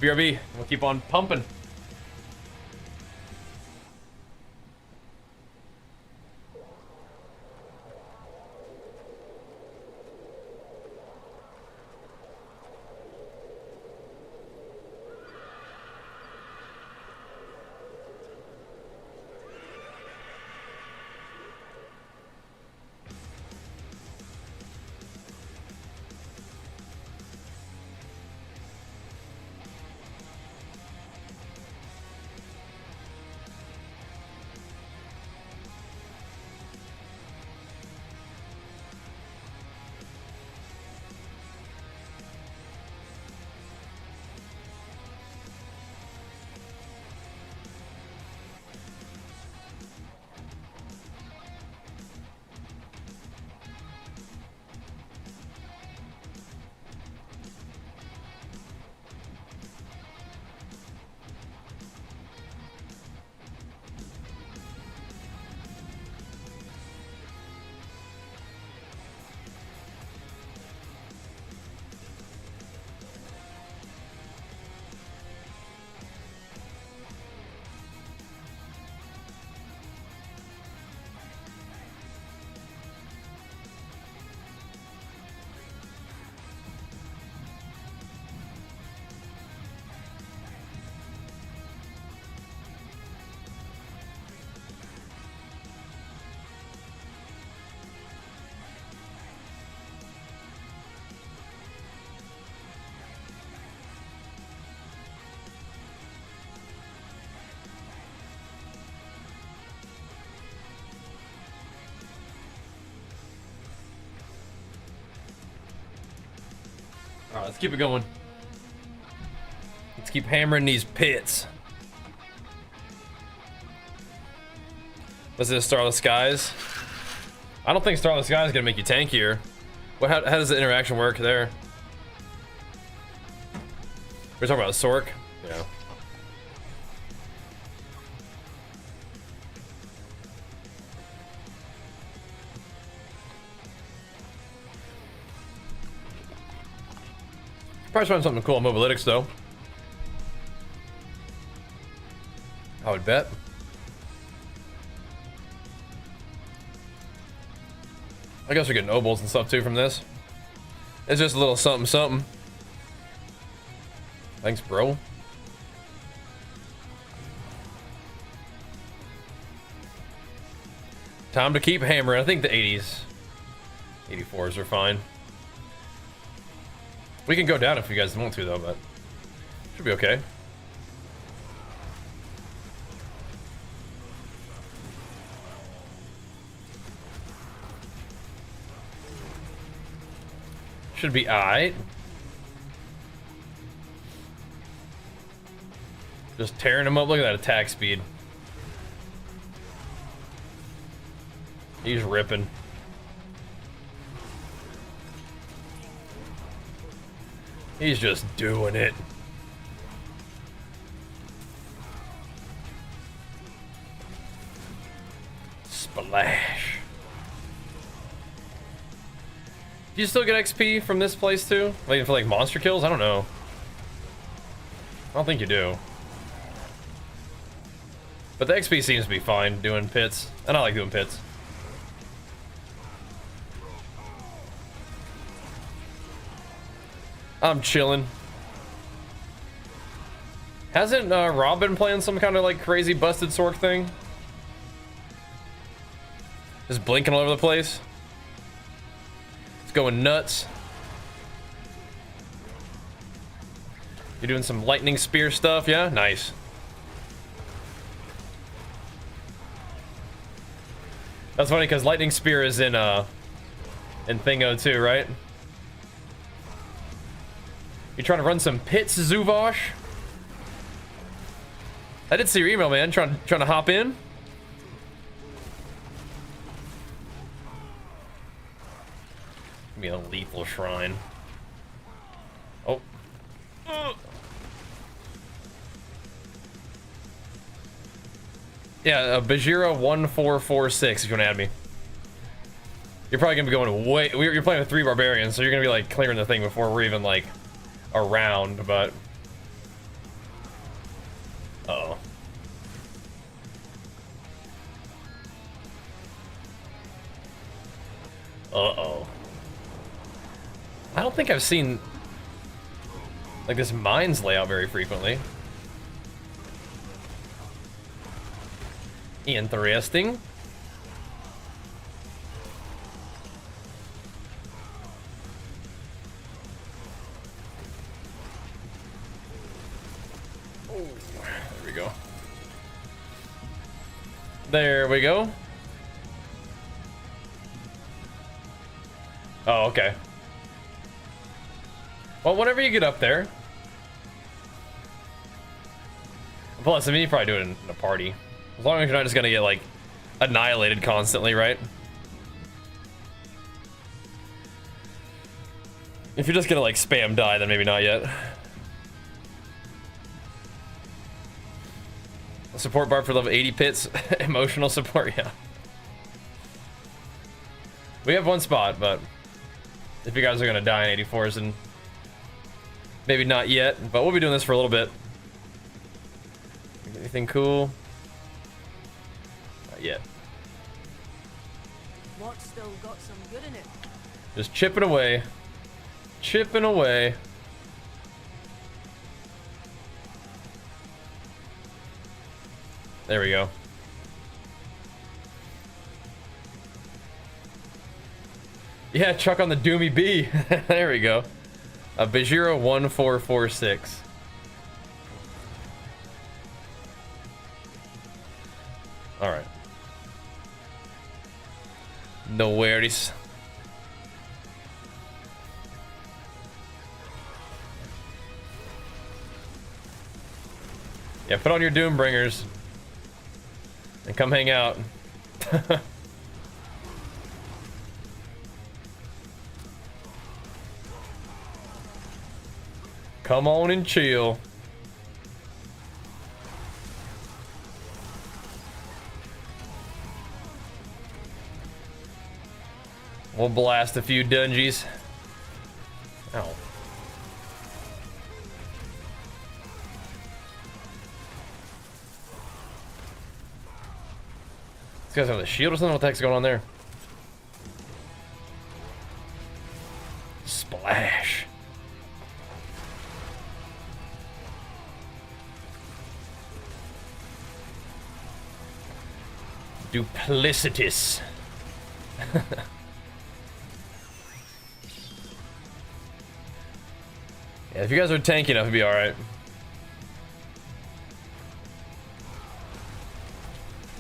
S1: BRB, we'll keep on pumping. Alright, let's keep it going. Let's keep hammering these pits. Was it Starless Skies? I don't think Starless Skies is gonna make you tankier. How does the interaction work there? We're talking about Sork? Yeah. Probably find something cool on Mobalytics though. I would bet. I guess we get nobles and stuff too from this. It's just a little something something. Thanks, bro. Time to keep hammering. I think the 80s. 84s are fine. We can go down if you guys want to though, but should be okay. Should be alright. Just tearing him up. Look at that attack speed. He's ripping. He's just doing it. Splash. Do you still get XP from this place too? Waiting for like monster kills? I don't know. I don't think you do. But the XP seems to be fine doing pits. And I like doing pits. I'm chilling. Hasn't Rob been playing some kind of like crazy busted Sork thing? Just blinking all over the place. It's going nuts. You're doing some lightning spear stuff, yeah? Nice. That's funny because lightning spear is in Thingo too, right? You trying to run some pits, Zuvosh? I did see your email, man. Trying to hop in. Give me a lethal shrine. Oh. Yeah, Bajheera 1446 if you want to add me. You're probably gonna be going way. You're playing with 3 barbarians, so you're gonna be like clearing the thing before we're even like around, but. Uh-oh. Uh-oh. I don't think I've seen like this mines layout very frequently. Interesting. Oh, there we go. There we go. Oh, okay. Well, whenever you get up there. Plus, I mean, you probably do it in a party. As long as you're not just gonna get, like, annihilated constantly, right? If you're just gonna, like, spam die, then maybe not yet. A support bar for level 80 pits. Emotional support, yeah. We have one spot, but if you guys are gonna die in 84s, then maybe not yet, but we'll be doing this for a little bit. Anything cool? Not yet.
S4: What's still got some good in it?
S1: Just chipping away. Chipping away. There we go. Yeah, Chuck on the Doomy B. There we go. Bajheera 1446. All right. No worries. Yeah, put on your Doombringers and come hang out. Come on and chill. We'll blast a few dungeons. Ow. This guy's on the shield or something? What the heck's going on there? Splash. Duplicitous. Yeah, if you guys are tanky enough, it'd be alright.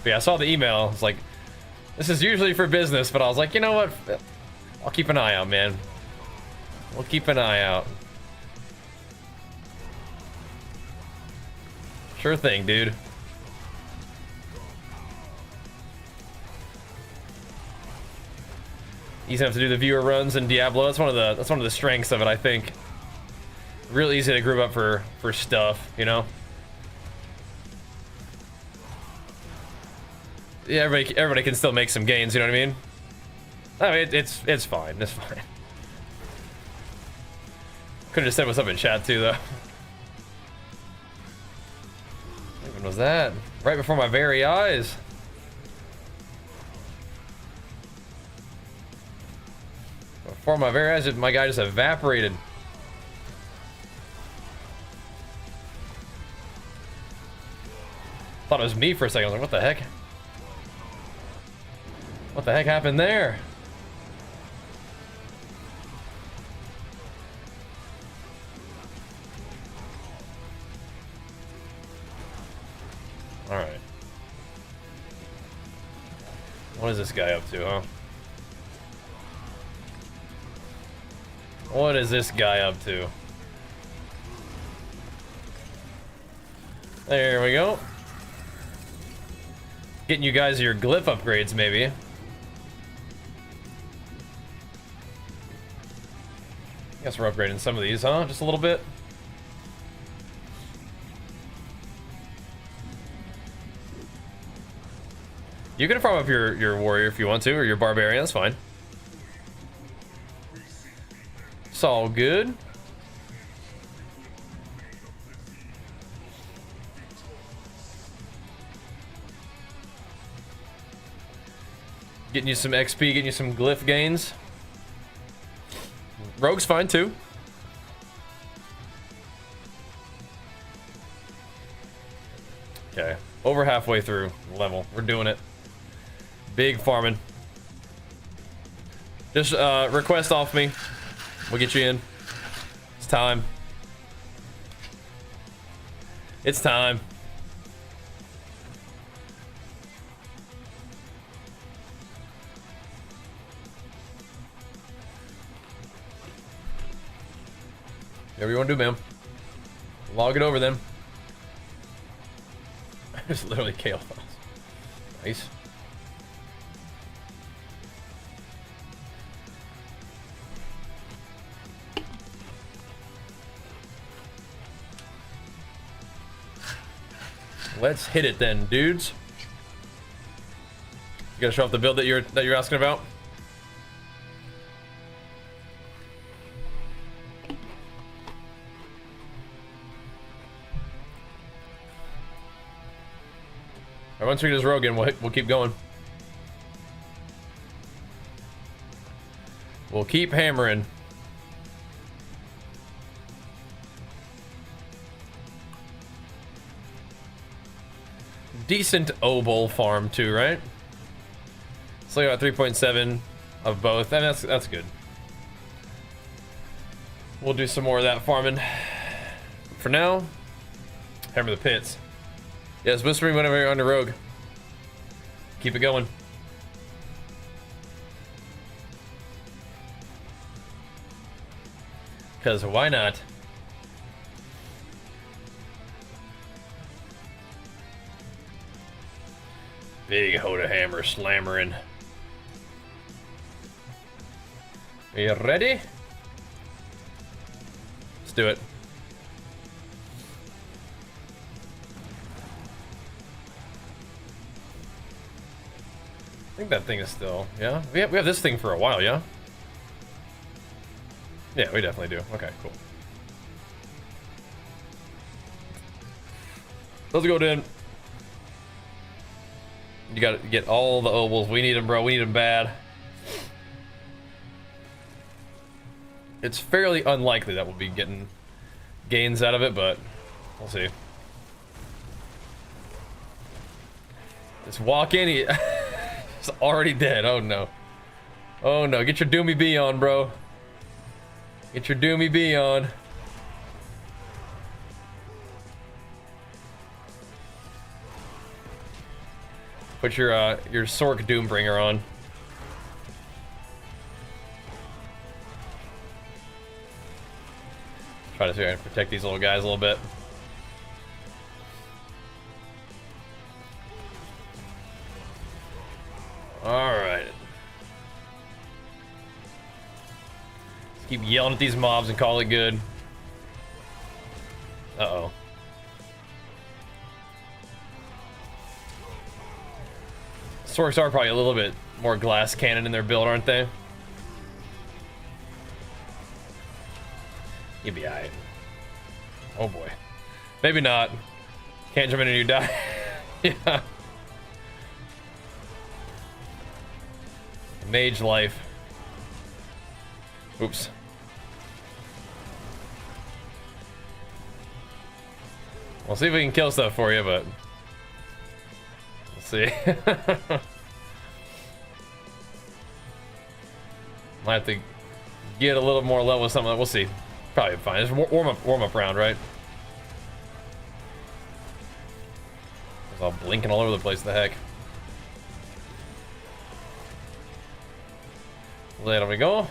S1: But yeah, I saw the email. It's like, this is usually for business, but I was like, you know what? I'll keep an eye out, man. We'll keep an eye out. Sure thing, dude. Easy enough to do the viewer runs in Diablo. That's one of the strengths of it, I think. Real easy to group up for stuff, you know. Yeah, everybody can still make some gains. You know what I mean? I mean, it's fine. It's fine. Could have just said what's up in chat too, though. What even was that? Right before my very eyes. Before my very eyes, my guy just evaporated. Thought it was me for a second. I was like, what the heck? What the heck happened there? Alright. What is this guy up to, huh? What is this guy up to? There we go. Getting you guys your glyph upgrades, maybe. Guess we're upgrading some of these, huh? Just a little bit. You can farm up your warrior if you want to, or your barbarian, that's fine. It's all good. Getting you some XP, getting you some glyph gains. Rogue's fine too. Okay, over halfway through level. We're doing it. Big farming. Just request off me. We'll get you in. It's time. It's time. Whatever you want to do, man. Log it over then. It's literally chaos. Nice. Let's hit it then, dudes. You gotta show off the build that you're asking about. Alright, once we get his rogue in, we'll keep going. We'll keep hammering. Decent obol farm too, right? So I got 3.7 of both, and that's good. We'll do some more of that farming. For now, hammer the pits. Yes, whisper me whenever you're under rogue. Keep it going. Because why not? Big HotA hammer slammering. Are you ready? Let's do it. I think that thing is still, yeah? We have this thing for a while, yeah? Yeah, we definitely do. Okay, cool. Let's go, Dan. You gotta get all the obols. We need them, bro. We need them bad. It's fairly unlikely that we'll be getting gains out of it, but we'll see. Just walk in. He's already dead. Oh no. Oh no. Get your Doomy B on, bro. Get your Doomy B on. Put your Sork Doombringer on. Try to see if I can protect these little guys a little bit. Alright. Let's keep yelling at these mobs and call it good. Uh-oh. Sorks are probably a little bit more glass cannon in their build, aren't they? You'd be alright. Oh boy. Maybe not. Can't jump in and you die. Yeah. Mage life. Oops. We'll see if we can kill stuff for you, but we'll see. Might have to get a little more level with something. We'll see. Probably fine. It's warm up round, right? It's all blinking all over the place. The heck. There we go.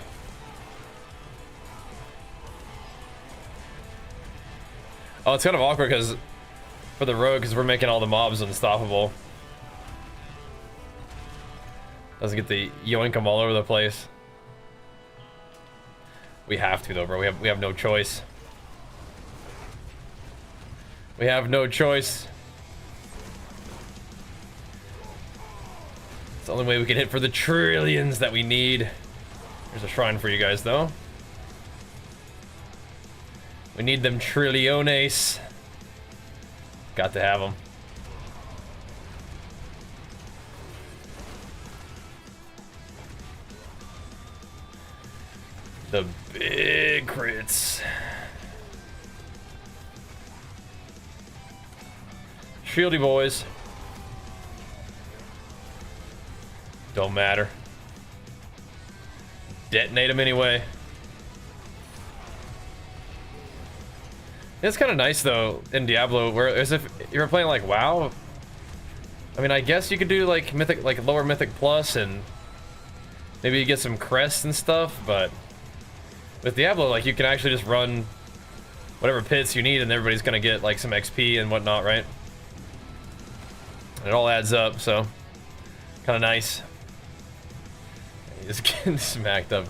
S1: Oh, it's kind of awkward because for the rogue, because we're making all the mobs unstoppable. Doesn't get the yoink them all over the place. We have to though, bro. We have no choice. We have no choice. It's the only way we can hit for the trillions that we need. There's a shrine for you guys though. We need them trilliones. Got to have them. The big crits. Shieldy boys. Don't matter. Detonate them anyway. It's kind of nice though in Diablo, where as if you were playing like WoW. I mean, I guess you could do like mythic, like lower mythic plus, and maybe you get some crests and stuff, but with Diablo, like, you can actually just run whatever pits you need and everybody's gonna get like some XP and whatnot, right? And it all adds up, so kind of nice. He's getting smacked up.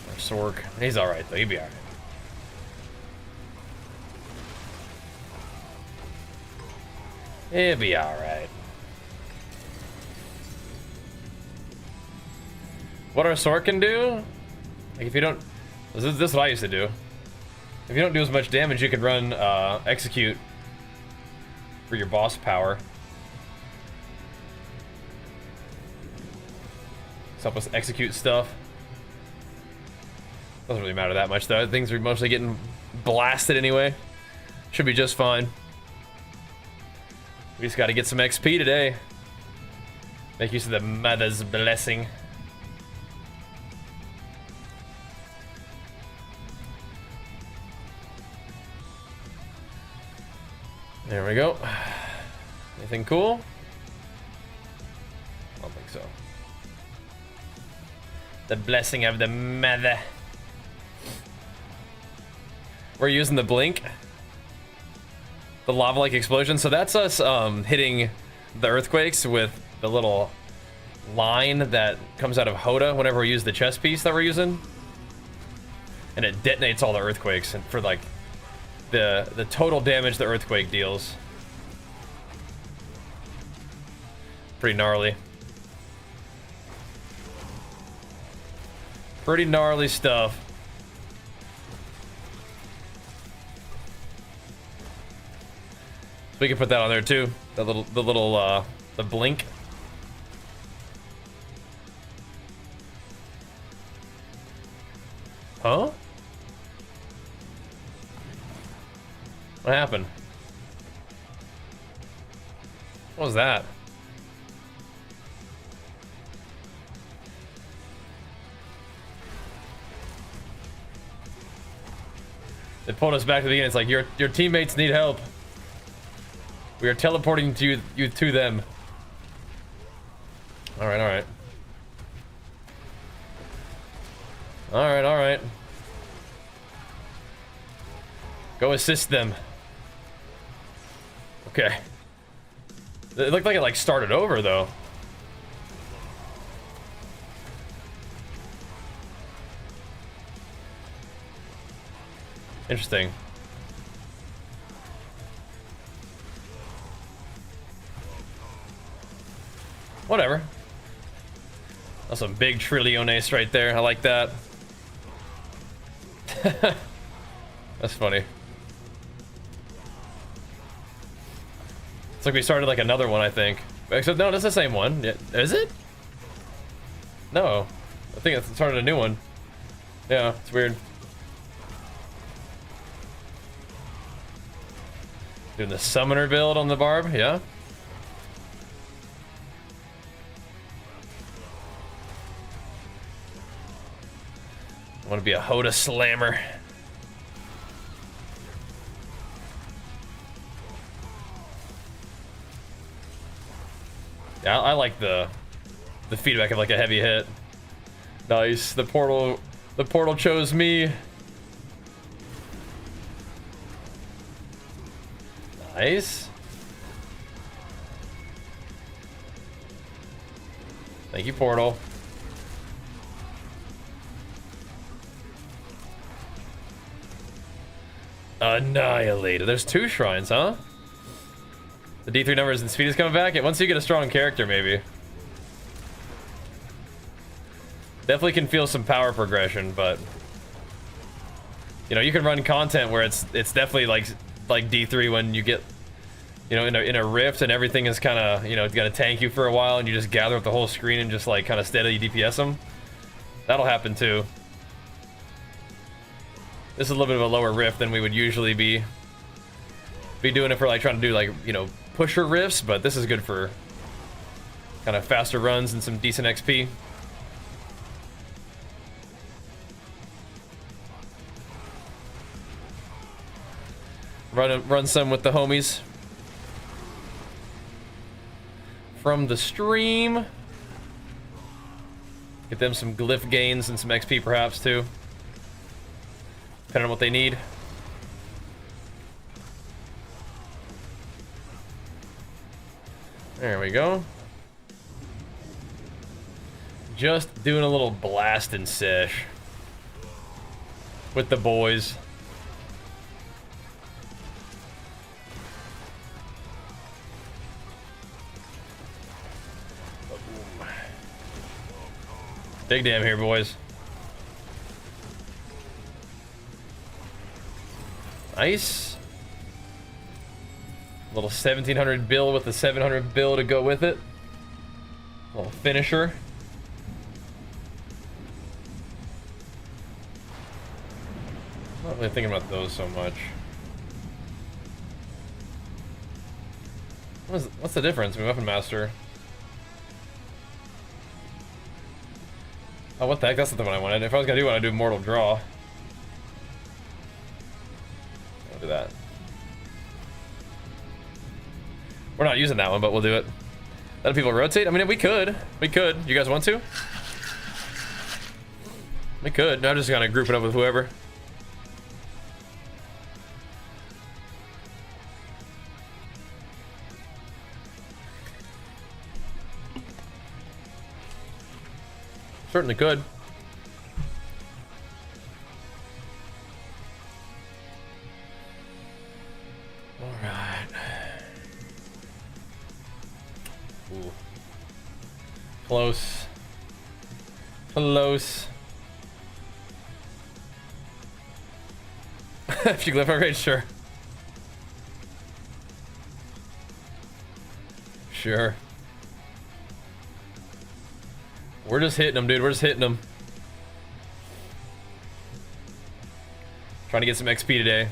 S1: Or Sork. He's alright though, he'll be alright. He'll be alright. What our Sork can do? Like if you don't... This is what I used to do. If you don't do as much damage, you can run execute for your boss power. Let's help us execute stuff. Doesn't really matter that much though. Things are mostly getting blasted anyway. Should be just fine. We just gotta get some XP today. Make use of the mother's blessing. There we go. Anything cool? I don't think so. The blessing of the mother. We're using the blink. The lava-like explosion. So that's us hitting the earthquakes with the little line that comes out of HotA whenever we use the chest piece that we're using. And it detonates all the earthquakes and for like the total damage the earthquake deals. Pretty gnarly. Pretty gnarly stuff. We can put that on there too. The the blink. Huh? What happened? What was that? They pulled us back to the beginning. It's like your teammates need help. We are teleporting you to them. All right, all right. All right, all right. Go assist them. Okay. It looked like it like started over though. Interesting. Whatever. That's some big Trillionace right there. I like that. That's funny. It's like we started like another one, I think. Except no, that's the same one. Yeah, is it? No. I think it started a new one. Yeah, it's weird. Doing the summoner build on the barb, yeah. I want to be a HotA slammer. Yeah, I like the feedback of like a heavy hit. Nice. The portal chose me. Nice. Thank you, portal. Annihilated. There's 2 shrines, huh? The D3 numbers and speed is coming back. Once you get a strong character, maybe. Definitely can feel some power progression, but you know, you can run content where it's definitely like D3 when you get, you know, in a rift and everything is kind of, you know, it's got to tank you for a while and you just gather up the whole screen and just like kind of steadily DPS them. That'll happen too. This is a little bit of a lower rift than we would usually be doing if we're like trying to do like, you know, pusher rifts, but this is good for kind of faster runs and some decent XP. Run some with the homies from the stream. Get them some glyph gains and some XP perhaps too, depending on what they need. There we go. Just doing a little blast and sesh with the boys. Big damn here, boys. Nice. Little 1700 bill with the 700 bill to go with it. Little finisher. Not really thinking about those so much. What's the difference in Weapon Master? Oh, what the heck? That's not the one I wanted. If I was gonna do one, I'd do Mortal Draw. I'll do that. We're not using that one, but we'll do it. Let people rotate? I mean, we could. We could. You guys want to? We could. No, I'm just gonna group it up with whoever. Certainly could. Alright. Ooh. Close. Close. If you live my rage, sure. Sure. We're just hitting them, dude. We're just hitting them. Trying to get some XP today.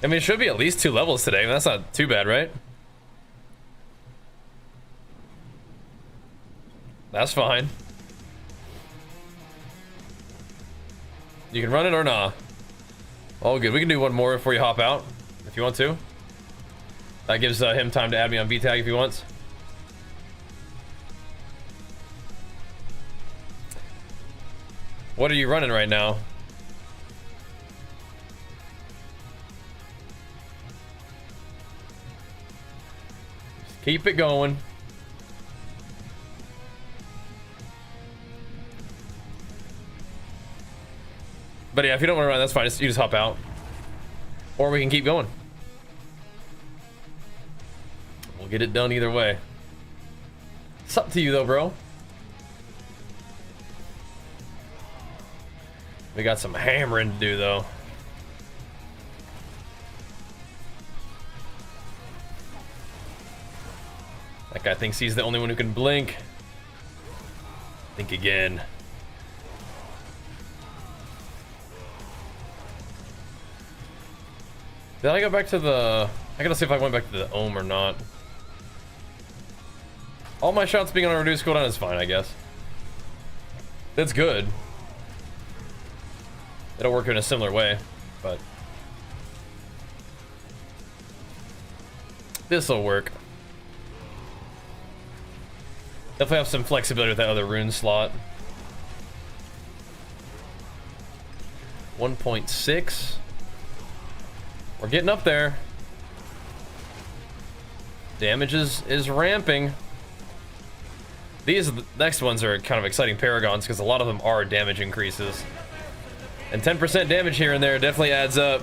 S1: I mean, it should be at least 2 levels today. That's not too bad, right? That's fine. You can run it or not. Oh, good. We can do one more before you hop out, if you want to. That gives him time to add me on V-Tag if he wants. What are you running right now? Just keep it going. But yeah, if you don't want to run, that's fine. You just hop out. Or we can keep going. We'll get it done either way. It's up to you though, bro. We got some hammering to do though. That guy thinks he's the only one who can blink. Think again. Did I go back to the... I gotta see if I went back to the Ohm or not. All my shots being on a reduced cooldown is fine, I guess. That's good. It'll work in a similar way, but... this'll work. Definitely have some flexibility with that other rune slot. 1.6. We're getting up there. Damage is ramping. These next ones are kind of exciting paragons because a lot of them are damage increases. And 10% damage here and there definitely adds up.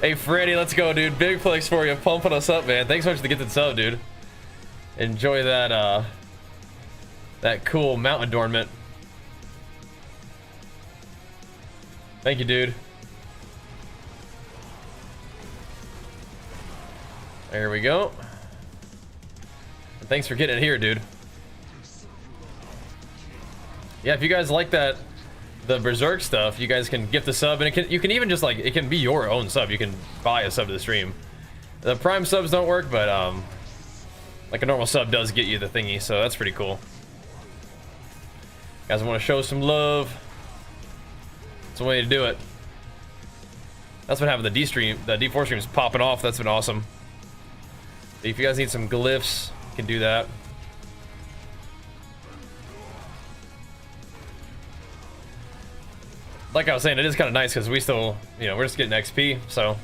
S1: Hey Freddy, let's go, dude. Big flex for you, pumping us up, man. Thanks so much for the gifted sub, dude. Enjoy that that cool mount adornment. Thank you, dude. There we go. And thanks for getting it here, dude. Yeah, if you guys like that, the Berserk stuff, you guys can gift a sub, and you can even just like, it can be your own sub. You can buy a sub to the stream. The Prime subs don't work, but like a normal sub does get you the thingy, so that's pretty cool. You guys want to show some love? That's the way to do it. That's what happened. The D4 stream's popping off. That's been awesome. If you guys need some glyphs, you can do that. Like I was saying, it is kind of nice because we still, you know, we're just getting XP. So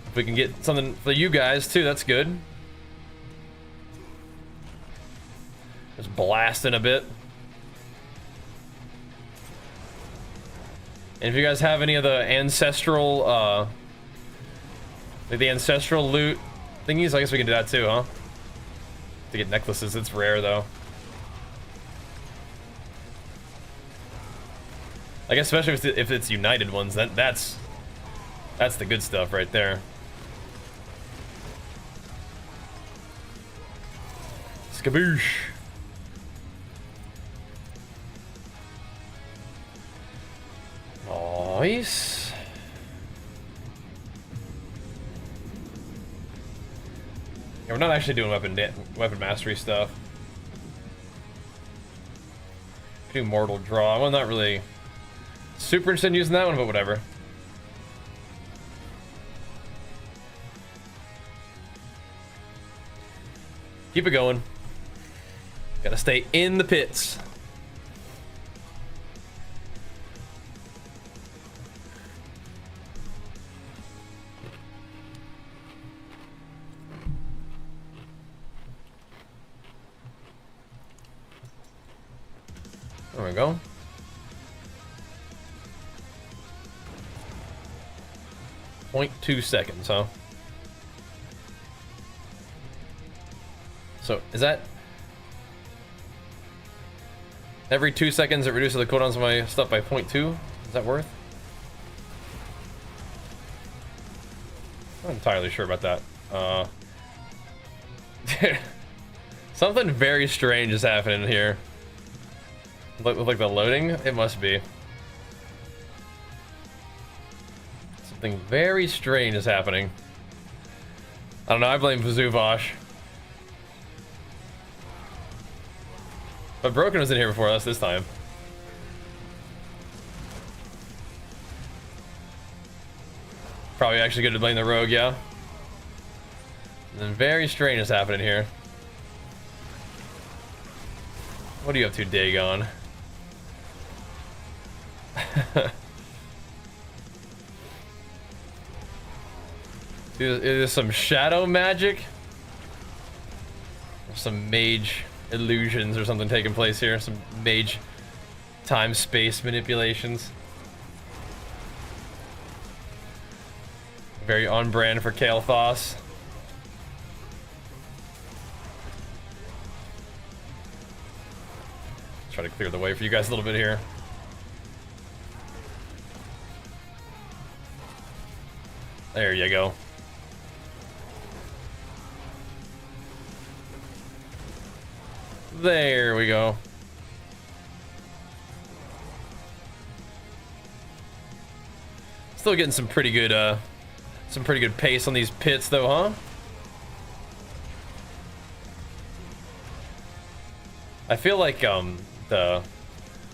S1: if we can get something for you guys too, that's good. Just blasting a bit. And if you guys have any of the ancestral, like the ancestral loot thingies, I guess we can do that too, huh? To get necklaces, it's rare though. I guess especially if it's united ones, that's the good stuff right there. Skaboosh. Nice. Yeah, we're not actually doing weapon mastery stuff. Do mortal draw. I'm not really super interested in using that one, but whatever. Keep it going. Gotta stay in the pits. we go. .2 seconds, huh? So, is that... Every 2 seconds it reduces the cooldowns of my stuff by 0.2? Is that worth? I'm not entirely sure about that. Something very strange is happening here. With like the loading, it must be. Something very strange is happening. I don't know, I blame Zuvash. But Broken was in here before us this time. Probably actually good to blame the rogue, yeah. Something very strange is happening here. What are you up to, Dagon? Is some shadow magic? Or some mage illusions or something taking place here? Some mage time-space manipulations? Very on brand for Kael'thas. Try to clear the way for you guys a little bit here. There you go. There we go. Still getting some pretty good pace on these pits though, huh? I feel like the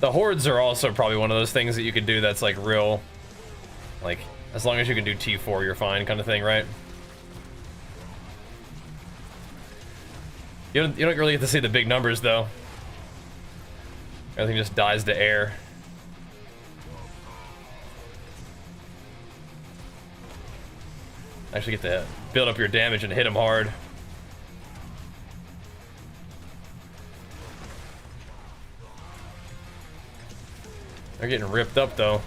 S1: hordes are also probably one of those things that you could do that's like real, like as long as you can do T4 you're fine kind of thing, right? You don't really get to see the big numbers though. Everything just dies to air. Actually get to build up your damage and hit them hard. They're getting ripped up though.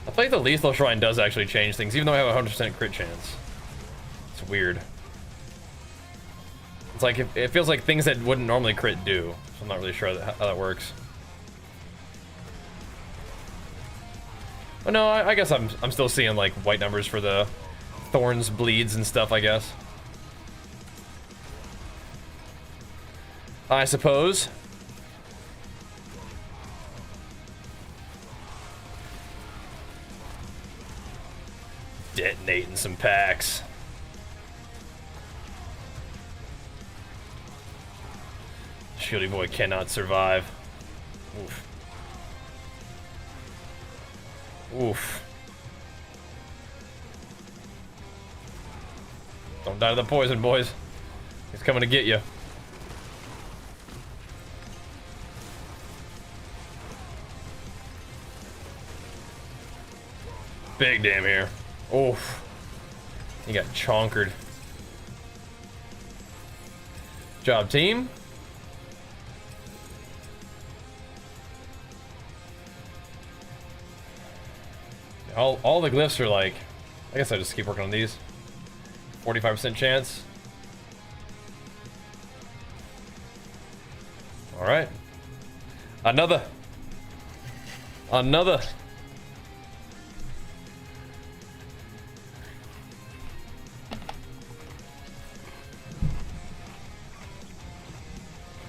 S1: I feel like the lethal shrine does actually change things, even though I have a 100% crit chance. It's weird. It's like it feels like things that wouldn't normally crit do. So I'm not really sure how that works. Oh no, I guess I'm still seeing like white numbers for the thorns, bleeds, and stuff. I guess. I suppose. Detonating some packs. Shieldy boy cannot survive. Oof. Oof. Don't die to the poison, boys. He's coming to get you. Big damn here. Oof. He got chonkered. Job, team. All the glyphs are like, I guess I just keep working on these. 45% chance. All right. Another.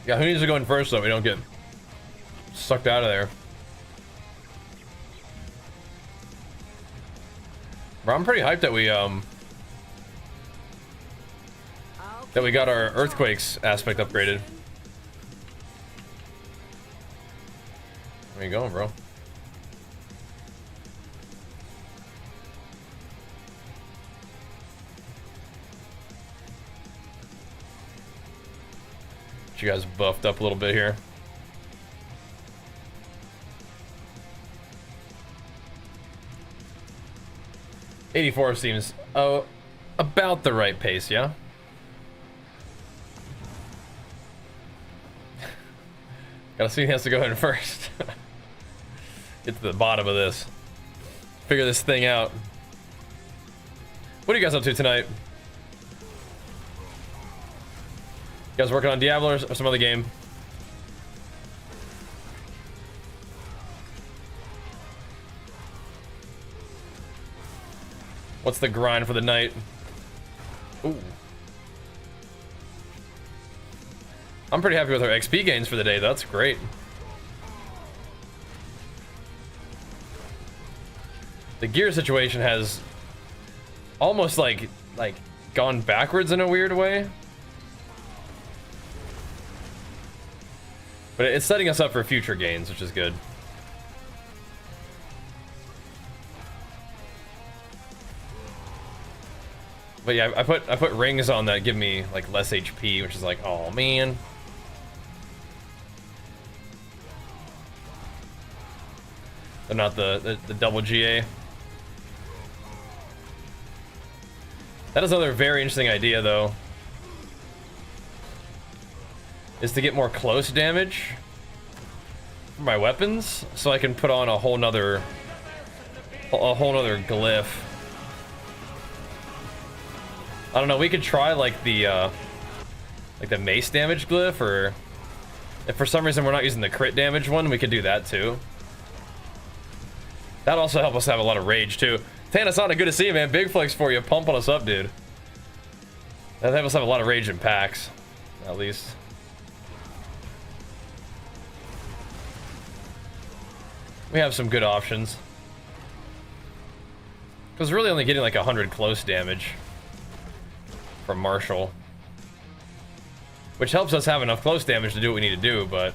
S1: Yeah, who needs to go in first so we don't get sucked out of there? Bro, I'm pretty hyped that we got our earthquakes aspect upgraded. Where you going, bro? Get you guys buffed up a little bit here. '84 seems about the right pace, yeah? Gotta see who has to go in first. Get to the bottom of this. Figure this thing out. What are you guys up to tonight? You guys working on Diablo or some other game? What's the grind for the night? Ooh. I'm pretty happy with our XP gains for the day. That's great. The gear situation has almost like gone backwards in a weird way. But it's setting us up for future gains, which is good. But yeah, I put rings on that give me like less HP, which is like, oh man. They're not the double GA. That is another very interesting idea though. Is to get more close damage for my weapons, so I can put on a whole nother glyph. I don't know, we could try like the mace damage glyph, or if for some reason we're not using the crit damage one, we could do that too. That'd also help us have a lot of rage too. Tanasana, good to see you, man. Big flex for you, pumping us up, dude. That'd help us have a lot of rage in packs, at least. We have some good options. Because we're really only getting like 100 close damage from Marshall. Which helps us have enough close damage to do what we need to do, but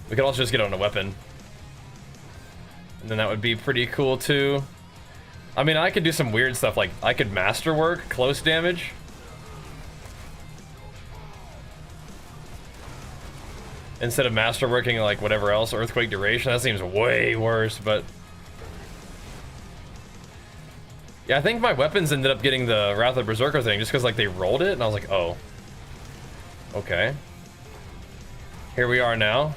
S1: we could also just get on a weapon. And then that would be pretty cool too. I mean, I could do some weird stuff, like I could masterwork close damage. Instead of masterworking like whatever else, earthquake duration. That seems way worse, but yeah, I think my weapons ended up getting the Wrath of Berserker thing just because like they rolled it and I was like, oh, okay, here we are now.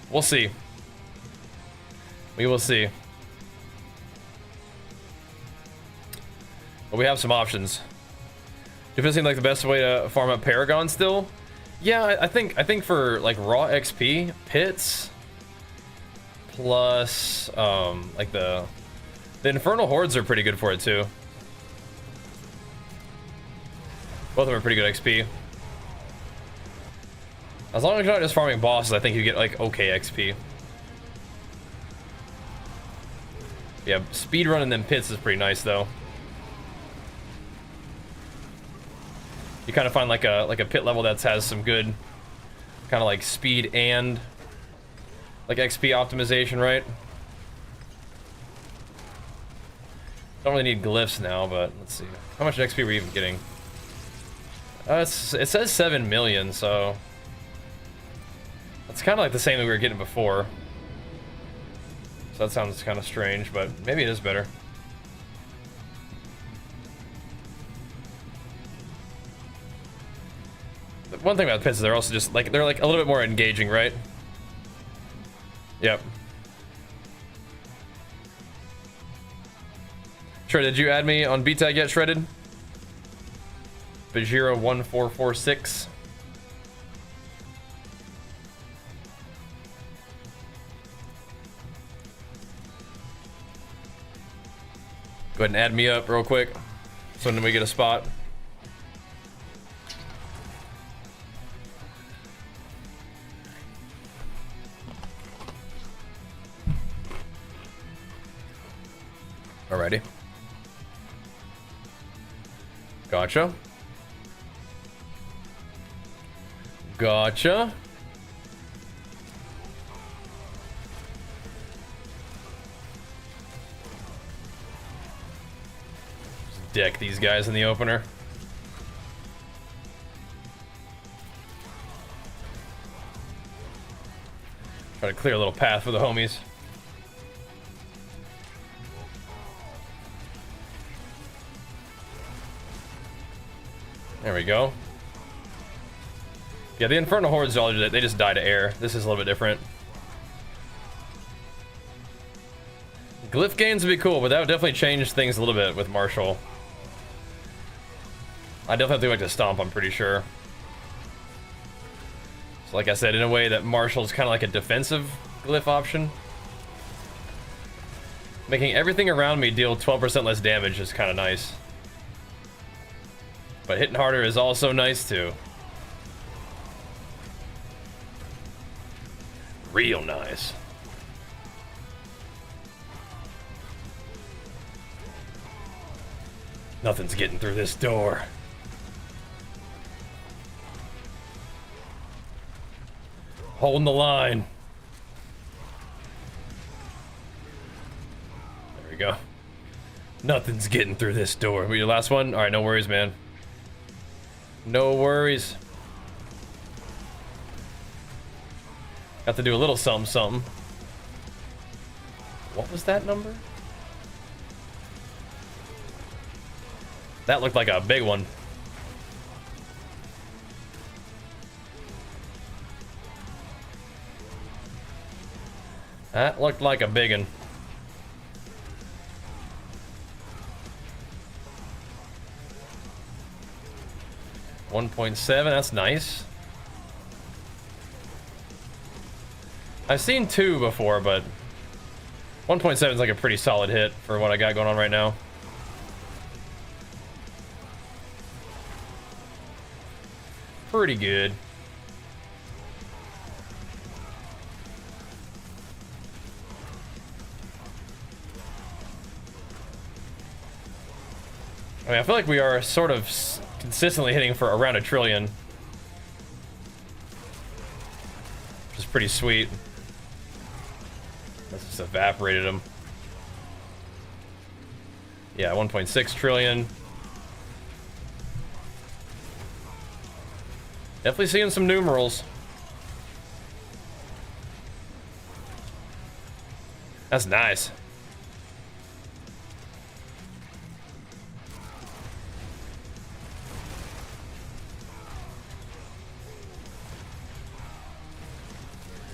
S1: We'll see. We will see. But we have some options. Does it seem like the best way to farm up Paragon still? Yeah, I think for like raw XP, pits plus like the Infernal Hordes are pretty good for it too. Both of them are pretty good XP. As long as you're not just farming bosses, I think you get like okay XP. Yeah, speed running them pits is pretty nice though. You kind of find like a pit level that has some good kind of like speed and like XP optimization, right? Don't really need glyphs now, but let's see. How much XP were you even getting? It says 7 million, so that's kind of like the same that we were getting before. So that sounds kind of strange, but maybe it is better. The one thing about pits is they're also just like, they're like a little bit more engaging, right? Yep. Shredded, did you add me on B-Tag yet, Shredded? Bajheera 1446. Go ahead and add me up real quick so when we get a spot. Alrighty. Gotcha. Gotcha. Just deck these guys in the opener. Try to clear a little path for the homies. There we go. Yeah, the Infernal Hordes, they just die to air. This is a little bit different. Glyph gains would be cool, but that would definitely change things a little bit with Marshall. I definitely have to go back to Stomp, I'm pretty sure. So like I said, in a way that Marshall's kind of like a defensive glyph option. Making everything around me deal 12% less damage is kind of nice. But hitting harder is also nice too. Real nice. Nothing's getting through this door. Holding the line. There we go. Nothing's getting through this door. We your last one? Alright, no worries, man. No worries. Got to do a little something, something. What was that number? That looked like a big one. That looked like a big one. $1.7, that's nice. I've seen 2 before, but 1.7 is like a pretty solid hit for what I got going on right now. Pretty good. I mean, I feel like we are sort of consistently hitting for around 1 trillion. Which is pretty sweet. That's just evaporated them. Yeah, 1.6 trillion. Definitely seeing some numerals. That's nice.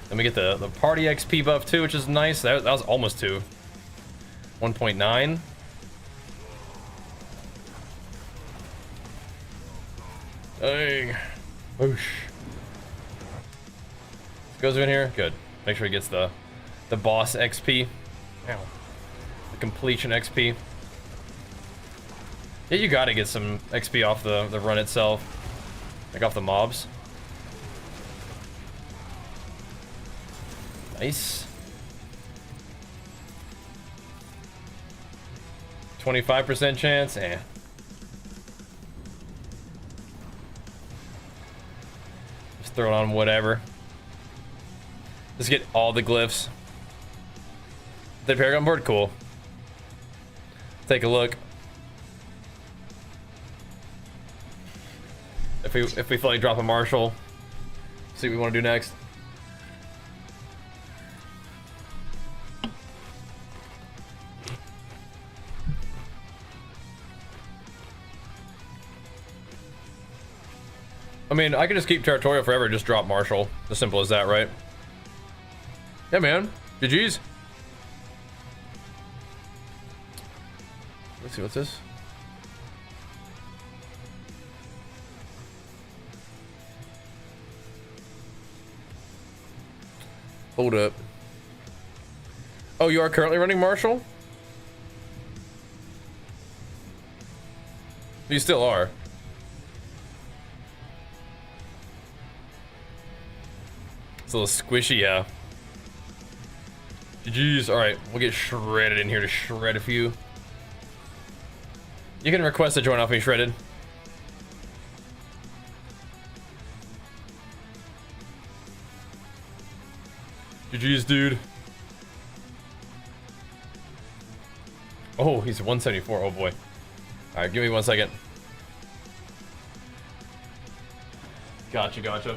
S1: Let me get the party XP buff too, which is nice. That was almost 2. 1.9. Dang. Whoosh. Goes in here. Good. Make sure he gets the boss XP. Ow. The completion XP. Yeah, you gotta get some XP off the run itself. Like off the mobs. Nice. 25% chance. Eh. Just throw it on whatever. Just get all the glyphs. The Paragon board, cool. Take a look. If we fully drop a Marshall, see what we want to do next. I mean, I could just keep Territorial forever and just drop Marshall. As simple as that, right? Yeah, man. GG's. Let's see, what's this? Hold up. Oh, you are currently running Marshall? You still are. It's a little squishy, yeah. GG's. Alright, we'll get shredded in here to shred a few. You can request to join off me, shredded. GG's, dude. Oh, he's 174. Oh boy. Alright, give me 1 second. Gotcha, gotcha.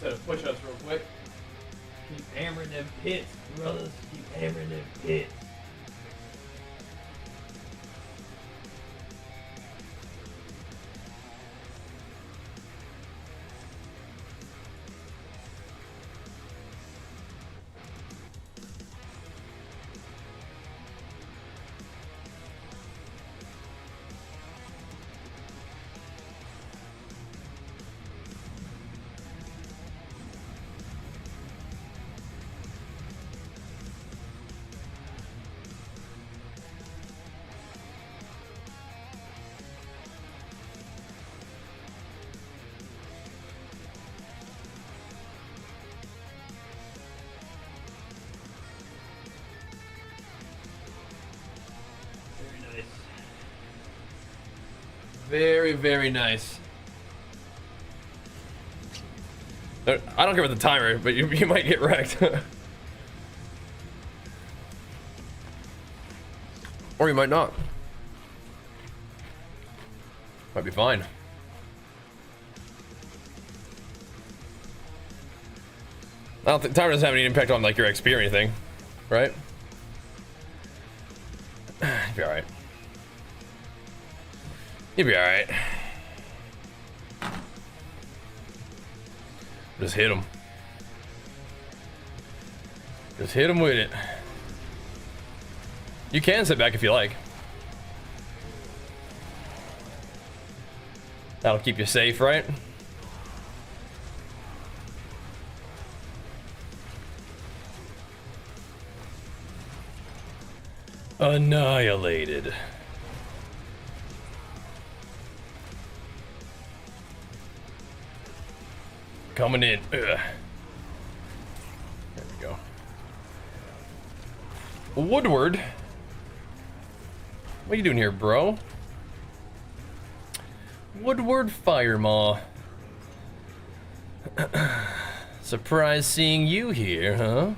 S1: set of push-ups real quick. Keep hammering them pits, brothers. Keep hammering them pits. Very, very nice. I don't care about the timer, but you might get wrecked. Or you might not. Might be fine. I don't think timer doesn't have any impact on like your XP or anything, right? You'll be alright. You'll be alright. Just hit him. Just hit him with it. You can sit back if you like. That'll keep you safe, right? Annihilated. Coming in. Ugh. There we go. Woodward. What are you doing here, bro? Woodward Firemaw. Surprised seeing you here, huh?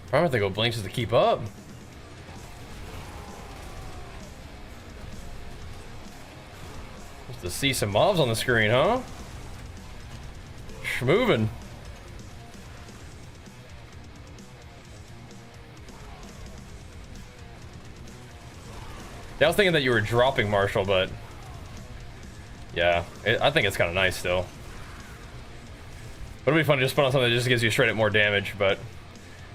S1: I'm gonna have to go blink just to keep up. Just to see some mobs on the screen, huh? Schmovin'. Yeah, I was thinking that you were dropping Marshall, but yeah, I think it's kind of nice still. But it'd be fun to just put on something that just gives you straight up more damage, but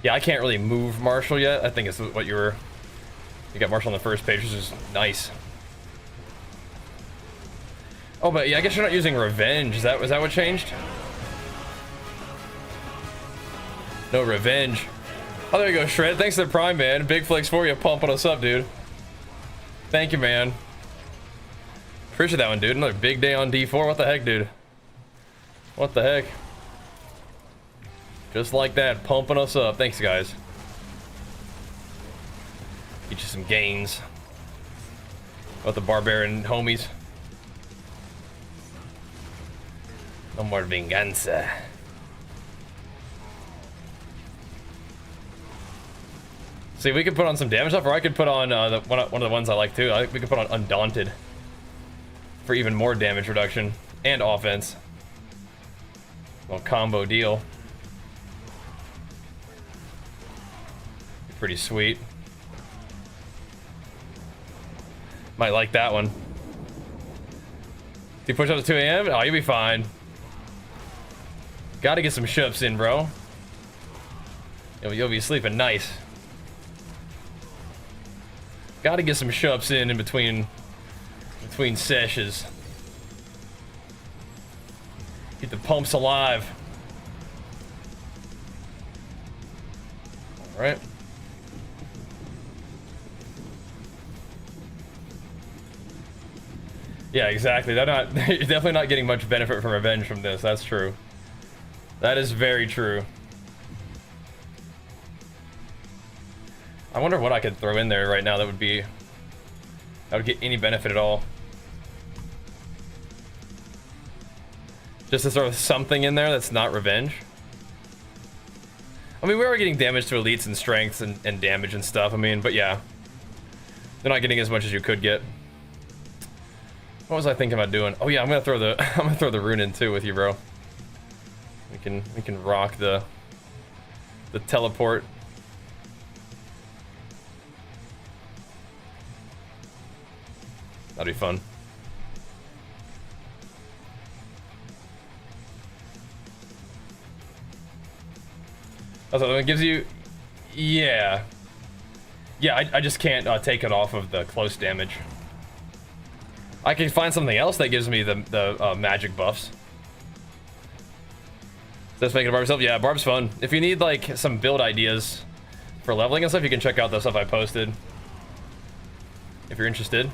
S1: yeah, I can't really move Marshall yet. I think it's what you got Marshall on the first page, which is nice. Oh, but yeah, I guess you're not using Revenge. Is that what changed? No Revenge. Oh, there you go, Shred. Thanks to the Prime, man. Big flex for you, pumping us up, dude. Thank you, man. Appreciate that one, dude. Another big day on D4. What the heck, dude? What the heck? Just like that, pumping us up. Thanks, guys. Get you some gains. About the Barbarian homies. No more venganza. See, we could put on some damage stuff, or I could put on one of the ones I like too. We could put on Undaunted for even more damage reduction and offense. Little combo deal. Pretty sweet. Might like that one. Do you push up to 2 a.m.? Oh, you'll be fine. Gotta get some shups in, bro. You'll be sleeping nice. Gotta get some shups in between sessions. Keep the pumps alive. All right. Yeah, exactly. You're definitely not getting much benefit from Revenge from this. That's true. That is very true. I wonder what I could throw in there right now that would get any benefit at all. Just to throw something in there that's not Revenge. I mean, we are getting damage to elites and strengths and damage and stuff. I mean, but yeah. They're not getting as much as you could get. What was I thinking about doing? Oh yeah, I'm gonna throw the I'm gonna throw the rune in too with you, bro. We can rock the teleport. That'd be fun. Also, it gives you, yeah, I just can't take it off of the close damage. I can find something else that gives me the magic buffs. Just making a barb yourself? Yeah, barb's fun. If you need like some build ideas for leveling and stuff, you can check out the stuff I posted. If you're interested.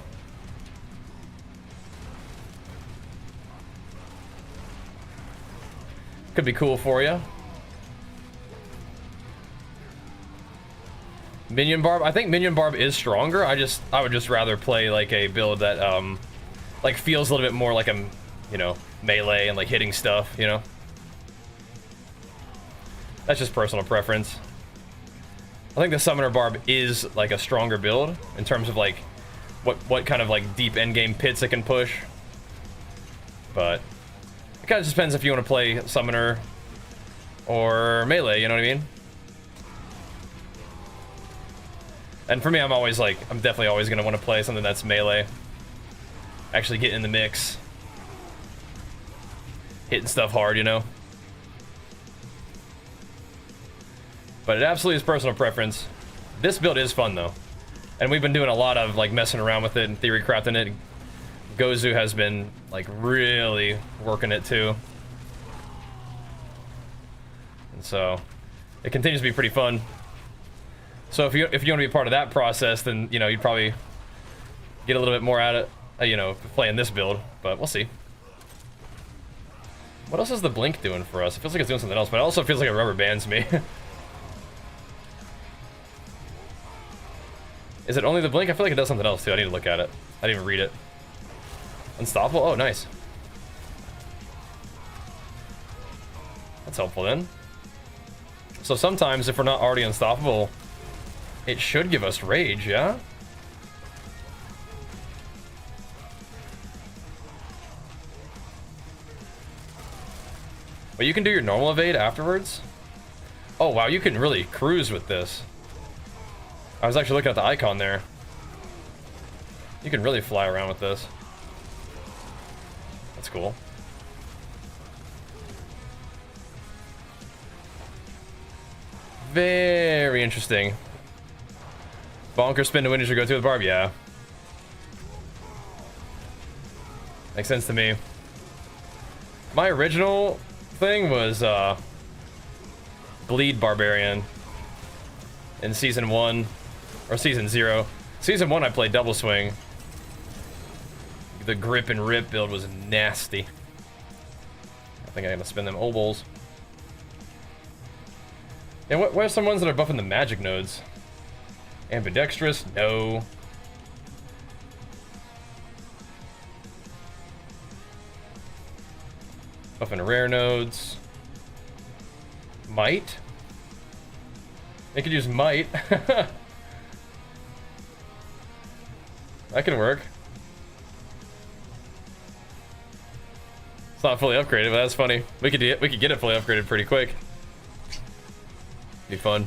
S1: Could be cool for you. Minion barb. I think minion barb is stronger. I would just rather play like a build that like feels a little bit more like I'm, you know, melee and like hitting stuff, you know. That's just personal preference. I think the summoner barb is like a stronger build in terms of like what kind of like deep endgame pits it can push. But it kind of just depends if you want to play summoner or melee, you know what I mean? And for me, I'm definitely always going to want to play something that's melee. Actually get in the mix. Hitting stuff hard, you know? But it absolutely is personal preference. This build is fun, though. And we've been doing a lot of, like, messing around with it and theory crafting it. Gozu has been, like, really working it, too. And so, it continues to be pretty fun. So if you want to be part of that process, then, you know, you'd probably get a little bit more out of it, you know, playing this build. But we'll see. What else is the blink doing for us? It feels like it's doing something else, but it also feels like it rubber bands me. Is it only the blink? I feel like it does something else too. I need to look at it. I didn't even read it. Unstoppable? Oh, nice. That's helpful then. So sometimes if we're not already unstoppable, it should give us rage, yeah? But you can do your normal evade afterwards? Oh wow, you can really cruise with this. I was actually looking at the icon there. You can really fly around with this. That's cool. Very interesting. Bonker spin to win should go to with Barb, yeah. Makes sense to me. My original thing was Bleed Barbarian in season 1 or season 0. Season 1 I played double swing. The grip and rip build was nasty. I think I'm gonna spin them obols. And what are some ones that are buffing the magic nodes? Ambidextrous? No. Buffing rare nodes. Might? They could use might. That can work. It's not fully upgraded, but that's funny. We could get it fully upgraded pretty quick. Be fun.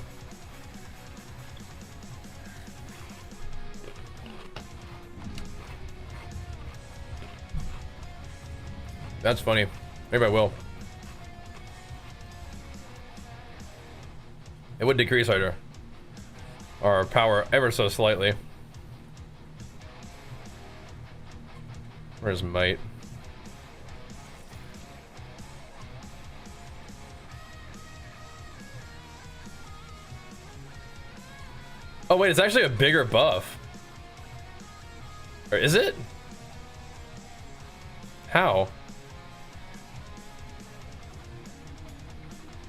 S1: That's funny. Maybe I will. It would decrease our power ever so slightly. Where's might? Oh wait, it's actually a bigger buff. Or is it? How?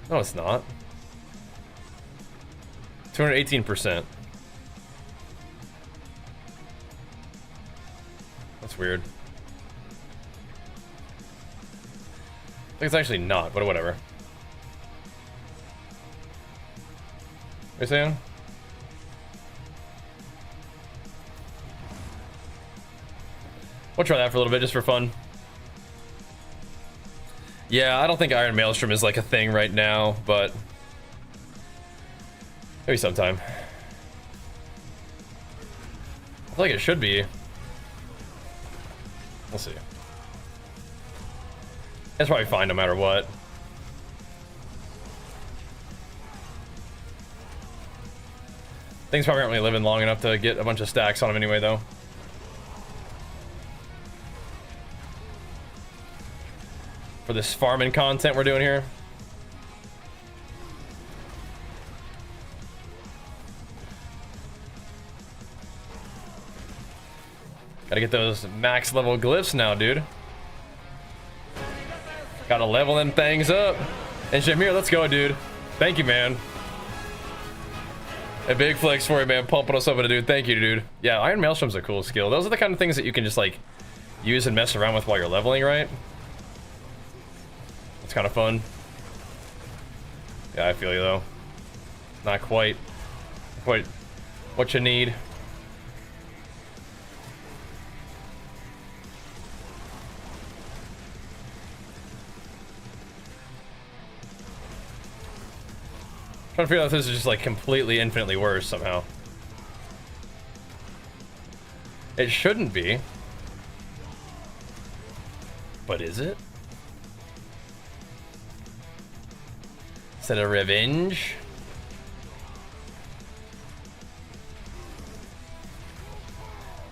S1: No, it's not. 218%. That's weird. I think it's actually not, but whatever. What are you saying? We'll try that for a little bit just for fun. Yeah, I don't think Iron Maelstrom is like a thing right now, but maybe sometime. I feel like it should be. We'll see. It's probably fine no matter what. Things probably aren't really living long enough to get a bunch of stacks on them anyway, though. For this farming content we're doing here. Gotta get those max level glyphs now, dude. Gotta level them things up. And Shamir, let's go, dude. Thank you, man. A big flex for you, man. Pumping us up with a dude. Thank you, dude. Yeah, Iron Maelstrom's a cool skill. Those are the kind of things that you can just like use and mess around with while you're leveling, right? It's kind of fun. Yeah, I feel you though. Not quite what you need. Trying to figure out if this is just like completely infinitely worse somehow. It shouldn't be. But is it? Is it a revenge?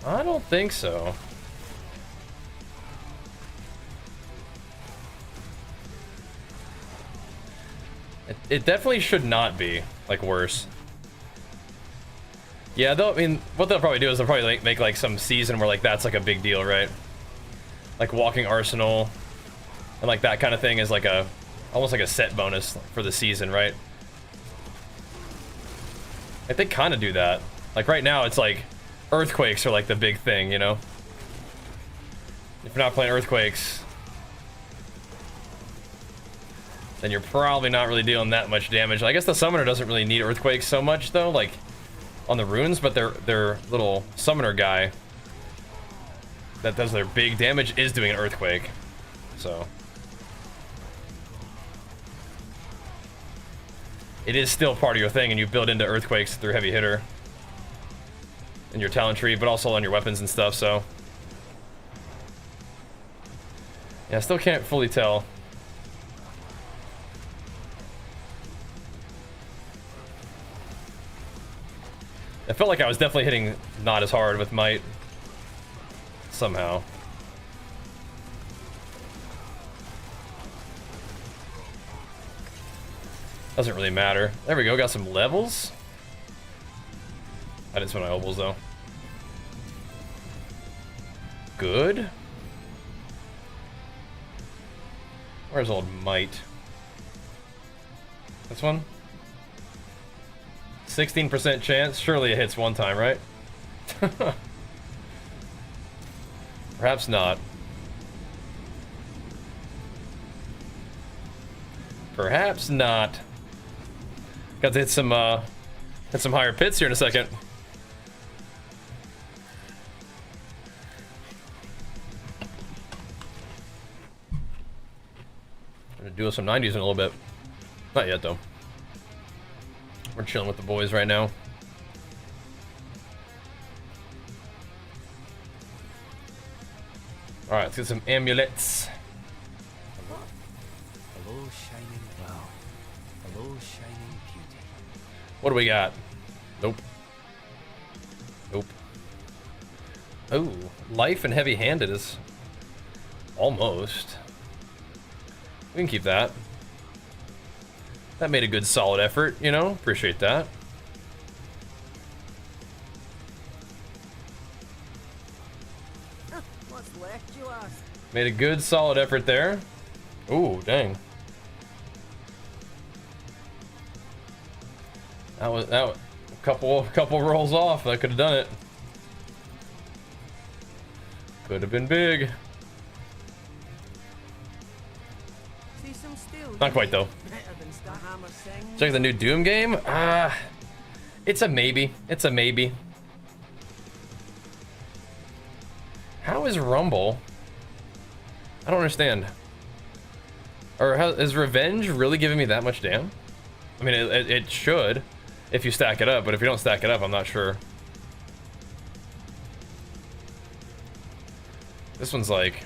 S1: I don't think so. It definitely should not be, like, worse. Yeah, I mean, what they'll probably do is they'll probably like, make, like, some season where, like, that's, like, a big deal, right? Like, walking Arsenal and, like, that kind of thing is, like, almost like a set bonus for the season, right? Like, they kind of do that. Like, right now, it's, like, earthquakes are, like, the big thing, you know? If you're not playing earthquakes, then you're probably not really dealing that much damage. I guess the summoner doesn't really need earthquakes so much though, like on the runes, but their little summoner guy that does their big damage is doing an earthquake. So it is still part of your thing, and you build into earthquakes through heavy hitter in your talent tree, but also on your weapons and stuff. So yeah, I still can't fully tell. I felt like I was definitely hitting not as hard with might somehow. Doesn't really matter. There we go, got some levels. I didn't spend my obols though. Good. Where's old might? This one? 16% chance. Surely it hits one time, right? Perhaps not. Perhaps not. Got to hit some higher pits here in a second. Gonna do some 90s in a little bit. Not yet though. We're chilling with the boys right now. Alright, let's get some amulets.
S2: Hello, shining wow. Hello, shining beauty.
S1: What do we got? Nope. Nope. Oh, life and heavy-handed is almost. We can keep that. That made a good solid effort, you know? Appreciate that.
S4: What's left, you ask?
S1: Made a good solid effort there. Ooh, dang. That was a couple rolls off. That could have done it. Could have been big.
S4: See some steel.
S1: Not quite though.
S4: Better than Starhammer sing.
S1: Check the new Doom game. It's a maybe. It's a maybe. How is Rumble? I don't understand. Or how, is Revenge really giving me that much damn? I mean, it should if you stack it up, but if you don't stack it up, I'm not sure. This one's like...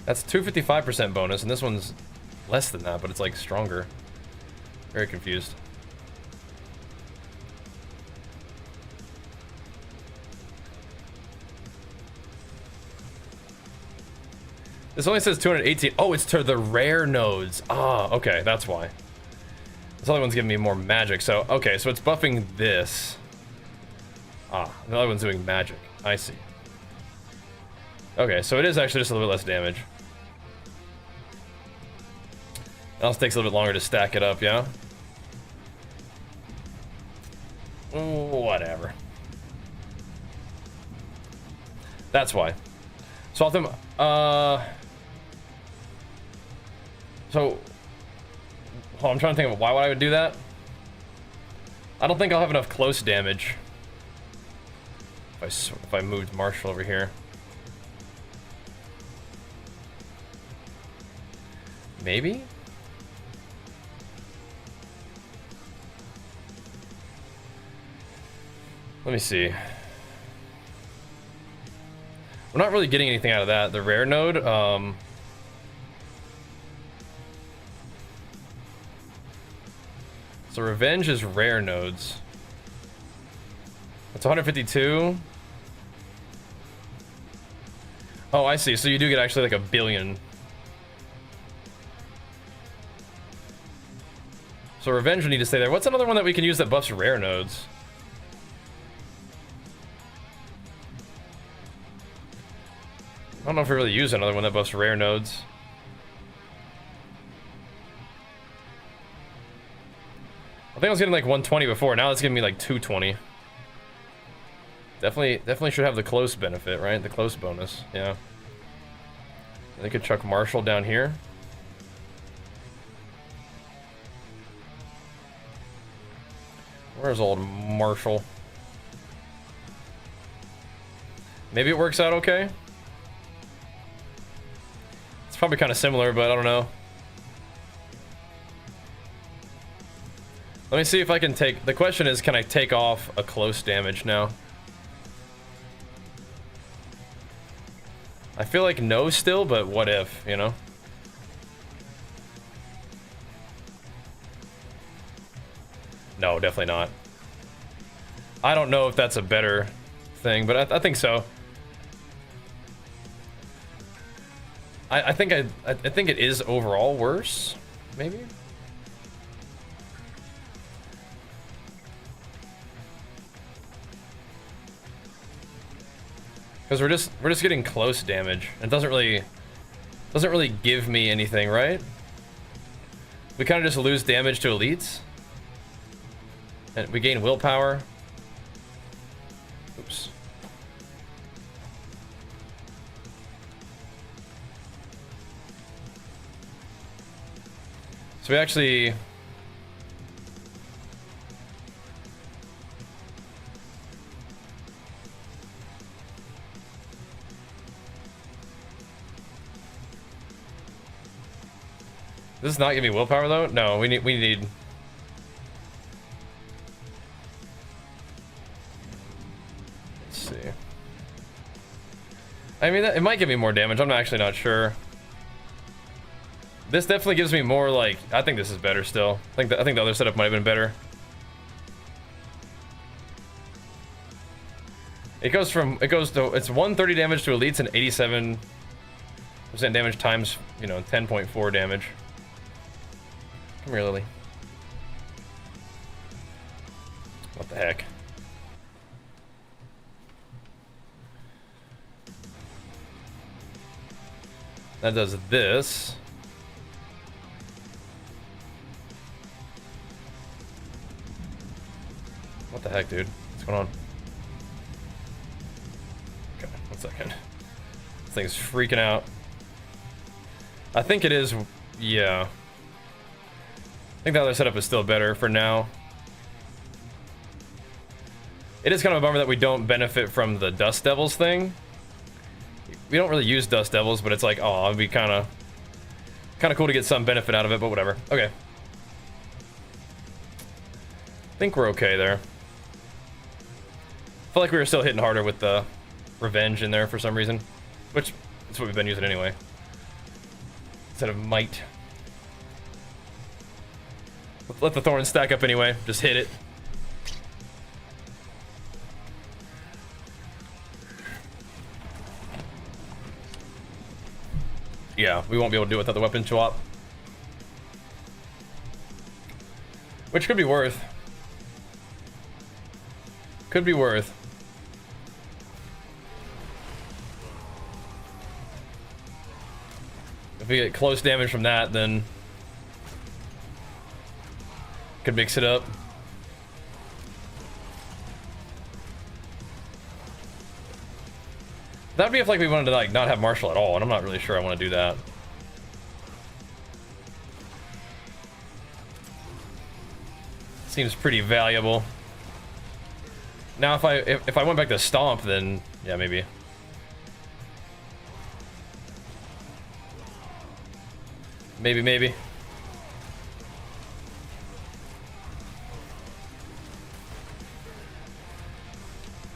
S1: That's 255% bonus, and this one's less than that, but it's like stronger. Very confused. This only says 218. Oh, it's to the rare nodes. Ah, okay, that's why. This other one's giving me more magic. So, okay, so it's buffing this. Ah, the other one's doing magic. I see. Okay, so it is actually just a little bit less damage. It also takes a little bit longer to stack it up, yeah? Whatever. That's why. So I'll think, so, well, I'm trying to think of why would I would do that. I don't think I'll have enough close damage if I moved Marshall over here. Maybe? Let me see. We're not really getting anything out of that. The rare node, so Revenge is rare nodes. It's 152. Oh, I see. So you do get actually like 1 billion. So Revenge would need to stay there. What's another one that we can use that buffs rare nodes? I don't know if we really use another one that buffs rare nodes. I think I was getting like 120 before. Now it's giving me like 220. Definitely should have the close benefit, right? The close bonus. Yeah. They could chuck Marshall down here. Where's old Marshall? Maybe it works out okay. It's probably kind of similar, but I don't know. Let me see if I can take... The question is, can I take off a close damage now? I feel like no still, but what if, you know? No, definitely not. I don't know if that's a better thing, but I think so. I think it is overall worse, maybe. Because we're just getting close damage. It doesn't really give me anything, right? We kind of just lose damage to elites, and we gain willpower. Oops. So we actually... This is not giving me willpower though? No, we need... Let's see. I mean, it might give me more damage. I'm actually not sure. This definitely gives me more, like, I think this is better still. I think the other setup might have been better. It's 130 damage to elites and 87% damage times, you know, 10.4 damage. Come here, Lily. What the heck? That does this. What the heck, dude? What's going on? Okay, 1 second. This thing's freaking out. I think it is, yeah. I think the other setup is still better for now. It is kind of a bummer that we don't benefit from the Dust Devils thing. We don't really use Dust Devils, but it's like, oh, it'd be kind of cool to get some benefit out of it, but whatever. Okay. I think we're okay there. I feel like we were still hitting harder with the Revenge in there for some reason, which is what we've been using anyway. Instead of Might. Let the Thorns stack up anyway. Just hit it. Yeah, we won't be able to do it without the weapon swap. Which could be worth. Could be worth. If we get close damage from that, then could mix it up. That would be if like we wanted to like not have Marshall at all, and I'm not really sure I want to do that. Seems pretty valuable. Now if I went back to Stomp, then yeah, maybe. Maybe.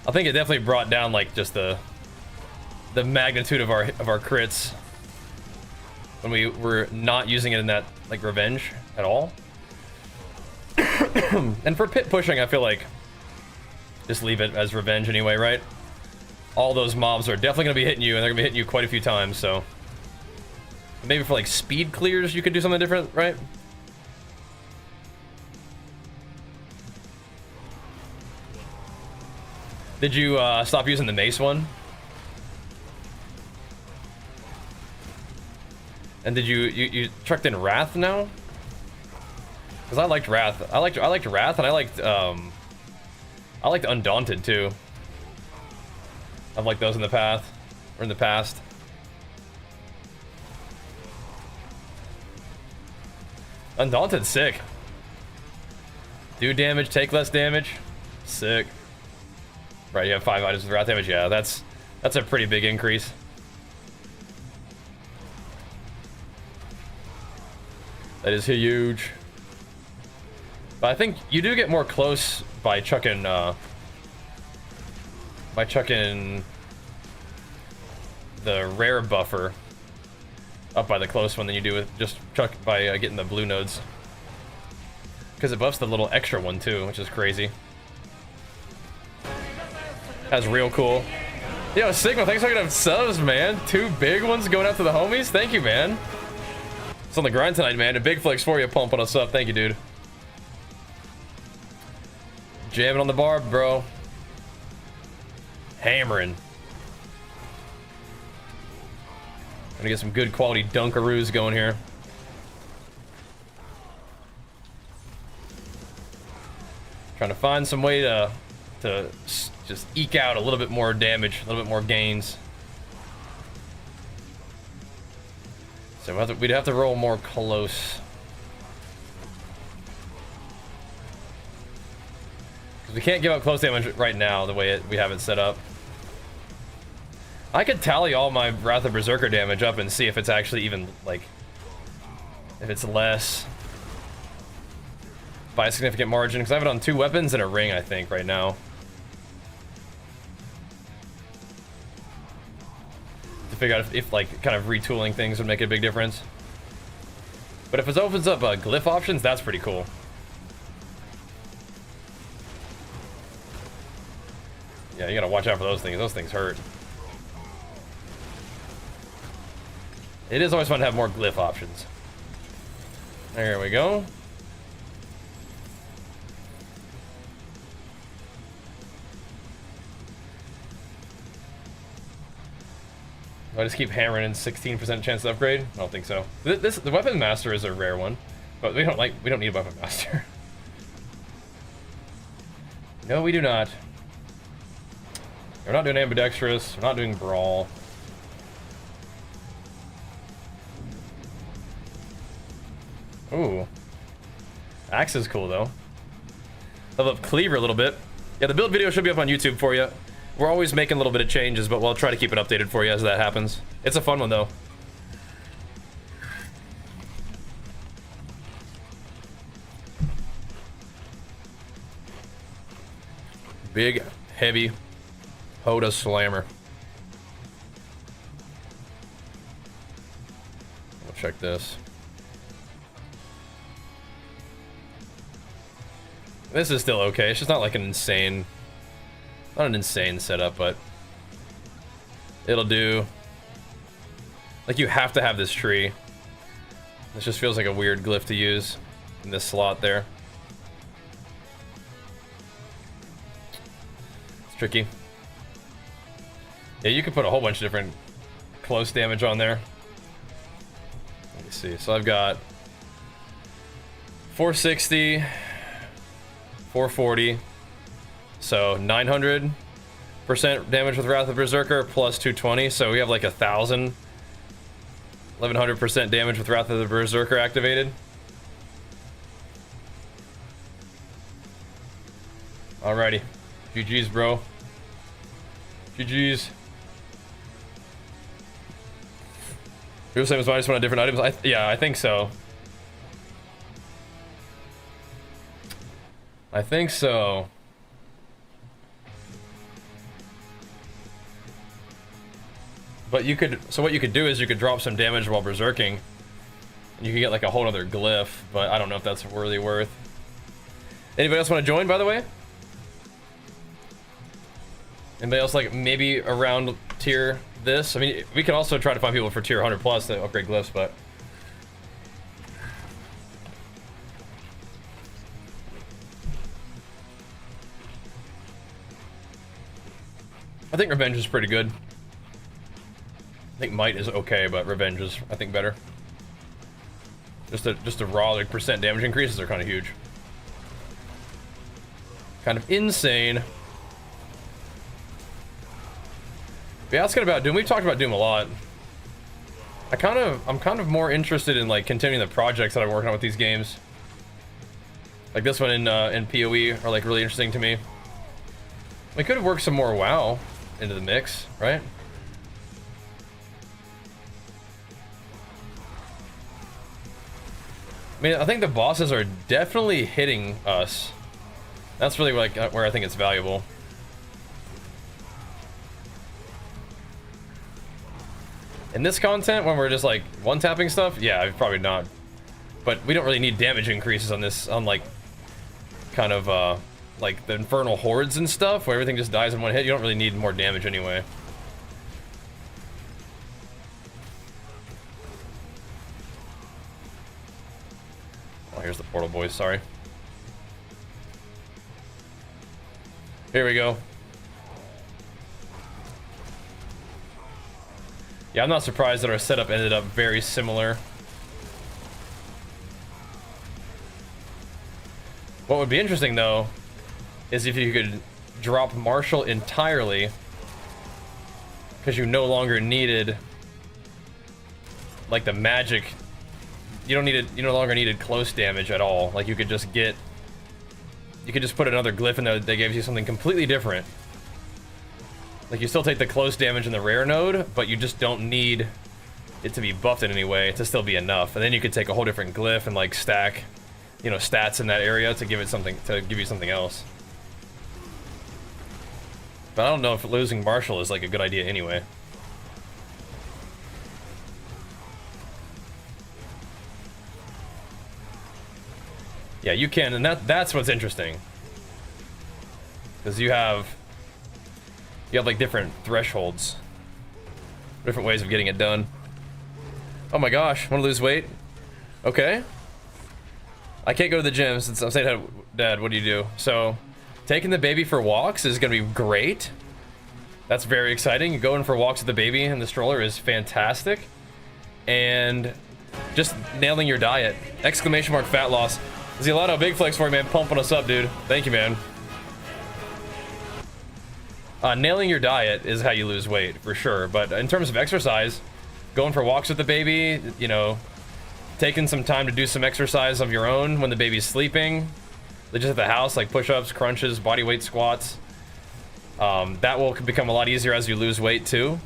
S1: I think it definitely brought down like just the magnitude of our crits when we were not using it in that like Revenge at all. And for pit pushing, I feel like just leave it as Revenge anyway, right? All those mobs are definitely going to be hitting you, and they're going to be hitting you quite a few times, so maybe for like speed clears you could do something different, right? Did you stop using the mace one? And did you trucked in Wrath now? Because I liked Wrath. I liked Wrath, and I liked Undaunted too. I've liked those in the past. Undaunted, sick. Do damage, take less damage, sick. Right, you have 5 items with Wrath damage. Yeah, that's a pretty big increase. That is huge. But I think you do get more close by chucking the rare buffer up by the close one than you do with just chuck by getting the blue nodes. Because it buffs the little extra one too, which is crazy. That's real cool. Yo, Sigma, thanks for getting subs, man. 2 big ones going out to the homies. Thank you, man. It's on the grind tonight, man. A big flex for you, pumping us up. Thank you, dude. Jamming on the bar, bro. Hammering. Gonna get some good quality Dunkaroos going here. Trying to find some way to just eke out a little bit more damage, a little bit more gains. So we'd have to roll more close. Because we can't give up close damage right now, the way we have it set up. I could tally all my Wrath of Berserker damage up and see if it's actually even, like, if it's less by a significant margin. Because I have it on 2 weapons and a ring, I think, right now. To figure out if like, kind of retooling things would make a big difference. But if it opens up glyph options, that's pretty cool. Yeah, you gotta watch out for those things. Those things hurt. It is always fun to have more glyph options. There we go. Do I just keep hammering in 16% chance to upgrade? I don't think so. The Weapon Master is a rare one, but we don't need a Weapon Master. No, we do not. We're not doing ambidextrous. We're not doing brawl. Ooh. Axe is cool though. Level up cleaver a little bit. Yeah, the build video should be up on YouTube for you. We're always making a little bit of changes, but we'll try to keep it updated for you as that happens. It's a fun one, though. Big, heavy HotA slammer. We'll check this. This is still okay. It's just not like an insane, not an insane setup, but it'll do. Like, you have to have this tree. This just feels like a weird glyph to use in this slot there. It's tricky. Yeah, you can put a whole bunch of different close damage on there. Let me see. So I've got 460, 440, so 900% damage with Wrath of Berserker plus 220. So we have like 1100% damage with Wrath of the Berserker activated. Alrighty, GG's, bro. GG's. You're saying it's -1 on different items? Yeah, I think so. I think so. But you could, so what you could do is you could drop some damage while berserking, and you could get like a whole other glyph, but I don't know if that's really worth. Anybody else want to join, by the way? Anybody else like maybe around tier this? I mean, we could also try to find people for tier 100 plus to upgrade glyphs, but I think Revenge is pretty good. I think Might is okay, but Revenge is, I think, better. Just a raw like percent damage increases are kind of huge. Kind of insane. Yeah, asking about Doom. We've talked about Doom a lot. I'm kind of more interested in like continuing the projects that I'm working on with these games. Like this one in PoE are like really interesting to me. We could work some more WoW into the mix, right? I mean, I think the bosses are definitely hitting us. That's really like where I think it's valuable. In this content, when we're just like one-tapping stuff, yeah, probably not. But we don't really need damage increases on this, on like kind of like the Infernal Hordes and stuff, where everything just dies in one hit. You don't really need more damage anyway. Oh, here's the portal boys, sorry. Here we go. Yeah, I'm not surprised that our setup ended up very similar. What would be interesting, though, is if you could drop Martial entirely, because you no longer needed, like, the magic. You no longer needed close damage at all. Like, you could just get, you could just put another glyph in there that gives you something completely different. Like, you still take the close damage in the rare node, but you just don't need it to be buffed in any way to still be enough. And then you could take a whole different glyph and like stack, you know, stats in that area to give it something, to give you something else. But I don't know if losing Martial is like a good idea anyway. Yeah, you can, and that's what's interesting. Because you have like different thresholds, different ways of getting it done. Oh my gosh, want to lose weight? Okay. I can't go to the gym since I'm saying, Dad, what do you do? So, taking the baby for walks is gonna be great. That's very exciting. Going for walks with the baby in the stroller is fantastic. And just nailing your diet. Exclamation mark fat loss. Zelato, big flex for you, man. Pumping us up, dude. Thank you, man. Nailing your diet is how you lose weight, for sure. But in terms of exercise, going for walks with the baby, you know, taking some time to do some exercise of your own when the baby's sleeping, just at the house, like push-ups, crunches, body weight squats. That will become a lot easier as you lose weight too.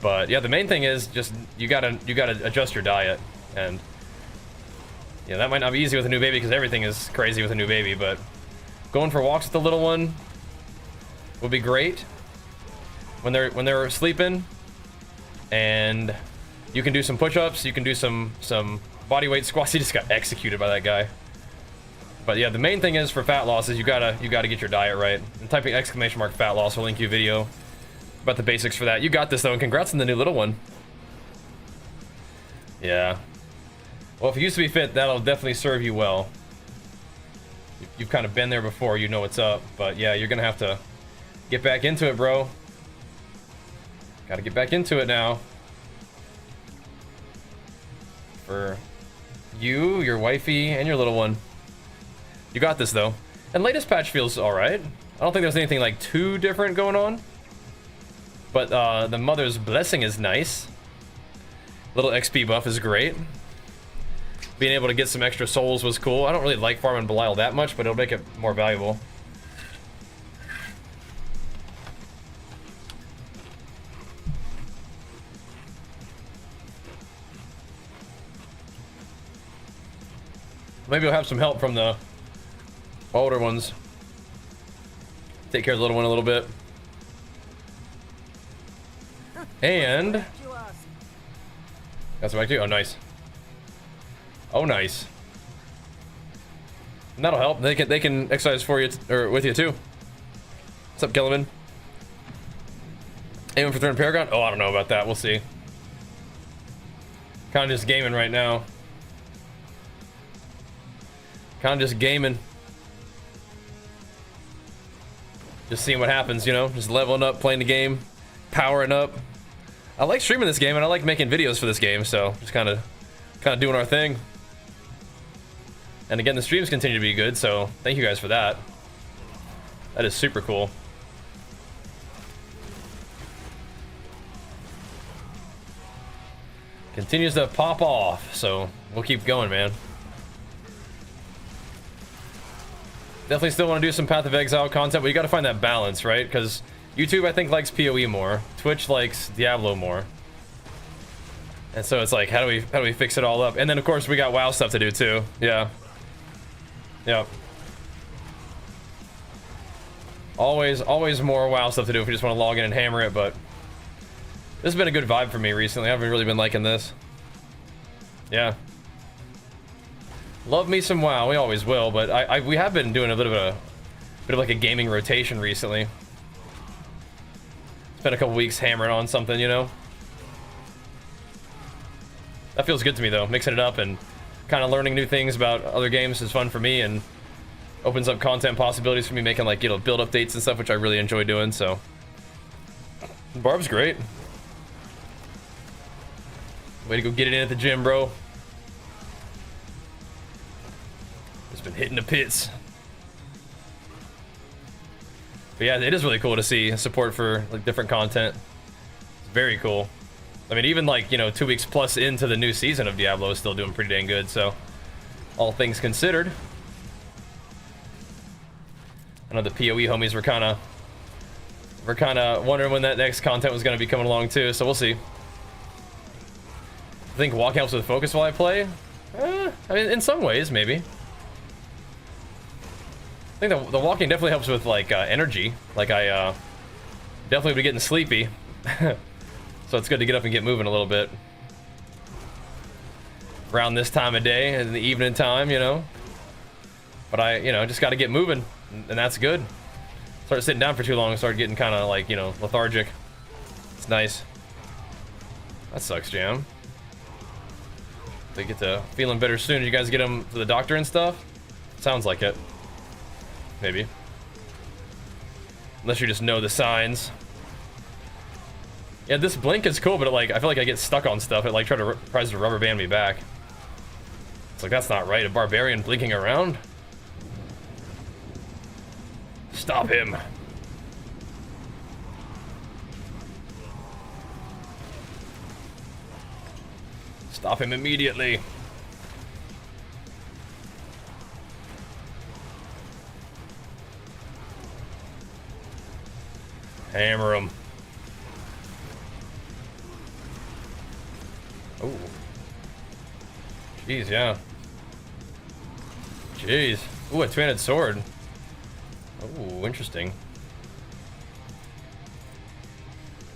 S1: But yeah, the main thing is just you gotta adjust your diet, and yeah, that might not be easy with a new baby because everything is crazy with a new baby. But going for walks with the little one would be great when they're sleeping, and you can do some push-ups, you can do some body weight squats. He just got executed by that guy. But yeah, the main thing is for fat loss is you gotta get your diet right. And typing !_ fat loss will link you a video about the basics for that. You got this though, and congrats on the new little one. Yeah. Well, if you used to be fit, that'll definitely serve you well. You've kind of been there before, you know what's up. But yeah, you're gonna have to get back into it, bro. Gotta get back into it now. For you, your wifey, and your little one. You got this though. And latest patch feels alright. I don't think there's anything like too different going on. But the mother's blessing is nice. Little XP buff is great. Being able to get some extra souls was cool. I don't really like farming Belial that much, but it'll make it more valuable. Maybe we'll have some help from the older ones. Take care of the little one a little bit. And that's what I do. Oh, nice. Oh, nice. And that'll help. They can exercise for you or with you too. What's up, Gilliman? Aiming for third Paragon? Oh, I don't know about that. We'll see. Kind of just gaming right now. Kind of just gaming. Just seeing what happens, you know? Just leveling up, playing the game, powering up. I like streaming this game, and I like making videos for this game, so just kind of doing our thing. And again, the streams continue to be good, so thank you guys for that. That is super cool. Continues to pop off, so we'll keep going, man. Definitely still want to do some Path of Exile content, but you got to find that balance, right? Because YouTube, I think, likes PoE more. Twitch likes Diablo more. And so it's like, how do we fix it all up? And then, of course, we got WoW stuff to do, too. Yeah. Yep. Always more WoW stuff to do if we just want to log in and hammer it, but this has been a good vibe for me recently. I haven't really been liking this. Yeah. Love me some WoW, we always will, but we have been doing a bit of like a gaming rotation recently. Spent a couple weeks hammering on something, you know. That feels good to me though, mixing it up and kind of learning new things about other games is fun for me and opens up content possibilities for me, making like, you know, build updates and stuff, which I really enjoy doing, so. Barb's great. Way to go get it in at the gym, bro. Been hitting the pits. But yeah, it is really cool to see support for like different content. It's very cool. I mean, even like, you know, 2 weeks plus into the new season of Diablo is still doing pretty dang good, so all things considered. I know the PoE homies were kind of wondering when that next content was going to be coming along too, so we'll see. I think walking helps with focus while I play. I mean, in some ways, maybe. I think the walking definitely helps with like energy. Like I definitely be getting sleepy, so it's good to get up and get moving a little bit around this time of day in the evening time, you know. But I, you know, just got to get moving, and that's good. Started sitting down for too long, started getting kind of like, you know, lethargic. It's nice. That sucks, Jam. They get to feeling better soon. You guys get them to the doctor and stuff? Sounds like it. Maybe. Unless you just know the signs. Yeah, this blink is cool, but it, like, I feel like I get stuck on stuff. It like tries to rubber band me back. It's like, that's not right. A barbarian blinking around? Stop him. Stop him immediately. Hammer him. Oh. Jeez, yeah. Jeez. Ooh, a two-handed sword. Oh, interesting.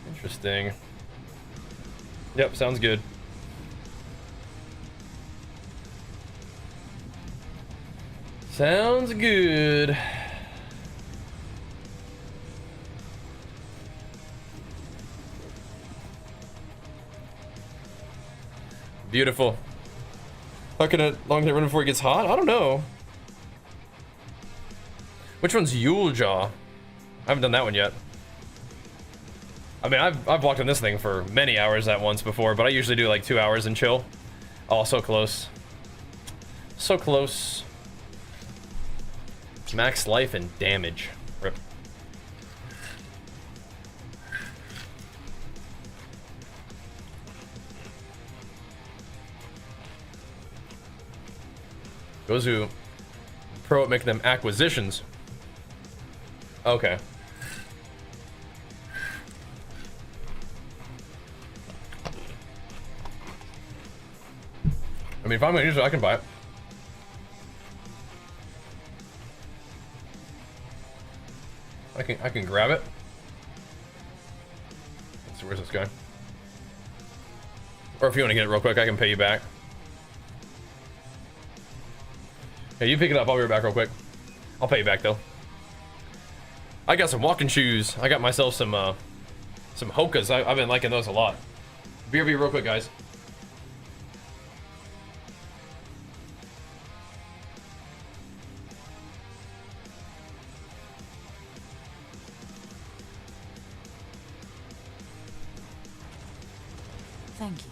S1: Interesting. Yep, sounds good. Sounds good. Beautiful. How can it long can it run before it gets hot? I don't know. Which one's Yule Jaw? I haven't done that one yet. I mean, I've walked on this thing for many hours at once before, but I usually do like 2 hours and chill. Oh, so close. So close. Max life and damage. Rip. Those who pro at making them acquisitions. Okay. I mean, if I'm gonna use it, I can buy it. I can grab it. Let's see, where's this going? Or if you want to get it real quick, I can pay you back. Hey, you pick it up. I'll be right back real quick. I'll pay you back though. I got some walking shoes. I got myself some HotAs. I've been liking those a lot. BRB real quick, guys.
S8: Thank you.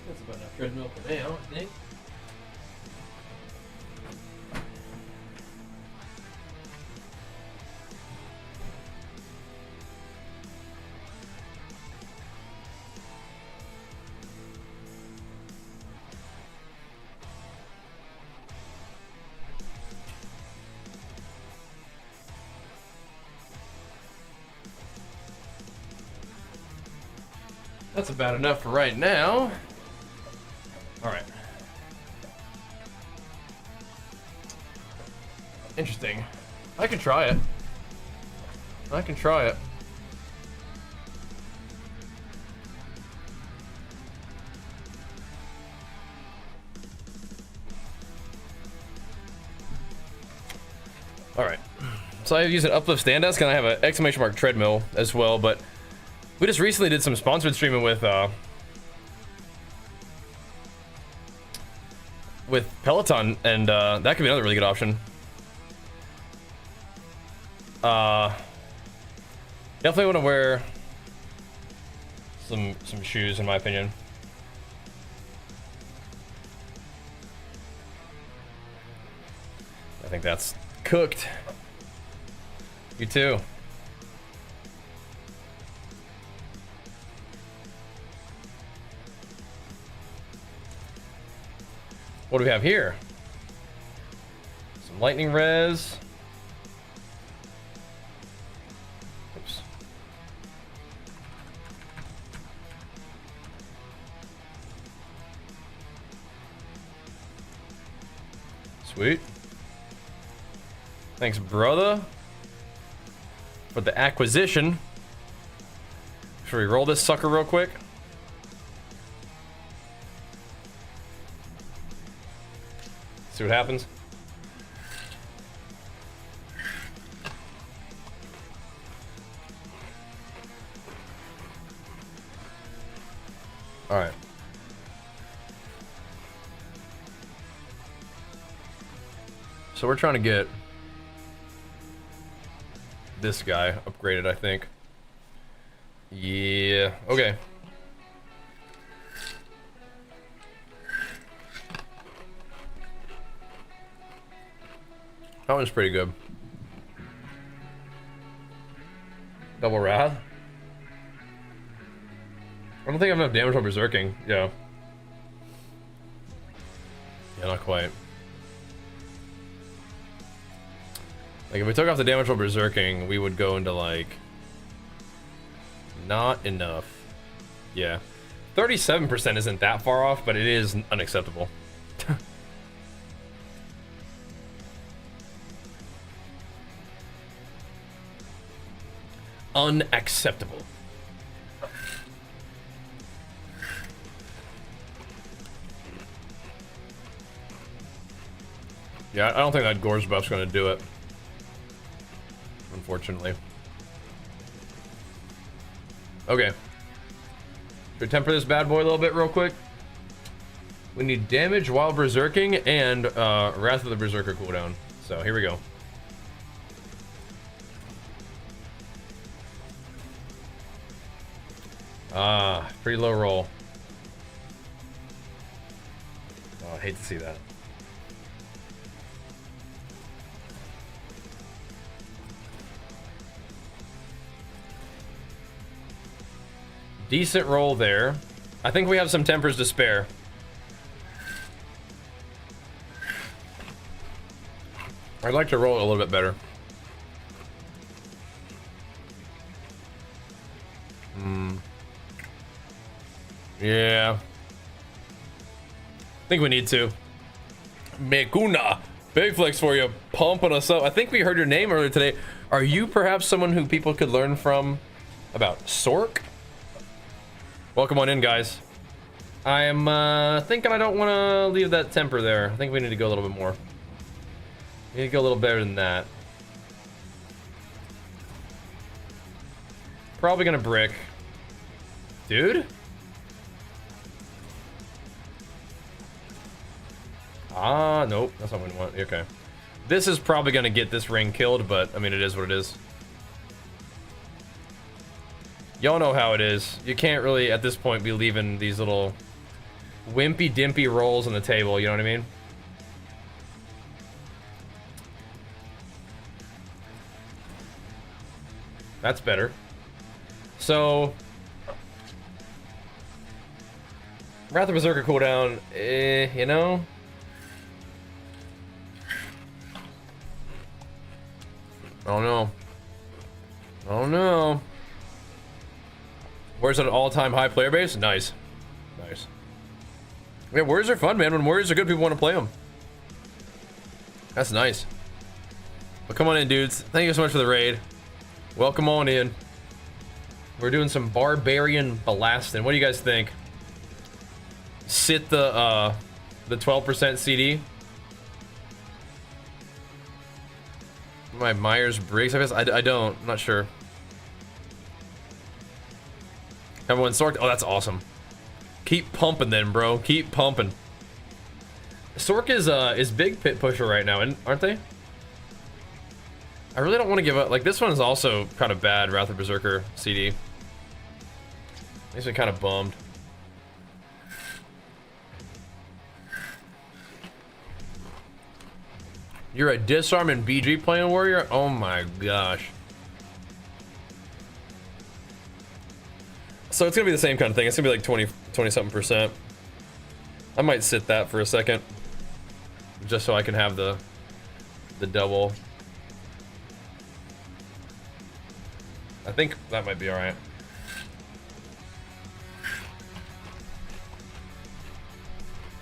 S1: That's about enough treadmill for now, I think. That's about enough for right now. Alright. Interesting. I could try it. I can try it. All right. So I use an uplift stand desk and I have an exclamation mark treadmill as well, but we just recently did some sponsored streaming with Peloton, and that could be another really good option. Definitely want to wear some shoes, in my opinion. I think that's cooked. You too. What do we have here? Some lightning res. Oops. Sweet. Thanks, brother, for the acquisition. Should we roll this sucker real quick? See what happens. All right. So we're trying to get this guy upgraded, I think. Yeah, okay. That one's pretty good. Double Wrath? I don't think I have enough damage on Berserking. Yeah. Yeah, not quite. Like, if we took off the damage on Berserking, we would go into, like... Not enough. Yeah. 37% isn't that far off, but it is unacceptable. Unacceptable. Yeah, I don't think that Gore's buff's gonna do it. Unfortunately. Okay. Should we temper this bad boy a little bit real quick? We need damage while berserking and Wrath of the Berserker cooldown. So here we go. Ah, pretty low roll. Oh, I hate to see that. Decent roll there. I think we have some tempers to spare. I'd like to roll it a little bit better. Yeah. I think we need to. Mekuna. Big flex for you. Pumping us up. I think we heard your name earlier today. Are you perhaps someone who people could learn from about Sork? Welcome on in, guys. I am thinking I don't want to leave that temper there. I think we need to go a little bit more. We need to go a little better than that. Probably gonna brick. Dude? Ah, nope. That's not what we want. Okay. This is probably gonna get this ring killed, but I mean, it is what it is. Y'all know how it is. You can't really, at this point, be leaving these little wimpy-dimpy rolls on the table, you know what I mean? That's better. So... Wrath of Berserker cooldown, you know? Oh no. Oh no. Warriors at an all-time high player base? Nice. Nice. Yeah, Warriors are fun, man. When Warriors are good, people want to play them. That's nice. But come on in, dudes. Thank you so much for the raid. Welcome on in. We're doing some Barbarian blasting. What do you guys think? Sit the 12% CD. My Myers-Briggs, I guess. I don't. I'm not sure. Everyone's sorked. Oh, that's awesome. Keep pumping then, bro. Keep pumping. Sork is big pit pusher right now, aren't they? I really don't want to give up. Like, this one is also kind of bad, Wrath of Berserker CD. Makes me kind of bummed. You're a disarm and BG playing warrior? Oh my gosh. So it's gonna be the same kind of thing. It's gonna be like 20 something percent. I might sit that for a second. Just so I can have the double. I think that might be alright.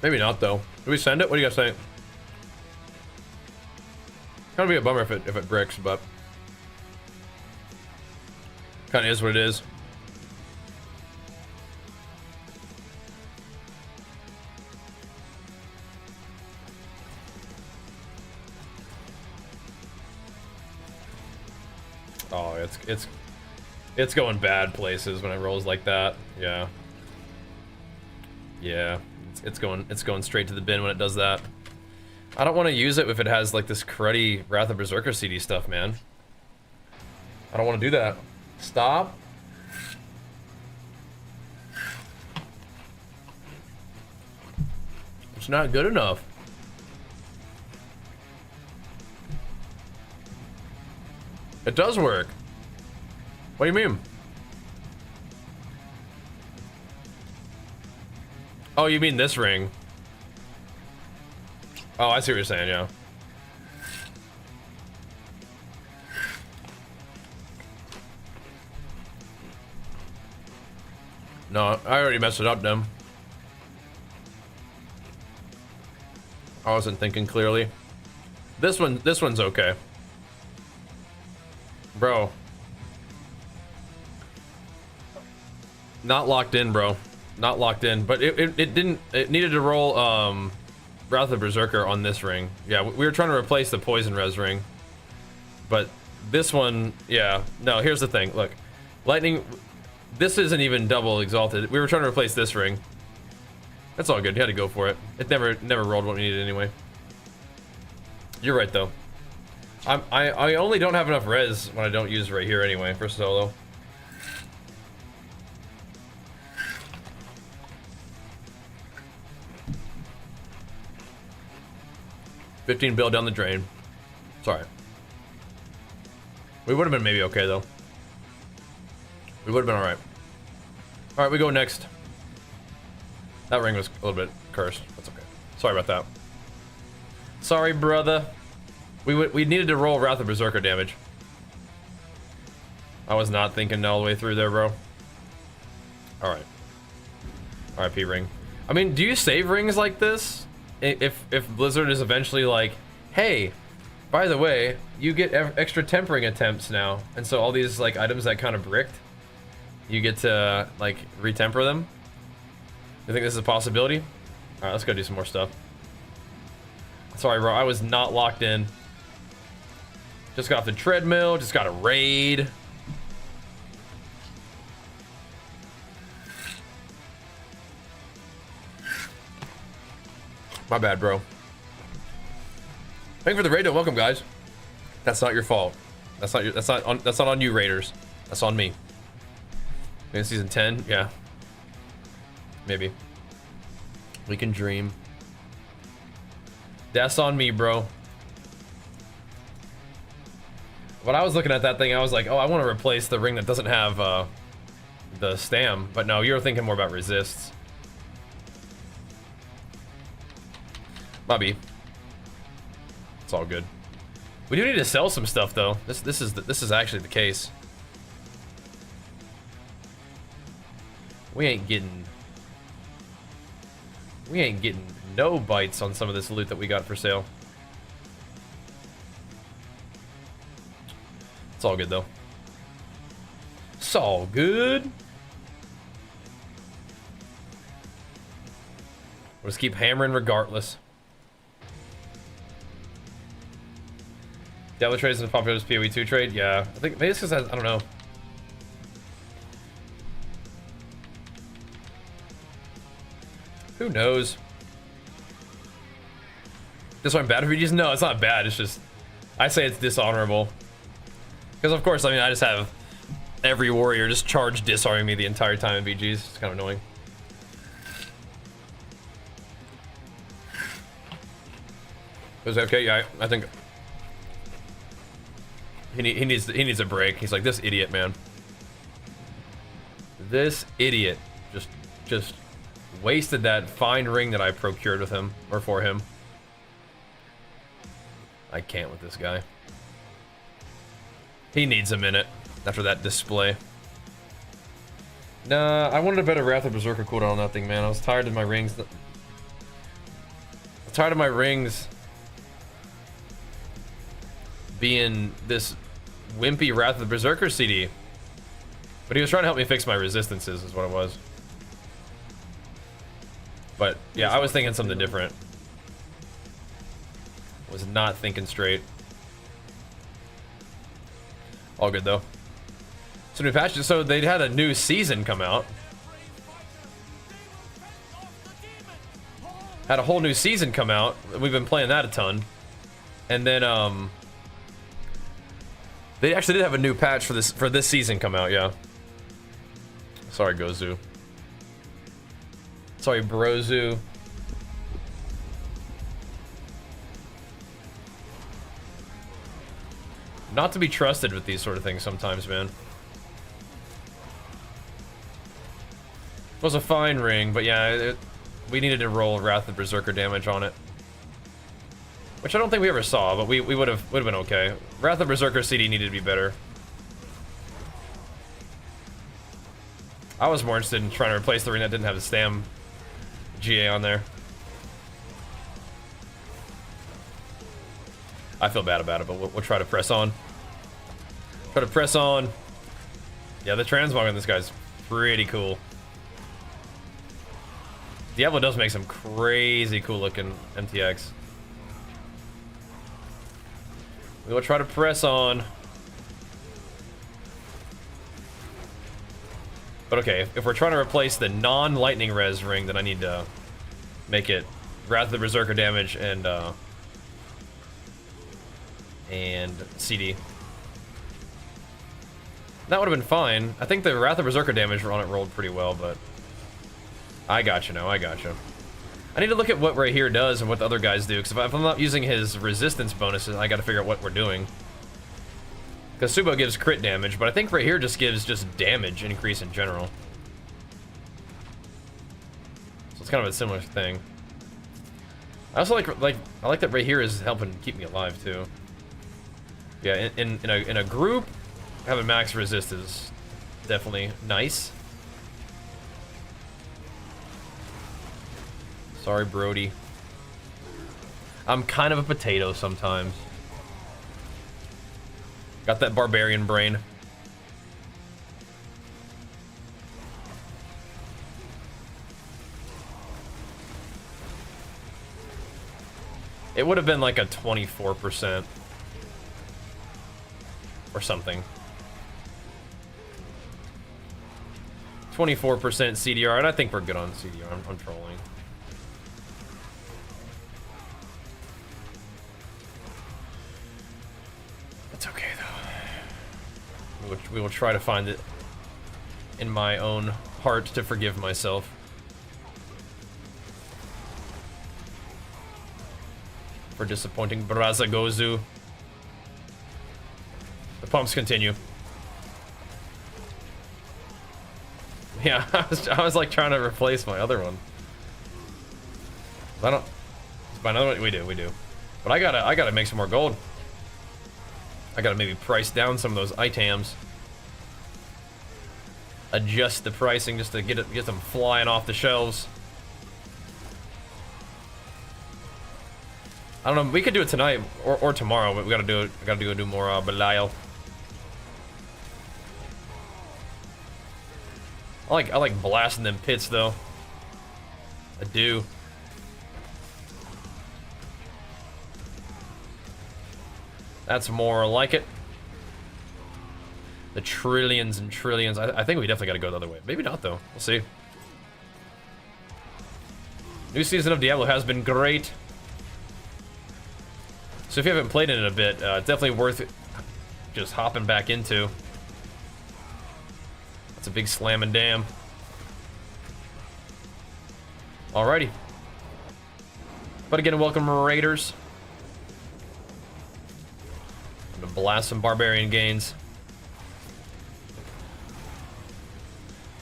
S1: Maybe not though. Do we send it? What do you guys think? Kind of be a bummer if it bricks, but kind of is what it is. Oh, it's going bad places when it rolls like that. Yeah. Yeah. It's going straight to the bin when it does that. I don't want to use it if it has like this cruddy Wrath of Berserker CD stuff, man. I don't want to do that. Stop. It's not good enough. It does work. What do you mean? Oh, you mean this ring? Oh, I see what you're saying, yeah. No, I already messed it up, then. I wasn't thinking clearly. This one's okay. Bro. Not locked in, bro. Not locked in, but it needed to roll Wrath of Berserker on this ring. Yeah, we were trying to replace the Poison Res ring. But this one, yeah. No, here's the thing. Look. Lightning, this isn't even double exalted. We were trying to replace this ring. That's all good. You had to go for it. It never rolled what we needed anyway. You're right though. I only don't have enough res when I don't use right here anyway for solo. $15 bill down the drain. Sorry. We would have been maybe okay though. We would have been alright. Alright, we go next. That ring was a little bit cursed. That's okay. Sorry about that. Sorry, brother. We needed to roll Wrath of Berserker damage. I was not thinking all the way through there, bro. Alright. RIP ring. I mean, do you save rings like this? If Blizzard is eventually like, hey, by the way, you get extra tempering attempts now, and so all these like items that kind of bricked, you get to like retemper them. You think this is a possibility? All right, let's go do some more stuff. Sorry, bro, I was not locked in. Just got off the treadmill, just got a raid. My bad, bro. Thank you for the raid. Welcome, guys. That's not your fault. That's not on you, raiders. That's on me. Maybe season 10, yeah. Maybe. We can dream. That's on me, bro. When I was looking at that thing, I was like, oh, I want to replace the ring that doesn't have the stam. But no, you were thinking more about resists. Bobby. It's all good. We do need to sell some stuff though. This is actually the case. We ain't getting no bites on some of this loot that we got for sale. It's all good though. It's all good. We'll just keep hammering regardless. Diablo trades in the popular PoE 2 trade? Yeah. I think maybe it's because I don't know. Who knows? Disarm bad RPGs? No, it's not bad. It's just, I say it's dishonorable. Because of course, I mean, I just have every warrior just charge disarming me the entire time in BGs. It's kind of annoying. Was that okay? Yeah, I think he needs a break. He's like, this idiot, man. This idiot just wasted that fine ring that I procured with him or for him. I can't with this guy. He needs a minute after that display. Nah, I wanted a better Wrath of Berserker cooldown on that thing, man. I was tired of my rings. Being this wimpy Wrath of the Berserker CD. But he was trying to help me fix my resistances is what it was. But yeah, I was thinking something different. Was not thinking straight. All good though. So new patches, so they had a new season come out. Had a whole new season come out. We've been playing that a ton. And then they actually did have a new patch for this season come out, yeah. Sorry, Gozu. Sorry, Brozu. Not to be trusted with these sort of things sometimes, man. It was a fine ring, but yeah, we needed to roll Wrath of Berserker damage on it. Which I don't think we ever saw, but we would have been okay. Wrath of Berserker CD needed to be better. I was more interested in trying to replace the ring that didn't have the Stam GA on there. I feel bad about it, but we'll try to press on. Try to press on. Yeah, the transmog on this guy's pretty cool. Diablo does make some crazy cool looking MTX. We will try to press on. But okay, if we're trying to replace the non-lightning res ring, then I need to make it Wrath of the Berserker damage and CD. That would have been fine. I think the Wrath of Berserker damage on it rolled pretty well, but I got you now. I got you. I need to look at what right here does and what the other guys do, because if I'm not using his resistance bonuses, I got to figure out what we're doing. Because Subo gives crit damage, but I think right here just gives damage increase in general. So it's kind of a similar thing. I also I like that right here is helping keep me alive too. Yeah, in a group, having max resist is definitely nice. Sorry, Brody. I'm kind of a potato sometimes. Got that barbarian brain. It would have been like a 24% or something. 24% CDR, and I think we're good on CDR. I'm trolling. It's okay though. We will try to find it in my own heart to forgive myself. For disappointing Braza Gozu. The pumps continue. Yeah, I was like trying to replace my other one. I don't. Buy another one. We do. But I gotta make some more gold. I gotta maybe price down some of those items. Adjust the pricing just to get them flying off the shelves. I don't know. We could do it tonight or tomorrow, but we gotta do it. I gotta do more Belial. I like blasting them pits though. I do. That's more like it. The trillions and trillions. I think we definitely got to go the other way. Maybe not though. We'll see. New season of Diablo has been great. So if you haven't played it in a bit, it's definitely worth just hopping back into. That's a big slam and damn. Alrighty. But again, welcome Raiders. I'm gonna blast some Barbarian gains.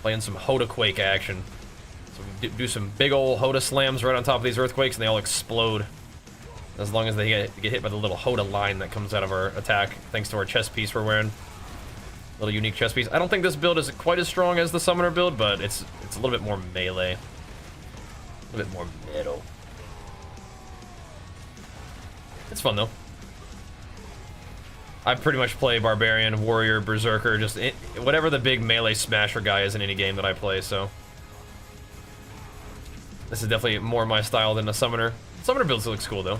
S1: Playing some HotA-Quake action. So we do some big old HotA slams right on top of these earthquakes and they all explode. As long as they get hit by the little HotA line that comes out of our attack, thanks to our chest piece we're wearing. Little unique chest piece. I don't think this build is quite as strong as the summoner build, but it's a little bit more melee. A little bit more metal. It's fun though. I pretty much play Barbarian, Warrior, Berserker, just whatever the big melee smasher guy is in any game that I play, so. This is definitely more my style than the summoner. Summoner build still looks cool though.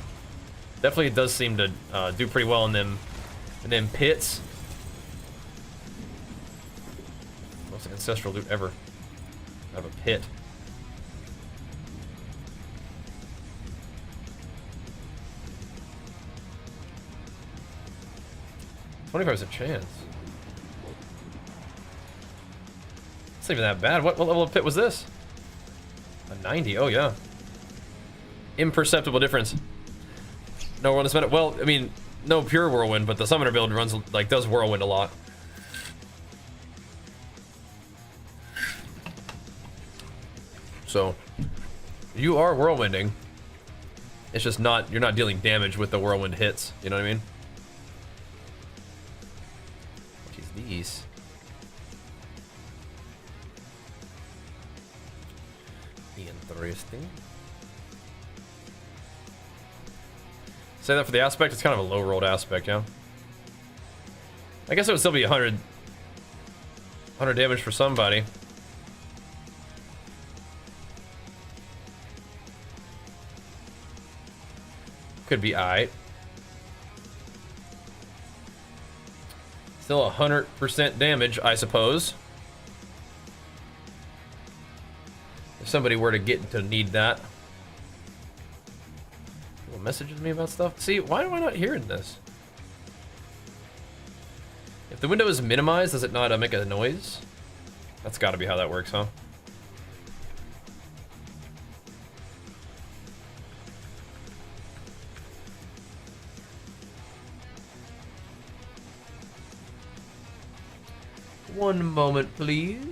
S1: Definitely does seem to do pretty well in them pits. Most ancestral loot ever. Out of a pit. 25% chance. It's not even that bad. What level of pit was this? A 90. Oh yeah. Imperceptible difference. No whirlwind is better. Well, I mean, no pure whirlwind, but the summoner build runs does whirlwind a lot. So you are whirlwinding. It's just you're not dealing damage with the whirlwind hits. You know what I mean? What is these? Interesting. Say that for the aspect, it's kind of a low rolled aspect, yeah. I guess it would still be 100 damage for somebody. Could be aight. Still 100% damage, I suppose. If somebody were to get to need that. People messages me about stuff. See, why am I not hearing this? If the window is minimized, does it not make a noise? That's got to be how that works, huh? One moment, please.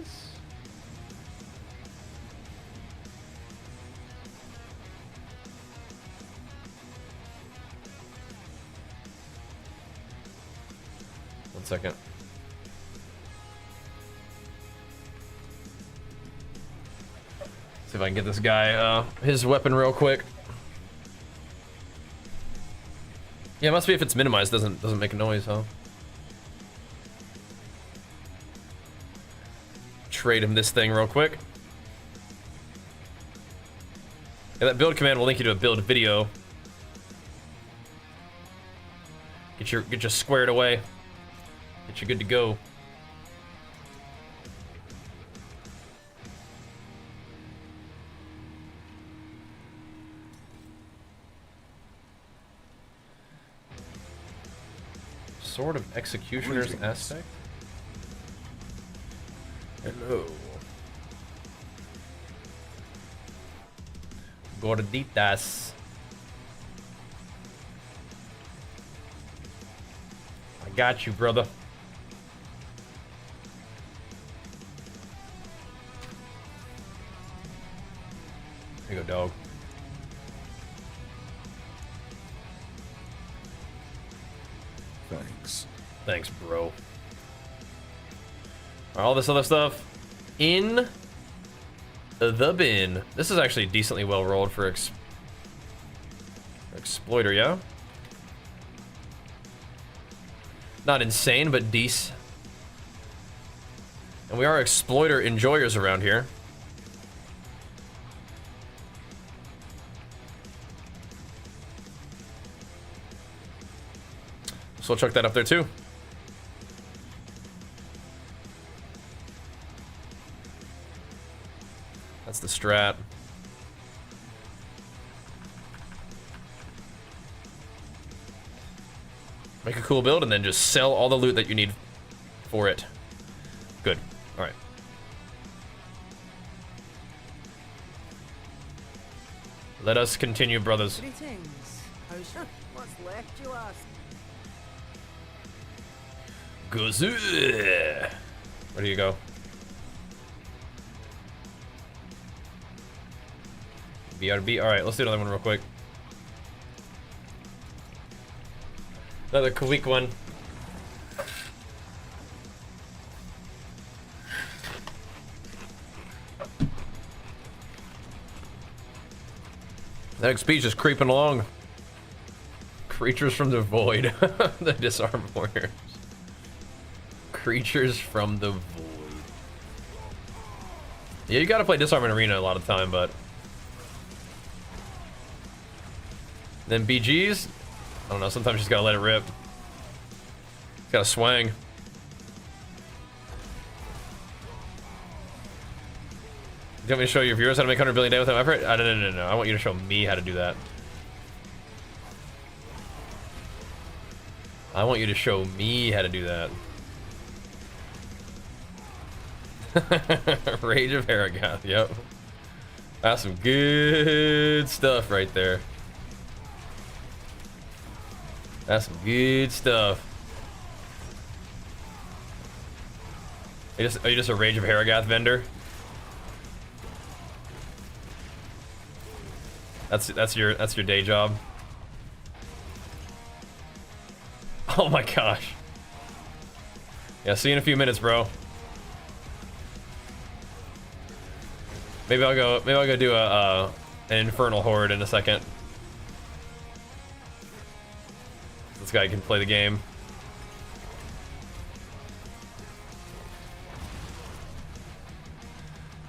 S1: One second. See if I can get this guy his weapon real quick. Yeah, it must be if it's minimized, doesn't make a noise, huh? Trade him this thing real quick. Yeah, that build command will link you to a build video. Get you squared away. Get you good to go. Sword of Executioner's aspect. Hello. Gorditas. I got you, brother. There you go, dog.
S3: Thanks.
S1: Thanks, bro. All this other stuff in the bin. This is actually decently well rolled for exploiter, yeah? Not insane, but decent. And we are exploiter enjoyers around here. So we'll chuck that up there too. That's the strat. Make a cool build and then just sell all the loot that you need for it. Good. All right. Let us continue, brothers.
S4: Greetings. How's what's left, you ask?
S1: Gazoo. Where do you go? BRB. All right, let's do another one real quick. Another quick one. That XP's just creeping along. Creatures from the void. The disarm warriors. Creatures from the void. Yeah, you gotta play disarm in arena a lot of time, but then BGs, I don't know, sometimes you just gotta let it rip. It's gotta swang. Do you want me to show your viewers how to make 100 billion a day without effort? No. I want you to show me how to do that. I want you to show me how to do that. Rage of Harrogath, yep. That's some good stuff right there. That's some good stuff. Are you just a Rage of Harrogath vendor? That's your day job. Oh my gosh. Yeah, see you in a few minutes, bro. Maybe I'll go do an Infernal Horde in a second. This guy can play the game.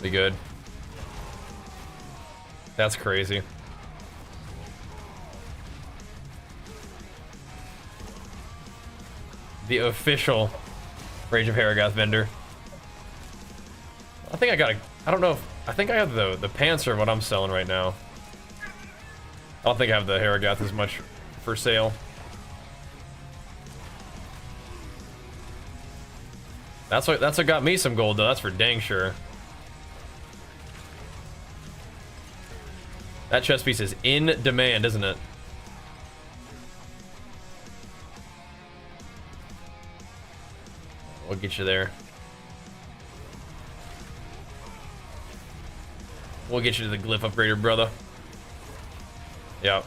S1: Be good. That's crazy. The official Rage of Harrogath vendor. I think I got I don't know if, I think I have the pants are what I'm selling right now. I don't think I have the Harrogath as much for sale. That's what got me some gold though, that's for dang sure. That chest piece is in demand, isn't it? We'll get you there. We'll get you to the glyph upgrader, brother. Yep.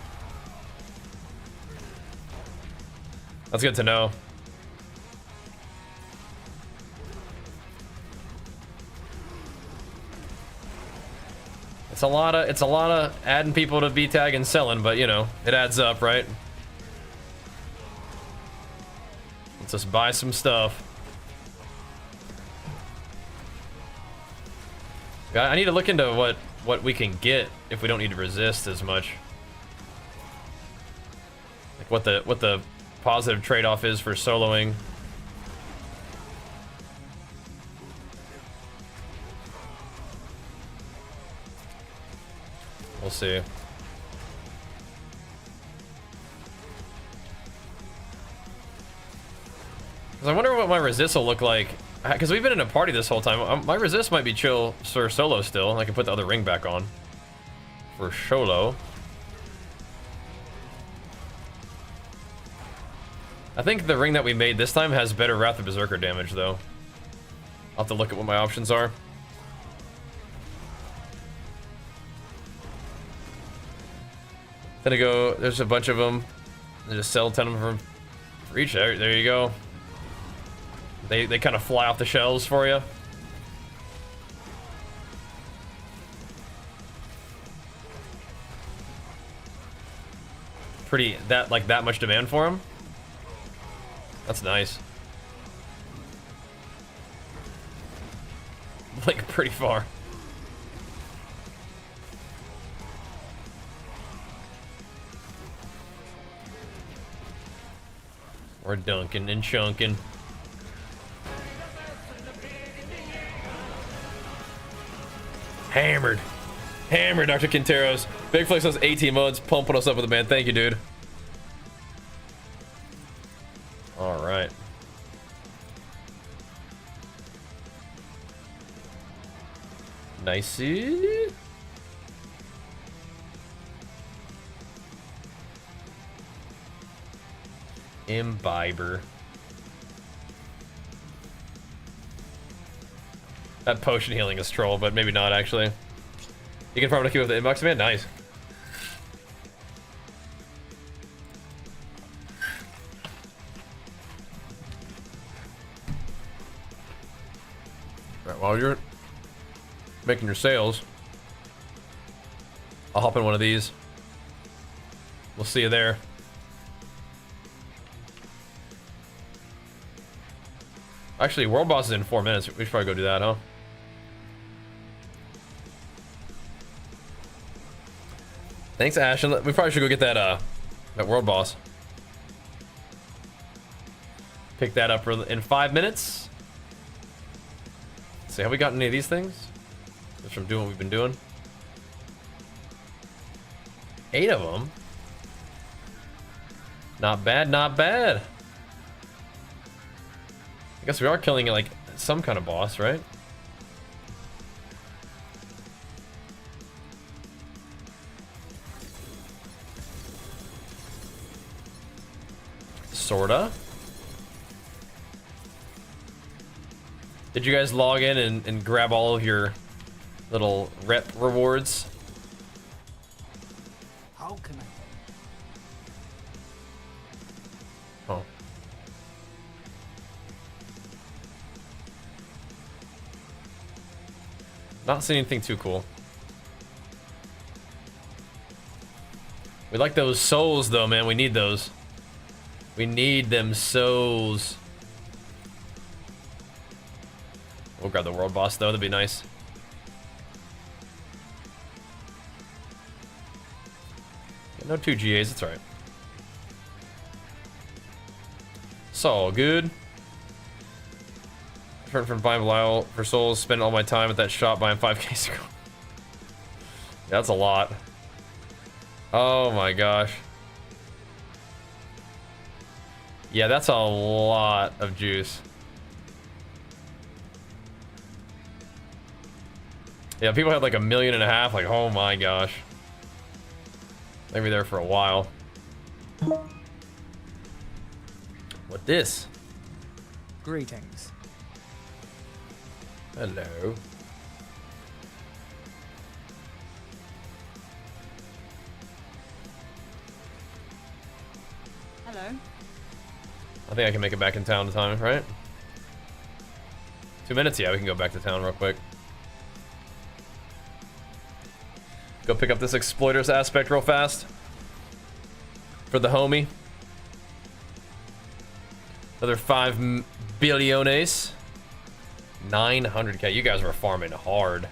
S1: That's good to know. It's a lot of adding people to B-tag and selling, but you know, it adds up, right? Let's just buy some stuff. I need to look into what we can get if we don't need to resist as much. Like what the positive trade-off is for soloing. We'll see. Cause I wonder what my resist will look like. Because we've been in a party this whole time. My resist might be chill for solo still. I can put the other ring back on. For solo. I think the ring that we made this time has better Wrath of Berserker damage though. I'll have to look at what my options are. Then I go, there's a bunch of them. I just sell 10 of them for each. There you go. They kind of fly off the shelves for you. Pretty, that much demand for them? That's nice. Like, pretty far. We're dunking and chunking. Hammered. Hammered, Dr. Quinteros. Big Flex has 18 modes, pumping us up with a man. Thank you, dude. All right. Nicey. Imbiber. That potion healing is troll, but maybe not actually. You can probably keep with the inbox man. Nice. Right, while you're making your sales, I'll hop in one of these. We'll see you there. Actually, world boss is in 4 minutes. We should probably go do that, huh? Thanks, Ash. And we probably should go get that that world boss. Pick that up in 5 minutes. Let's see, have we gotten any of these things? Just from doing what we've been doing. 8 of them. Not bad, not bad. I guess we are killing like some kind of boss, right? Sorta. Did you guys log in and grab all of your little rep rewards?
S2: How can I?
S1: Oh. Not seeing anything too cool. We like those souls though, man. We need those. We need them souls. We'll grab the world boss though, that'd be nice. Yeah, no 2 GAs, that's alright. It's all good. Turn from buying Belial for souls, spend all my time at that shop buying 5k scroll. Yeah, that's a lot. Oh my gosh. Yeah, that's a lot of juice. Yeah, people had like 1.5 million, like, oh my gosh. They'll be there for a while. What this?
S8: Greetings.
S1: Hello.
S7: Hello.
S1: I think I can make it back in town in time, right? 2 minutes? Yeah, we can go back to town real quick. Go pick up this exploiters aspect real fast. For the homie. Another 5 billiones. 900k. You guys were farming hard.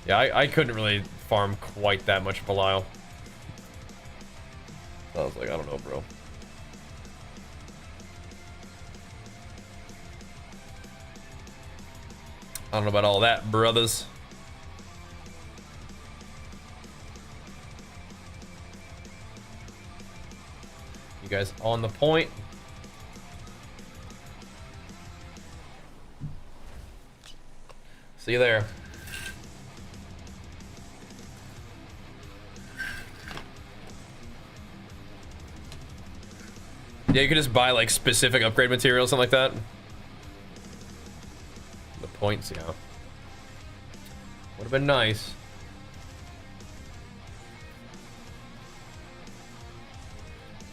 S1: Yeah, I couldn't really farm quite that much Belial. I was like, I don't know, bro. I don't know about all that, brothers. You guys on the point? See you there. Yeah, you could just buy like specific upgrade materials, something like that. The points, yeah. Would have been nice.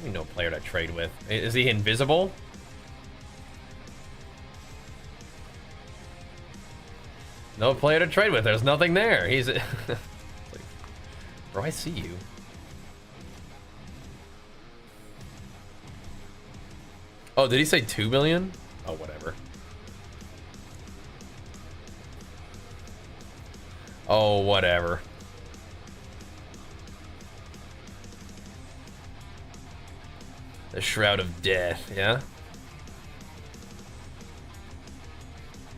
S1: No player to trade with. Is he invisible? No player to trade with. There's nothing there. He's like, bro, I see you. Oh, did he say 2 million? Oh, whatever. Oh, whatever. The Shroud of Death, yeah?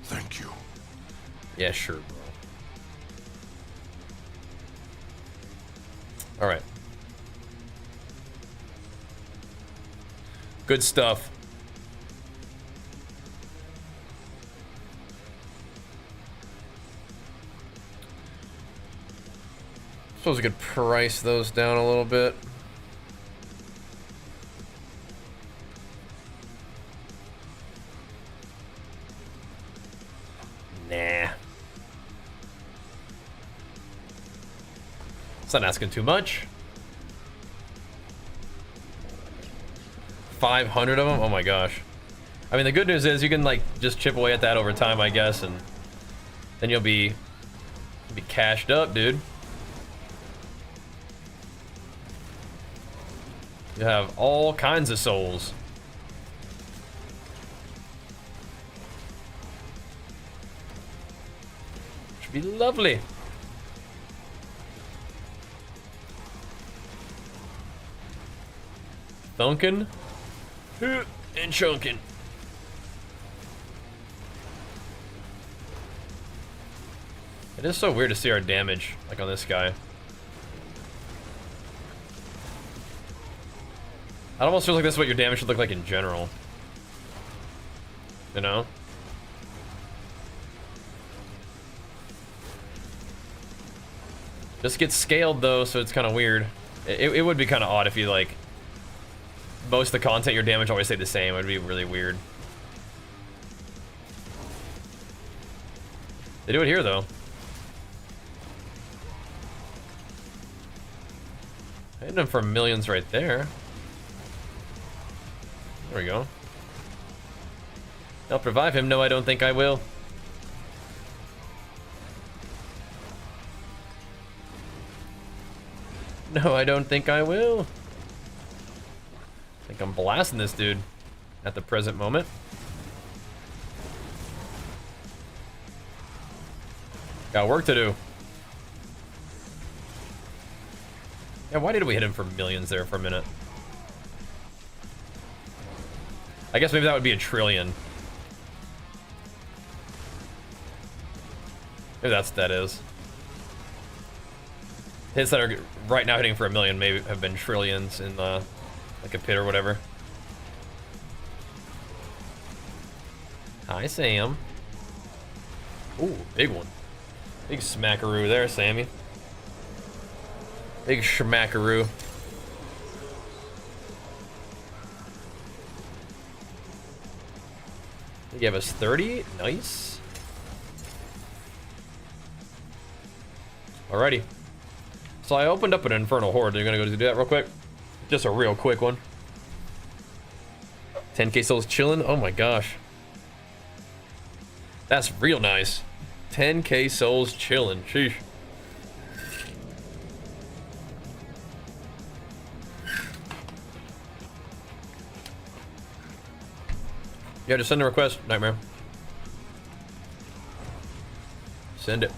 S3: Thank you.
S1: Yeah, sure, bro. Alright. Good stuff. Suppose we could price those down a little bit. Nah. It's not asking too much. 500 of them? Oh my gosh. I mean, the good news is you can like just chip away at that over time, I guess, and then you'll be cashed up, dude. You have all kinds of souls. Should be lovely. Thunkin' and chunkin'. It is so weird to see our damage, like on this guy. It almost feels like this is what your damage should look like in general. You know? Just gets scaled though, so it's kind of weird. It would be kind of odd if you like most of the content, your damage always stayed the same. It would be really weird. They do it here though. Hitting them for millions right there. There we go. Help revive him. No, I don't think I will. No, I don't think I will. I think I'm blasting this dude at the present moment. Got work to do. Yeah, why did we hit him for millions there for a minute? I guess maybe that would be a trillion. Maybe that's what that is. Hits that are right now hitting for a million maybe have been trillions in like a pit or whatever. Hi, Sam. Ooh, big one. Big smackaroo there, Sammy. Big schmackaroo. He gave us 30. Nice. Alrighty. So I opened up an Infernal Horde. You're gonna go do that real quick? Just a real quick one. 10k souls chilling. Oh my gosh. That's real nice. 10k souls chilling. Sheesh. Yeah, just send a request, Nightmare. Send it.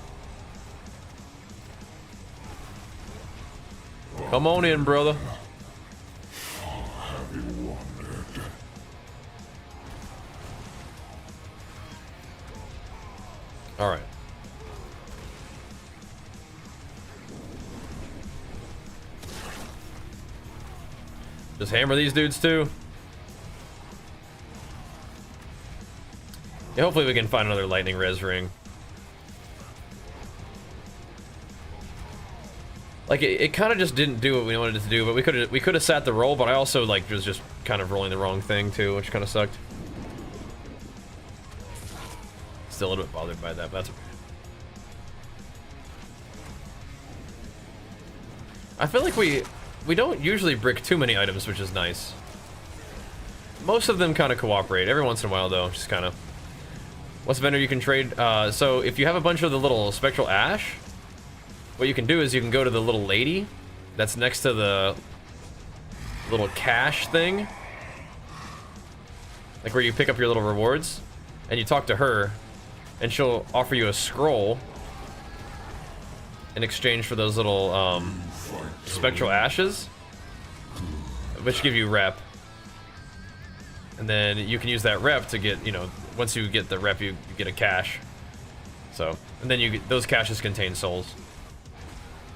S1: Come on in, brother. All right. Just hammer these dudes too. Yeah, hopefully we can find another lightning res ring. Like it kind of just didn't do what we wanted it to do, but we could have sat the roll, but I also like was just kind of rolling the wrong thing too, which kind of sucked. Still a little bit bothered by that, but that's okay. I feel like we don't usually brick too many items, which is nice. Most of them kind of cooperate. Every once in a while, though, just kind of. What's the vendor you can trade? So if you have a bunch of the little spectral ash, what you can do is you can go to the little lady that's next to the little cache thing. like where you pick up your little rewards, and you talk to her, and she'll offer you a scroll in exchange for those little spectral ashes, which give you rep. And then you can use that rep to get, you know, once you get the rep, you get a cache. So, and then you get, those caches contain souls.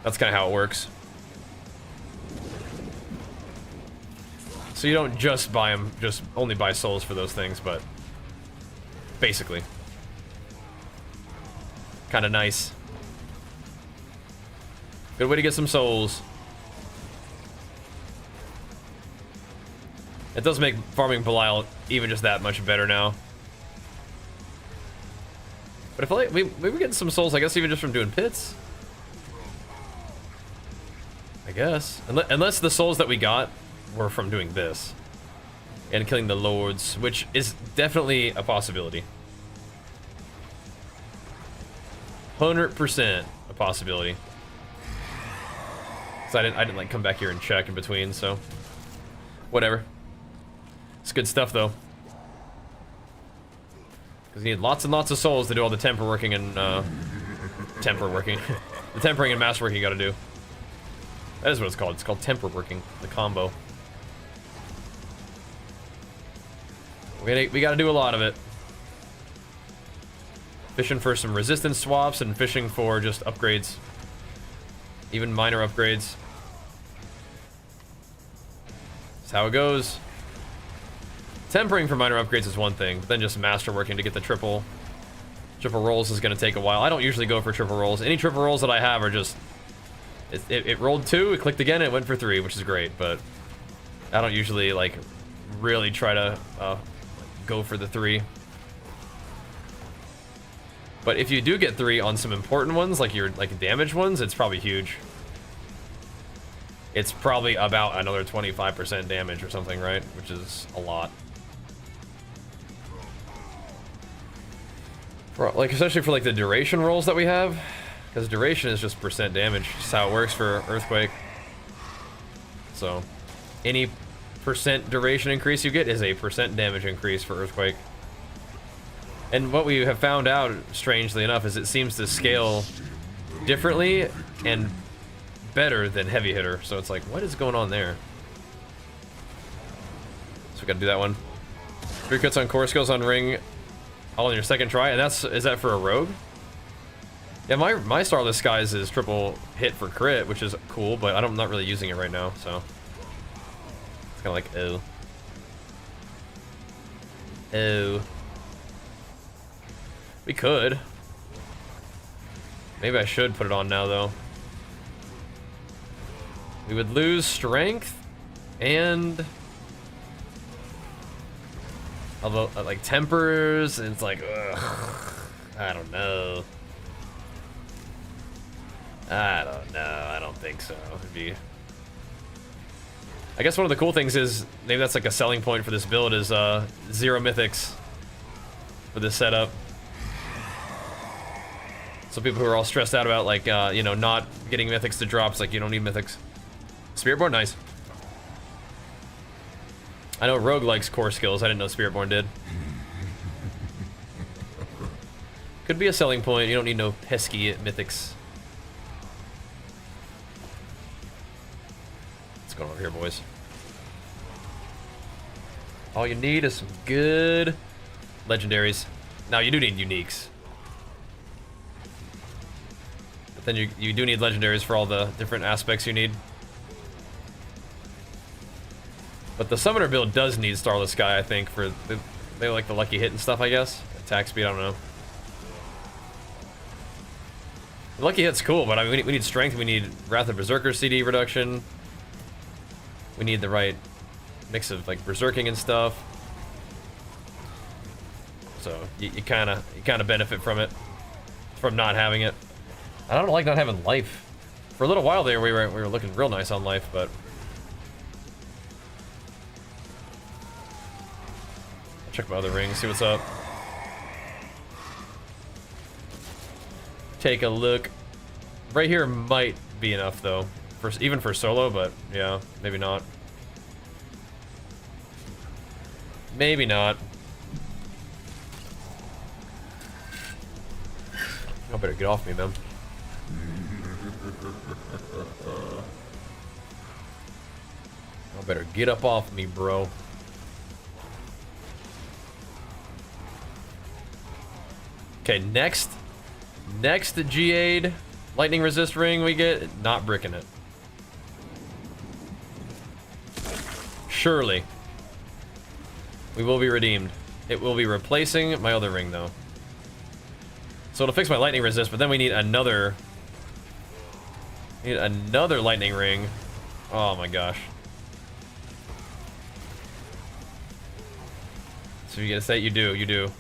S1: That's kind of how it works. So you don't just buy them, just only buy souls for those things, but basically. Kind of nice. Good way to get some souls. It does make farming Belial even just that much better now. But I feel like we were getting some souls, I guess, even just from doing pits. I guess. Unless the souls that we got were from doing this. And killing the lords, which is definitely a possibility. 100% a possibility. So I didn't like come back here and check in between, so whatever. It's good stuff though. Because you need lots and lots of souls to do all the temper working and temper working. The tempering and masterworking you gotta do. That is what it's called. It's called temper working, the combo. We gotta do a lot of it. Fishing for some resistance swaps and fishing for just upgrades. Even minor upgrades. That's how it goes. Tempering for minor upgrades is one thing, but then just masterworking to get the triple rolls is gonna take a while. I don't usually go for triple rolls. Any triple rolls that I have are just... It rolled 2, it clicked again, it went for 3, which is great, but I don't usually, like, really try to go for the 3. But if you do get 3 on some important ones, like your damage ones, it's probably huge. It's probably about another 25% damage or something, right? Which is a lot. For, like, especially for like the duration rolls that we have, because duration is just percent damage. Just how it works for Earthquake. So, any percent duration increase you get is a percent damage increase for Earthquake. And what we have found out, strangely enough, is it seems to scale differently and better than Heavy Hitter. So it's like, what is going on there? So we gotta do that one. 3 crits on core skills on ring, all in your second try. And is that for a rogue? Yeah, my Starless Skies is triple hit for crit, which is cool, but I'm not really using it right now, so it's kind of like, oh. Oh. We could. Maybe I should put it on now, though. We would lose strength and... although, like, tempers, and it's like, ugh. I don't know. I don't think so. It'd be... I guess one of the cool things is, maybe that's like a selling point for this build, is 0 mythics for this setup. So people who are all stressed out about, like, you know, not getting mythics to drop, it's like, you don't need mythics. Spiritborn, nice. I know Rogue likes core skills. I didn't know Spiritborn did. Could be a selling point. You don't need no pesky mythics. What's going on over here, boys? All you need is some good legendaries. Now, you do need uniques. But then you do need legendaries for all the different aspects you need. But the summoner build does need Starless Sky, I think, for they like the lucky hit and stuff, I guess. Attack speed, I don't know. The lucky hit's cool, but I mean, we need strength, we need Wrath of Berserker CD reduction. We need the right mix of, like, berserking and stuff. So you kind of benefit from it, from not having it. I don't like not having life. For a little while there, we were looking real nice on life, but I'll check my other rings, see what's up. Take a look. Right here might be enough though, even for solo, but yeah, maybe not. Maybe not. I better get off me, man. I better get up off me, bro. Okay, next G8 lightning resist ring we get, not bricking it. Surely. We will be redeemed. It will be replacing my other ring, though. So it'll fix my lightning resist, but then we need another... lightning ring. Oh my gosh. So you gotta say you do.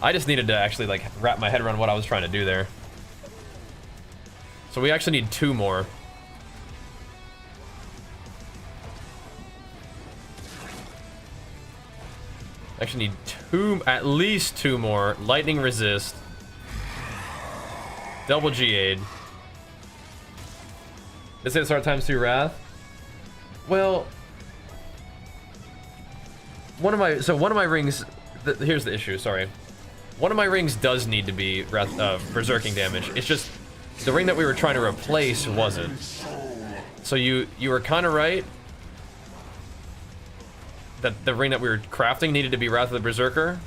S1: I just needed to actually like wrap my head around what I was trying to do there. So we actually need 2 more. Actually need at least 2 more. Lightning resist. Double G8. Is it start times 2 wrath? Well, one of my rings. Here's the issue. Sorry, one of my rings does need to be berserking damage. It's just the ring that we were trying to replace wasn't. So you were kind of right. That the ring that we were crafting needed to be Wrath of the Berserker.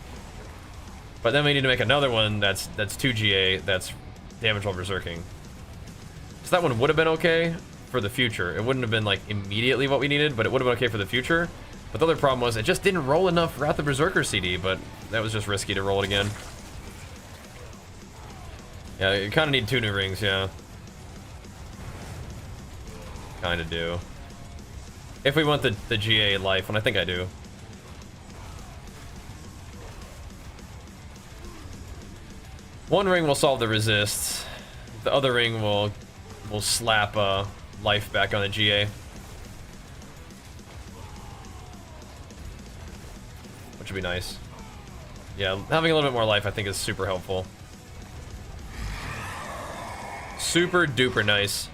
S1: But then we need to make another one that's 2 GA, that's damage while berserking. So that one would have been okay for the future. It wouldn't have been like immediately what we needed, but it would have been okay for the future. But the other problem was it just didn't roll enough Wrath of Berserker CD, but that was just risky to roll it again. Yeah, you kind of need 2 new rings, yeah. Kind of do. If we want the GA life, and I think I do. One ring will solve the resists. The other ring will slap life back on the GA. Which would be nice. Yeah, having a little bit more life I think is super helpful. Super duper nice.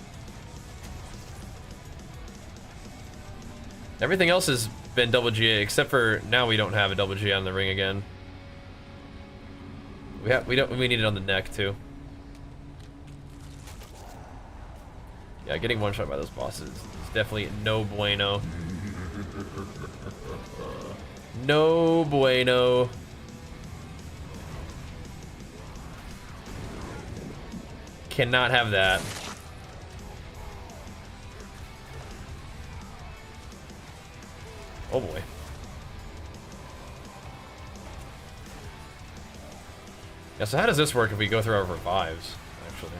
S1: Everything else has been double GA except for now we don't have a double GA on the ring again. We need it on the neck too. Yeah, getting one shot by those bosses is definitely no bueno. No bueno. Cannot have that. Oh boy. Yeah, so how does this work if we go through our revives, actually?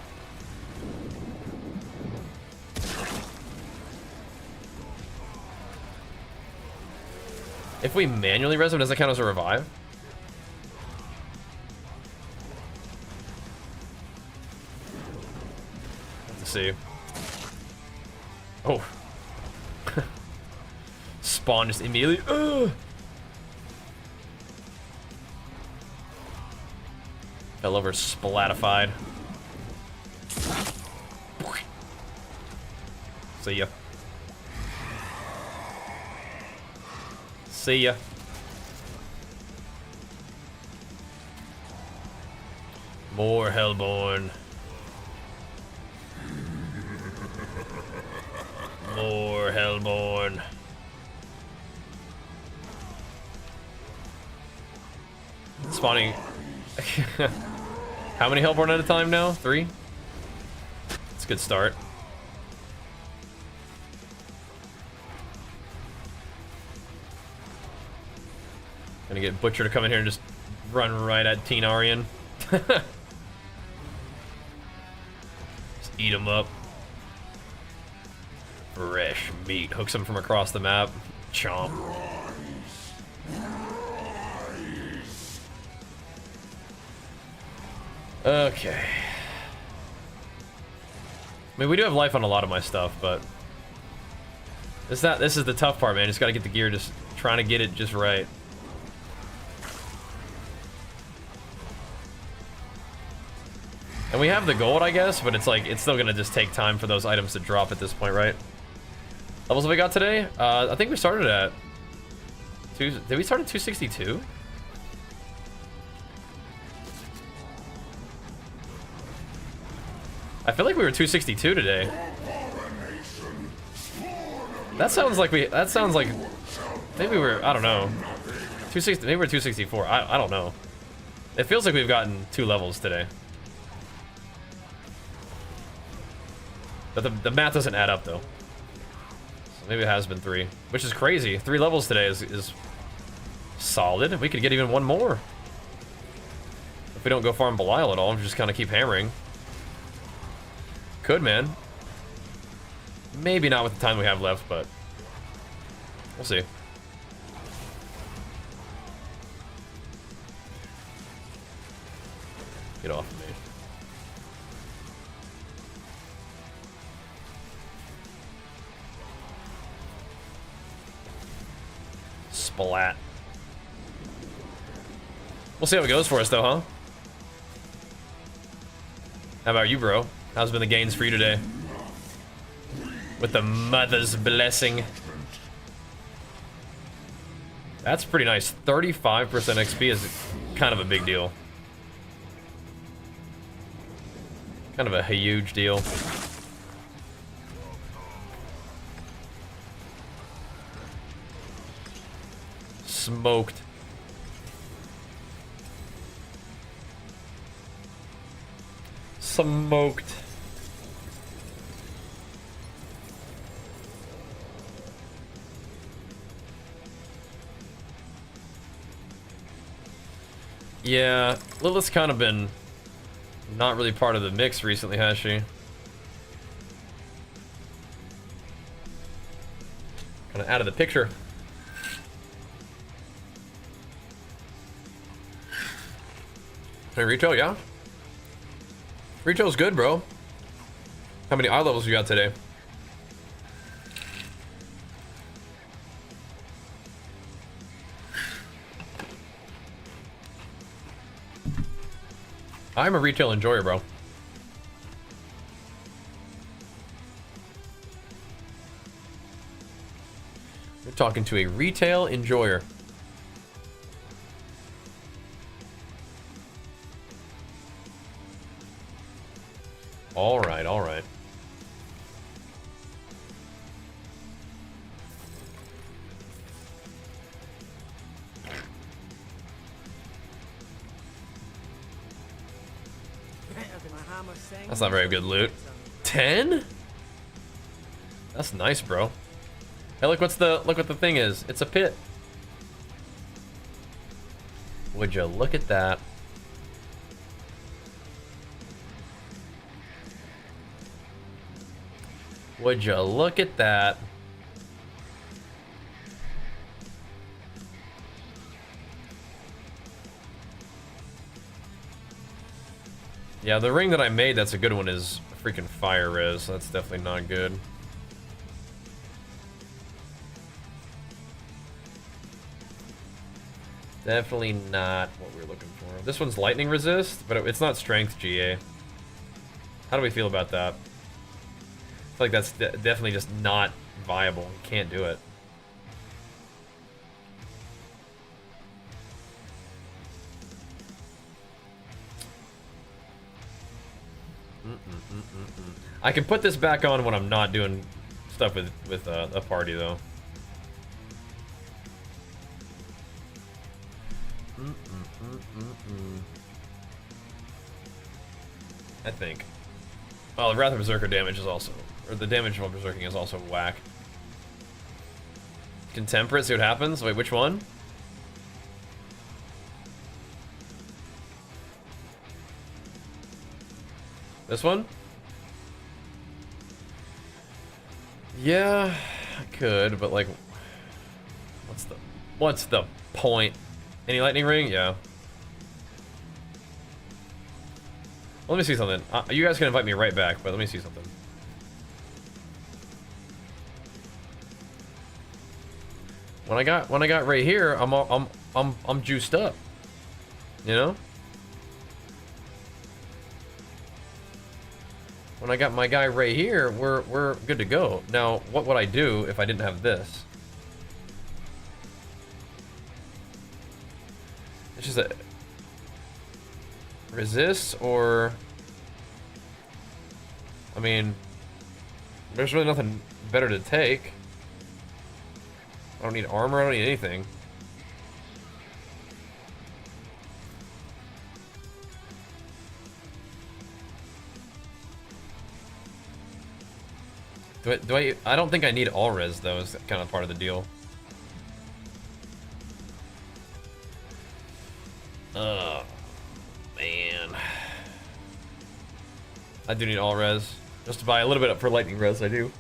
S1: If we manually res him, does that count as a revive? Let's see. Oh. Spawn just immediately. Ugh. Fell over splatified. See ya. See ya. More Hellborn. More Hellborn. Spawning. How many Hellborn at a time now? 3? It's a good start. Gonna get Butcher to come in here and just run right at Teen Aryan. Just eat him up. Fresh meat. Hooks him from across the map. Chomp. Okay. I mean, we do have life on a lot of my stuff, but this is the tough part, man. Just gotta get the gear, just trying to get it just right. And we have the gold, I guess, but it's like, it's still gonna just take time for those items to drop at this point, right? Levels have we got today? I think we started at... Did we start at 262? I feel like we were 262 today. That sounds like maybe we're, I don't know. 260, maybe we're 264. I don't know. It feels like we've gotten 2 levels today. But the math doesn't add up though. So maybe it has been 3, which is crazy. 3 levels today is solid. We could get even 1 more. If we don't go farm Belial at all, and just kind of keep hammering. Could, man. Maybe not with the time we have left, but we'll see. Get off of me. Splat. We'll see how it goes for us, though, huh? How about you, bro? How's been the gains for you today? With the mother's blessing. That's pretty nice. 35% XP is kind of a big deal. Kind of a huge deal. Smoked. Smoked. Yeah, Lilith's kind of been not really part of the mix recently, has she? Kind of out of the picture. Hey, retail, yeah? Retail's good, bro. How many eye levels you got today? I'm a retail enjoyer, bro. You're talking to a retail enjoyer. All right, all right. That's not very good loot. 10? That's nice, bro. Hey, look what the thing is. It's a pit. Would you look at that? Would you look at that? Yeah, the ring that I made that's a good one is freaking fire res. That's definitely not good. Definitely not what we're looking for. This one's lightning resist, but it's not strength GA. How do we feel about that? I feel like that's definitely just not viable. You can't do it. I can put this back on when I'm not doing stuff with a party, though. I think. Well, the Wrath of Berserker damage is also, or the damage while berserking is also whack. Contemporate, see what happens. Wait, which one? This one? Yeah, I could, but like, what's the point? Any lightning ring? Yeah. Well, let me see something. You guys can invite me right back, but let me see something. When I got right here, I'm juiced up. You know? When I got my guy right here, we're good to go. Now, what would I do if I didn't have this? It's just a resist or I mean, there's really nothing better to take. I don't need armor, I don't need anything. I don't think I need all res though, is kind of part of the deal. Oh, man. I do need all res. Just to buy a little bit up for lightning res, I do.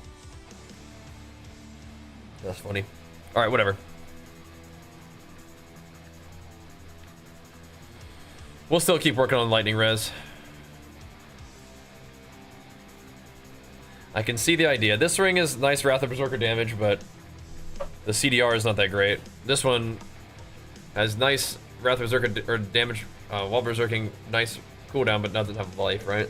S1: That's funny. Alright, whatever. We'll still keep working on lightning res. I can see the idea. This ring is nice Wrath of Berserker damage, but the CDR is not that great. This one has nice Wrath of Berserker or damage while berserking, nice cooldown, but doesn't have life, right?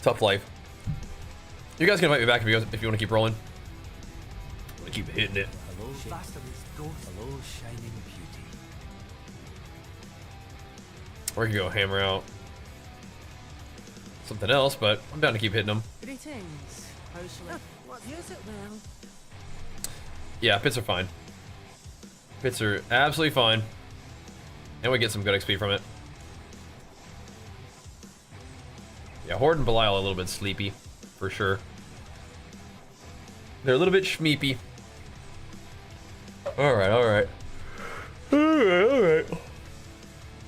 S1: Tough life. You guys can invite me back if you want to keep rolling. I'm gonna keep hitting it.
S2: Hello, faster is ghost. Hello, shining beauty.
S1: Or you can go hammer out something else, but I'm down to keep hitting them.
S4: Greetings. How shall I use it well?
S1: Yeah, pits are fine. Pits are absolutely fine. And we get some good XP from it. Yeah, Horde and Belial are a little bit sleepy, for sure. They're a little bit schmeepy. Alright, alright. Alright.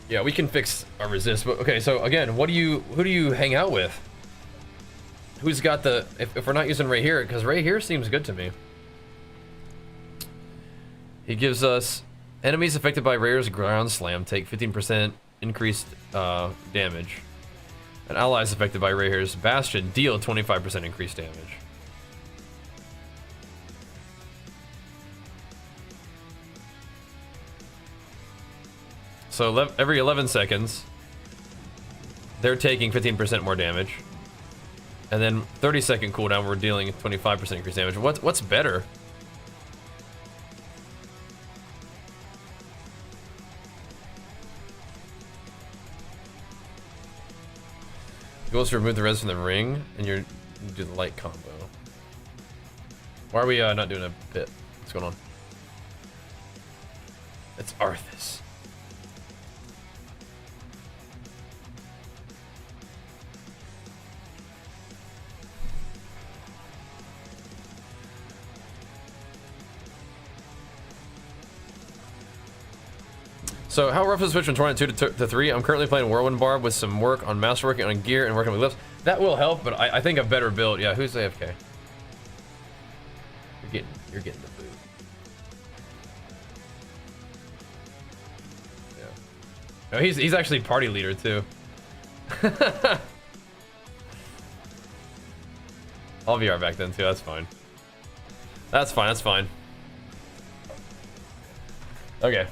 S1: Yeah, we can fix our resist, but okay, so again, who do you hang out with? Who's got the, if we're not using Ray here, because Ray here seems good to me. He gives us enemies affected by Ray's ground slam take 15% increased damage. And allies affected by Ray's bastion deal 25% increased damage. So every 11 seconds, they're taking 15% more damage. And then 30-second cooldown, we're dealing 25% increased damage. What's better? Goes to remove the res from the ring, and you do the light combo. Why are we not doing a bit? What's going on? It's Arthas. So how rough is the switch from 22 to 3? I'm currently playing Whirlwind Barb with some work on masterworking on gear and working with lifts. That will help, but I think a better build. Yeah, who's AFK? You're getting the boot. Yeah. Oh, he's actually party leader too. I'll VR back then too. That's fine. That's fine. That's fine. Okay.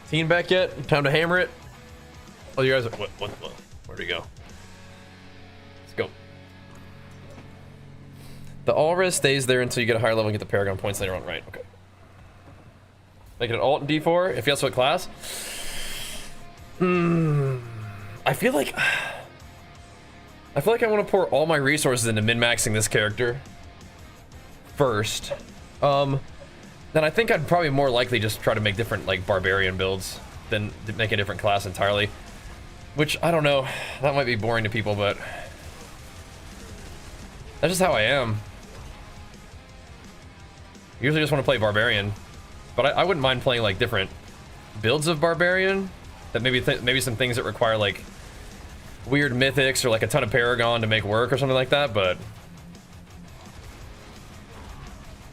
S1: Team back yet? Time to hammer it. Oh, you guys are, what, where'd we go? Let's go. The all-res stays there until you get a higher level and get the Paragon points later on, right? Okay. Make it an alt in D4, if yes, what class? I feel like I want to pour all my resources into min-maxing this character first. Then I think I'd probably more likely just try to make different like barbarian builds than to make a different class entirely. Which I don't know, that might be boring to people, but that's just how I am. Usually just want to play barbarian, but I wouldn't mind playing like different builds of barbarian. That maybe some things that require like weird mythics or like a ton of Paragon to make work or something like that, but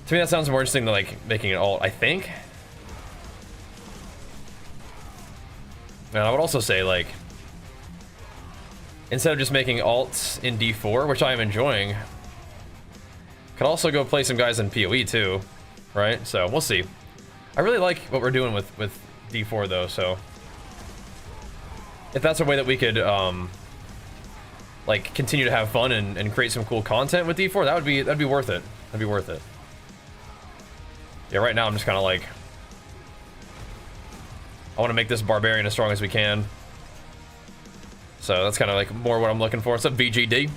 S1: to me that sounds more interesting than like making an alt, I think. And I would also say like instead of just making alts in D4, which I am enjoying, could also go play some guys in PoE too, right? So we'll see. I really like what we're doing with D4 though, so if that's a way that we could like continue to have fun and create some cool content with D4, that'd be worth it. That'd be worth it. Yeah, right now I'm just kind of like I want to make this barbarian as strong as we can. So that's kind of like more what I'm looking for. What's up, VGD?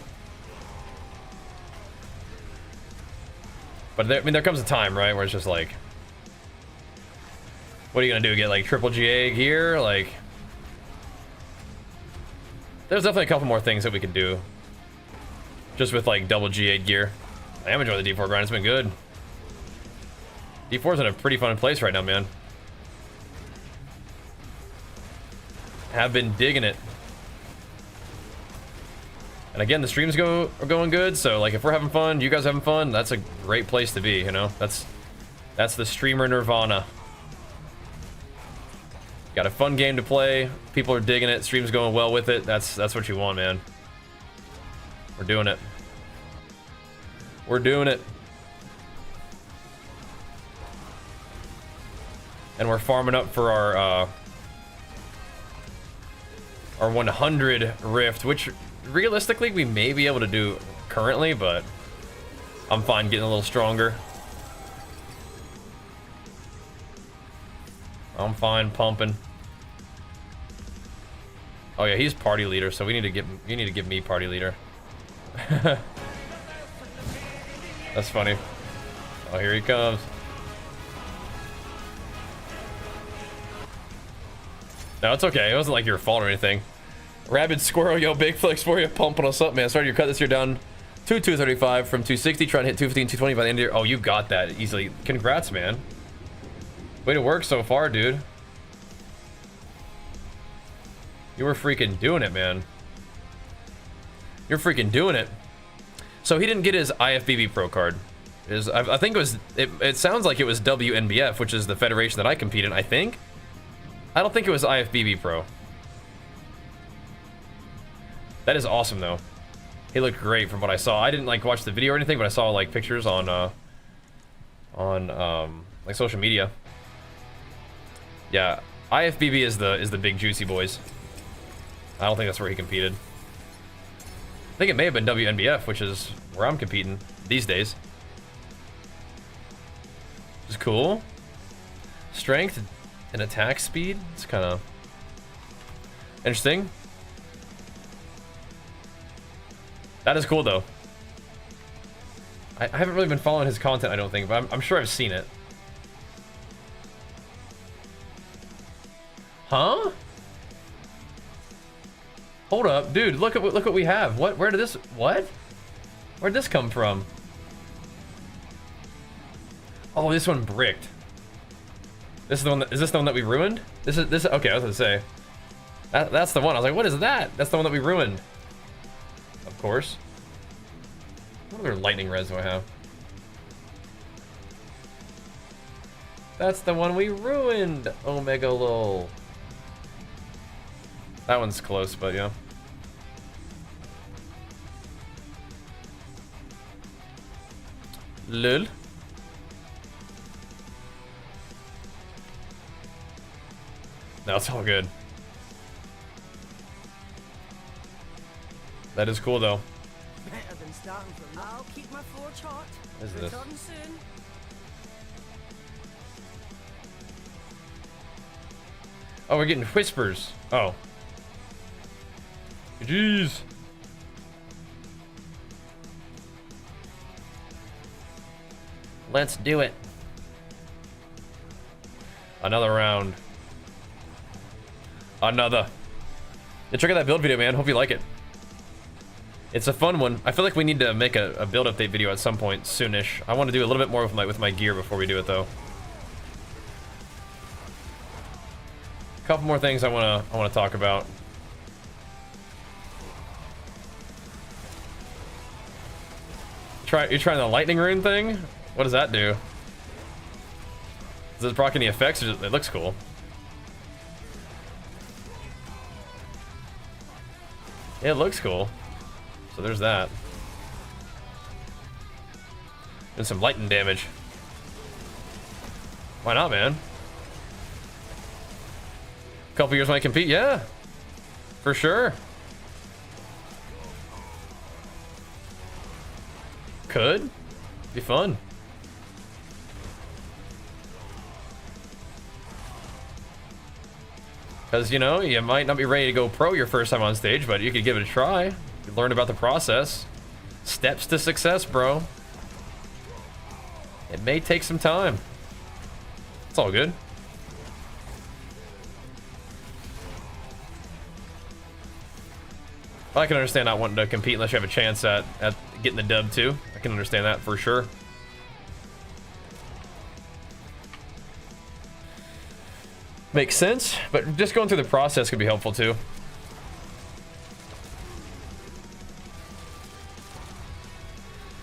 S1: But there, I mean, there comes a time, right, where it's just like, what are you gonna do? Get like triple GA gear? Like, there's definitely a couple more things that we could do just with like double GA gear. I am enjoying the D4 grind. It's been good. D4's in a pretty fun place right now, man. Have been digging it. And again, the streams are going good, so like if we're having fun, you guys having fun, that's a great place to be, you know? That's the streamer nirvana. Got a fun game to play, people are digging it, stream's going well with it. That's what you want, man. We're doing it. We're doing it. And we're farming up for our 100 Rift, which realistically we may be able to do currently, but I'm fine getting a little stronger. I'm fine pumping. Oh yeah, he's party leader, so you need to give me party leader. That's funny. Oh, here he comes. No, it's okay. It wasn't like your fault or anything. Rabid Squirrel, yo, big flex for you, pumping us up, man. Started your cut this year down to 235 from 260, trying to hit 215, 220 by the end of the year. Oh, you got that easily. Congrats, man. Way to work so far, dude. You were freaking doing it, man. You're freaking doing it. So he didn't get his IFBB Pro card. I think it was, it sounds like it was WNBF, which is the federation that I compete in, I think. I don't think it was IFBB Pro. That is awesome, though. He looked great from what I saw. I didn't like watch the video or anything, but I saw like pictures on like social media. Yeah, IFBB is the big juicy boys. I don't think that's where he competed. I think it may have been WNBF, which is where I'm competing these days. Which is cool. Strength and attack speed. It's kind of interesting. That is cool, though. I haven't really been following his content, I don't think, but I'm sure I've seen it. Huh? Hold up, dude! Look what we have. Where'd this come from? Oh, this one bricked. This is the one. Is this the one that we ruined? This. Okay, I was gonna say. That's the one. I was like, what is that? That's the one that we ruined. Of course. What other lightning res do I have? That's the one we ruined. Omega lol. That one's close, but yeah. Lol. No, it's all good. That is cool though.
S4: Better than starting from nothing. I'll keep my forge hot.
S1: What is this?
S4: Return soon.
S1: Oh, we're getting whispers. Oh. Jeez. Let's do it. Another round. Another. Yeah, check out that build video, man. Hope you like it. It's a fun one. I feel like we need to make a build update video at some point soonish. I want to do a little bit more with my gear before we do it, though. A couple more things I want to talk about. You're trying the lightning rune thing? What does that do? Does it proc any effects? It looks cool. It looks cool. So there's that. And some lightning damage. Why not, man? A couple years might compete, yeah. For sure. Could. Be fun. Because, you know, you might not be ready to go pro your first time on stage, but you could give it a try. You learn about the process. Steps to success, bro. It may take some time. It's all good. I can understand not wanting to compete unless you have a chance at getting the dub, too. I can understand that for sure. Makes sense, but just going through the process could be helpful too.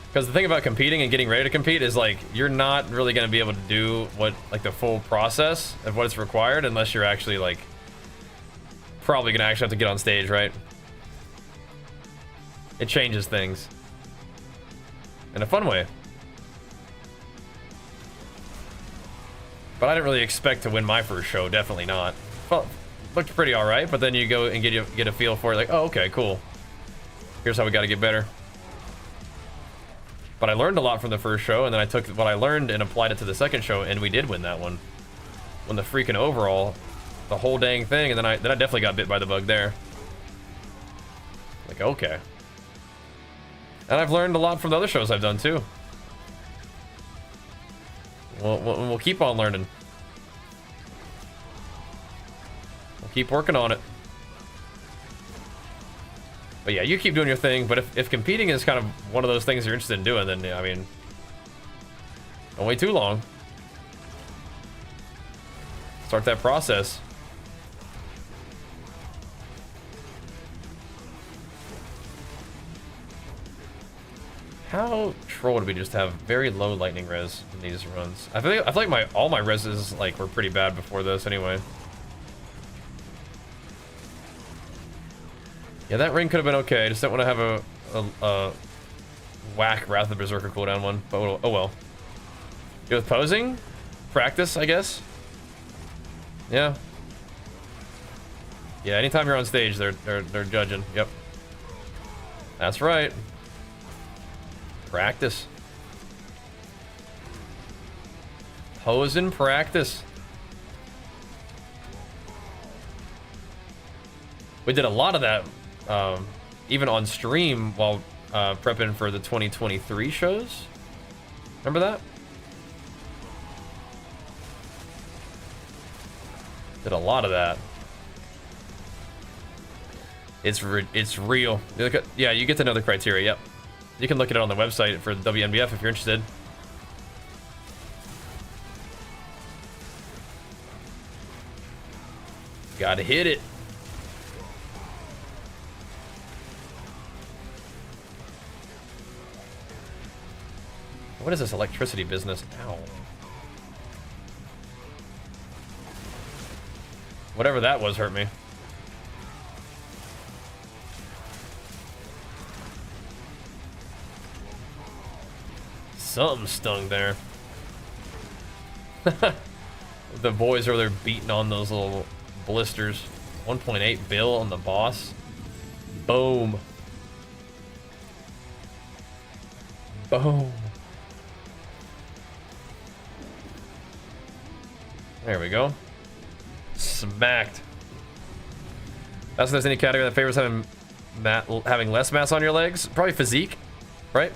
S1: Because the thing about competing and getting ready to compete is like you're not really going to be able to do what like the full process of what is required unless you're actually like probably going to actually have to get on stage, right? It changes things in a fun way. But I didn't really expect to win my first show, definitely not. Well, looked pretty alright, but then you go and get a feel for it, like, oh, okay, cool. Here's how we gotta get better. But I learned a lot from the first show, and then I took what I learned and applied it to the second show, and we did win that one. Won the freaking overall, the whole dang thing, and then I definitely got bit by the bug there. Like, okay. And I've learned a lot from the other shows I've done, too. We'll keep on learning. We'll keep working on it. But yeah, you keep doing your thing, but if competing is kind of one of those things you're interested in doing, then, yeah, I mean, don't wait too long. Start that process. How troll would we just have very low lightning res in these runs? I feel like all my reses like were pretty bad before this anyway. Yeah, that ring could have been okay. I just don't want to have a whack Wrath of the Berserker cooldown one. But oh well. Good with posing? Practice, I guess. Yeah. Yeah, anytime you're on stage, they're judging. Yep. That's right. Practice. Pose and practice. We did a lot of that, even on stream while prepping for the 2023 shows. Remember that? Did a lot of that. It's real. Yeah, you get to know the criteria. Yep. You can look at it on the website for the WNBF if you're interested. Gotta hit it. What is this electricity business? Ow. Whatever that was hurt me. Something stung there. The boys are there beating on those little blisters. 1.8 bill on the boss. Boom. Boom. There we go. Smacked. That's if there's any category that favors having less mass on your legs. Probably physique, right?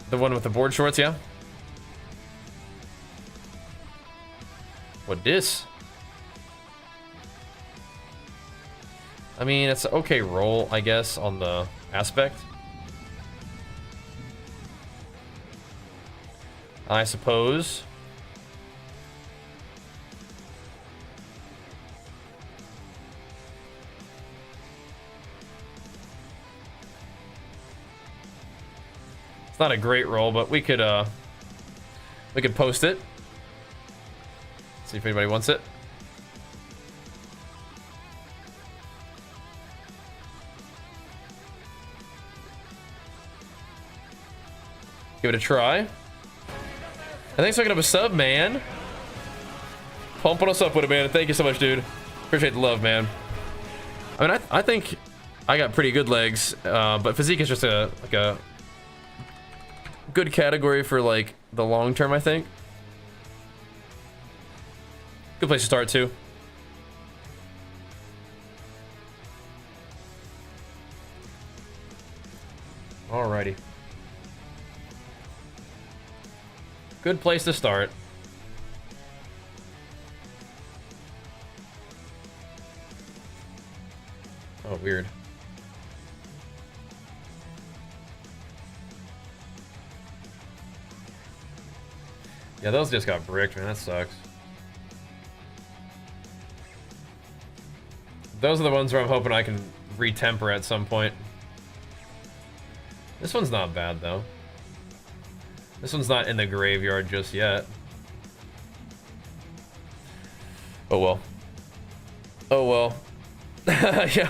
S1: The one with the board shorts, yeah? What this? I mean, it's an okay roll, I guess, on the aspect. I suppose. It's not a great roll, but we could post it. See if anybody wants it. Give it a try. And thanks for looking up a sub, man. Pumping us up with it, man. Thank you so much, dude. Appreciate the love, man. I mean, I think I got pretty good legs, but physique is just a good category for like the long term, I think. Good place to start too. Alrighty. Good place to start. Oh, weird. Yeah, those just got bricked, man. That sucks. Those are the ones where I'm hoping I can retemper at some point. This one's not bad, though. This one's not in the graveyard just yet. Oh well. Oh well. Yeah.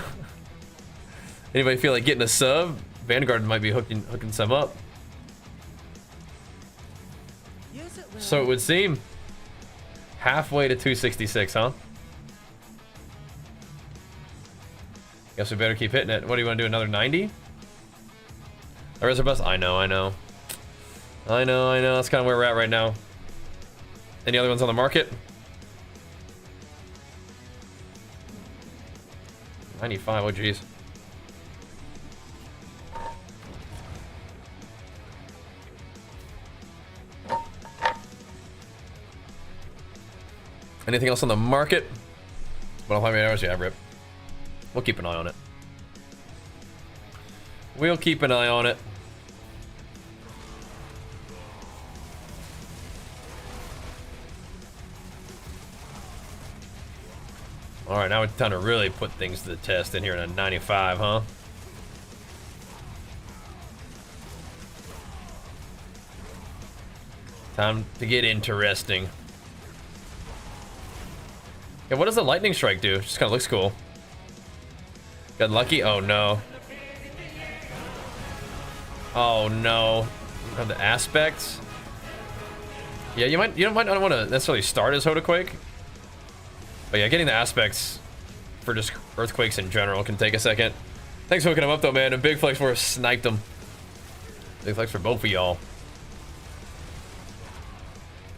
S1: Anybody feel like getting a sub? Vanguard might be hooking some up. So it would seem. Halfway to 266, huh? Guess we better keep hitting it. What do you want to do? Another 90? Or is our best? I know. That's kind of where we're at right now. Any other ones on the market? 95, oh geez. Anything else on the market? Well, how many hours? Yeah, rip. We'll keep an eye on it. We'll keep an eye on it. Alright, now it's time to really put things to the test in here in a 95, huh? Time to get interesting. Yeah, what does the lightning strike do? Just kind of looks cool. Got lucky? Oh no. Oh no. Have the aspects. Yeah, you might not want to necessarily start as HotA-Quake. But yeah, getting the aspects for just earthquakes in general can take a second. Thanks for hooking them up though, man. And big flex for us, sniped them. Big flex for both of y'all.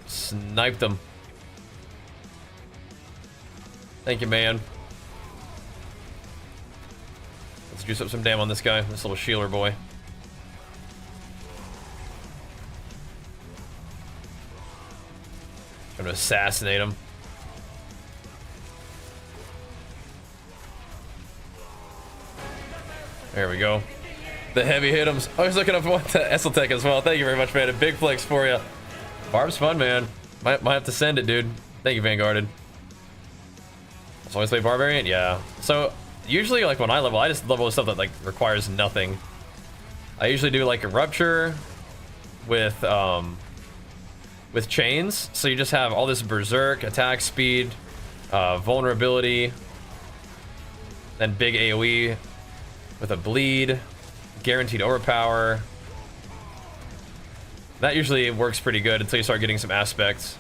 S1: Sniped them. Thank you, man. Let's juice up some damn on this guy, this little Shealer boy. Trying to assassinate him. There we go. The heavy hit'ems. I was looking up what the Esseltech as well. Thank you very much, man. A big flex for you. Barb's fun, man. Might have to send it, dude. Thank you, Vanguarded. So always play Barbarian? Yeah. So usually, like when I level, I just level stuff that like requires nothing. I usually do like a rupture with chains. So you just have all this berserk, attack speed, vulnerability, then big AoE with a bleed, guaranteed overpower. That usually works pretty good until you start getting some aspects.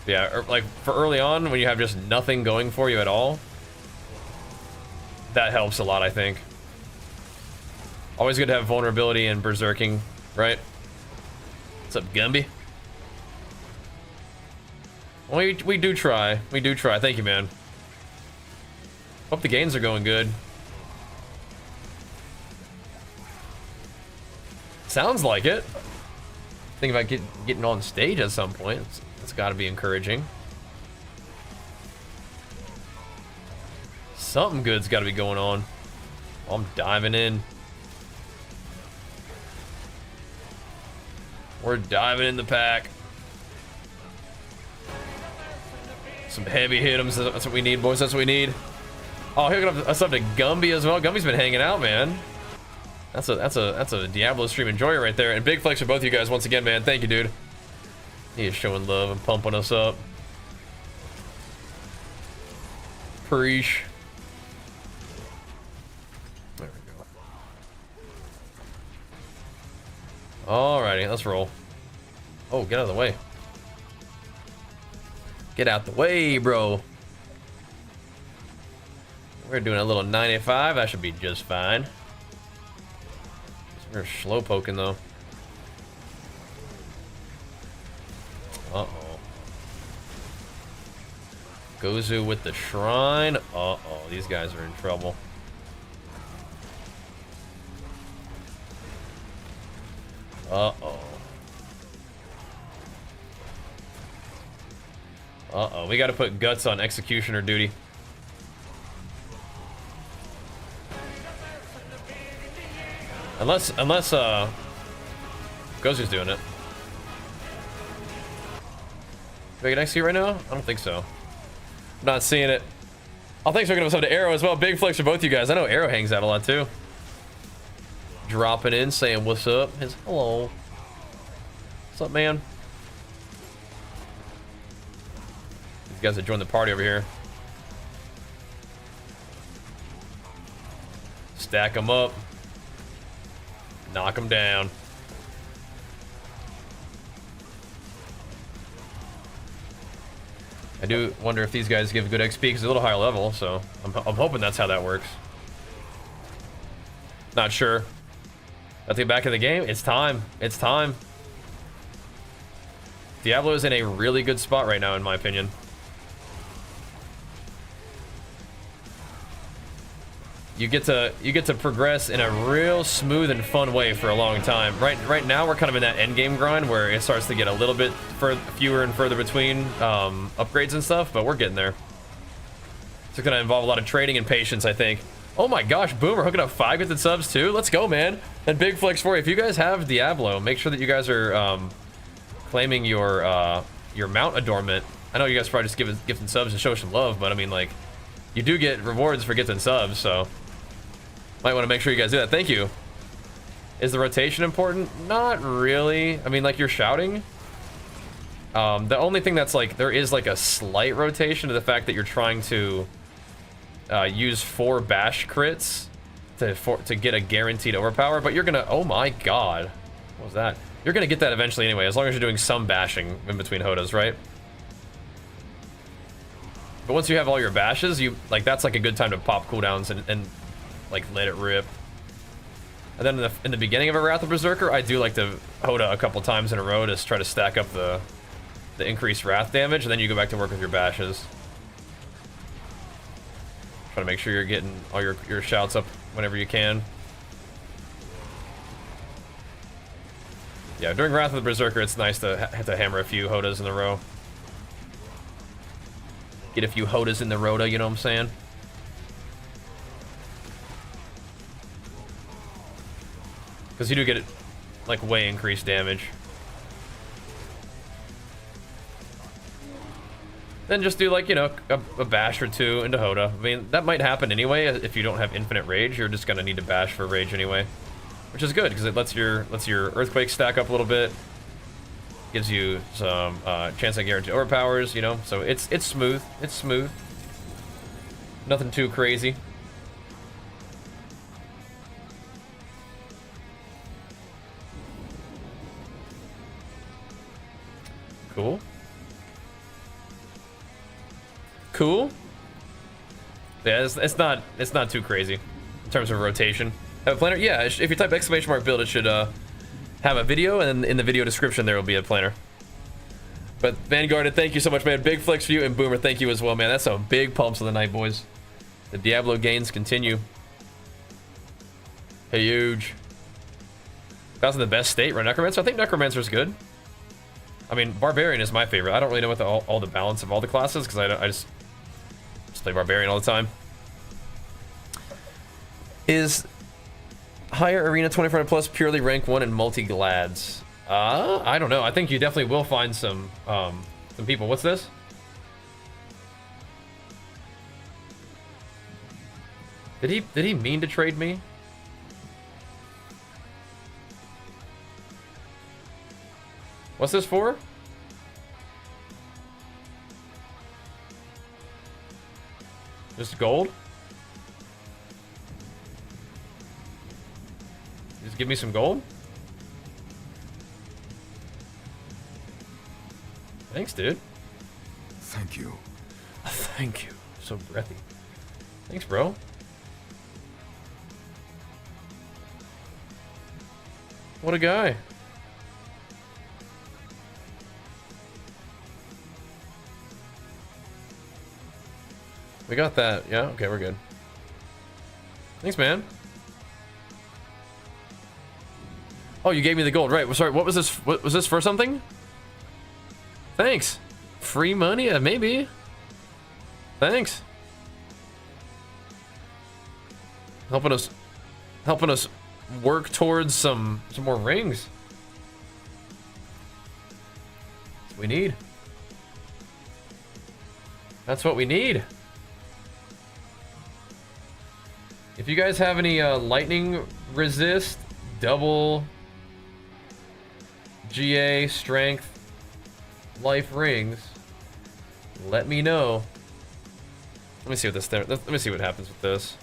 S1: Yeah, or like for early on when you have just nothing going for you at all, that helps a lot, I think. Always good to have vulnerability and berserking, right? What's up, Gumby? We do try. We do try. Thank you, man. Hope the gains are going good. Sounds like it. Think about getting on stage at some point. It's got to be encouraging. Something good's got to be going on. I'm diving in. We're diving in the pack. Some heavy hit-ems. That's what we need, boys. That's what we need. Oh, hooking us up to Gumby as well. Gumby's been hanging out, man. That's a Diablo stream enjoyer right there. And big flex for both of you guys once again, man. Thank you, dude. He is showing love and pumping us up. Preach. There we go. Alrighty, let's roll. Oh, get out of the way. Get out the way, bro. We're doing a little 95. That should be just fine. We're slow poking though. Uh-oh. Gozu with the shrine. Uh-oh, these guys are in trouble. Uh-oh. Uh-oh, we gotta put guts on executioner duty. Unless Gozu's doing it. Do I get execute right now? I don't think so. I'm not seeing it. Oh, thanks for giving us up to Arrow as well. Big flex for both you guys. I know Arrow hangs out a lot too. Dropping in, saying what's up. His hello. What's up, man? These guys that joined the party over here. Stack them up. Knock them down. I do wonder if these guys give good XP because they're a little higher level, so I'm hoping that's how that works. Not sure. Let's get back in the game. It's time. It's time. Diablo is in a really good spot right now, in my opinion. You get to progress in a real smooth and fun way for a long time. Right now we're kind of in that endgame grind where it starts to get a little bit fewer and further between upgrades and stuff, but we're getting there. It's gonna involve a lot of trading and patience, I think. Oh my gosh, Boomer hooking up 5 gifted subs too. Let's go, man. And big flex for you. If you guys have Diablo, make sure that you guys are claiming your mount adornment. I know you guys probably just gifting subs to show some love, but I mean, like, you do get rewards for gifting subs, so might want to make sure you guys do that. Thank you. Is the rotation important? Not really. I mean, like, you're shouting. The only thing that's like, there is like a slight rotation to the fact that you're trying to use 4 bash crits to get a guaranteed overpower, but you're gonna, oh my god, what was that? You're gonna get that eventually anyway, as long as you're doing some bashing in between HotAs, right? But once you have all your bashes, that's like a good time to pop cooldowns and like let it rip. And then in the beginning of a Wrath of Berserker, I do like to HotA a couple times in a row to try to stack up the increased Wrath damage, and then you go back to work with your bashes. Try to make sure you're getting all your shouts up whenever you can. Yeah, during Wrath of the Berserker, it's nice to have to hammer a few HotAs in a row. Get a few HotAs in the rota, you know what I'm saying? Because you do get, like, way increased damage. Then just do, like, you know, a bash or 2 into HotA. I mean, that might happen anyway. If you don't have infinite rage, you're just gonna need to bash for rage anyway. Which is good, because it lets your Earthquake stack up a little bit. Gives you some chance at guaranteed overpowers, you know? So it's smooth. It's smooth. Nothing too crazy. Cool. cool. Yeah, it's not too crazy in terms of rotation. Have a planner? Yeah, if you type !build, it should have a video, and in the video description there will be a planner. But Vanguard, thank you so much, man. Big flex for you, and Boomer, thank you as well, man. That's some big pumps of the night, boys. The Diablo gains continue. Huge. That's in the best state, right? Necromancer? I think Necromancer's good. I mean, Barbarian is my favorite. I don't really know what all the balance of all the classes, because I just play Barbarian all the time. Is higher arena 2400 plus purely rank 1 and multi-glads? I don't know. I think you definitely will find some people. What's this? Did he mean to trade me? What's this for? Just gold? Just give me some gold? Thanks, dude.
S3: Thank you.
S1: Thank you. So breathy. Thanks, bro. What a guy. We got that. Yeah, okay, we're good. Thanks, man. Oh, you gave me the gold. Right. Sorry, what was this? What was this for something? Thanks. Free money? Maybe. Thanks. Helping us work towards some more rings. That's what we need. That's what we need. If you guys have any lightning resist, double GA strength life rings, let me know. Let me see what this let me see what happens with this.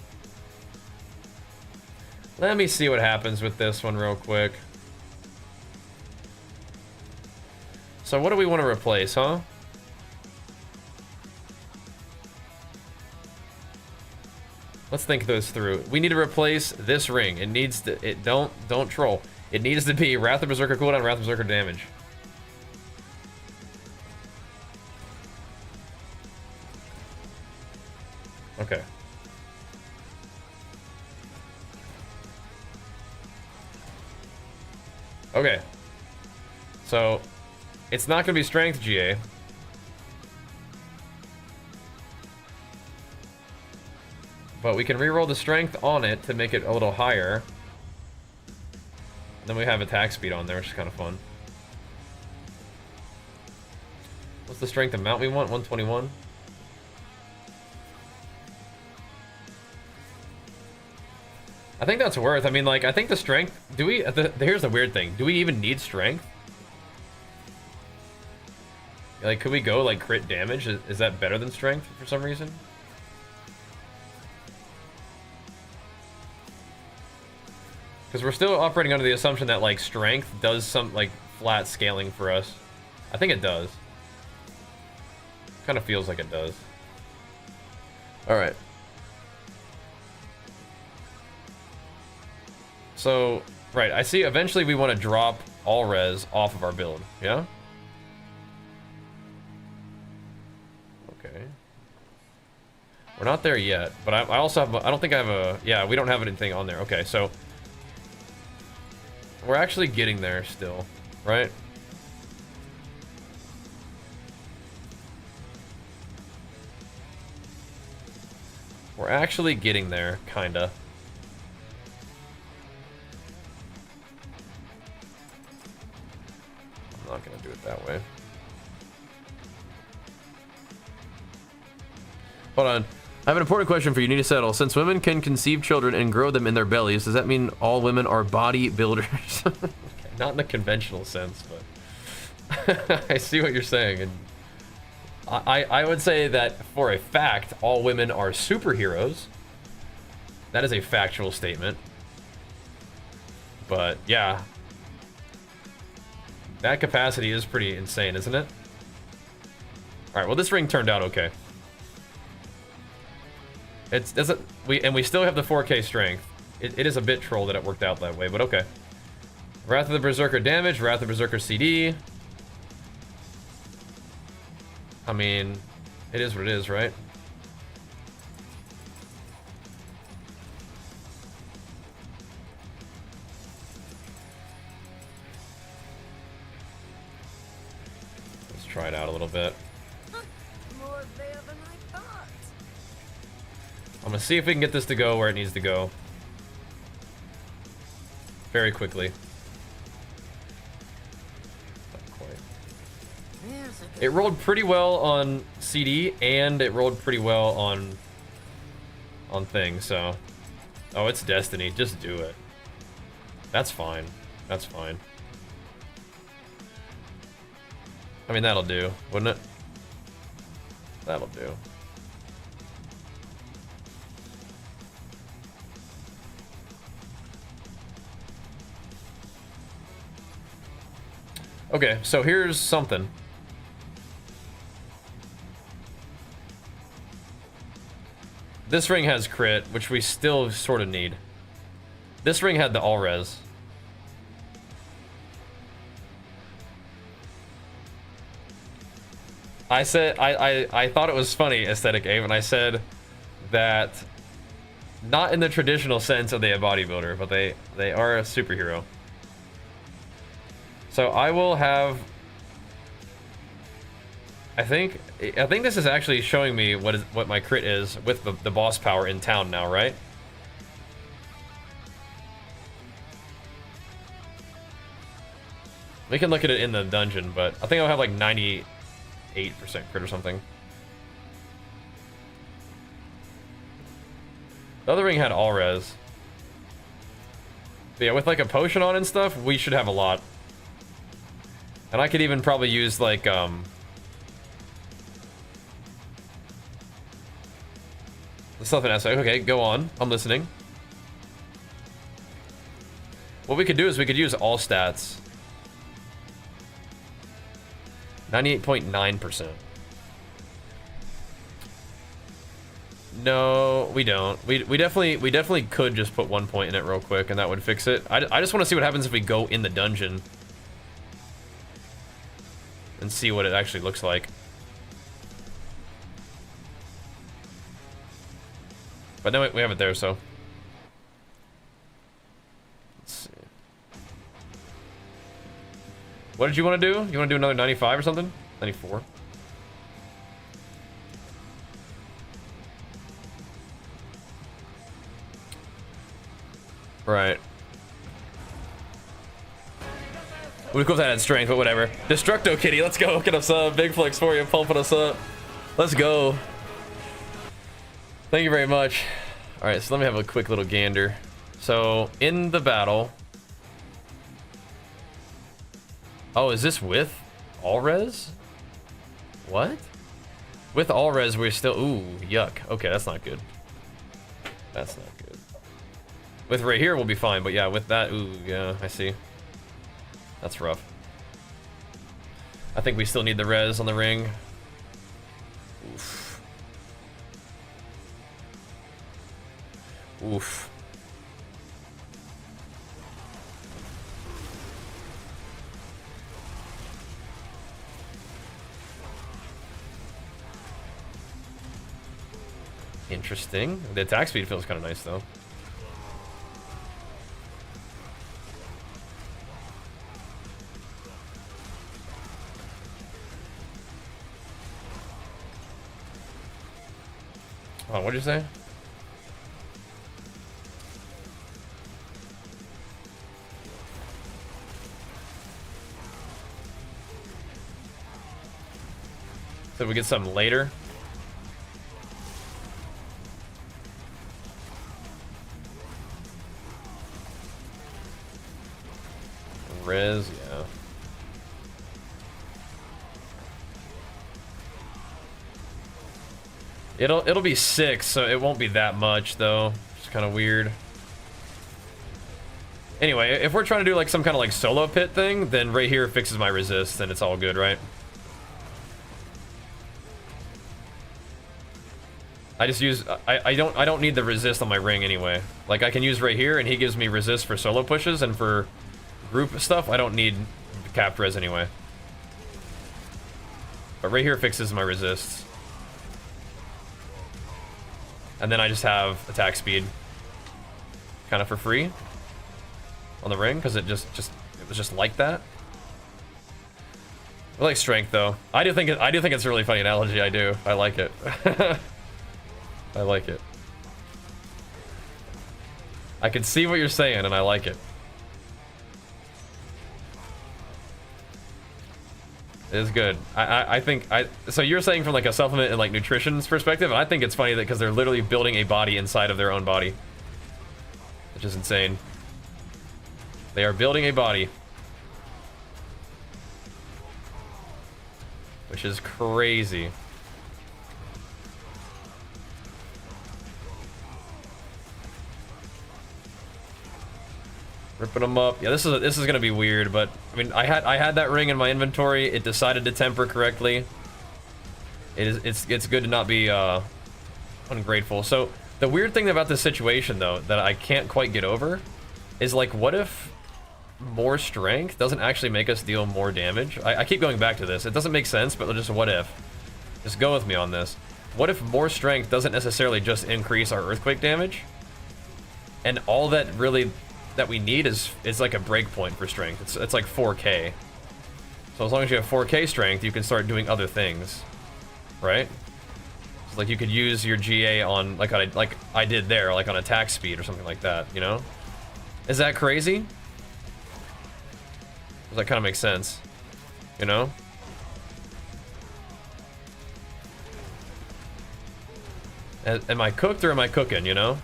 S1: Let me see what happens with this one real quick. So what do we want to replace, huh? Let's think this through. We need to replace this ring. It needs to, don't troll. It needs to be Wrath of Berserker cooldown, Wrath of Berserker damage. Okay. Okay. So, it's not going to be strength GA. But we can reroll the strength on it to make it a little higher. Then we have attack speed on there, which is kind of fun. What's the strength amount we want? 121? I think that's worth. I mean, like, I think the strength... Do we... here's the weird thing. Do we even need strength? Like, could we go, like, crit damage? Is that better than strength for some reason? Because we're still operating under the assumption that, like, strength does some, like, flat scaling for us. I think it does. Kind of feels like it does. Alright. So, right, I see eventually we want to drop all res off of our build, yeah? Okay. We're not there yet, but I also have, I don't think I have a, yeah, we don't have anything on there. Okay, so we're actually getting there still, right? We're actually getting there, kinda. I'm not gonna do it that way. Hold on. I have an important question for you. You need to settle. Since women can conceive children and grow them in their bellies, does that mean all women are bodybuilders? Okay, not in the conventional sense, but I see what you're saying. And I would say that for a fact, all women are superheroes. That is a factual statement. But yeah, that capacity is pretty insane, isn't it? All right, well, this ring turned out okay. It's doesn't we still have the 4K strength. It is a bit troll that it worked out that way, but okay. Wrath of the Berserker damage, Wrath of the Berserker CD. I mean, it is what it is, right? Let's try it out a little bit.
S2: More there than I thought.
S1: I'm gonna see if we can get this to go where it needs to go. Very quickly. Not quite. It rolled pretty well on CD, and it rolled pretty well on thing, so... Oh, it's Destiny. Just do it. That's fine. That's fine. I mean, that'll do, wouldn't it? That'll do. Okay, so here's something. This ring has crit, which we still sort of need. This ring had the all res. I said I thought it was funny, Aesthetic Abe, and I said that not in the traditional sense of the bodybuilder, but they are a superhero. So I will have. I think this is actually showing me what my crit is with the boss power in town now, right? We can look at it in the dungeon, but I think I'll have like 98% crit or something. The other ring had all res. But yeah, with like a potion on and stuff, we should have a lot. And I could even probably use like something else. Okay, go on. I'm listening. What we could do is we could use all stats. 98.9%. No, we don't. We definitely could just put 1 point in it real quick and that would fix it. I just want to see what happens if we go in the dungeon and see what it actually looks like. But no, we have it there, so. Let's see. What did you want to do? You want to do another 95 or something? 94. Right. Would have that had strength, but whatever. Destructo Kitty, let's go. Get us up. Big flex for you, pumping us up. Let's go. Thank you very much. All right, so let me have a quick little gander. So in the battle. Oh, is this with all res? What? With all res, we're still. Ooh, yuck. Okay, that's not good. That's not good. With right here, we'll be fine. But yeah, with that, ooh, yeah, I see. That's rough. I think we still need the res on the ring. Oof. Oof. Interesting. The attack speed feels kind of nice, though. Oh, what'd you say? So we get some later. Res, yeah. It'll be 6, so it won't be that much though. It's kind of weird. Anyway, if we're trying to do like some kind of like solo pit thing, then right here fixes my resist, and it's all good, right? I just use, I don't need the resist on my ring anyway. Like I can use right here and he gives me resist for solo pushes, and for group stuff I don't need capped res anyway. But right here fixes my resists. And then I just have attack speed kind of for free on the ring because it was just like that. I like strength though. I do think it's a really funny analogy. I do. I like it. I like it. I can see what you're saying and I like it. It is good. I think so you're saying from like a supplement and like nutrition's perspective, and I think it's funny that because they're literally building a body inside of their own body. Which is insane. They are building a body. Which is crazy. Ripping them up. Yeah, this is gonna be weird, but I mean, I had that ring in my inventory. It decided to temper correctly. It's good to not be ungrateful. So the weird thing about this situation though that I can't quite get over is like, what if more strength doesn't actually make us deal more damage? I keep going back to this. It doesn't make sense, but just what if? Just go with me on this. What if more strength doesn't necessarily just increase our earthquake damage, and all that really that we need is like a breakpoint for strength. It's like 4K. So as long as you have 4K strength, you can start doing other things, right? So like you could use your GA on like I did there, like on attack speed or something like that. You know? Is that crazy? Does that kind of make sense? You know? Am I cooked or am I cooking? You know?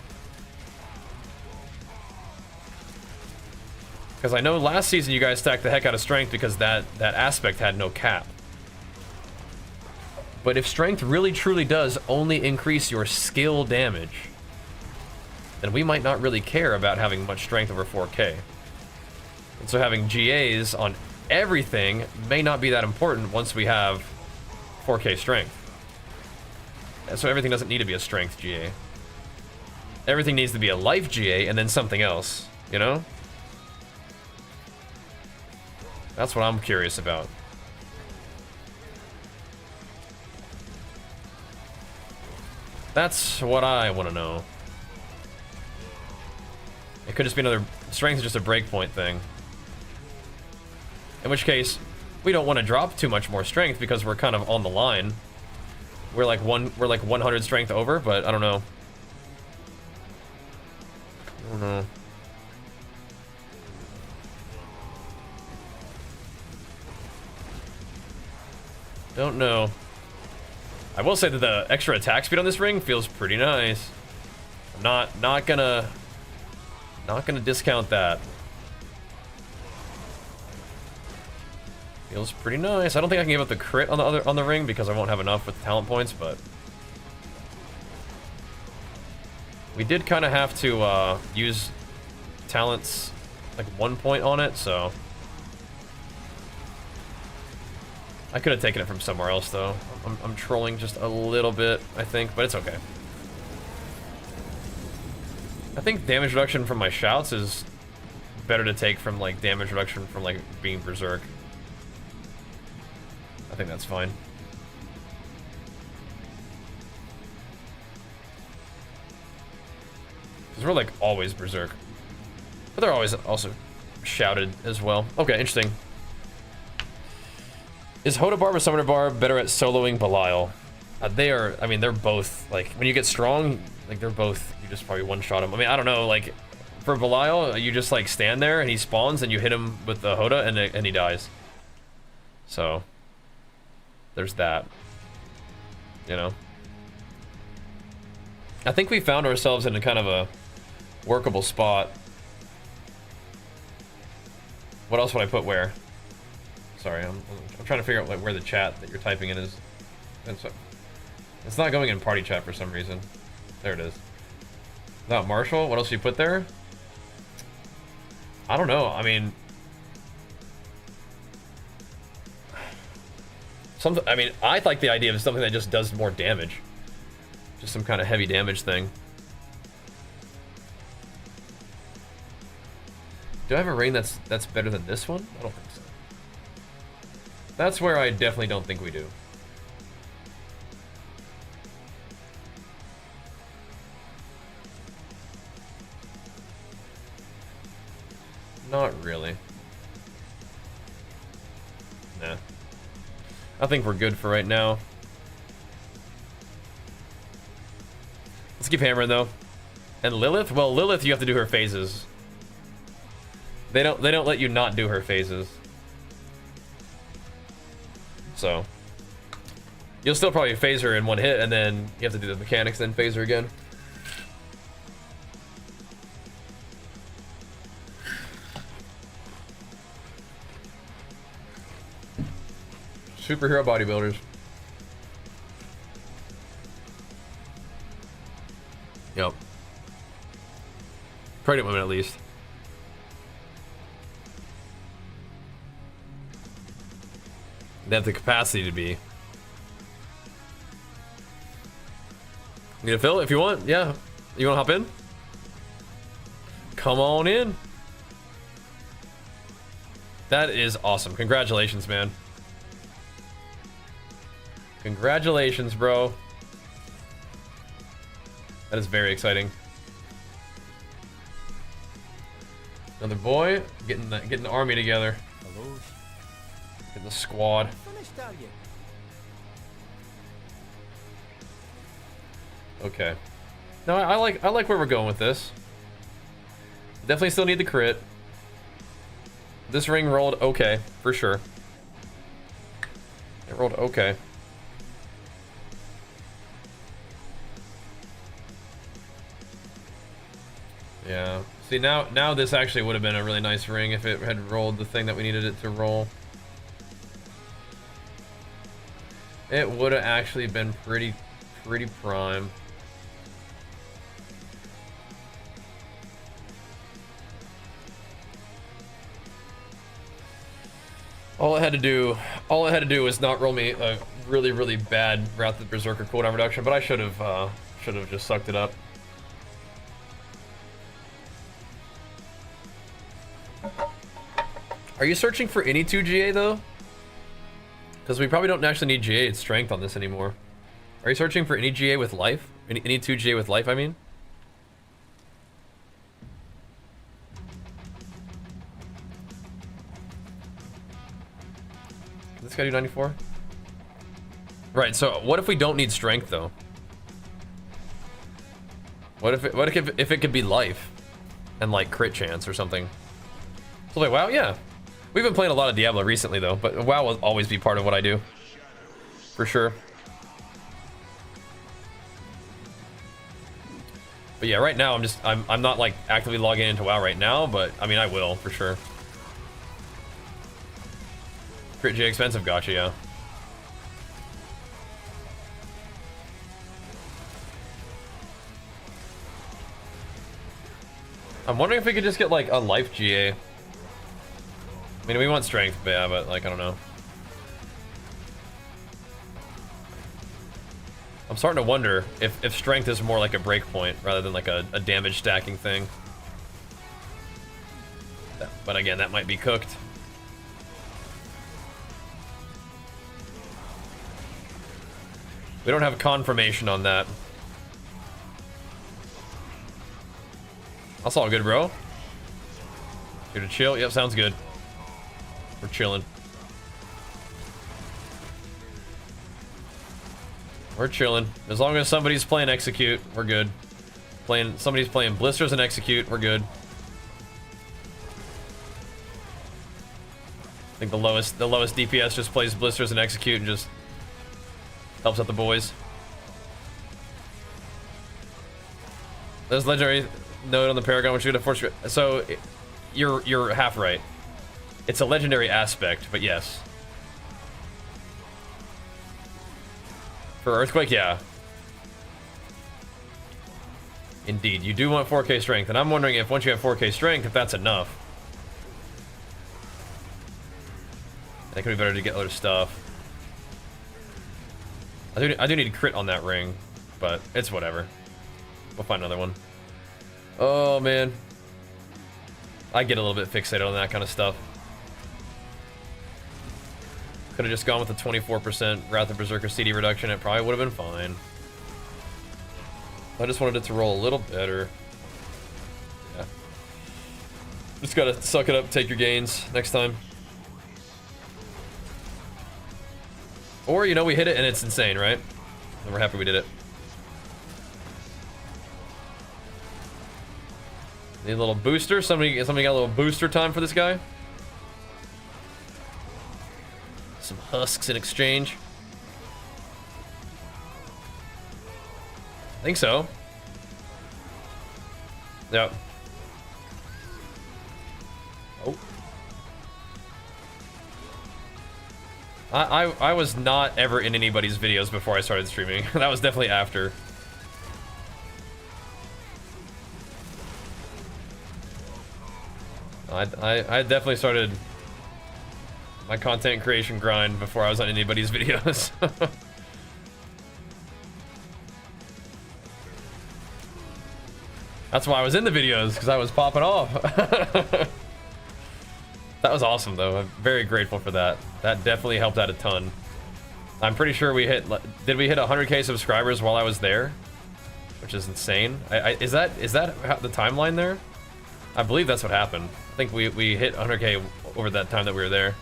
S1: Because I know last season you guys stacked the heck out of strength because that aspect had no cap. But if strength really truly does only increase your skill damage, then we might not really care about having much strength over 4K. And so having GAs on everything may not be that important once we have 4K strength. And so everything doesn't need to be a strength GA. Everything needs to be a life GA and then something else, you know? That's what I'm curious about. That's what I want to know. It could just be another strength, is just a breakpoint thing. In which case, we don't want to drop too much more strength because we're kind of on the line. We're like 100 strength over, but I don't know. I don't know. Don't know. I will say that the extra attack speed on this ring feels pretty nice. I'm not gonna discount that. Feels pretty nice. I don't think I can give up the crit on the ring because I won't have enough with talent points, but we did kind of have to use talents like 1 point on it, so I could have taken it from somewhere else though. I'm trolling just a little bit, I think, but it's okay. I think damage reduction from my shouts is better to take from like damage reduction from like being berserk. I think that's fine. Because we're like always berserk. But they're always also shouted as well. Okay, interesting. Is HotA Barb or Summoner Barb better at soloing Belial? They are, I mean, they're both, like, when you get strong, like, they're both, you just probably one-shot them. I mean, I don't know, like, for Belial, you just, like, stand there and he spawns and you hit him with the HotA and he dies. So, there's that. You know? I think we found ourselves in a kind of a workable spot. What else would I put where? Sorry, I'm trying to figure out like where the chat that you're typing in is. It's not going in party chat for some reason. There it is. Not Marshall. What else you put there? I don't know. I mean, I mean, I like the idea of something that just does more damage. Just some kind of heavy damage thing. Do I have a ring that's better than this one? I don't think so. That's where I definitely don't think we do. Not really. Nah. I think we're good for right now. Let's keep hammering though. And Lilith? Well, Lilith, you have to do her phases. They don't let you not do her phases. So you'll still probably phase her in one hit, and then you have to do the mechanics, then phase her again. Superhero bodybuilders. Yep. Pregnant women, at least. They have the capacity to be. Need a fill if you want? Yeah. You want to hop in? Come on in. That is awesome. Congratulations, man. Congratulations, bro. That is very exciting. Another boy getting the army together.
S2: Hello.
S1: Getting the squad.
S2: Finished, are you?
S1: Okay. No, I like where we're going with this. Definitely still need the crit. This ring rolled okay, for sure. It rolled okay. Yeah. See, now this actually would have been a really nice ring if it had rolled the thing that we needed it to roll. It would have actually been pretty prime. All it had to do was not roll me a really bad Wrath of the Berserker cooldown reduction, but I should have just sucked it up. Are you searching for any 2 GA though? Because we probably don't actually need GA strength on this anymore. Are you searching for any GA with life? Any 2 GA with life, I mean? Can this guy do 94? Right, so what if we don't need strength though? What if it could be life and like crit chance or something? So like WoW, yeah. We've been playing a lot of Diablo recently though, but WoW will always be part of what I do. For sure. But yeah, right now I'm not like actively logging into WoW right now, but I mean I will for sure. Crit J expensive, gotcha, yeah. I'm wondering if we could just get like a life GA. I mean, we want strength, but yeah, but like, I don't know. I'm starting to wonder if strength is more like a breakpoint rather than like a damage stacking thing. But again, that might be cooked. We don't have confirmation on that. That's all good, bro. Here to chill? Yep, sounds good. We're chilling. We're chilling. As long as somebody's playing Execute, we're good. Somebody's playing Blisters and Execute, we're good. I think the lowest DPS just plays Blisters and Execute and just helps out the boys. There's legendary node on the Paragon, which is gonna force. So you're half right. It's a legendary aspect, but yes. For Earthquake, yeah. Indeed, you do want 4K strength, and I'm wondering if once you have 4K strength, if that's enough. That could be better to get other stuff. I do need crit on that ring. but it's whatever. We'll find another one. Oh, man. I get a little bit fixated on that kind of stuff. Could have just gone with the 24% Wrath of Berserker CD reduction. It probably would have been fine. I just wanted it to roll a little better. Yeah. Just gotta suck it up, take your gains next time. Or, you know, we hit it and it's insane, right? And we're happy we did it. Need a little booster? Somebody got a little booster time for this guy? Some husks in exchange. I think so. Yep. Oh. I was not ever in anybody's videos before I started streaming. That was definitely after. I definitely started my content creation grind before I was on anybody's videos. That's why I was in the videos, because I was popping off. That was awesome, though. I'm very grateful for that. That definitely helped out a ton. I'm pretty sure we hit... Did we hit 100k subscribers while I was there? Which is insane. Is that the timeline there? I believe that's what happened. I think we hit 100k over that time that we were there.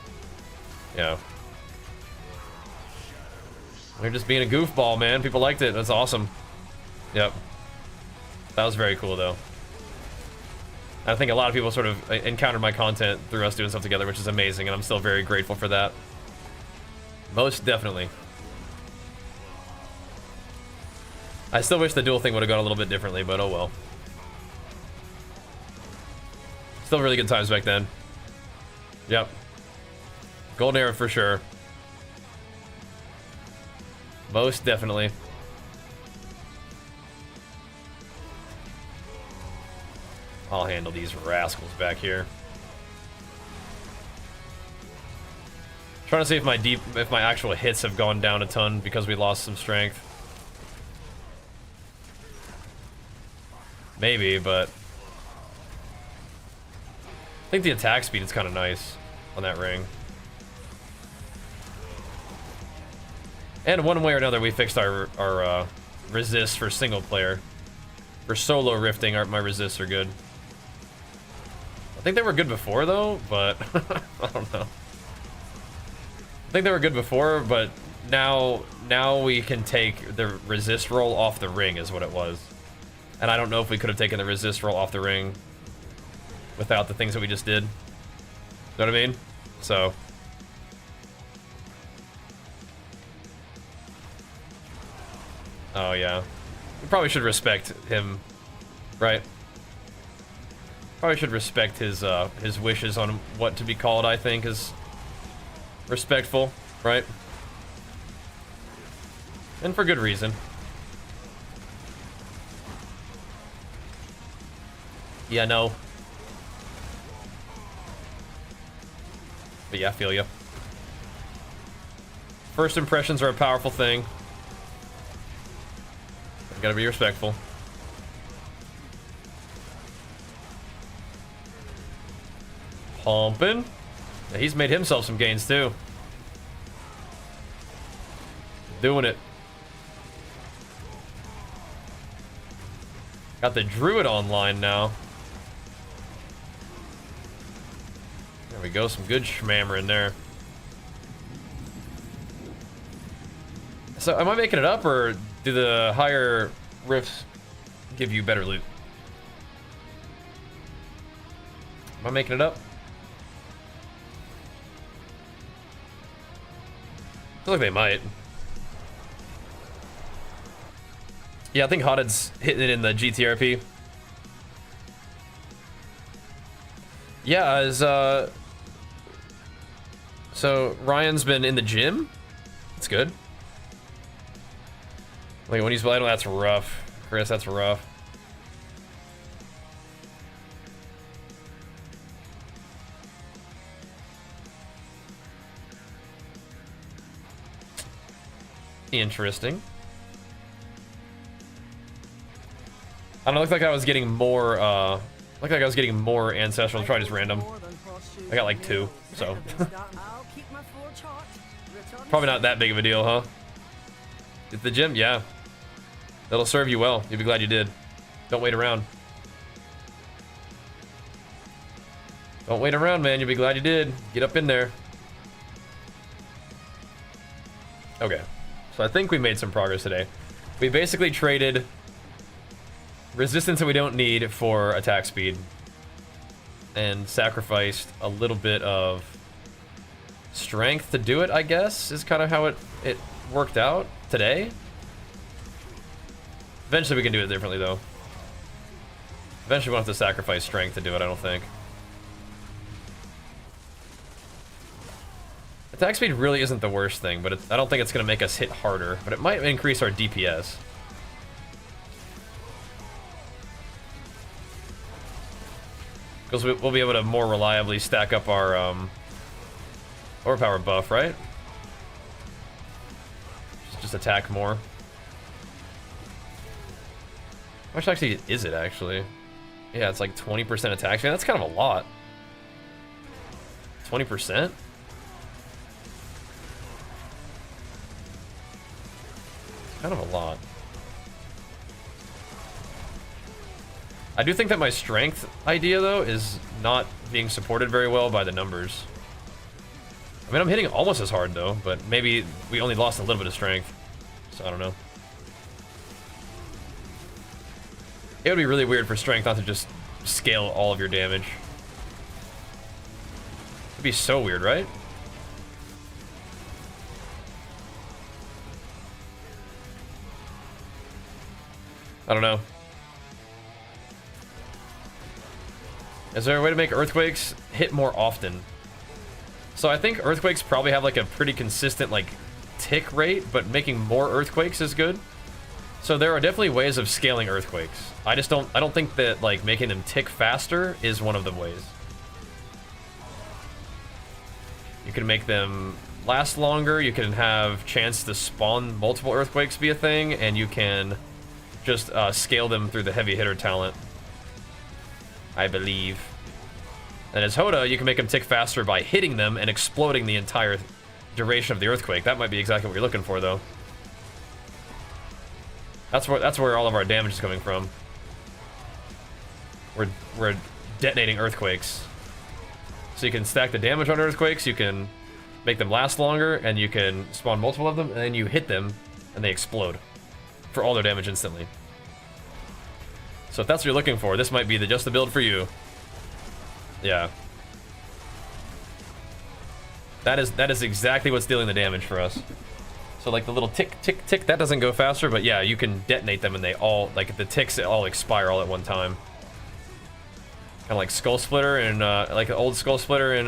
S1: Yeah. We're just being a goofball, man. People liked it. That's awesome. Yep. That was very cool, though. I think a lot of people sort of encountered my content through us doing stuff together, which is amazing, and I'm still very grateful for that. Most definitely. I still wish the duel thing would have gone a little bit differently, but oh well. Still really good times back then. Yep. Golden era for sure. Most definitely. I'll handle these rascals back here. Trying to see if my actual hits have gone down a ton because we lost some strength. Maybe, but I think the attack speed is kind of nice on that ring. And one way or another, we fixed our resist for single player. For solo rifting, my resists are good. I think they were good before, though, but I don't know. I think they were good before, but now we can take the resist roll off the ring, is what it was. And I don't know if we could have taken the resist roll off the ring without the things that we just did. You know what I mean? So. Oh, yeah. We probably should respect him, right? Probably should respect his wishes on what to be called, I think, is respectful, right? And for good reason. Yeah, no. But yeah, I feel you. First impressions are a powerful thing. You gotta be respectful. Pumping. Yeah, he's made himself some gains too. Doing it. Got the druid online now. There we go, some good schmammer in there. So am I making it up, or do the higher rifts give you better loot? Am I making it up? Feels like they might. Yeah, I think HotA's hitting it in the GTRP. Yeah, as so Ryan's been in the gym. That's good. Like when he's playing, that's rough. Chris, that's rough. Interesting. I don't know, looked like I was getting more, looked like I was getting more ancestral. Try just random. I got like 2, so.
S4: I'll keep my forge hot. Return
S1: Probably not that big of a deal, huh? At the gym, yeah. That'll serve you well. You'll be glad you did. Don't wait around. Don't wait around, man. You'll be glad you did. Get up in there. Okay. So I think we made some progress today. We basically traded resistance that we don't need for attack speed. And sacrificed a little bit of strength to do it, I guess, is kind of how it worked out today. Eventually we can do it differently, though. Eventually we'll have to sacrifice strength to do it, I don't think. Attack speed really isn't the worst thing, but I don't think it's going to make us hit harder, but it might increase our DPS. Because we'll be able to more reliably stack up our overpower buff, right? Just attack more. How much actually is it, actually? Yeah, it's like 20% attack speed. That's kind of a lot. 20%? Kind of a lot. I do think that my strength idea, though, is not being supported very well by the numbers. I mean, I'm hitting almost as hard, though, but maybe we only lost a little bit of strength. So I don't know. It would be really weird for strength not to just scale all of your damage. It'd be so weird, right? I don't know. Is there a way to make earthquakes hit more often? So I think earthquakes probably have like a pretty consistent like tick rate, but making more earthquakes is good. So there are definitely ways of scaling earthquakes. I don't think that like making them tick faster is one of the ways. You can make them last longer, you can have chance to spawn multiple earthquakes be a thing, and you can just scale them through the heavy hitter talent, I believe. And as HotA, you can make them tick faster by hitting them and exploding the entire duration of the earthquake. That might be exactly what you're looking for, though. That's where all of our damage is coming from. We're detonating earthquakes. So you can stack the damage on earthquakes, you can make them last longer, and you can spawn multiple of them, and then you hit them, and they explode for all their damage instantly. So if that's what you're looking for, this might be just the build for you. Yeah. That is exactly what's dealing the damage for us. So like the little tick, tick, tick, that doesn't go faster, but yeah, you can detonate them and they all, like the ticks all expire all at one time. Kind of like Skull Splitter and like the old Skull Splitter in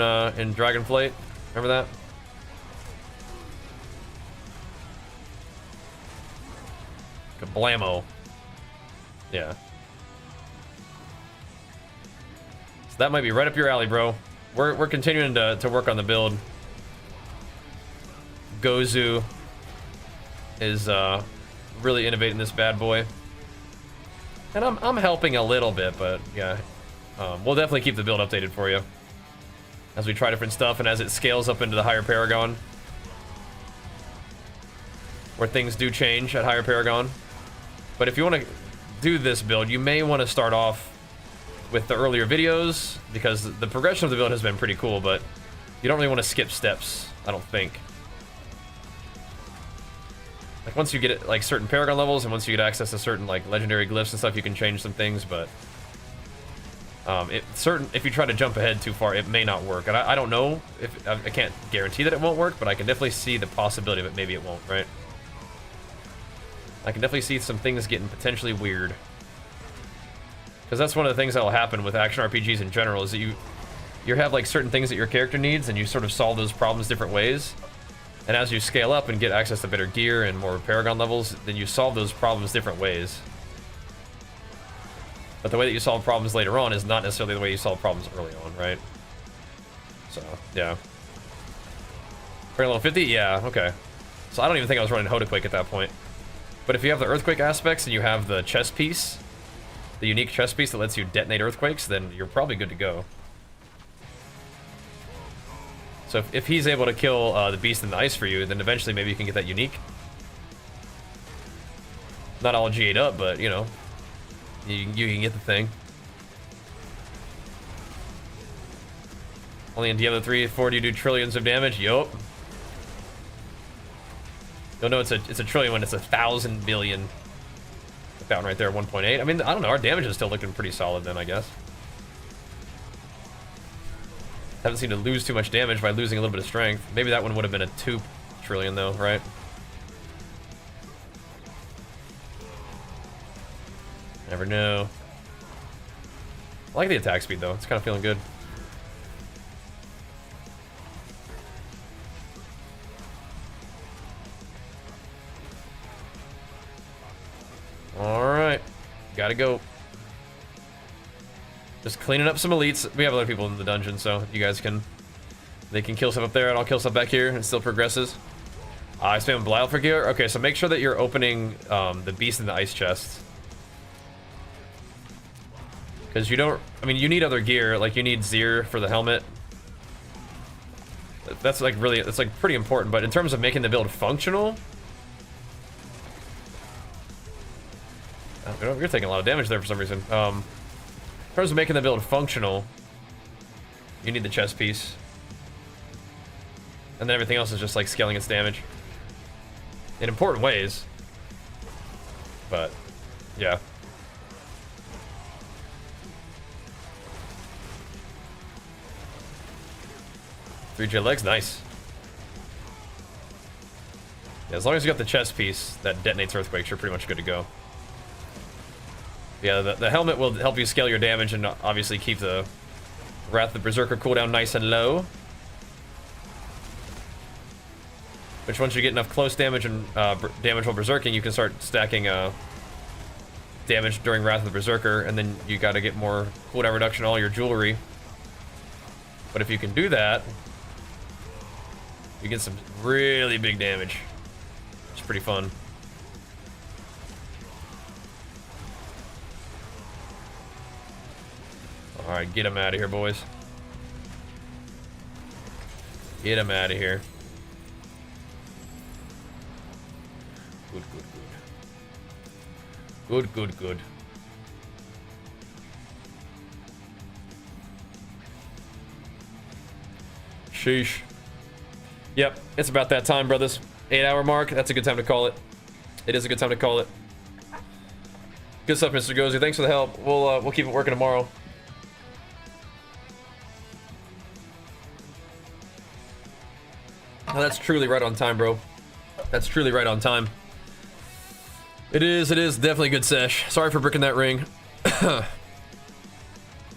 S1: Dragonflight. Remember that? Kablamo. Yeah. So that might be right up your alley, bro. We're continuing to work on the build. Gozu is really innovating this bad boy. And I'm helping a little bit, but yeah. We'll definitely keep the build updated for you as we try different stuff and as it scales up into the higher Paragon, where things do change at higher Paragon. But if you want to do this build, you may want to start off with the earlier videos, because the progression of the build has been pretty cool, but you don't really want to skip steps, I don't think. Like once you get it, like certain Paragon levels, and once you get access to certain like legendary glyphs and stuff, you can change some things, but if you try to jump ahead too far, it may not work. And I don't know if I can't guarantee that it won't work, but I can definitely see the possibility of it. Maybe it won't, right? I can definitely see some things getting potentially weird, because that's one of the things that will happen with action RPGs in general, is that you have like certain things that your character needs, and you sort of solve those problems different ways. And as you scale up and get access to better gear and more Paragon levels, then you solve those problems different ways. But the way that you solve problems later on is not necessarily the way you solve problems early on, right? So, yeah. We're level 50? Yeah, okay. So I don't even think I was running HotA-Quake at that point. But if you have the Earthquake aspects and you have the chest piece, the unique chest piece that lets you detonate earthquakes, then you're probably good to go. So if he's able to kill the beast in the ice for you, then eventually maybe you can get that unique. Not all G8 up, but you know, you can get the thing. Only in Diablo 3 4 do you do trillions of damage? Yup. You'll know it's a trillion when it's 1,000 billion. That one right there, 1.8. I mean, I don't know. Our damage is still looking pretty solid then, I guess. Haven't seemed to lose too much damage by losing a little bit of strength. Maybe that one would have been a 2 trillion though, right? Never know. I like the attack speed though. It's kind of feeling good. Alright. Gotta go. Just cleaning up some elites. We have other people in the dungeon, so you guys can... They can kill stuff up there, and I'll kill stuff back here. It still progresses. I spam Belial for gear. Okay, so make sure that you're opening the beast in the ice chest. Because you don't... I mean, you need other gear. Like, you need Zir for the helmet. That's, like, really... That's, like, pretty important. But in terms of making the build functional... Oh, you're taking a lot of damage there for some reason. In terms of making the build functional, you need the chest piece. And then everything else is just like scaling its damage. In important ways. But, yeah. Three jet legs, nice. Yeah, as long as you got the chest piece that detonates earthquakes, you're pretty much good to go. Yeah, the helmet will help you scale your damage and obviously keep the Wrath of the Berserker cooldown nice and low. Which once you get enough close damage and damage while berserking, you can start stacking damage during Wrath of the Berserker, and then you gotta get more cooldown reduction on all your jewelry. But if you can do that, you get some really big damage. It's pretty fun. Alright, get him out of here, boys. Get him out of here. Good, good, good. Good, good, good. Sheesh. Yep, it's about that time, brothers. 8-hour mark. That's a good time to call it. It is a good time to call it. Good stuff, Mr. Gozy. Thanks for the help. We'll keep it working tomorrow. Oh, that's truly right on time, bro. That's truly right on time. It is definitely a good sesh. Sorry for bricking that ring.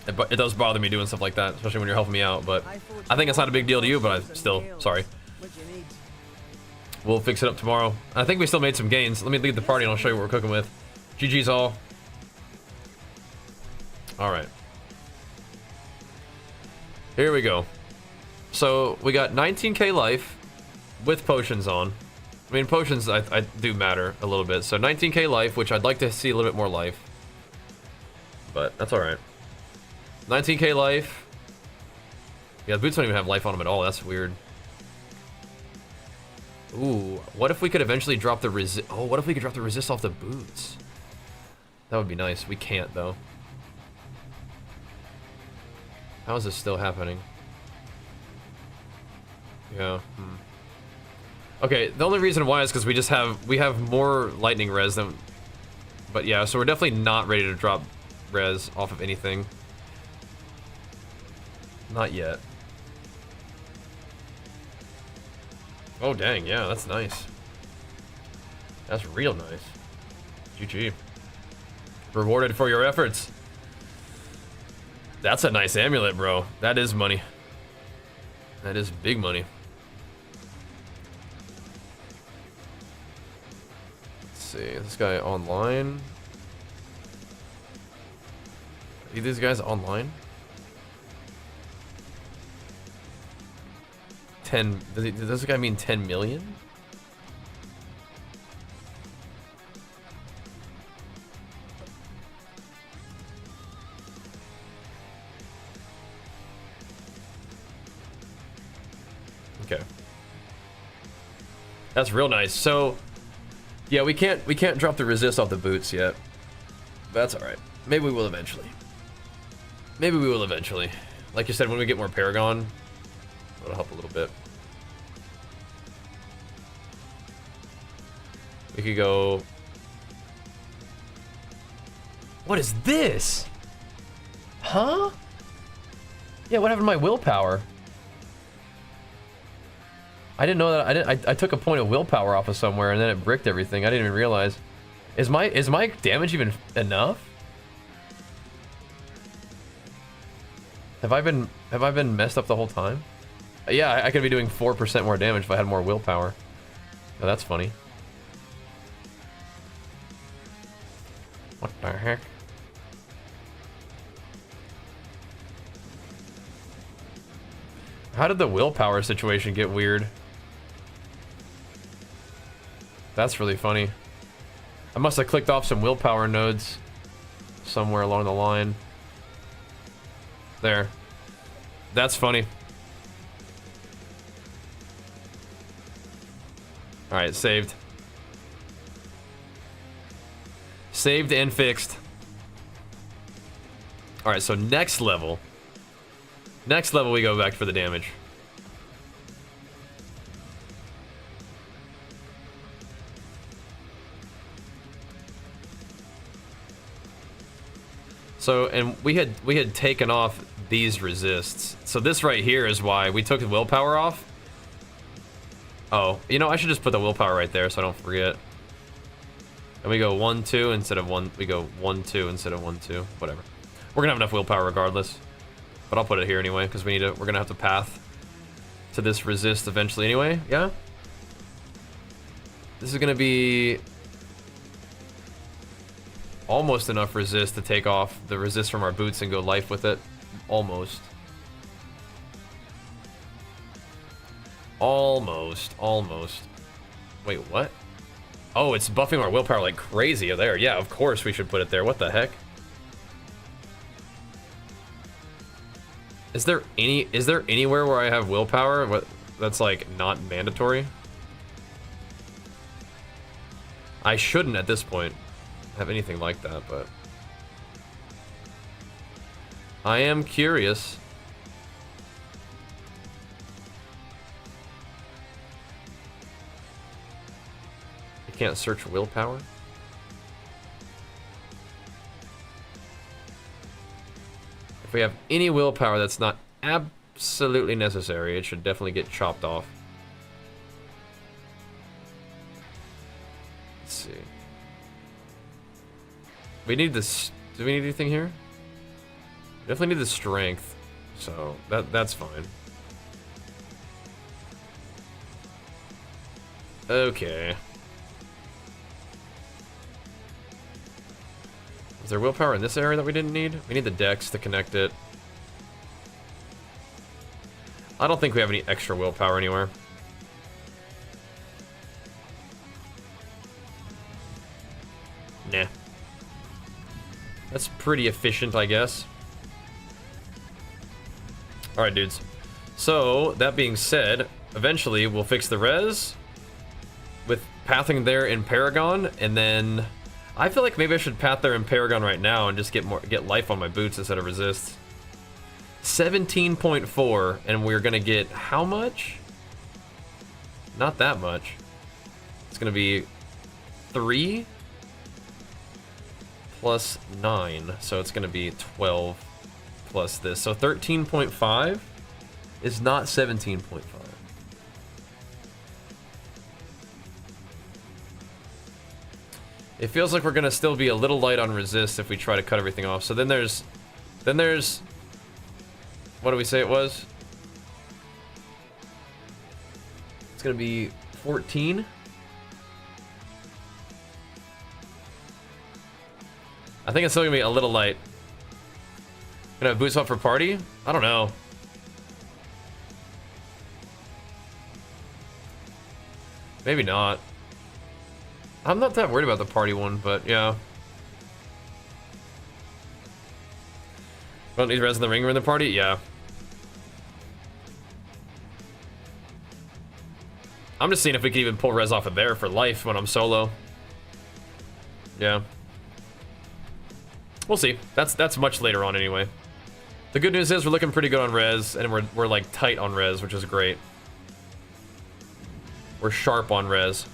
S1: It does bother me doing stuff like that, especially when you're helping me out, but I think it's not a big deal to you, but I'm still sorry. We'll fix it up tomorrow. I think we still made some gains. Let me lead the party and I'll show you what we're cooking with. GG's all. Alright. Here we go. So, we got 19k life with potions on. I mean, potions I do matter a little bit. So 19k life, which I'd like to see a little bit more life. But that's alright. 19k life. Yeah, the boots don't even have life on them at all. That's weird. Ooh, what if we could eventually drop the resist? Oh, what if we could drop the resist off the boots? That would be nice. We can't, though. How is this still happening? Yeah. Okay, the only reason why is because we have more lightning res than, but yeah, so we're definitely not ready to drop res off of anything. Not yet. Oh dang, yeah, that's nice. That's real nice. GG. Rewarded for your efforts. That's a nice amulet, bro. That is money. That is big money. Let's see, is this guy online? Are these guys online? 10, does this guy mean 10 million? Okay. That's real nice. So, yeah, we can't drop the resist off the boots yet. But that's all right. Maybe we will eventually. Maybe we will eventually. Like you said, when we get more Paragon, it'll help a little bit. We could go... What is this? Huh? Yeah, what happened to my willpower? I didn't know that. I took a point of willpower off of somewhere and then it bricked everything. I didn't even realize. Is my damage even enough? Have I been messed up the whole time? Yeah, I could be doing 4% more damage if I had more willpower. Oh, that's funny. What the heck? How did the willpower situation get weird? That's really funny. I must have clicked off some willpower nodes somewhere along the line. There. That's funny. Alright, saved. Saved and fixed. Alright, so next level. Next level we go back for the damage. So, and we had taken off these resists. So this right here is why we took the willpower off. Oh, you know, I should just put the willpower right there so I don't forget. And we go 1, 2 instead of 1. We go 1, 2 instead of 1, 2. Whatever. We're gonna have enough willpower regardless. But I'll put it here anyway because we're gonna have to path to this resist eventually anyway. Yeah. This is gonna be almost enough resist to take off the resist from our boots and go life with it. Almost. Almost. Wait, what? Oh, it's buffing our willpower like crazy there. Yeah, of course we should put it there. What the heck? Is there anywhere where I have willpower that's like not mandatory? I shouldn't at this point have anything like that, but I am curious. You can't search willpower? If we have any willpower that's not absolutely necessary, it should definitely get chopped off. Let's see. We need this. Do we need anything here? Definitely need the strength, so that's fine. Okay. Is there willpower in this area that we didn't need? We need the dex to connect it. I don't think we have any extra willpower anywhere. Nah. That's pretty efficient, I guess. Alright, dudes. So, that being said, eventually we'll fix the res with pathing there in Paragon, and then I feel like maybe I should path there in Paragon right now and just get life on my boots instead of resist. 17.4, and we're gonna get how much? Not that much. It's gonna be 3 plus 9, so it's gonna be 12 plus this. So 13.5 is not 17.5. It feels like we're gonna still be a little light on resist if we try to cut everything off. So then there's, what do we say it was? It's gonna be 14. I think it's still gonna be a little light. Gonna have boost up for party? I don't know. Maybe not. I'm not that worried about the party one, but yeah. Don't need res in the ring or in the party? Yeah. I'm just seeing if we can even pull res off of there for life when I'm solo. Yeah. We'll see. That's much later on anyway. The good news is we're looking pretty good on res, and we're like tight on res, which is great. We're sharp on res.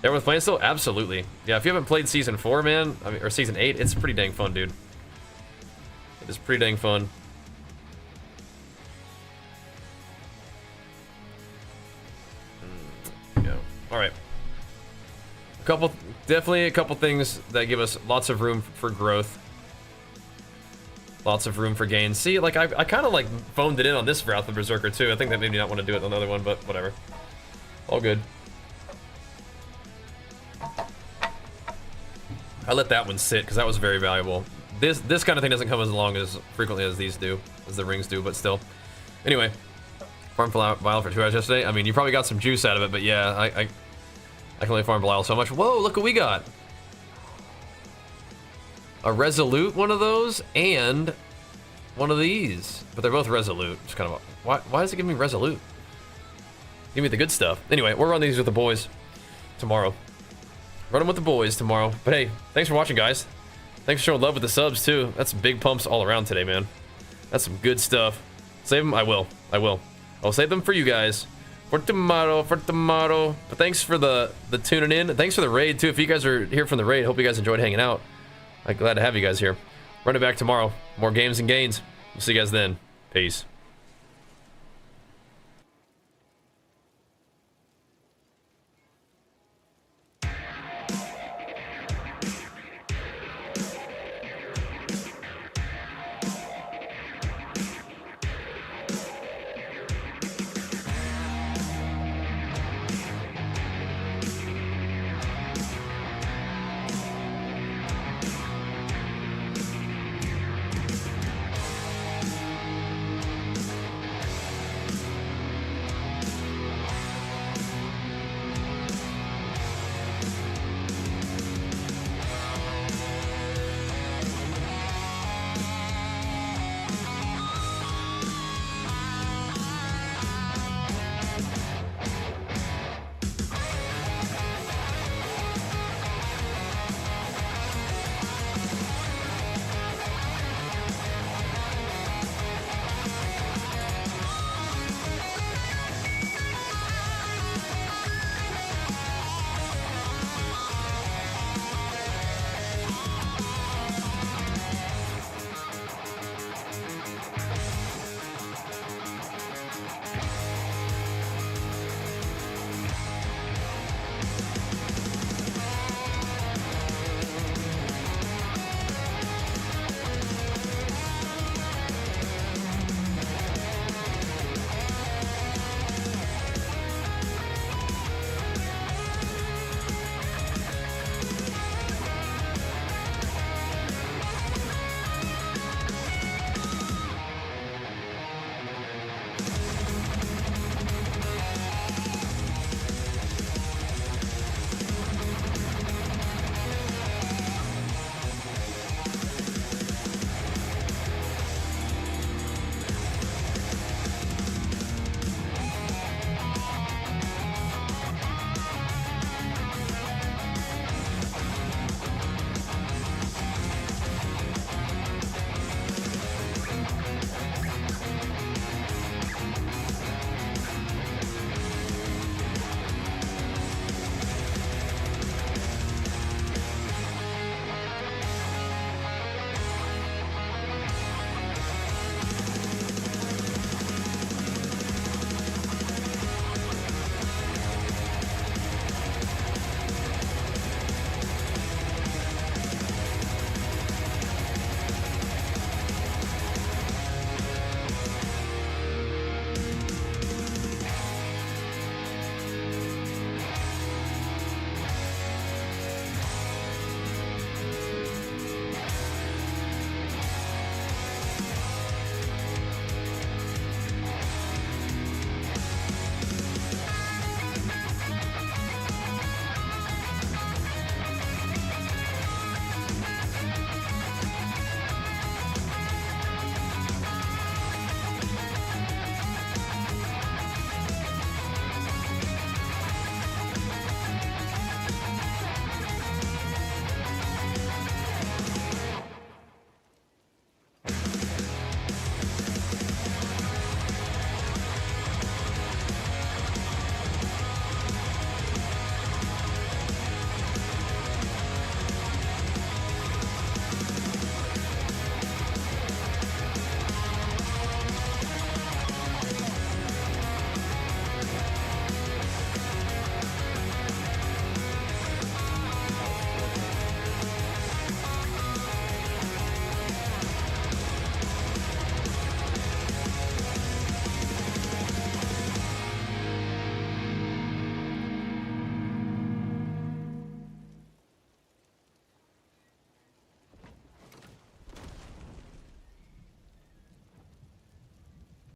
S1: Everyone's playing still? Absolutely. Yeah, if you haven't played Season 4, man, I mean, or Season 8, it's pretty dang fun, dude. It is pretty dang fun. Yeah. Alright. Definitely a couple things that give us lots of room for growth. Lots of room for gain. See, like, I kind of, like, phoned it in on this Wrath of Berserker, too. I think that made me not want to do it on the other one, but whatever. All good. I let that one sit, because that was very valuable. This kind of thing doesn't come as long as frequently as these do, as the rings do, but still. Anyway, farm Belial for 2 hours yesterday. I mean, you probably got some juice out of it, but yeah, I can only farm Belial so much. Whoa, look what we got. A Resolute one of those, and one of these. But they're both Resolute. It's kind of a, why does it give me Resolute? Give me the good stuff. Anyway, we'll run these with the boys tomorrow. Run them with the boys tomorrow. But hey, thanks for watching, guys. Thanks for showing love with the subs, too. That's some big pumps all around today, man. That's some good stuff. Save them? I will. I'll save them for you guys. For tomorrow. But thanks for the tuning in. Thanks for the raid, too. If you guys are here from the raid, hope you guys enjoyed hanging out. I'm glad to have you guys here. Run it back tomorrow. More games and gains. We'll see you guys then. Peace.